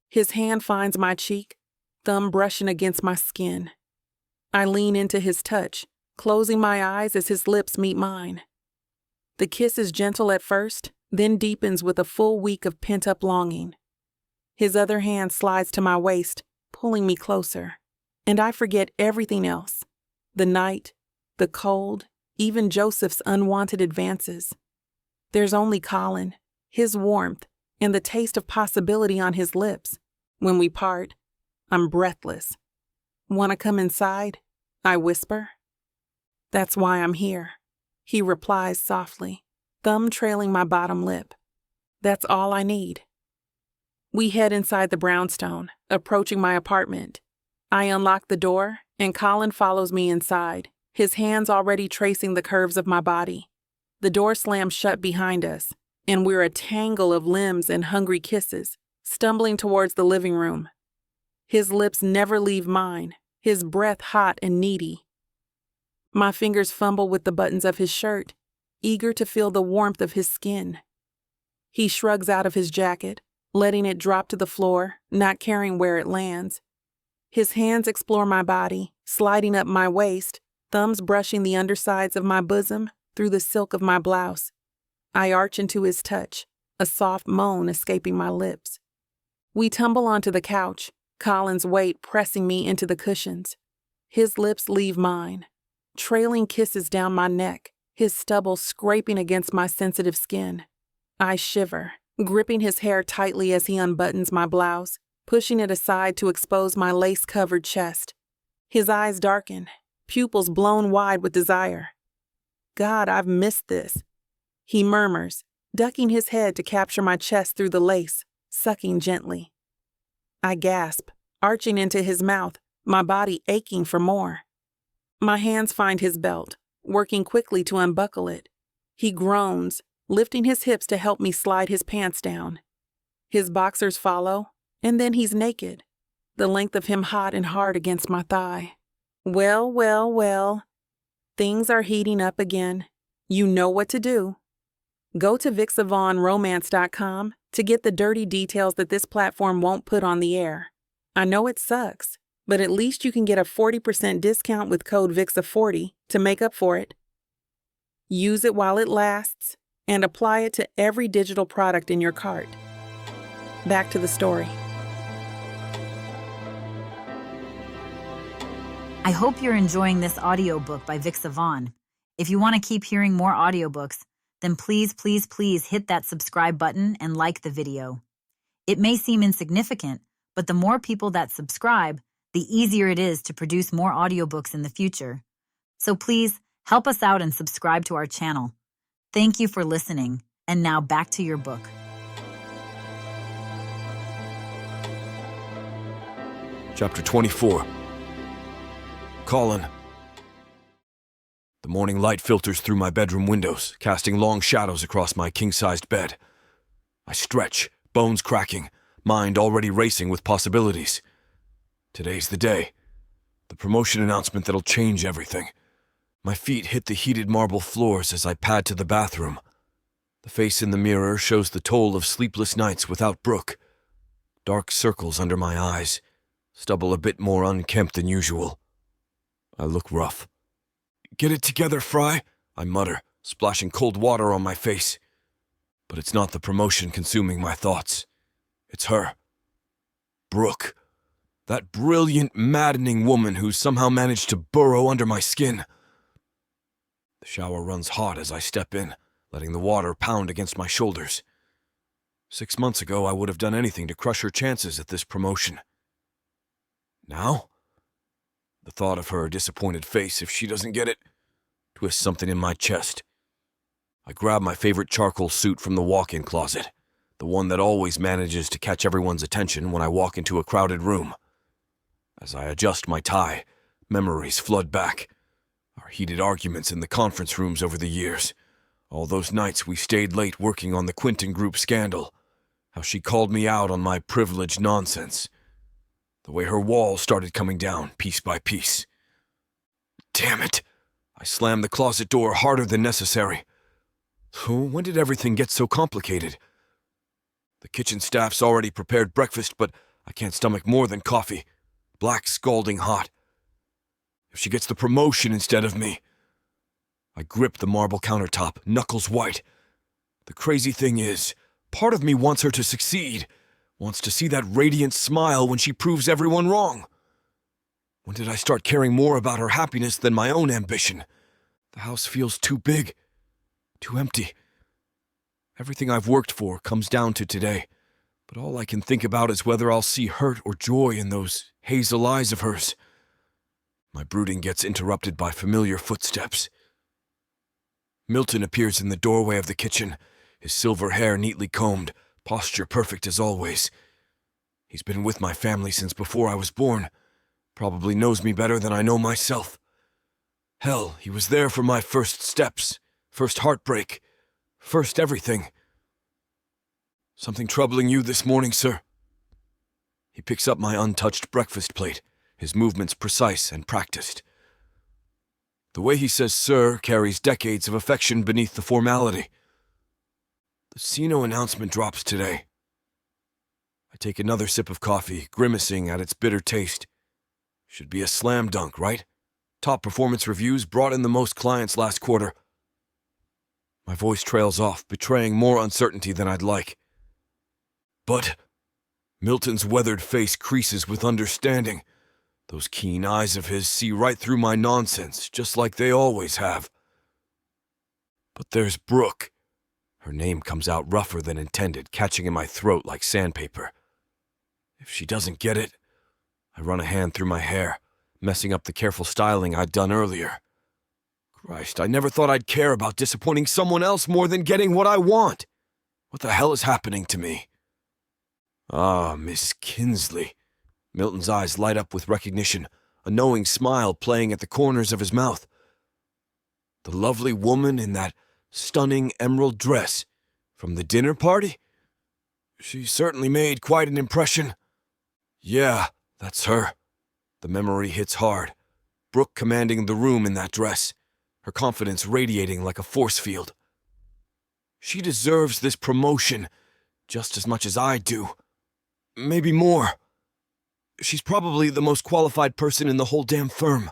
His hand finds my cheek, thumb brushing against my skin. I lean into his touch, closing my eyes as his lips meet mine. The kiss is gentle at first, then deepens with a full week of pent-up longing. His other hand slides to my waist, pulling me closer, and I forget everything else. The night, the cold, even Joseph's unwanted advances. There's only Colin, his warmth, and the taste of possibility on his lips. When we part, I'm breathless. "Want to come inside?" I whisper. "That's why I'm here," he replies softly, thumb trailing my bottom lip. "That's all I need." We head inside the brownstone, approaching my apartment. I unlock the door, and Colin follows me inside, his hands already tracing the curves of my body. The door slams shut behind us, and we're a tangle of limbs and hungry kisses, stumbling towards the living room. His lips never leave mine, his breath hot and needy. My fingers fumble with the buttons of his shirt, eager to feel the warmth of his skin. He shrugs out of his jacket, letting it drop to the floor, not caring where it lands. His hands explore my body, sliding up my waist, thumbs brushing the undersides of my bosom through the silk of my blouse. I arch into his touch, a soft moan escaping my lips. We tumble onto the couch, Colin's weight pressing me into the cushions. His lips leave mine, trailing kisses down my neck, his stubble scraping against my sensitive skin. I shiver, gripping his hair tightly as he unbuttons my blouse, pushing it aside to expose my lace-covered chest. His eyes darken, pupils blown wide with desire. God, I've missed this. He murmurs, ducking his head to capture my chest through the lace, sucking gently. I gasp, arching into his mouth, my body aching for more. My hands find his belt, working quickly to unbuckle it. He groans, lifting his hips to help me slide his pants down. His boxers follow, and then he's naked, the length of him hot and hard against my thigh. Well, well, well. Things are heating up again. You know what to do. Go to VicSavonRomance.com to get the dirty details that this platform won't put on the air. I know it sucks, but at least you can get a 40% discount with code VIXA40 to make up for it. Use it while it lasts and apply it to every digital product in your cart. Back to the story. I hope you're enjoying this audiobook by Vic Savon. If you want to keep hearing more audiobooks, then please, please, please hit that subscribe button and like the video. It may seem insignificant, but the more people that subscribe, the easier it is to produce more audiobooks in the future. So please, help us out and subscribe to our channel. Thank you for listening, and now back to your book. Chapter 24. Colin. The morning light filters through my bedroom windows, casting long shadows across my king-sized bed. I stretch, bones cracking, mind already racing with possibilities. Today's the day. The promotion announcement that'll change everything. My feet hit the heated marble floors as I pad to the bathroom. The face in the mirror shows the toll of sleepless nights without Brooke. Dark circles under my eyes, stubble a bit more unkempt than usual. I look rough. "Get it together, Frye," I mutter, splashing cold water on my face. But it's not the promotion consuming my thoughts. It's her. Brooke. That brilliant, maddening woman who's somehow managed to burrow under my skin. The shower runs hot as I step in, letting the water pound against my shoulders. 6 months ago, I would have done anything to crush her chances at this promotion. Now? The thought of her disappointed face if she doesn't get it twists something in my chest. I grab my favorite charcoal suit from the walk-in closet, the one that always manages to catch everyone's attention when I walk into a crowded room. As I adjust my tie, memories flood back. Our heated arguments in the conference rooms over the years. All those nights we stayed late working on the Quinton Group scandal. How she called me out on my privileged nonsense. The way her walls started coming down, piece by piece. Damn it! I slammed the closet door harder than necessary. When did everything get so complicated? The kitchen staff's already prepared breakfast, but I can't stomach more than coffee. Black, scalding hot. If she gets the promotion instead of me. I grip the marble countertop, knuckles white. The crazy thing is, part of me wants her to succeed. Wants to see that radiant smile when she proves everyone wrong. When did I start caring more about her happiness than my own ambition? The house feels too big, too empty. Everything I've worked for comes down to today, but all I can think about is whether I'll see hurt or joy in those hazel eyes of hers. My brooding gets interrupted by familiar footsteps. Milton appears in the doorway of the kitchen, his silver hair neatly combed, posture perfect as always. He's been with my family since before I was born. Probably knows me better than I know myself. Hell, he was there for my first steps, first heartbreak, first everything. Something troubling you this morning, sir? He picks up my untouched breakfast plate, his movements precise and practiced. The way he says sir carries decades of affection beneath the formality. The Sino announcement drops today. I take another sip of coffee, grimacing at its bitter taste. Should be a slam dunk, right? Top performance reviews brought in the most clients last quarter. My voice trails off, betraying more uncertainty than I'd like. But Milton's weathered face creases with understanding. Those keen eyes of his see right through my nonsense, just like they always have. But there's Brooke. Her name comes out rougher than intended, catching in my throat like sandpaper. If she doesn't get it, I run a hand through my hair, messing up the careful styling I'd done earlier. Christ, I never thought I'd care about disappointing someone else more than getting what I want. What the hell is happening to me? Ah, Miss Kinsley. Milton's eyes light up with recognition, a knowing smile playing at the corners of his mouth. The lovely woman in that stunning emerald dress from the dinner party? She certainly made quite an impression. Yeah, that's her. The memory hits hard. Brooke commanding the room in that dress, her confidence radiating like a force field. She deserves this promotion just as much as I do. Maybe more. She's probably the most qualified person in the whole damn firm.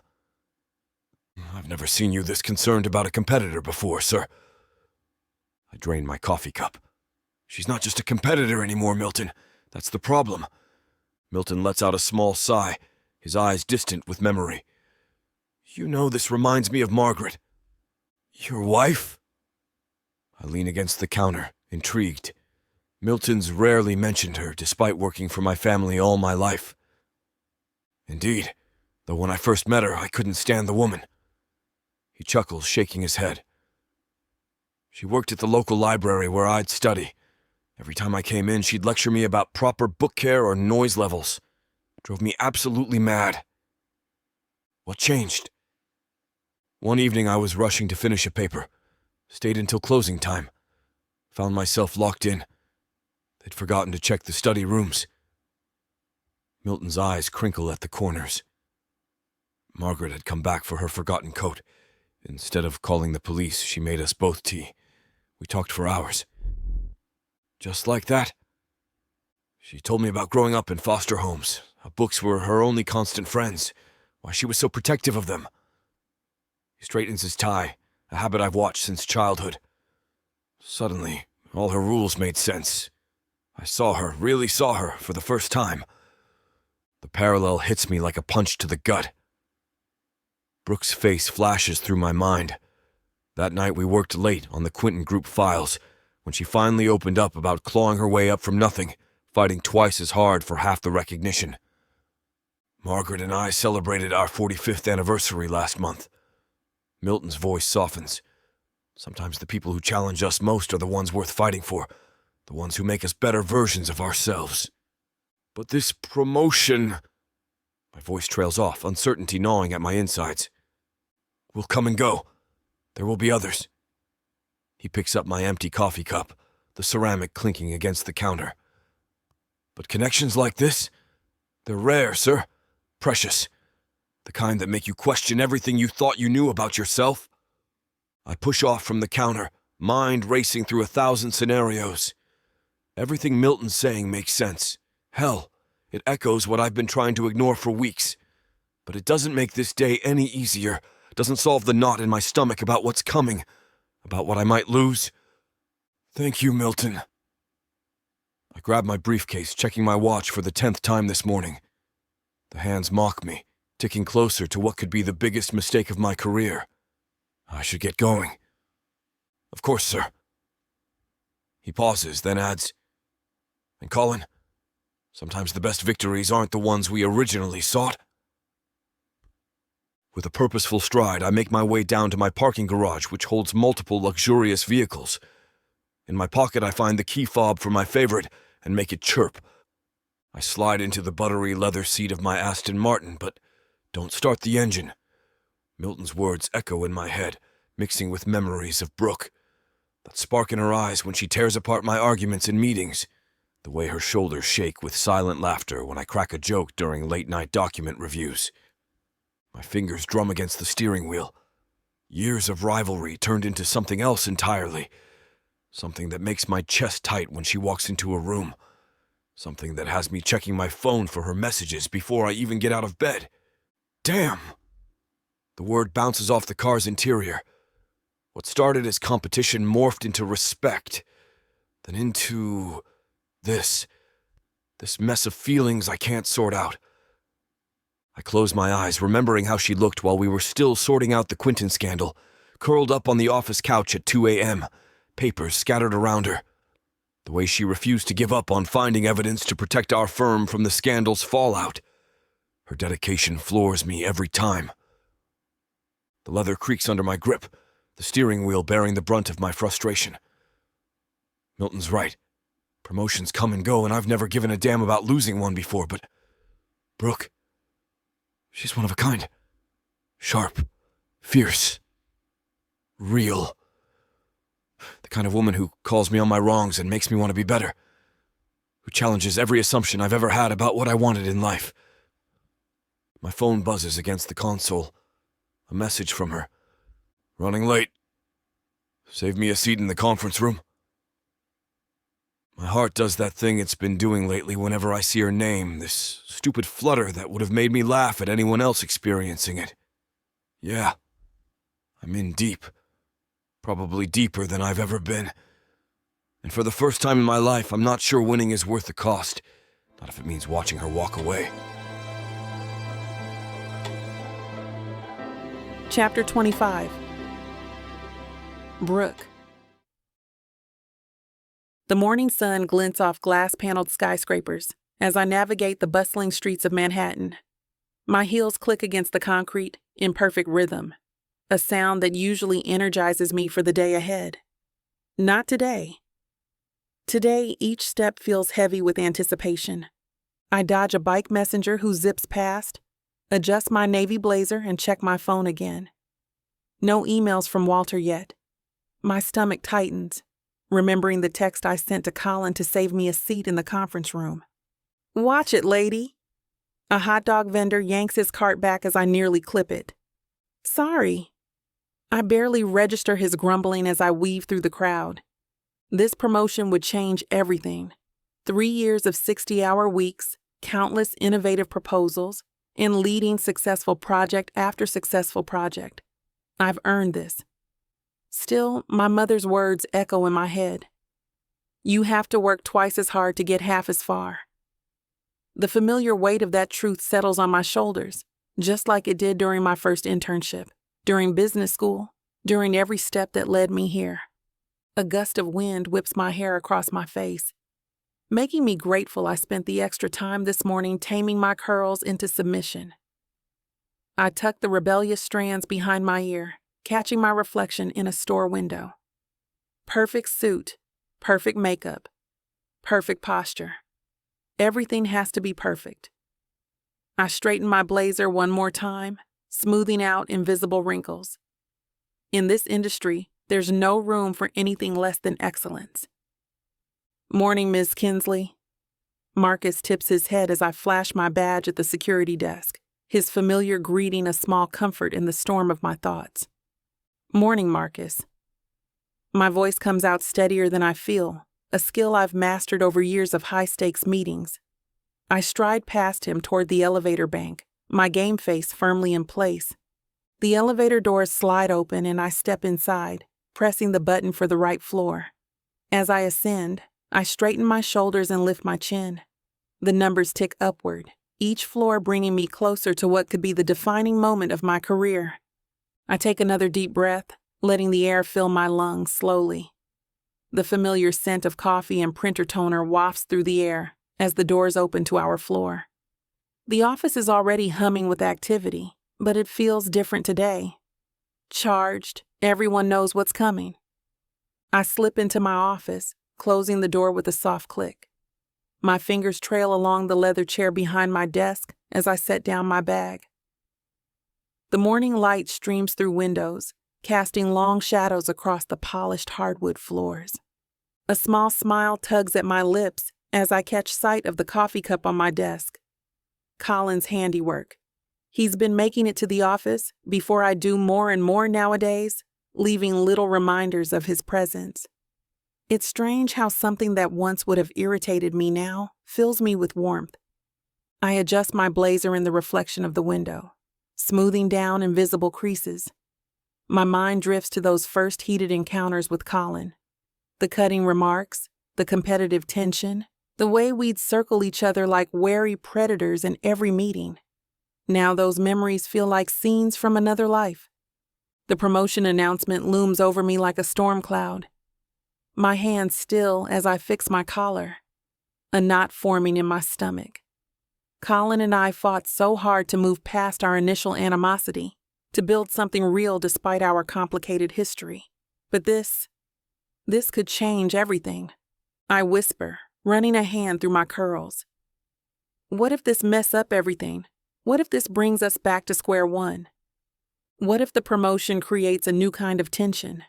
I've never seen you this concerned about a competitor before, sir. I drain my coffee cup. She's not just a competitor anymore, Milton. That's the problem. Milton lets out a small sigh, his eyes distant with memory. You know this reminds me of Margaret. Your wife? I lean against the counter, intrigued. Milton's rarely mentioned her, despite working for my family all my life. Indeed, though when I first met her, I couldn't stand the woman. He chuckles, shaking his head. She worked at the local library where I'd study. Every time I came in, she'd lecture me about proper book care or noise levels. Drove me absolutely mad. What changed? One evening I was rushing to finish a paper. Stayed until closing time. Found myself locked in. They'd forgotten to check the study rooms. Milton's eyes crinkle at the corners. Margaret had come back for her forgotten coat. Instead of calling the police, she made us both tea. We talked for hours. Just like that. She told me about growing up in foster homes, how books were her only constant friends, why she was so protective of them. He straightens his tie, a habit I've watched since childhood. Suddenly, all her rules made sense. I really saw her, for the first time. The parallel hits me like a punch to the gut. Brooke's face flashes through my mind. That night we worked late on the Quinton Group files, when she finally opened up about clawing her way up from nothing, fighting twice as hard for half the recognition. Margaret and I celebrated our 45th anniversary last month. Milton's voice softens. Sometimes the people who challenge us most are the ones worth fighting for, the ones who make us better versions of ourselves. But this promotion... My voice trails off, uncertainty gnawing at my insides. Will come and go. There will be others. He picks up my empty coffee cup, the ceramic clinking against the counter. But connections like this? They're rare, sir. Precious. The kind that make you question everything you thought you knew about yourself. I push off from the counter, mind racing through 1,000 scenarios. Everything Milton's saying makes sense. Hell, it echoes what I've been trying to ignore for weeks. But it doesn't make this day any easier, doesn't solve the knot in my stomach about what's coming, about what I might lose. Thank you, Milton. I grab my briefcase, checking my watch for the 10th time this morning. The hands mock me, ticking closer to what could be the biggest mistake of my career. I should get going. Of course, sir. He pauses, then adds, And Colin, sometimes the best victories aren't the ones we originally sought. With a purposeful stride, I make my way down to my parking garage, which holds multiple luxurious vehicles. In my pocket, I find the key fob for my favorite and make it chirp. I slide into the buttery leather seat of my Aston Martin, but don't start the engine. Milton's words echo in my head, mixing with memories of Brooke. That spark in her eyes when she tears apart my arguments in meetings. The way her shoulders shake with silent laughter when I crack a joke during late-night document reviews. My fingers drum against the steering wheel. Years of rivalry turned into something else entirely. Something that makes my chest tight when she walks into a room. Something that has me checking my phone for her messages before I even get out of bed. Damn! The word bounces off the car's interior. What started as competition morphed into respect, then into this mess of feelings I can't sort out. I close my eyes, remembering how she looked while we were still sorting out the Quinton scandal, curled up on the office couch at 2 a.m., papers scattered around her. The way she refused to give up on finding evidence to protect our firm from the scandal's fallout. Her dedication floors me every time. The leather creaks under my grip, the steering wheel bearing the brunt of my frustration. Milton's right. Promotions come and go, and I've never given a damn about losing one before, but Brooke, she's one of a kind. Sharp, fierce, real. The kind of woman who calls me on my wrongs and makes me want to be better. Who challenges every assumption I've ever had about what I wanted in life. My phone buzzes against the console. A message from her. Running late. Save me a seat in the conference room. My heart does that thing it's been doing lately whenever I see her name, this stupid flutter that would have made me laugh at anyone else experiencing it. Yeah, I'm in deep. Probably deeper than I've ever been. And for the first time in my life, I'm not sure winning is worth the cost. Not if it means watching her walk away. Chapter 25. Brooke. The morning sun glints off glass-paneled skyscrapers as I navigate the bustling streets of Manhattan. My heels click against the concrete in perfect rhythm, a sound that usually energizes me for the day ahead. Not today. Today, each step feels heavy with anticipation. I dodge a bike messenger who zips past, adjust my navy blazer, and check my phone again. No emails from Walter yet. My stomach tightens, remembering the text I sent to Colin to save me a seat in the conference room. Watch it, lady. A hot dog vendor yanks his cart back as I nearly clip it. Sorry. I barely register his grumbling as I weave through the crowd. This promotion would change everything. 3 years of 60-hour weeks, countless innovative proposals, and leading successful project after successful project. I've earned this. Still, my mother's words echo in my head. You have to work twice as hard to get half as far. The familiar weight of that truth settles on my shoulders, just like it did during my first internship, during business school, during every step that led me here. A gust of wind whips my hair across my face, making me grateful I spent the extra time this morning taming my curls into submission. I tuck the rebellious strands behind my ear, catching my reflection in a store window. Perfect suit, perfect makeup, perfect posture. Everything has to be perfect. I straighten my blazer one more time, smoothing out invisible wrinkles. In this industry, there's no room for anything less than excellence. Morning, Ms. Kinsley. Marcus tips his head as I flash my badge at the security desk, his familiar greeting a small comfort in the storm of my thoughts. Morning, Marcus. My voice comes out steadier than I feel, a skill I've mastered over years of high-stakes meetings. I stride past him toward the elevator bank, my game face firmly in place. The elevator doors slide open and I step inside, pressing the button for the right floor. As I ascend, I straighten my shoulders and lift my chin. The numbers tick upward, each floor bringing me closer to what could be the defining moment of my career. I take another deep breath, letting the air fill my lungs slowly. The familiar scent of coffee and printer toner wafts through the air as the doors open to our floor. The office is already humming with activity, but it feels different today. Charged, everyone knows what's coming. I slip into my office, closing the door with a soft click. My fingers trail along the leather chair behind my desk as I set down my bag. The morning light streams through windows, casting long shadows across the polished hardwood floors. A small smile tugs at my lips as I catch sight of the coffee cup on my desk. Colin's handiwork. He's been making it to the office before I do more and more nowadays, leaving little reminders of his presence. It's strange how something that once would have irritated me now fills me with warmth. I adjust my blazer in the reflection of the window, smoothing down invisible creases. My mind drifts to those first heated encounters with Colin. The cutting remarks, the competitive tension, the way we'd circle each other like wary predators in every meeting. Now those memories feel like scenes from another life. The promotion announcement looms over me like a storm cloud. My hands still as I fix my collar, a knot forming in my stomach. Colin and I fought so hard to move past our initial animosity, to build something real despite our complicated history. But this could change everything. I whisper, running a hand through my curls. What if this mess up everything? What if this brings us back to square one? What if the promotion creates a new kind of tension?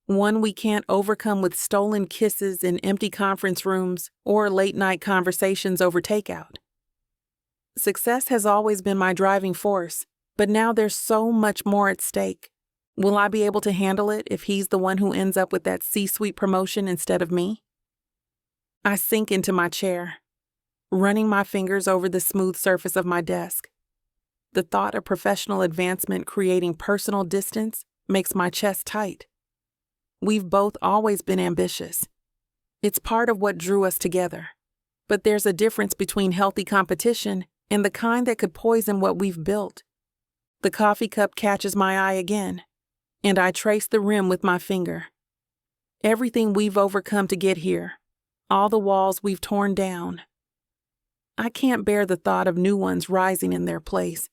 One we can't overcome with stolen kisses in empty conference rooms or late-night conversations over takeout. Success has always been my driving force, but now there's so much more at stake. Will I be able to handle it if he's the one who ends up with that C-suite promotion instead of me? I sink into my chair, running my fingers over the smooth surface of my desk. The thought of professional advancement creating personal distance makes my chest tight. We've both always been ambitious. It's part of what drew us together. But there's a difference between healthy competition and the kind that could poison what we've built. The coffee cup catches my eye again, and I trace the rim with my finger. Everything we've overcome to get here, all the walls we've torn down. I can't bear the thought of new ones rising in their place.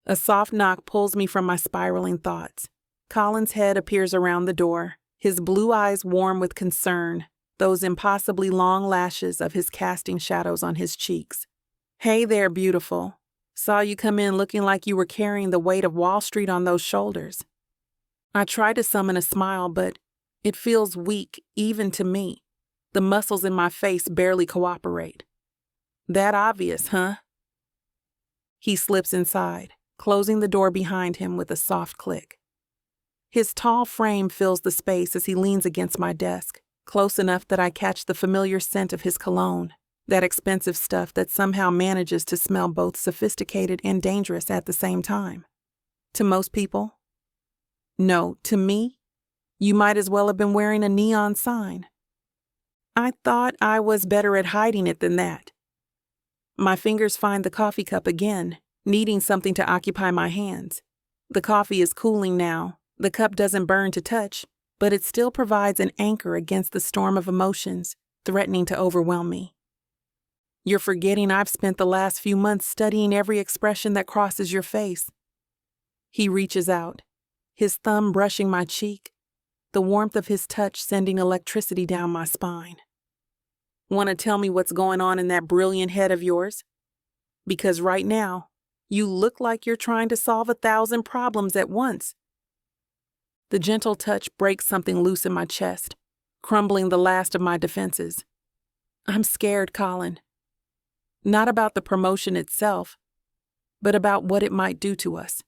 A soft knock pulls me from my spiraling thoughts. Colin's head appears around the door, his blue eyes warm with concern, those impossibly long lashes of his casting shadows on his cheeks. Hey there, beautiful. Saw you come in looking like you were carrying the weight of Wall Street on those shoulders. I try to summon a smile, but it feels weak, even to me. The muscles in my face barely cooperate. That obvious, huh? He slips inside, closing the door behind him with a soft click. His tall frame fills the space as he leans against my desk, close enough that I catch the familiar scent of his cologne, that expensive stuff that somehow manages to smell both sophisticated and dangerous at the same time. To most people? No, to me, you might as well have been wearing a neon sign. I thought I was better at hiding it than that. My fingers find the coffee cup again, needing something to occupy my hands. The coffee is cooling now. The cup doesn't burn to touch, but it still provides an anchor against the storm of emotions threatening to overwhelm me. You're forgetting I've spent the last few months studying every expression that crosses your face. He reaches out, his thumb brushing my cheek, the warmth of his touch sending electricity down my spine. Want to tell me what's going on in that brilliant head of yours? Because right now, you look like you're trying to solve 1,000 problems at once. The gentle touch breaks something loose in my chest, crumbling the last of my defenses. I'm scared, Colin. Not about the promotion itself, but about what it might do to us.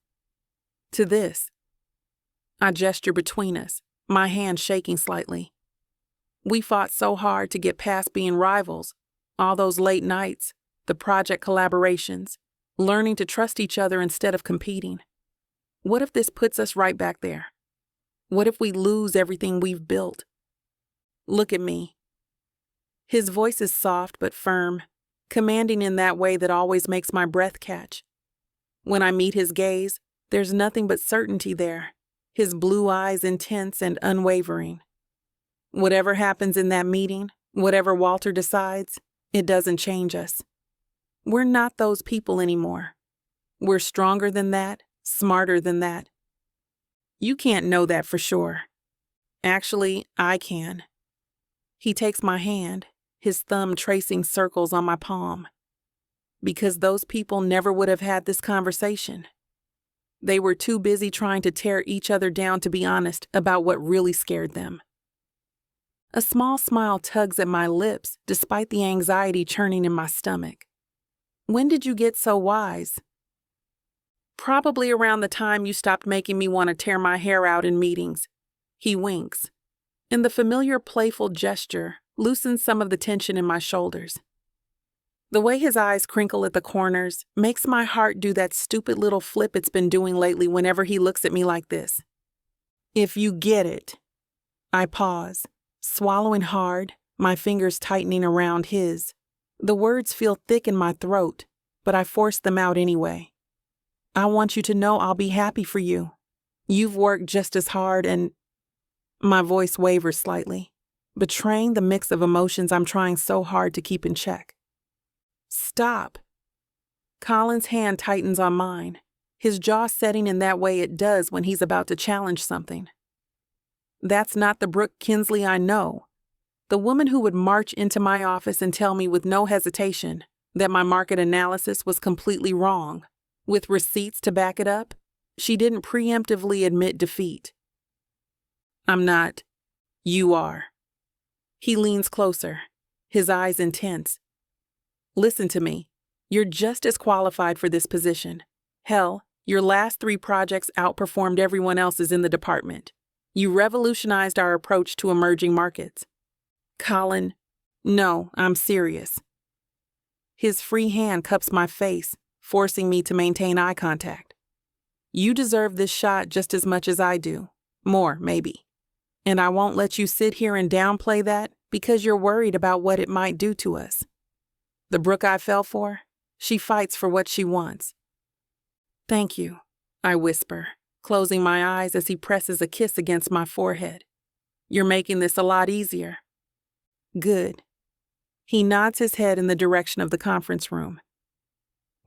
To this. I gesture between us, my hand shaking slightly. We fought so hard to get past being rivals, all those late nights, the project collaborations, learning to trust each other instead of competing. What if this puts us right back there? What if we lose everything we've built? Look at me. His voice is soft but firm, commanding in that way that always makes my breath catch. When I meet his gaze, there's nothing but certainty there, his blue eyes intense and unwavering. Whatever happens in that meeting, whatever Walter decides, it doesn't change us. We're not those people anymore. We're stronger than that, smarter than that. You can't know that for sure. Actually, I can. He takes my hand, his thumb tracing circles on my palm. Because those people never would have had this conversation. They were too busy trying to tear each other down to be honest about what really scared them. A small smile tugs at my lips despite the anxiety churning in my stomach. When did you get so wise? Probably around the time you stopped making me want to tear my hair out in meetings. He winks, and the familiar playful gesture loosens some of the tension in my shoulders. The way his eyes crinkle at the corners makes my heart do that stupid little flip it's been doing lately whenever he looks at me like this. If you get it. I pause, swallowing hard, my fingers tightening around his. The words feel thick in my throat, but I force them out anyway. I want you to know I'll be happy for you. You've worked just as hard and... My voice wavers slightly, betraying the mix of emotions I'm trying so hard to keep in check. Stop. Colin's hand tightens on mine, his jaw setting in that way it does when he's about to challenge something. That's not the Brooke Kinsley I know. The woman who would march into my office and tell me with no hesitation that my market analysis was completely wrong. With receipts to back it up, she didn't preemptively admit defeat. I'm not. You are. He leans closer, his eyes intense. Listen to me. You're just as qualified for this position. Hell, your last 3 projects outperformed everyone else's in the department. You revolutionized our approach to emerging markets. Colin, no, I'm serious. His free hand cups my face, forcing me to maintain eye contact. You deserve this shot just as much as I do. More, maybe. And I won't let you sit here and downplay that because you're worried about what it might do to us. The Brooke I fell for, she fights for what she wants. Thank you, I whisper, closing my eyes as he presses a kiss against my forehead. You're making this a lot easier. Good. He nods his head in the direction of the conference room.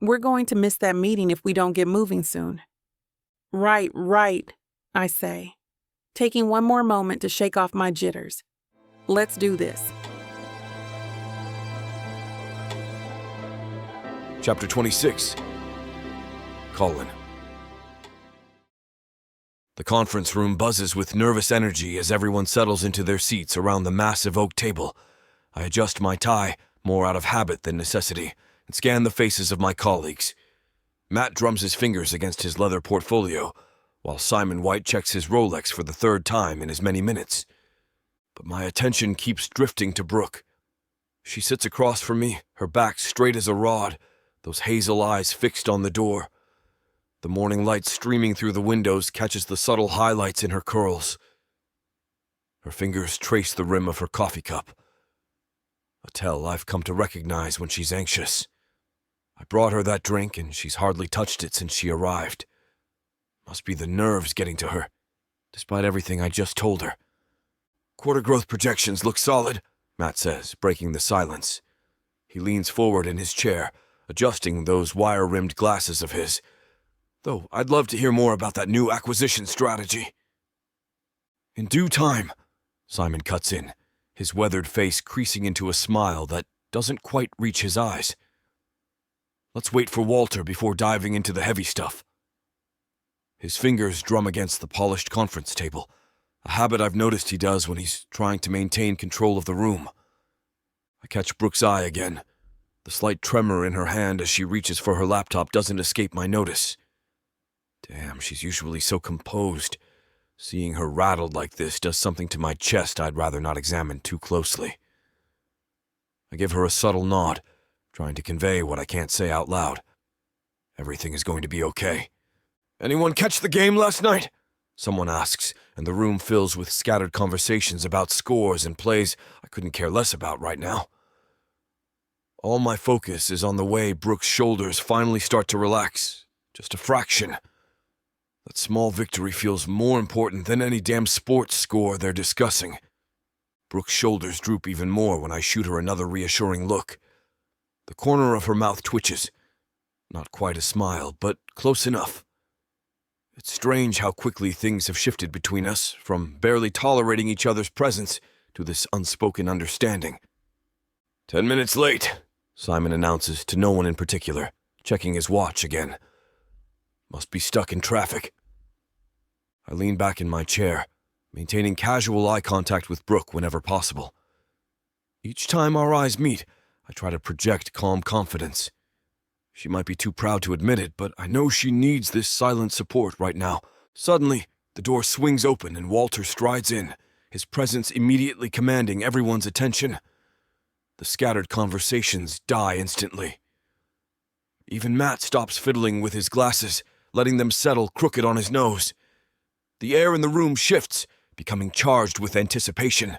We're going to miss that meeting if we don't get moving soon. Right, I say, taking one more moment to shake off my jitters. Let's do this. Chapter 26. Colin. The conference room buzzes with nervous energy as everyone settles into their seats around the massive oak table. I adjust my tie, more out of habit than necessity, and scan the faces of my colleagues. Matt drums his fingers against his leather portfolio, while Simon White checks his Rolex for the 3rd time in as many minutes. But my attention keeps drifting to Brooke. She sits across from me, her back straight as a rod, those hazel eyes fixed on the door. The morning light streaming through the windows catches the subtle highlights in her curls. Her fingers trace the rim of her coffee cup, a tell I've come to recognize when she's anxious. I brought her that drink, and she's hardly touched it since she arrived. Must be the nerves getting to her, despite everything I just told her. Quarter growth projections look solid, Matt says, breaking the silence. He leans forward in his chair, adjusting those wire-rimmed glasses of his. Though I'd love to hear more about that new acquisition strategy. In due time, Simon cuts in, his weathered face creasing into a smile that doesn't quite reach his eyes. Let's wait for Walter before diving into the heavy stuff. His fingers drum against the polished conference table, a habit I've noticed he does when he's trying to maintain control of the room. I catch Brooke's eye again. The slight tremor in her hand as she reaches for her laptop doesn't escape my notice. Damn, she's usually so composed. Seeing her rattled like this does something to my chest I'd rather not examine too closely. I give her a subtle nod, trying to convey what I can't say out loud. Everything is going to be okay. Anyone catch the game last night? Someone asks, and the room fills with scattered conversations about scores and plays I couldn't care less about right now. All my focus is on the way Brooke's shoulders finally start to relax, just a fraction. That small victory feels more important than any damn sports score they're discussing. Brooke's shoulders droop even more when I shoot her another reassuring look. The corner of her mouth twitches. Not quite a smile, but close enough. It's strange how quickly things have shifted between us, from barely tolerating each other's presence to this unspoken understanding. 10 minutes late, Simon announces to no one in particular, checking his watch again. Must be stuck in traffic. I lean back in my chair, maintaining casual eye contact with Brooke whenever possible. Each time our eyes meet, I try to project calm confidence. She might be too proud to admit it, but I know she needs this silent support right now. Suddenly, the door swings open and Walter strides in, his presence immediately commanding everyone's attention. The scattered conversations die instantly. Even Matt stops fiddling with his glasses, letting them settle crooked on his nose. The air in the room shifts, becoming charged with anticipation.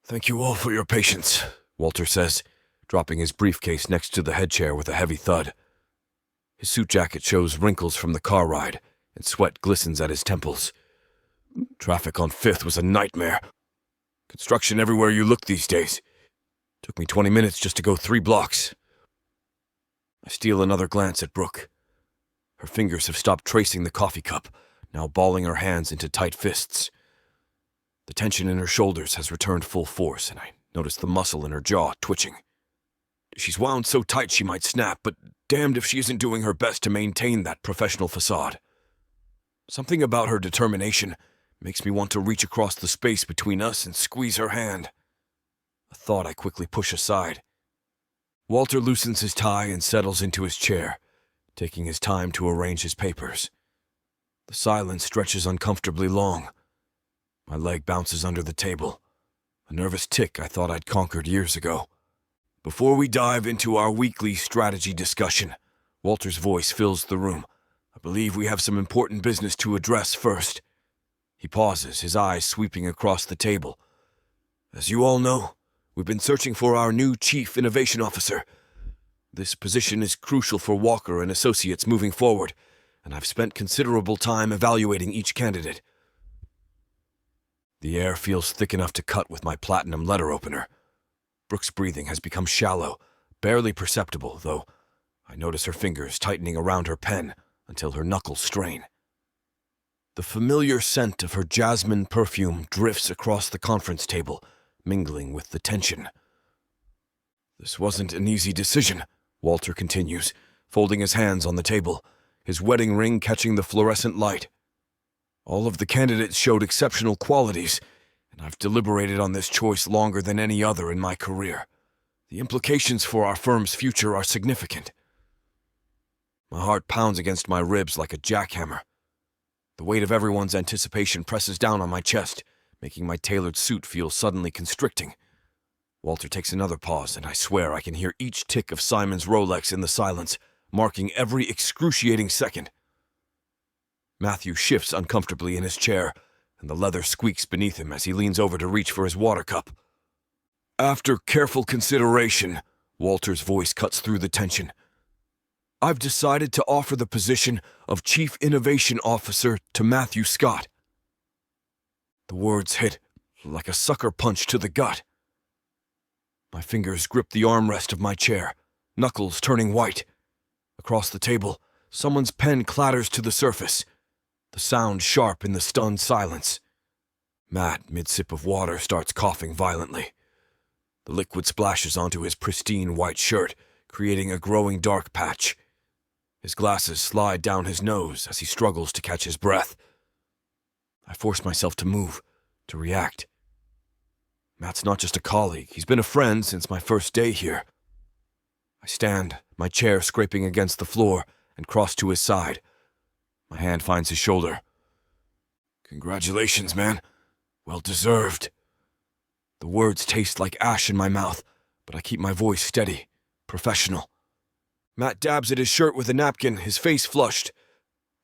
"Thank you all for your patience," Walter says, dropping his briefcase next to the head chair with a heavy thud. His suit jacket shows wrinkles from the car ride, and sweat glistens at his temples. Traffic on 5th was a nightmare. Construction everywhere you look these days. Took me 20 minutes just to go 3 blocks. I steal another glance at Brooke. Her fingers have stopped tracing the coffee cup, now balling her hands into tight fists. The tension in her shoulders has returned full force, and I notice the muscle in her jaw twitching. She's wound so tight she might snap, but damned if she isn't doing her best to maintain that professional facade. Something about her determination makes me want to reach across the space between us and squeeze her hand. A thought I quickly push aside. Walter loosens his tie and settles into his chair, taking his time to arrange his papers. The silence stretches uncomfortably long. My leg bounces under the table, a nervous tic I thought I'd conquered years ago. Before we dive into our weekly strategy discussion, Walter's voice fills the room. I believe we have some important business to address first. He pauses, his eyes sweeping across the table. As you all know, we've been searching for our new Chief Innovation Officer. This position is crucial for Walker and Associates moving forward, and I've spent considerable time evaluating each candidate. The air feels thick enough to cut with my platinum letter opener. Brooke's breathing has become shallow, barely perceptible, though I notice her fingers tightening around her pen until her knuckles strain. The familiar scent of her jasmine perfume drifts across the conference table, mingling with the tension. This wasn't an easy decision, Walter continues, folding his hands on the table, his wedding ring catching the fluorescent light. All of the candidates showed exceptional qualities, and I've deliberated on this choice longer than any other in my career. The implications for our firm's future are significant. My heart pounds against my ribs like a jackhammer. The weight of everyone's anticipation presses down on my chest, making my tailored suit feel suddenly constricting. Walter takes another pause, and I swear I can hear each tick of Simon's Rolex in the silence, marking every excruciating second. Matthew shifts uncomfortably in his chair, and the leather squeaks beneath him as he leans over to reach for his water cup. After careful consideration, Walter's voice cuts through the tension. I've decided to offer the position of Chief Innovation Officer to Matthew Scott. The words hit like a sucker punch to the gut. My fingers grip the armrest of my chair, knuckles turning white. Across the table, someone's pen clatters to the surface, the sound sharp in the stunned silence. Matt, mid-sip of water, starts coughing violently. The liquid splashes onto his pristine white shirt, creating a growing dark patch. His glasses slide down his nose as he struggles to catch his breath. I force myself to move, to react. Matt's not just a colleague, he's been a friend since my first day here. I stand, my chair scraping against the floor, and cross to his side. My hand finds his shoulder. Congratulations, man. Well deserved. The words taste like ash in my mouth, but I keep my voice steady, professional. Matt dabs at his shirt with a napkin, his face flushed.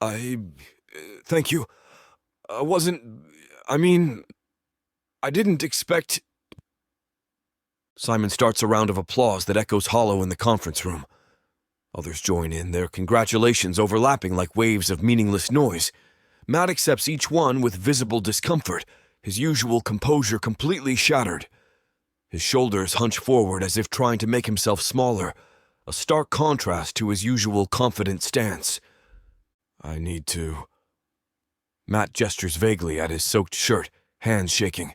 Thank you. I didn't expect... Simon starts a round of applause that echoes hollow in the conference room. Others join in, their congratulations overlapping like waves of meaningless noise. Matt accepts each one with visible discomfort, his usual composure completely shattered. His shoulders hunch forward as if trying to make himself smaller, a stark contrast to his usual confident stance. I need to... Matt gestures vaguely at his soaked shirt, hands shaking.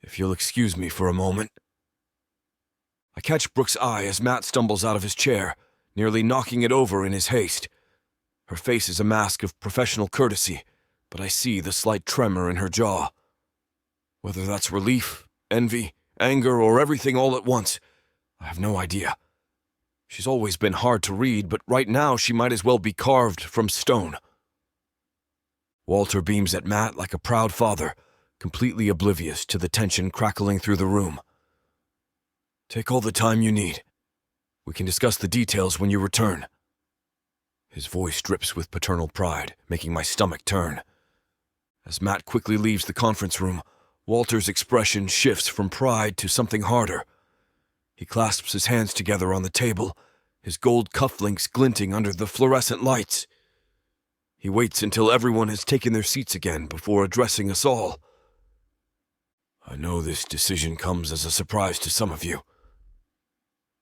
If you'll excuse me for a moment. I catch Brooke's eye as Matt stumbles out of his chair, nearly knocking it over in his haste. Her face is a mask of professional courtesy, but I see the slight tremor in her jaw. Whether that's relief, envy, anger, or everything all at once, I have no idea. She's always been hard to read, but right now she might as well be carved from stone. Walter beams at Matt like a proud father, completely oblivious to the tension crackling through the room. Take all the time you need. We can discuss the details when you return. His voice drips with paternal pride, making my stomach turn. As Matt quickly leaves the conference room, Walter's expression shifts from pride to something harder. He clasps his hands together on the table, his gold cufflinks glinting under the fluorescent lights. He waits until everyone has taken their seats again before addressing us all. I know this decision comes as a surprise to some of you.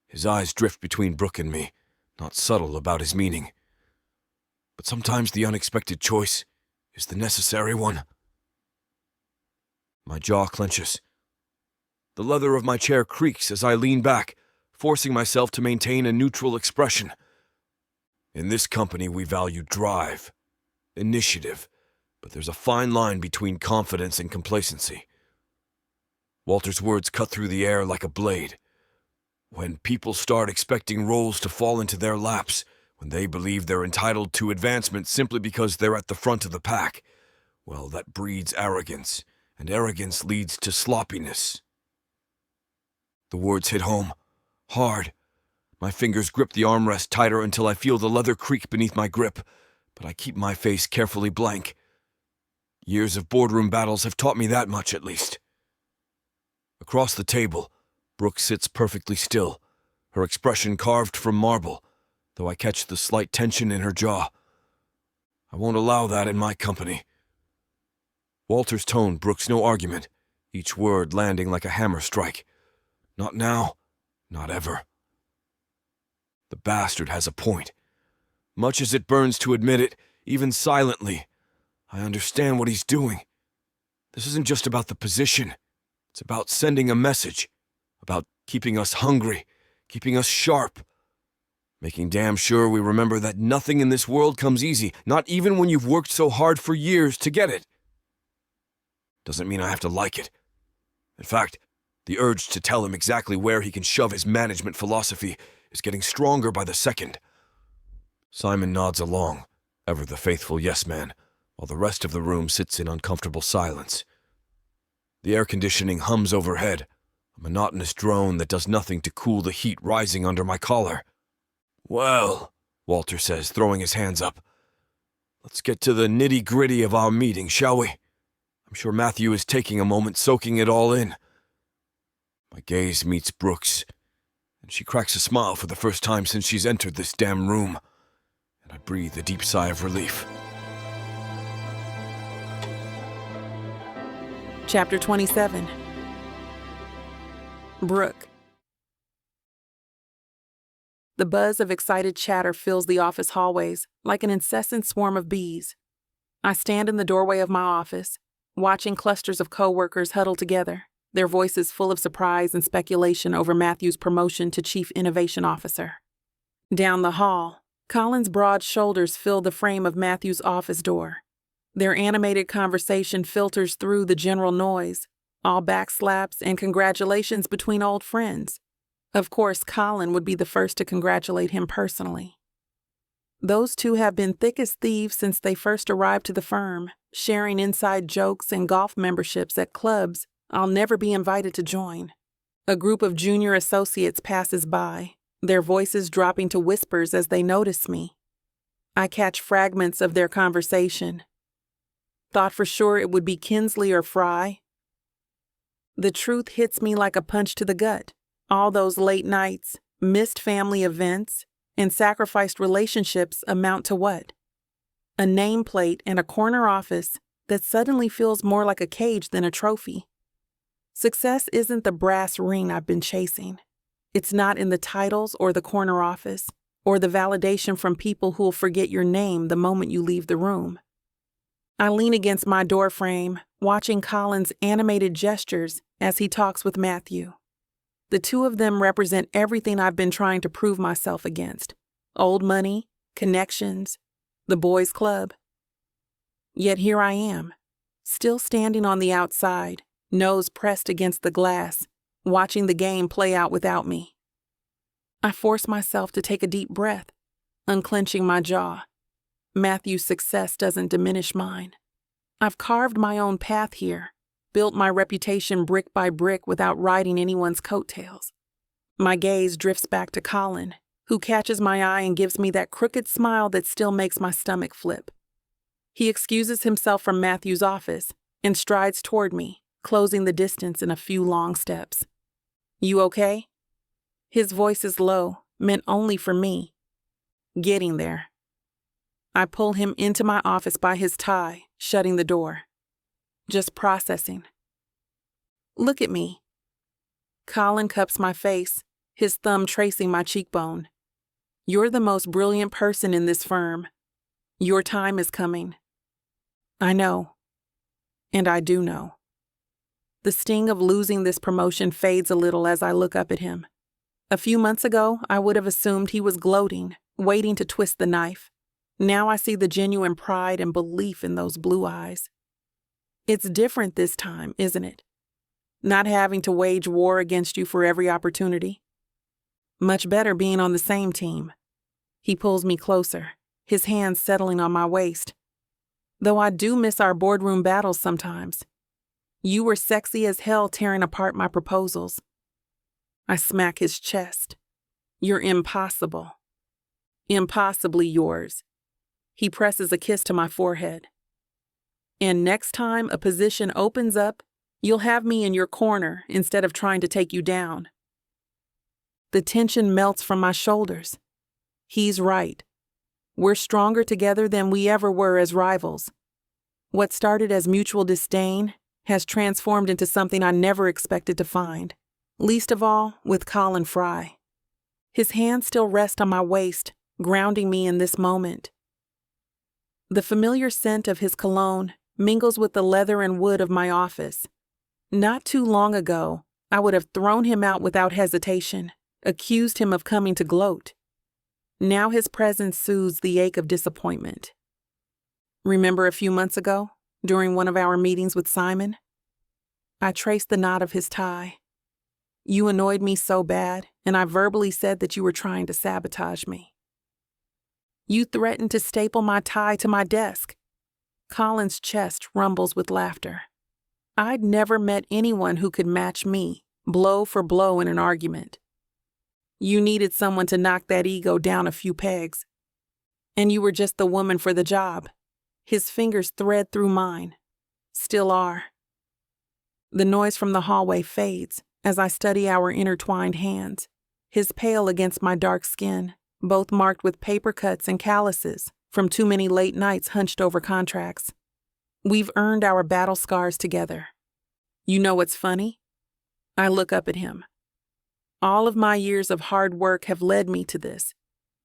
His eyes drift between Brooke and me, not subtle about his meaning. But sometimes the unexpected choice is the necessary one. My jaw clenches. The leather of my chair creaks as I lean back, forcing myself to maintain a neutral expression. In this company, we value drive, initiative, but there's a fine line between confidence and complacency. Walter's words cut through the air like a blade. When people start expecting roles to fall into their laps, when they believe they're entitled to advancement simply because they're at the front of the pack, well, that breeds arrogance, and arrogance leads to sloppiness. The words hit home, hard. My fingers grip the armrest tighter until I feel the leather creak beneath my grip, but I keep my face carefully blank. Years of boardroom battles have taught me that much, at least. Across the table, Brooke sits perfectly still, her expression carved from marble, though I catch the slight tension in her jaw. I won't allow that in my company. Walter's tone brooks no argument, each word landing like a hammer strike. Not now, not ever. The bastard has a point. Much as it burns to admit it, even silently, I understand what he's doing. This isn't just about the position. It's about sending a message, about keeping us hungry, keeping us sharp, making damn sure we remember that nothing in this world comes easy, not even when you've worked so hard for years to get it. Doesn't mean I have to like it. In fact, the urge to tell him exactly where he can shove his management philosophy is getting stronger by the second. Simon nods along, ever the faithful yes man, while the rest of the room sits in uncomfortable silence. The air conditioning hums overhead, a monotonous drone that does nothing to cool the heat rising under my collar. Well, Walter says, throwing his hands up. Let's get to the nitty-gritty of our meeting, shall we? I'm sure Matthew is taking a moment soaking it all in. My gaze meets Brooke's, and she cracks a smile for the first time since she's entered this damn room, and I breathe a deep sigh of relief. Chapter 27. Brooke. The buzz of excited chatter fills the office hallways like an incessant swarm of bees. I stand in the doorway of my office, watching clusters of coworkers huddle together, their voices full of surprise and speculation over Matthew's promotion to Chief Innovation Officer. Down the hall, Colin's broad shoulders fill the frame of Matthew's office door. Their animated conversation filters through the general noise, all backslaps and congratulations between old friends. Of course, Colin would be the first to congratulate him personally. Those two have been thick as thieves since they first arrived to the firm, sharing inside jokes and golf memberships at clubs I'll never be invited to join. A group of junior associates passes by, their voices dropping to whispers as they notice me. I catch fragments of their conversation. Thought for sure it would be Kinsley or Frye. The truth hits me like a punch to the gut. All those late nights, missed family events, and sacrificed relationships amount to what? A nameplate and a corner office that suddenly feels more like a cage than a trophy. Success isn't the brass ring I've been chasing. It's not in the titles or the corner office, or the validation from people who'll forget your name the moment you leave the room. I lean against my doorframe, watching Colin's animated gestures as he talks with Matthew. The two of them represent everything I've been trying to prove myself against. Old money, connections, The boys' club. Yet here I am, still standing on the outside, nose pressed against the glass, watching the game play out without me. I force myself to take a deep breath, unclenching my jaw. Matthew's success doesn't diminish mine. I've carved my own path here, built my reputation brick by brick without riding anyone's coattails. My gaze drifts back to Colin, who catches my eye and gives me that crooked smile that still makes my stomach flip. He excuses himself from Matthew's office and strides toward me, closing the distance in a few long steps. "You okay?" His voice is low, meant only for me. Getting there. I pull him into my office by his tie, shutting the door. Just processing. "Look at me." Colin cups my face, his thumb tracing my cheekbone. "You're the most brilliant person in this firm. Your time is coming." I know. And I do know. The sting of losing this promotion fades a little as I look up at him. A few months ago, I would have assumed he was gloating, waiting to twist the knife. Now I see the genuine pride and belief in those blue eyes. It's different this time, isn't it? Not having to wage war against you for every opportunity. Much better being on the same team. He pulls me closer, his hands settling on my waist. Though I do miss our boardroom battles sometimes. You were sexy as hell tearing apart my proposals. I smack his chest. "You're impossible. Impossibly yours." He presses a kiss to my forehead. "And next time a position opens up, you'll have me in your corner instead of trying to take you down." The tension melts from my shoulders. He's right. We're stronger together than we ever were as rivals. What started as mutual disdain has transformed into something I never expected to find, least of all with Colin Frye. His hands still rest on my waist, grounding me in this moment. The familiar scent of his cologne mingles with the leather and wood of my office. Not too long ago, I would have thrown him out without hesitation, accused him of coming to gloat. Now his presence soothes the ache of disappointment. Remember a few months ago, during one of our meetings with Simon? I traced the knot of his tie. You annoyed me so bad, and I verbally said that you were trying to sabotage me. You threatened to staple my tie to my desk. Colin's chest rumbles with laughter. I'd never met anyone who could match me, blow for blow in an argument. You needed someone to knock that ego down a few pegs. And you were just the woman for the job. His fingers thread through mine. Still are. The noise from the hallway fades as I study our intertwined hands, his pale against my dark skin, both marked with paper cuts and calluses from too many late nights hunched over contracts. We've earned our battle scars together. You know what's funny? I look up at him. All of my years of hard work have led me to this.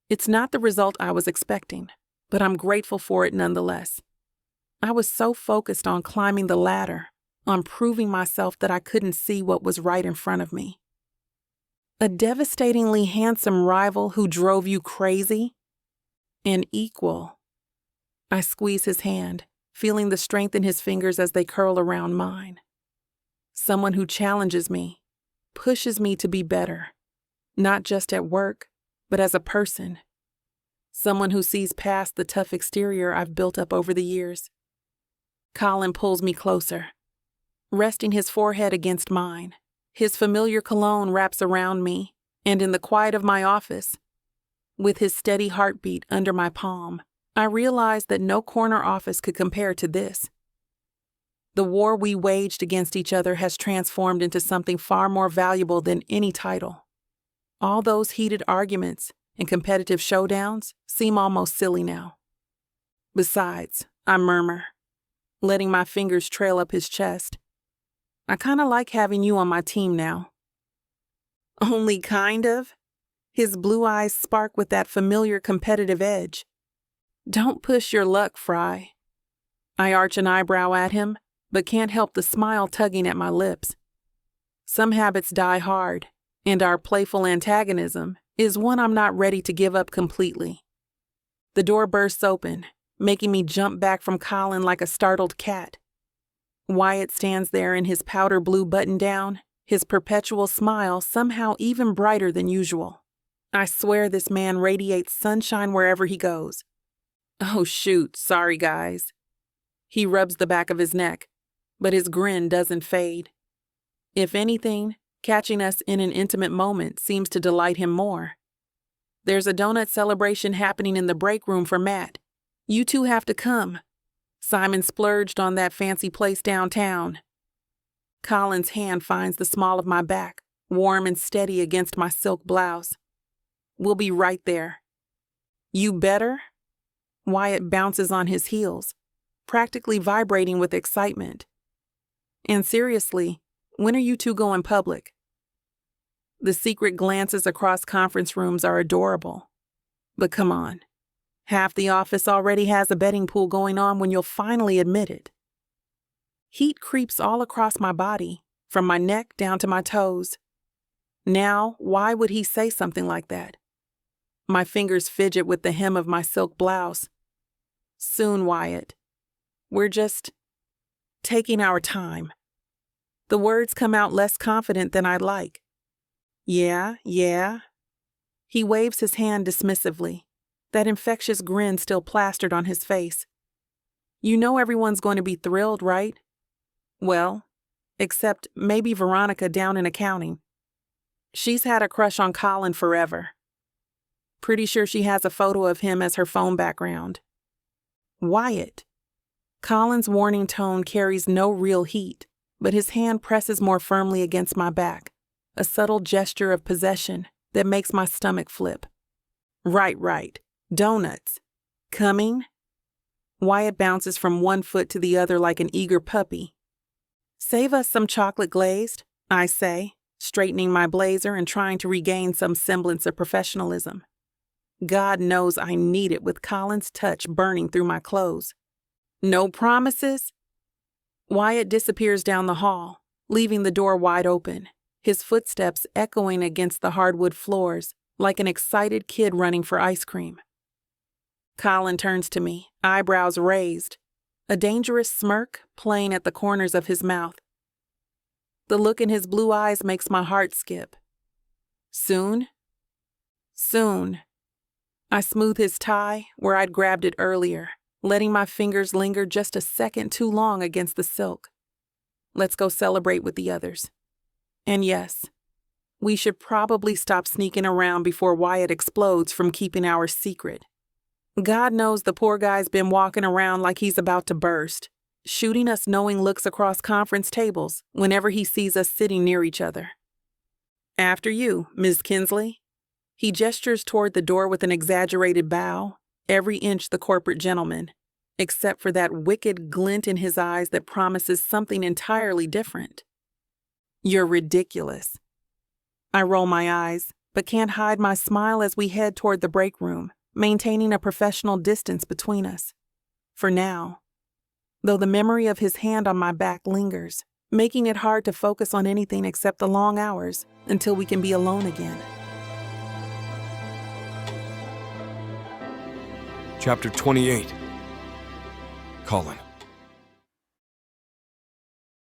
It's not the result I was expecting, but I'm grateful for it nonetheless. I was so focused on climbing the ladder, on proving myself that I couldn't see what was right in front of me. A devastatingly handsome rival who drove you crazy? An equal. I squeeze his hand, feeling the strength in his fingers as they curl around mine. Someone who challenges me, pushes me to be better, not just at work, but as a person. Someone who sees past the tough exterior I've built up over the years. Colin pulls me closer, resting his forehead against mine. His familiar cologne wraps around me, and in the quiet of my office, with his steady heartbeat under my palm, I realize that no corner office could compare to this. The war we waged against each other has transformed into something far more valuable than any title. All those heated arguments and competitive showdowns seem almost silly now. Besides, I murmur, letting my fingers trail up his chest, I kinda like having you on my team now. Only kind of? His blue eyes spark with that familiar competitive edge. Don't push your luck, Frye. I arch an eyebrow at him, but can't help the smile tugging at my lips. Some habits die hard, and our playful antagonism is one I'm not ready to give up completely. The door bursts open, making me jump back from Colin like a startled cat. Wyatt stands there in his powder blue button-down, his perpetual smile somehow even brighter than usual. I swear this man radiates sunshine wherever he goes. Oh shoot, sorry guys. He rubs the back of his neck, but his grin doesn't fade. If anything, catching us in an intimate moment seems to delight him more. There's a donut celebration happening in the Breakroom for Matt. You two have to come. Simon splurged on that fancy place downtown. Colin's hand finds the small of my back, warm and steady against my silk blouse. We'll be right there. You better? Wyatt bounces on his heels, practically vibrating with excitement. And seriously, when are you two going public? The secret glances across conference rooms are adorable. But come on. Half the office already has a betting pool going on when you'll finally admit it. Heat creeps all across my body, from my neck down to my toes. Now, why would he say something like that? My fingers fidget with the hem of my silk blouse. Soon, Wyatt. We're just taking our time. The words come out less confident than I'd like. Yeah. He waves his hand dismissively, that infectious grin still plastered on his face. You know everyone's going to be thrilled, right? Well, except maybe Veronica down in accounting. She's had a crush on Colin forever. Pretty sure she has a photo of him as her phone background. Wyatt. Colin's warning tone carries no real heat, but his hand presses more firmly against my back, a subtle gesture of possession that makes my stomach flip. Right. Donuts. Coming? Wyatt bounces from one foot to the other like an eager puppy. Save us some chocolate glazed, I say, straightening my blazer and trying to regain some semblance of professionalism. God knows I need it with Colin's touch burning through my clothes. No promises? Wyatt disappears down the hall, leaving the door wide open, his footsteps echoing against the hardwood floors like an excited kid running for ice cream. Colin turns to me, eyebrows raised, a dangerous smirk playing at the corners of his mouth. The look in his blue eyes makes my heart skip. Soon? Soon. I smooth his tie where I'd grabbed it earlier, letting my fingers linger just a second too long against the silk. Let's go celebrate with the others. And yes, we should probably stop sneaking around before Wyatt explodes from keeping our secret. God knows the poor guy's been walking around like he's about to burst, shooting us knowing looks across conference tables whenever he sees us sitting near each other. After you, Ms. Kinsley. He gestures toward the door with an exaggerated bow, every inch the corporate gentleman, except for that wicked glint in his eyes that promises something entirely different. You're ridiculous. I roll my eyes, but can't hide my smile as we head toward the break room, maintaining a professional distance between us. For now. Though the memory of his hand on my back lingers, making it hard to focus on anything except the long hours until we can be alone again. Chapter 28. Colin.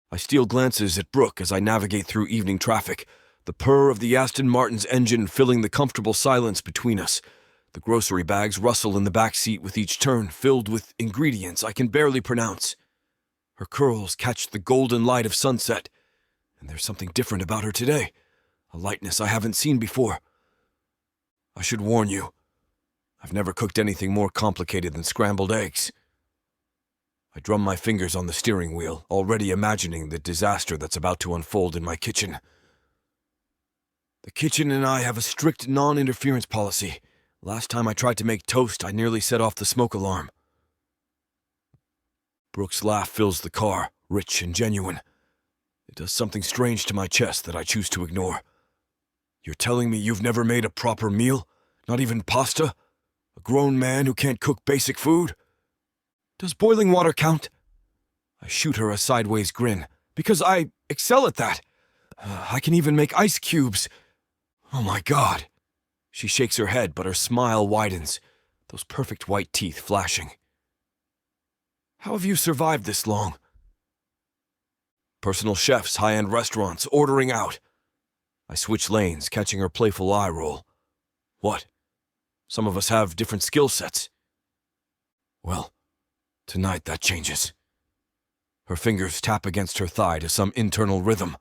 I steal glances at Brooke as I navigate through evening traffic, the purr of the Aston Martin's engine filling the comfortable silence between us. The grocery bags rustle in the back seat with each turn, filled with ingredients I can barely pronounce. Her curls catch the golden light of sunset, and there's something different about her today, a lightness I haven't seen before. I should warn you, I've never cooked anything more complicated than scrambled eggs. I drum my fingers on the steering wheel, already imagining the disaster that's about to unfold in my kitchen. The kitchen and I have a strict non-interference policy. Last time I tried to make toast, I nearly set off the smoke alarm. Brooke's laugh fills the car, rich and genuine. It does something strange to my chest that I choose to ignore. You're telling me you've never made a proper meal? Not even pasta? A grown man who can't cook basic food? Does boiling water count? I shoot her a sideways grin, because I excel at that. I can even make ice cubes. Oh my God. She shakes her head, but her smile widens, those perfect white teeth flashing. How have you survived this long? Personal chefs, high-end restaurants, ordering out. I switch lanes, catching her playful eye roll. What? Some of us have different skill sets. Well, tonight that changes. Her fingers tap against her thigh to some internal rhythm.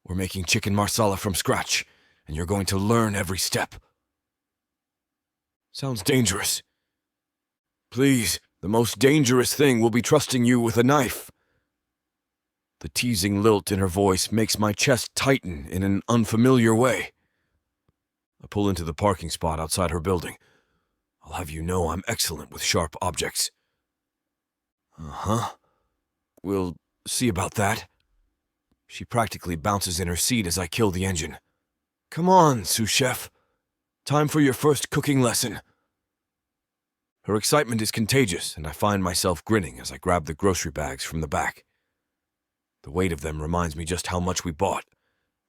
We're making chicken marsala from scratch, and you're going to learn every step. Sounds dangerous. Please, the most dangerous thing will be trusting you with a knife. The teasing lilt in her voice makes my chest tighten in an unfamiliar way. I pull into the parking spot outside her building. I'll have you know I'm excellent with sharp objects. Uh-huh. We'll see about that. She practically bounces in her seat as I kill the engine. Come on, sous chef. Time for your first cooking lesson. Her excitement is contagious, and I find myself grinning as I grab the grocery bags from the back. The weight of them reminds me just how much we bought,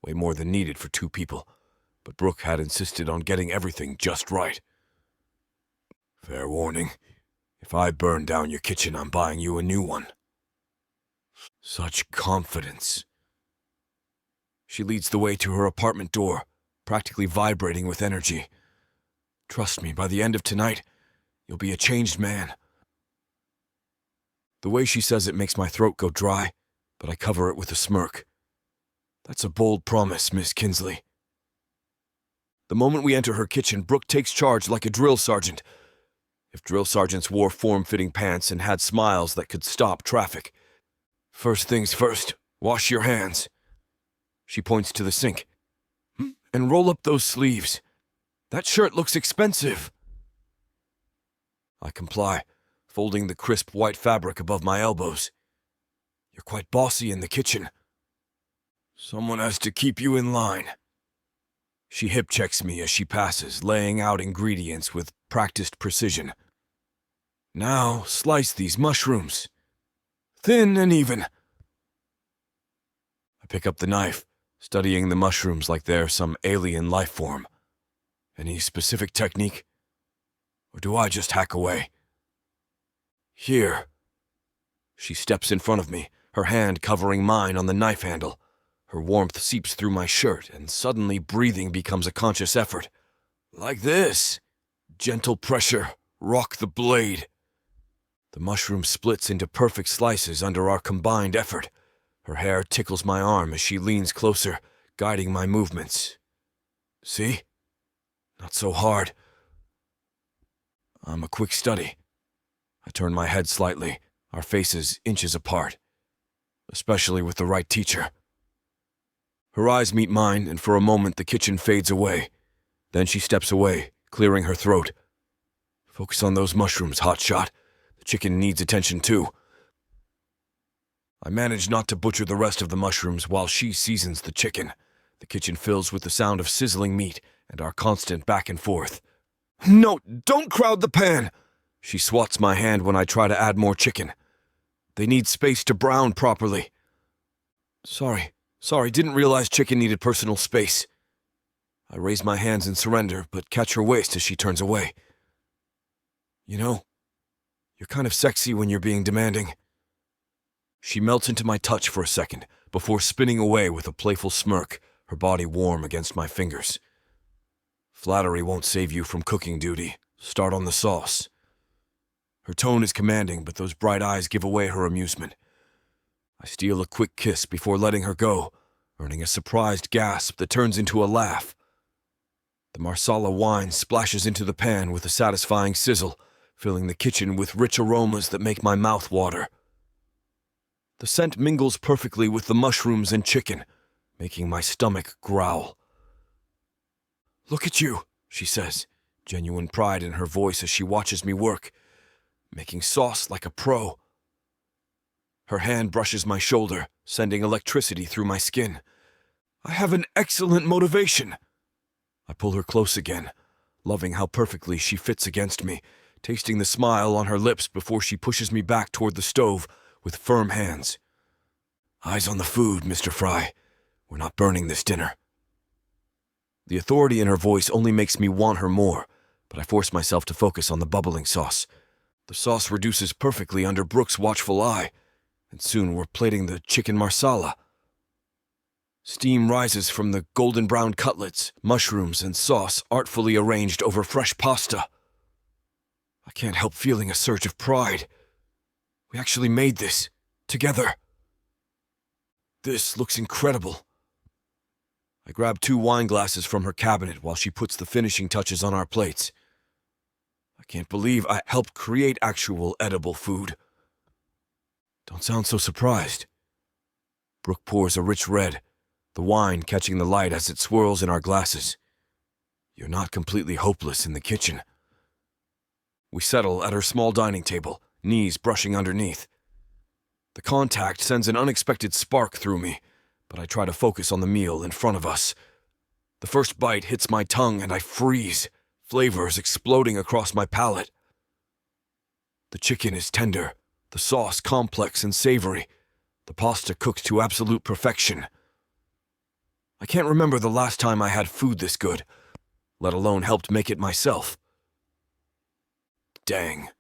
way more than needed for 2 people, but Brooke had insisted on getting everything just right. Fair warning, if I burn down your kitchen, I'm buying you a new one. Such confidence. She leads the way to her apartment door, practically vibrating with energy. Trust me, by the end of tonight, you'll be a changed man. The way she says it makes my throat go dry, but I cover it with a smirk. That's a bold promise, Miss Kinsley. The moment we enter her kitchen, Brooke takes charge like a drill sergeant. If drill sergeants wore form-fitting pants and had smiles that could stop traffic. First things first, wash your hands. She points to the sink. And roll up those sleeves. That shirt looks expensive. I comply, folding the crisp white fabric above my elbows. You're quite bossy in the kitchen. Someone has to keep you in line. She hip-checks me as she passes, laying out ingredients with practiced precision. Now, slice these mushrooms. Thin and even. I pick up the knife, studying the mushrooms like they're some alien life form. Any specific technique? Or do I just hack away? Here. She steps in front of me, her hand covering mine on the knife handle. Her warmth seeps through my shirt, and suddenly breathing becomes a conscious effort. Like this. Gentle pressure, rock the blade. The mushroom splits into perfect slices under our combined effort. Her hair tickles my arm as she leans closer, guiding my movements. See? Not so hard. I'm a quick study. I turn my head slightly, our faces inches apart. Especially with the right teacher. Her eyes meet mine, and for a moment the kitchen fades away. Then she steps away, clearing her throat. Focus on those mushrooms, hotshot. The chicken needs attention too. I manage not to butcher the rest of the mushrooms while she seasons the chicken. The kitchen fills with the sound of sizzling meat and our constant back and forth. No, don't crowd the pan! She swats my hand when I try to add more chicken. They need space to brown properly. Sorry, didn't realize chicken needed personal space. I raise my hands in surrender, but catch her waist as she turns away. You know, you're kind of sexy when you're being demanding. She melts into my touch for a second, before spinning away with a playful smirk, her body warm against my fingers. Flattery won't save you from cooking duty. Start on the sauce. Her tone is commanding, but those bright eyes give away her amusement. I steal a quick kiss before letting her go, earning a surprised gasp that turns into a laugh. The marsala wine splashes into the pan with a satisfying sizzle, filling the kitchen with rich aromas that make my mouth water. The scent mingles perfectly with the mushrooms and chicken, making my stomach growl. Look at you, she says, genuine pride in her voice as she watches me work, making sauce like a pro. Her hand brushes my shoulder, sending electricity through my skin. I have an excellent motivation. I pull her close again, loving how perfectly she fits against me, tasting the smile on her lips before she pushes me back toward the stove with firm hands. Eyes on the food, Mr. Frye. We're not burning this dinner. The authority in her voice only makes me want her more, but I force myself to focus on the bubbling sauce. The sauce reduces perfectly under Brooke's watchful eye, and soon we're plating the chicken marsala. Steam rises from the golden brown cutlets, mushrooms, and sauce artfully arranged over fresh pasta. I can't help feeling a surge of pride. We actually made this, together. This looks incredible. I grab 2 wine glasses from her cabinet while she puts the finishing touches on our plates. I can't believe I helped create actual edible food. Don't sound so surprised. Brooke pours a rich red, the wine catching the light as it swirls in our glasses. You're not completely hopeless in the kitchen. We settle at her small dining table, knees brushing underneath. The contact sends an unexpected spark through me, but I try to focus on the meal in front of us. The first bite hits my tongue and I freeze, flavors exploding across my palate. The chicken is tender, the sauce complex and savory, the pasta cooked to absolute perfection. I can't remember the last time I had food this good, let alone helped make it myself. Dang.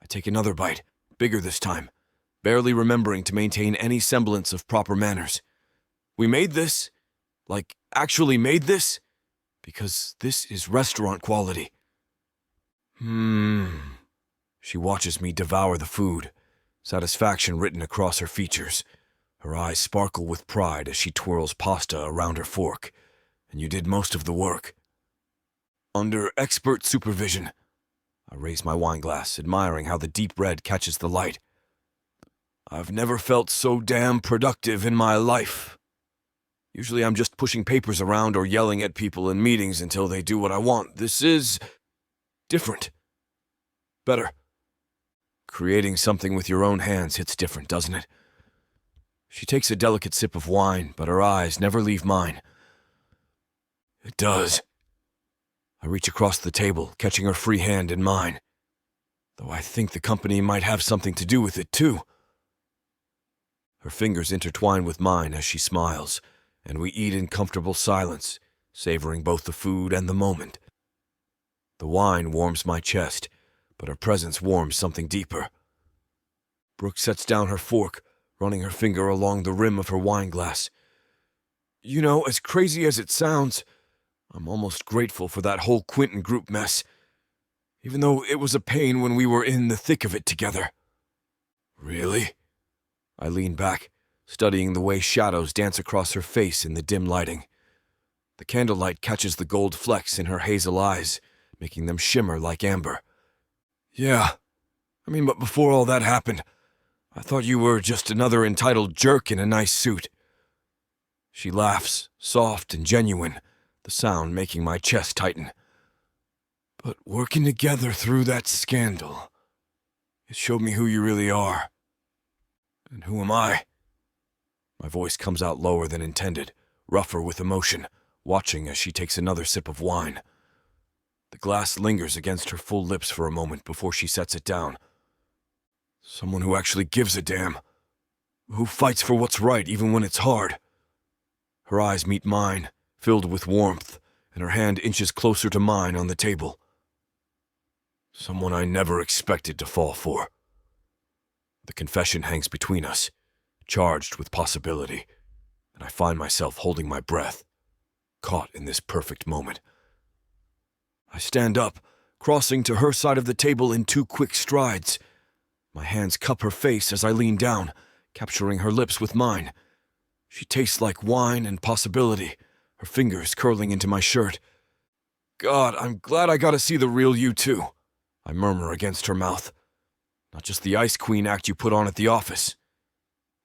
I take another bite, bigger this time, barely remembering to maintain any semblance of proper manners. We made this, like actually made this, because this is restaurant quality. She watches me devour the food, satisfaction written across her features. Her eyes sparkle with pride as she twirls pasta around her fork, and you did most of the work. Under expert supervision, I raise my wine glass, admiring how the deep red catches the light. I've never felt so damn productive in my life. Usually I'm just pushing papers around or yelling at people in meetings until they do what I want. This is different. Better. Creating something with your own hands hits different, doesn't it? She takes a delicate sip of wine, but her eyes never leave mine. It does. I reach across the table, catching her free hand in mine, though I think the company might have something to do with it, too. Her fingers intertwine with mine as she smiles, and we eat in comfortable silence, savoring both the food and the moment. The wine warms my chest, but her presence warms something deeper. Brooke sets down her fork, running her finger along the rim of her wine glass. You know, as crazy as it sounds, I'm almost grateful for that whole Quentin group mess, even though it was a pain when we were in the thick of it together. Really? I lean back, studying the way shadows dance across her face in the dim lighting. The candlelight catches the gold flecks in her hazel eyes, making them shimmer like amber. Yeah, but before all that happened, I thought you were just another entitled jerk in a nice suit. She laughs, soft and genuine, the sound making my chest tighten. But working together through that scandal, it showed me who you really are. And who am I? My voice comes out lower than intended, rougher with emotion, watching as she takes another sip of wine. The glass lingers against her full lips for a moment before she sets it down. Someone who actually gives a damn. Who fights for what's right even when it's hard. Her eyes meet mine, filled with warmth, and her hand inches closer to mine on the table. Someone I never expected to fall for. The confession hangs between us, charged with possibility, and I find myself holding my breath, caught in this perfect moment. I stand up, crossing to her side of the table in 2 quick strides. My hands cup her face as I lean down, capturing her lips with mine. She tastes like wine and possibility, her fingers curling into my shirt. God, I'm glad I got to see the real you too, I murmur against her mouth. Not just the Ice Queen act you put on at the office,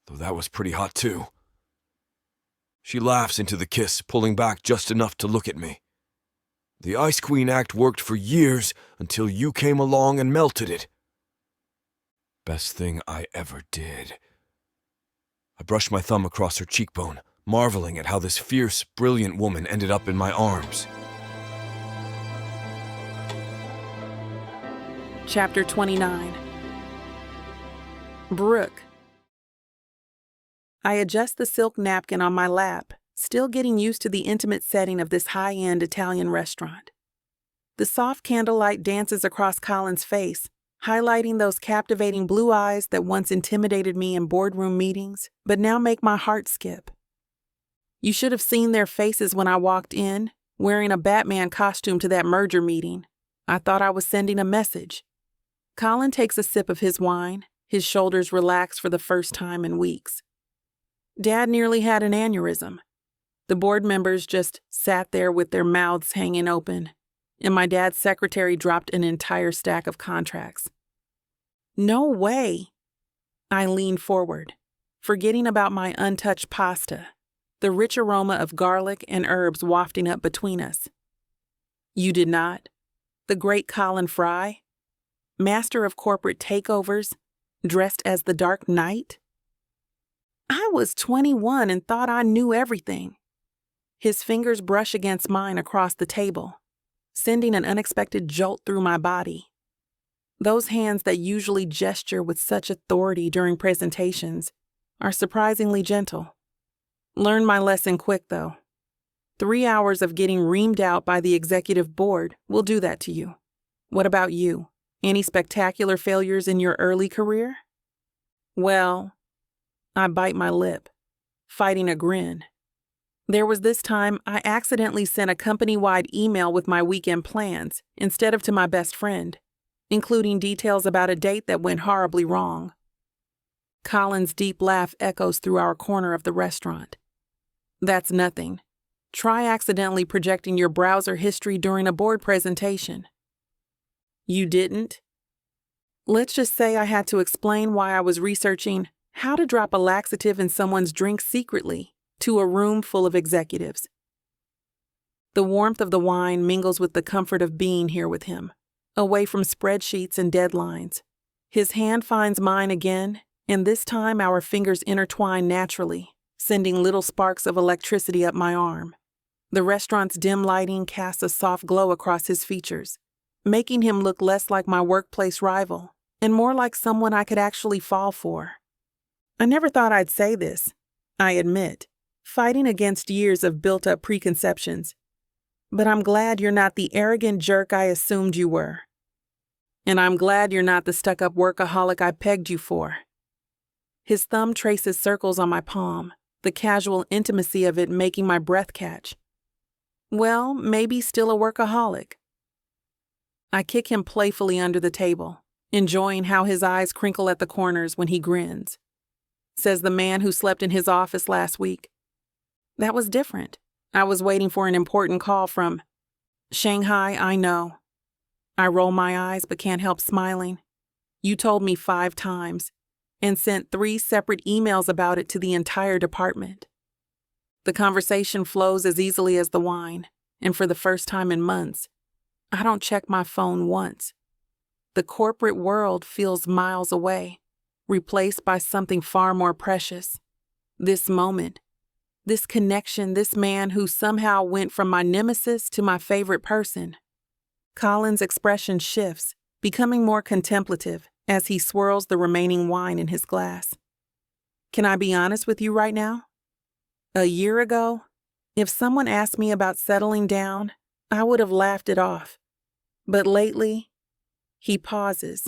though that was pretty hot too. She laughs into the kiss, pulling back just enough to look at me. The Ice Queen act worked for years until you came along and melted it. Best thing I ever did. I brush my thumb across her cheekbone, marveling at how this fierce, brilliant woman ended up in my arms. Chapter 29. Brooke. I adjust the silk napkin on my lap, still getting used to the intimate setting of this high-end Italian restaurant. The soft candlelight dances across Colin's face, highlighting those captivating blue eyes that once intimidated me in boardroom meetings, but now make my heart skip. You should have seen their faces when I walked in, wearing a Batman costume to that merger meeting. I thought I was sending a message. Colin takes a sip of his wine, his shoulders relaxed for the first time in weeks. Dad nearly had an aneurysm. The board members just sat there with their mouths hanging open, and my dad's secretary dropped an entire stack of contracts. No way! I leaned forward, forgetting about my untouched pasta, the rich aroma of garlic and herbs wafting up between us. You did not? The great Colin Frye? Master of corporate takeovers, dressed as the Dark Knight? I was 21 and thought I knew everything. His fingers brush against mine across the table, sending an unexpected jolt through my body. Those hands that usually gesture with such authority during presentations are surprisingly gentle. Learned my lesson quick, though. 3 hours of getting reamed out by the executive board will do that to you. What about you? Any spectacular failures in your early career? Well, I bite my lip, fighting a grin. There was this time I accidentally sent a company-wide email with my weekend plans instead of to my best friend, including details about a date that went horribly wrong. Colin's deep laugh echoes through our corner of the restaurant. That's nothing. Try accidentally projecting your browser history during a board presentation. You didn't? Let's just say I had to explain why I was researching how to drop a laxative in someone's drink secretly to a room full of executives. The warmth of the wine mingles with the comfort of being here with him, away from spreadsheets and deadlines. His hand finds mine again, and this time our fingers intertwine naturally, sending little sparks of electricity up my arm. The restaurant's dim lighting casts a soft glow across his features, making him look less like my workplace rival and more like someone I could actually fall for. I never thought I'd say this, I admit, fighting against years of built-up preconceptions. But I'm glad you're not the arrogant jerk I assumed you were. And I'm glad you're not the stuck-up workaholic I pegged you for. His thumb traces circles on my palm, the casual intimacy of it making my breath catch. Well, maybe still a workaholic. I kick him playfully under the table, enjoying how his eyes crinkle at the corners when he grins. Says the man who slept in his office last week. That was different. I was waiting for an important call from Shanghai, I know. I roll my eyes but can't help smiling. You told me 5 times and sent 3 separate emails about it to the entire department. The conversation flows as easily as the wine, and for the first time in months, I don't check my phone once. The corporate world feels miles away, replaced by something far more precious. This moment, this connection, this man who somehow went from my nemesis to my favorite person. Colin's expression shifts, becoming more contemplative as he swirls the remaining wine in his glass. Can I be honest with you right now? A year ago, if someone asked me about settling down, I would have laughed it off. But lately, he pauses,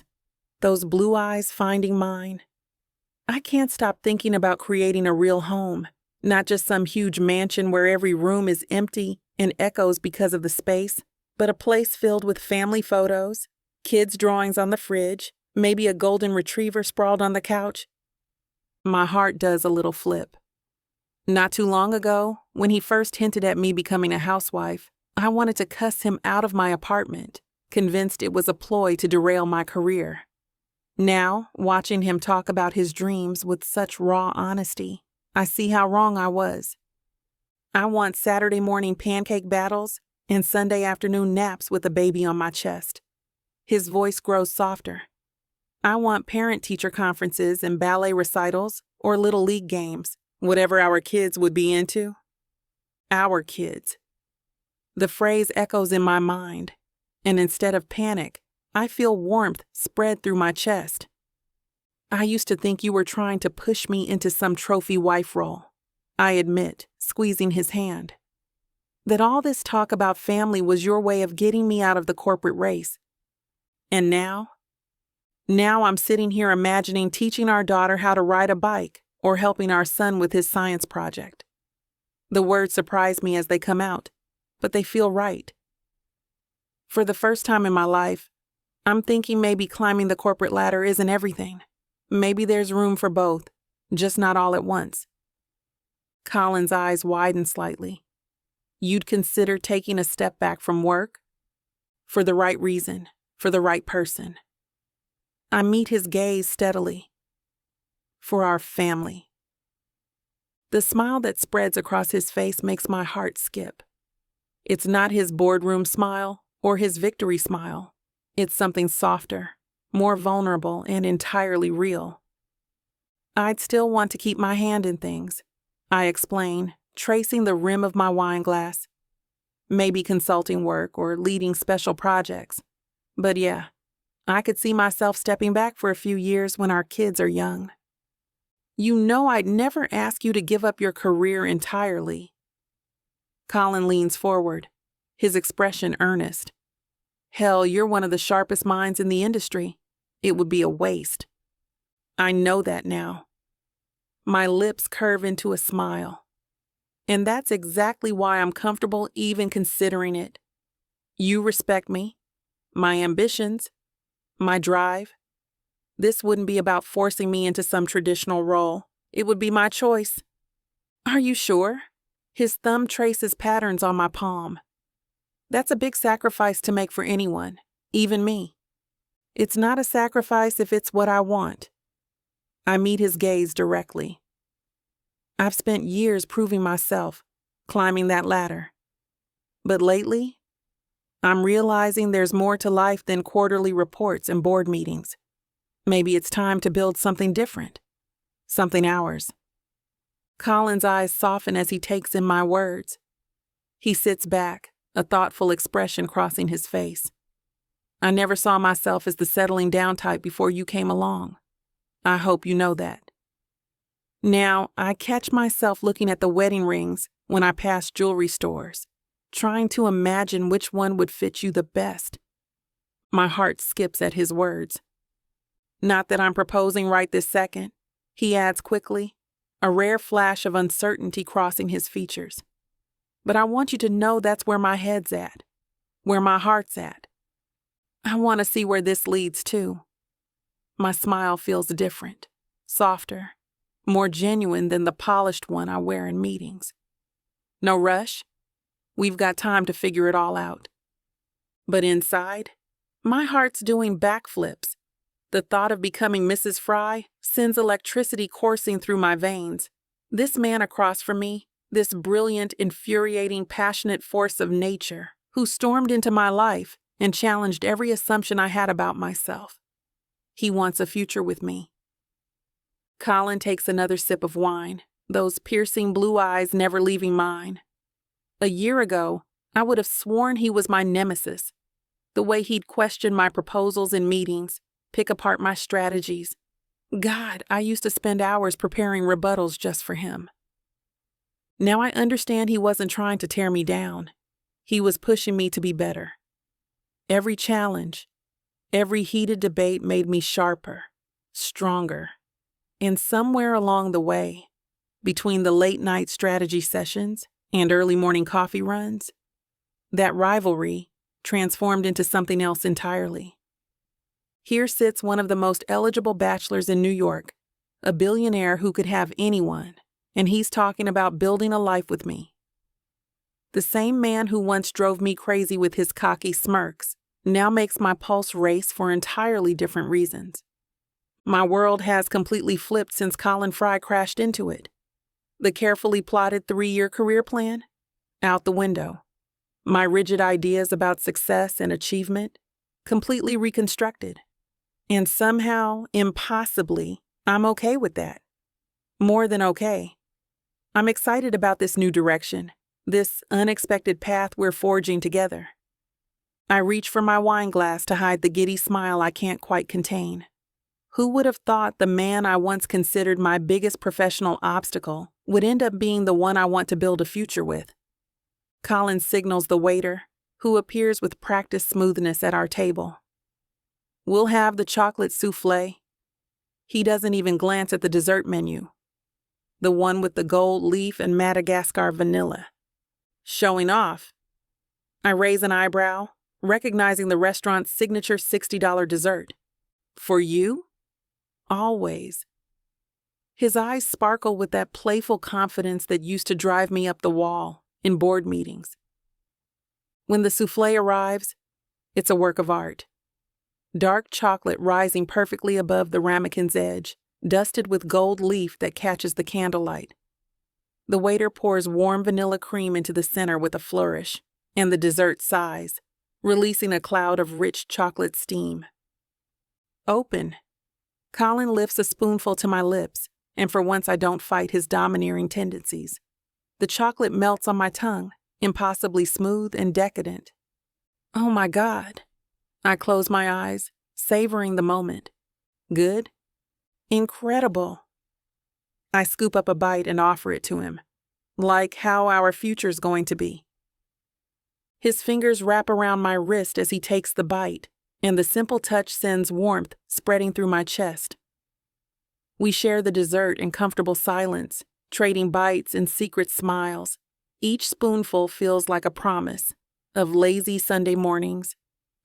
those blue eyes finding mine. I can't stop thinking about creating a real home, not just some huge mansion where every room is empty and echoes because of the space, but a place filled with family photos, kids' drawings on the fridge, maybe a golden retriever sprawled on the couch. My heart does a little flip. Not too long ago, when he first hinted at me becoming a housewife, I wanted to cuss him out of my apartment, convinced it was a ploy to derail my career. Now, watching him talk about his dreams with such raw honesty, I see how wrong I was. I want Saturday morning pancake battles and Sunday afternoon naps with a baby on my chest. His voice grows softer. I want parent-teacher conferences and ballet recitals or little league games, whatever our kids would be into. Our kids. The phrase echoes in my mind, and instead of panic, I feel warmth spread through my chest. I used to think you were trying to push me into some trophy wife role, I admit, squeezing his hand. That all this talk about family was your way of getting me out of the corporate race. And now? Now I'm sitting here imagining teaching our daughter how to ride a bike or helping our son with his science project. The words surprise me as they come out, but they feel right. For the first time in my life, I'm thinking maybe climbing the corporate ladder isn't everything. Maybe there's room for both, just not all at once. Colin's eyes widen slightly. You'd consider taking a step back from work? For the right reason, for the right person. I meet his gaze steadily. For our family. The smile that spreads across his face makes my heart skip. It's not his boardroom smile or his victory smile. It's something softer, more vulnerable, and entirely real. I'd still want to keep my hand in things, I explain, tracing the rim of my wine glass. Maybe consulting work or leading special projects. But yeah, I could see myself stepping back for a few years when our kids are young. You know I'd never ask you to give up your career entirely. Colin leans forward, his expression earnest. Hell, you're one of the sharpest minds in the industry. It would be a waste. I know that now. My lips curve into a smile. And that's exactly why I'm comfortable even considering it. You respect me, my ambitions, my drive. This wouldn't be about forcing me into some traditional role. It would be my choice. Are you sure? His thumb traces patterns on my palm. That's a big sacrifice to make for anyone, even me. It's not a sacrifice if it's what I want. I meet his gaze directly. I've spent years proving myself, climbing that ladder. But lately, I'm realizing there's more to life than quarterly reports and board meetings. Maybe it's time to build something different, something ours. Colin's eyes soften as he takes in my words. He sits back, a thoughtful expression crossing his face. I never saw myself as the settling down type before you came along. I hope you know that. Now, I catch myself looking at the wedding rings when I pass jewelry stores, trying to imagine which one would fit you the best. My heart skips at his words. Not that I'm proposing right this second, he adds quickly, a rare flash of uncertainty crossing his features. But I want you to know that's where my head's at, where my heart's at. I want to see where this leads to. My smile feels different, softer, more genuine than the polished one I wear in meetings. No rush. We've got time to figure it all out. But inside, my heart's doing backflips. The thought of becoming Mrs. Frye sends electricity coursing through my veins. This man across from me, this brilliant, infuriating, passionate force of nature, who stormed into my life and challenged every assumption I had about myself. He wants a future with me. Colin takes another sip of wine, those piercing blue eyes never leaving mine. A year ago, I would have sworn he was my nemesis. The way he'd question my proposals in meetings, pick apart my strategies. God, I used to spend hours preparing rebuttals just for him. Now I understand he wasn't trying to tear me down. He was pushing me to be better. Every challenge, every heated debate made me sharper, stronger. And somewhere along the way, between the late-night strategy sessions and early morning coffee runs, that rivalry transformed into something else entirely. Here sits one of the most eligible bachelors in New York, a billionaire who could have anyone, and he's talking about building a life with me. The same man who once drove me crazy with his cocky smirks now makes my pulse race for entirely different reasons. My world has completely flipped since Colin Frye crashed into it. The carefully plotted 3-year career plan? Out the window. My rigid ideas about success and achievement? Completely reconstructed. And somehow, impossibly, I'm okay with that. More than okay. I'm excited about this new direction, this unexpected path we're forging together. I reach for my wine glass to hide the giddy smile I can't quite contain. Who would have thought the man I once considered my biggest professional obstacle would end up being the one I want to build a future with? Colin signals the waiter, who appears with practiced smoothness at our table. We'll have the chocolate souffle. He doesn't even glance at the dessert menu. The one with the gold leaf and Madagascar vanilla. Showing off. I raise an eyebrow, recognizing the restaurant's signature $60 dessert. For you? Always. His eyes sparkle with that playful confidence that used to drive me up the wall in board meetings. When the souffle arrives, it's a work of art. Dark chocolate rising perfectly above the ramekin's edge, dusted with gold leaf that catches the candlelight. The waiter pours warm vanilla cream into the center with a flourish, and the dessert sighs, releasing a cloud of rich chocolate steam. Open. Colin lifts a spoonful to my lips, and for once I don't fight his domineering tendencies. The chocolate melts on my tongue, impossibly smooth and decadent. Oh my God. I close my eyes, savoring the moment. Good? Incredible. I scoop up a bite and offer it to him, like how our future's going to be. His fingers wrap around my wrist as he takes the bite, and the simple touch sends warmth spreading through my chest. We share the dessert in comfortable silence, trading bites and secret smiles. Each spoonful feels like a promise of lazy Sunday mornings,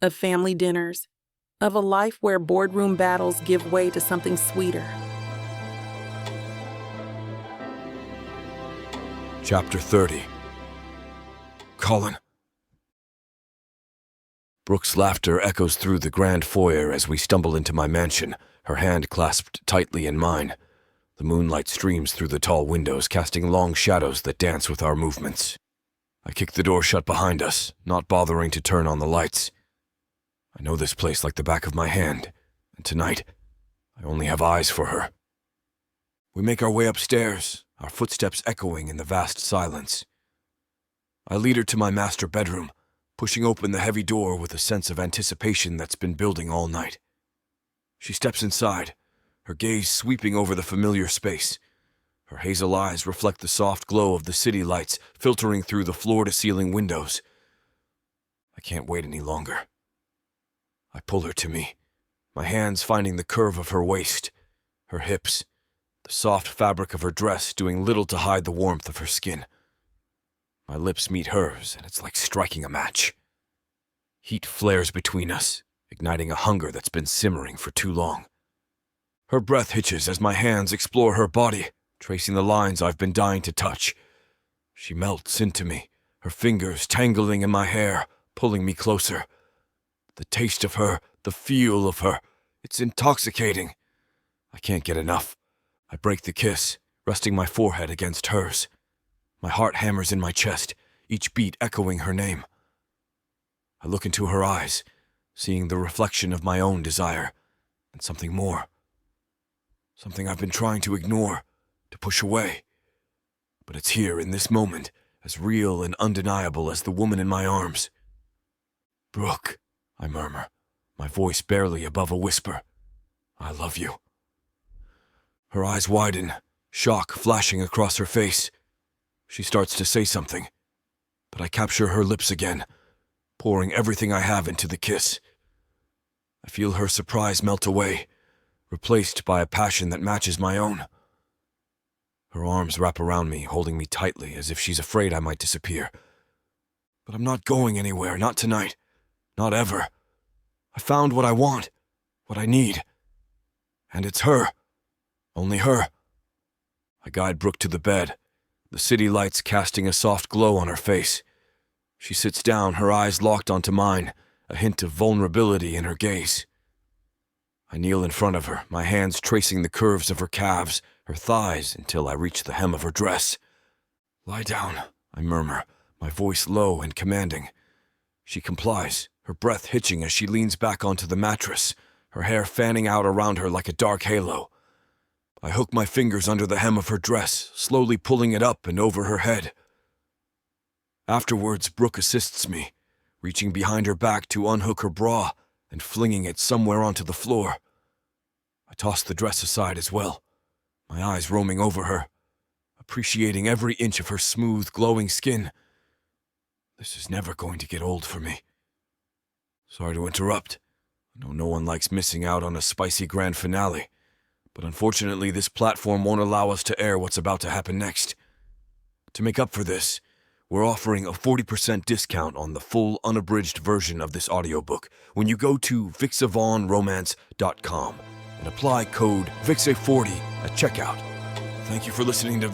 of family dinners, of a life where boardroom battles give way to something sweeter. Chapter 30. Colin. Brooke's laughter echoes through the grand foyer as we stumble into my mansion, her hand clasped tightly in mine. The moonlight streams through the tall windows, casting long shadows that dance with our movements. I kick the door shut behind us, not bothering to turn on the lights. I know this place like the back of my hand, and tonight, I only have eyes for her. We make our way upstairs, our footsteps echoing in the vast silence. I lead her to my master bedroom, pushing open the heavy door with a sense of anticipation that's been building all night. She steps inside, her gaze sweeping over the familiar space. Her hazel eyes reflect the soft glow of the city lights filtering through the floor-to-ceiling windows. I can't wait any longer. I pull her to me, my hands finding the curve of her waist, her hips, the soft fabric of her dress doing little to hide the warmth of her skin. My lips meet hers, and it's like striking a match. Heat flares between us, igniting a hunger that's been simmering for too long. Her breath hitches as my hands explore her body, tracing the lines I've been dying to touch. She melts into me, her fingers tangling in my hair, pulling me closer. The taste of her, the feel of her, it's intoxicating. I can't get enough. I break the kiss, resting my forehead against hers. My heart hammers in my chest, each beat echoing her name. I look into her eyes, seeing the reflection of my own desire, and something more. Something I've been trying to ignore, to push away. But it's here in this moment, as real and undeniable as the woman in my arms. Brooke, I murmur, my voice barely above a whisper. I love you. Her eyes widen, shock flashing across her face. She starts to say something, but I capture her lips again, pouring everything I have into the kiss. I feel her surprise melt away, replaced by a passion that matches my own. Her arms wrap around me, holding me tightly as if she's afraid I might disappear. But I'm not going anywhere, not tonight, not ever. I found what I want, what I need. And it's her. Only her. I guide Brooke to the bed, the city lights casting a soft glow on her face. She sits down, her eyes locked onto mine, a hint of vulnerability in her gaze. I kneel in front of her, my hands tracing the curves of her calves, her thighs, until I reach the hem of her dress. Lie down, I murmur, my voice low and commanding. She complies, her breath hitching as she leans back onto the mattress, her hair fanning out around her like a dark halo. I hook my fingers under the hem of her dress, slowly pulling it up and over her head. Afterwards, Brooke assists me, reaching behind her back to unhook her bra and flinging it somewhere onto the floor. I toss the dress aside as well, my eyes roaming over her, appreciating every inch of her smooth, glowing skin. This is never going to get old for me. Sorry to interrupt. I know no one likes missing out on a spicy grand finale, but unfortunately this platform won't allow us to air what's about to happen next. To make up for this, we're offering a 40% discount on the full unabridged version of this audiobook when you go to vixavonromance.com and apply code VIXA40 at checkout. Thank you for listening to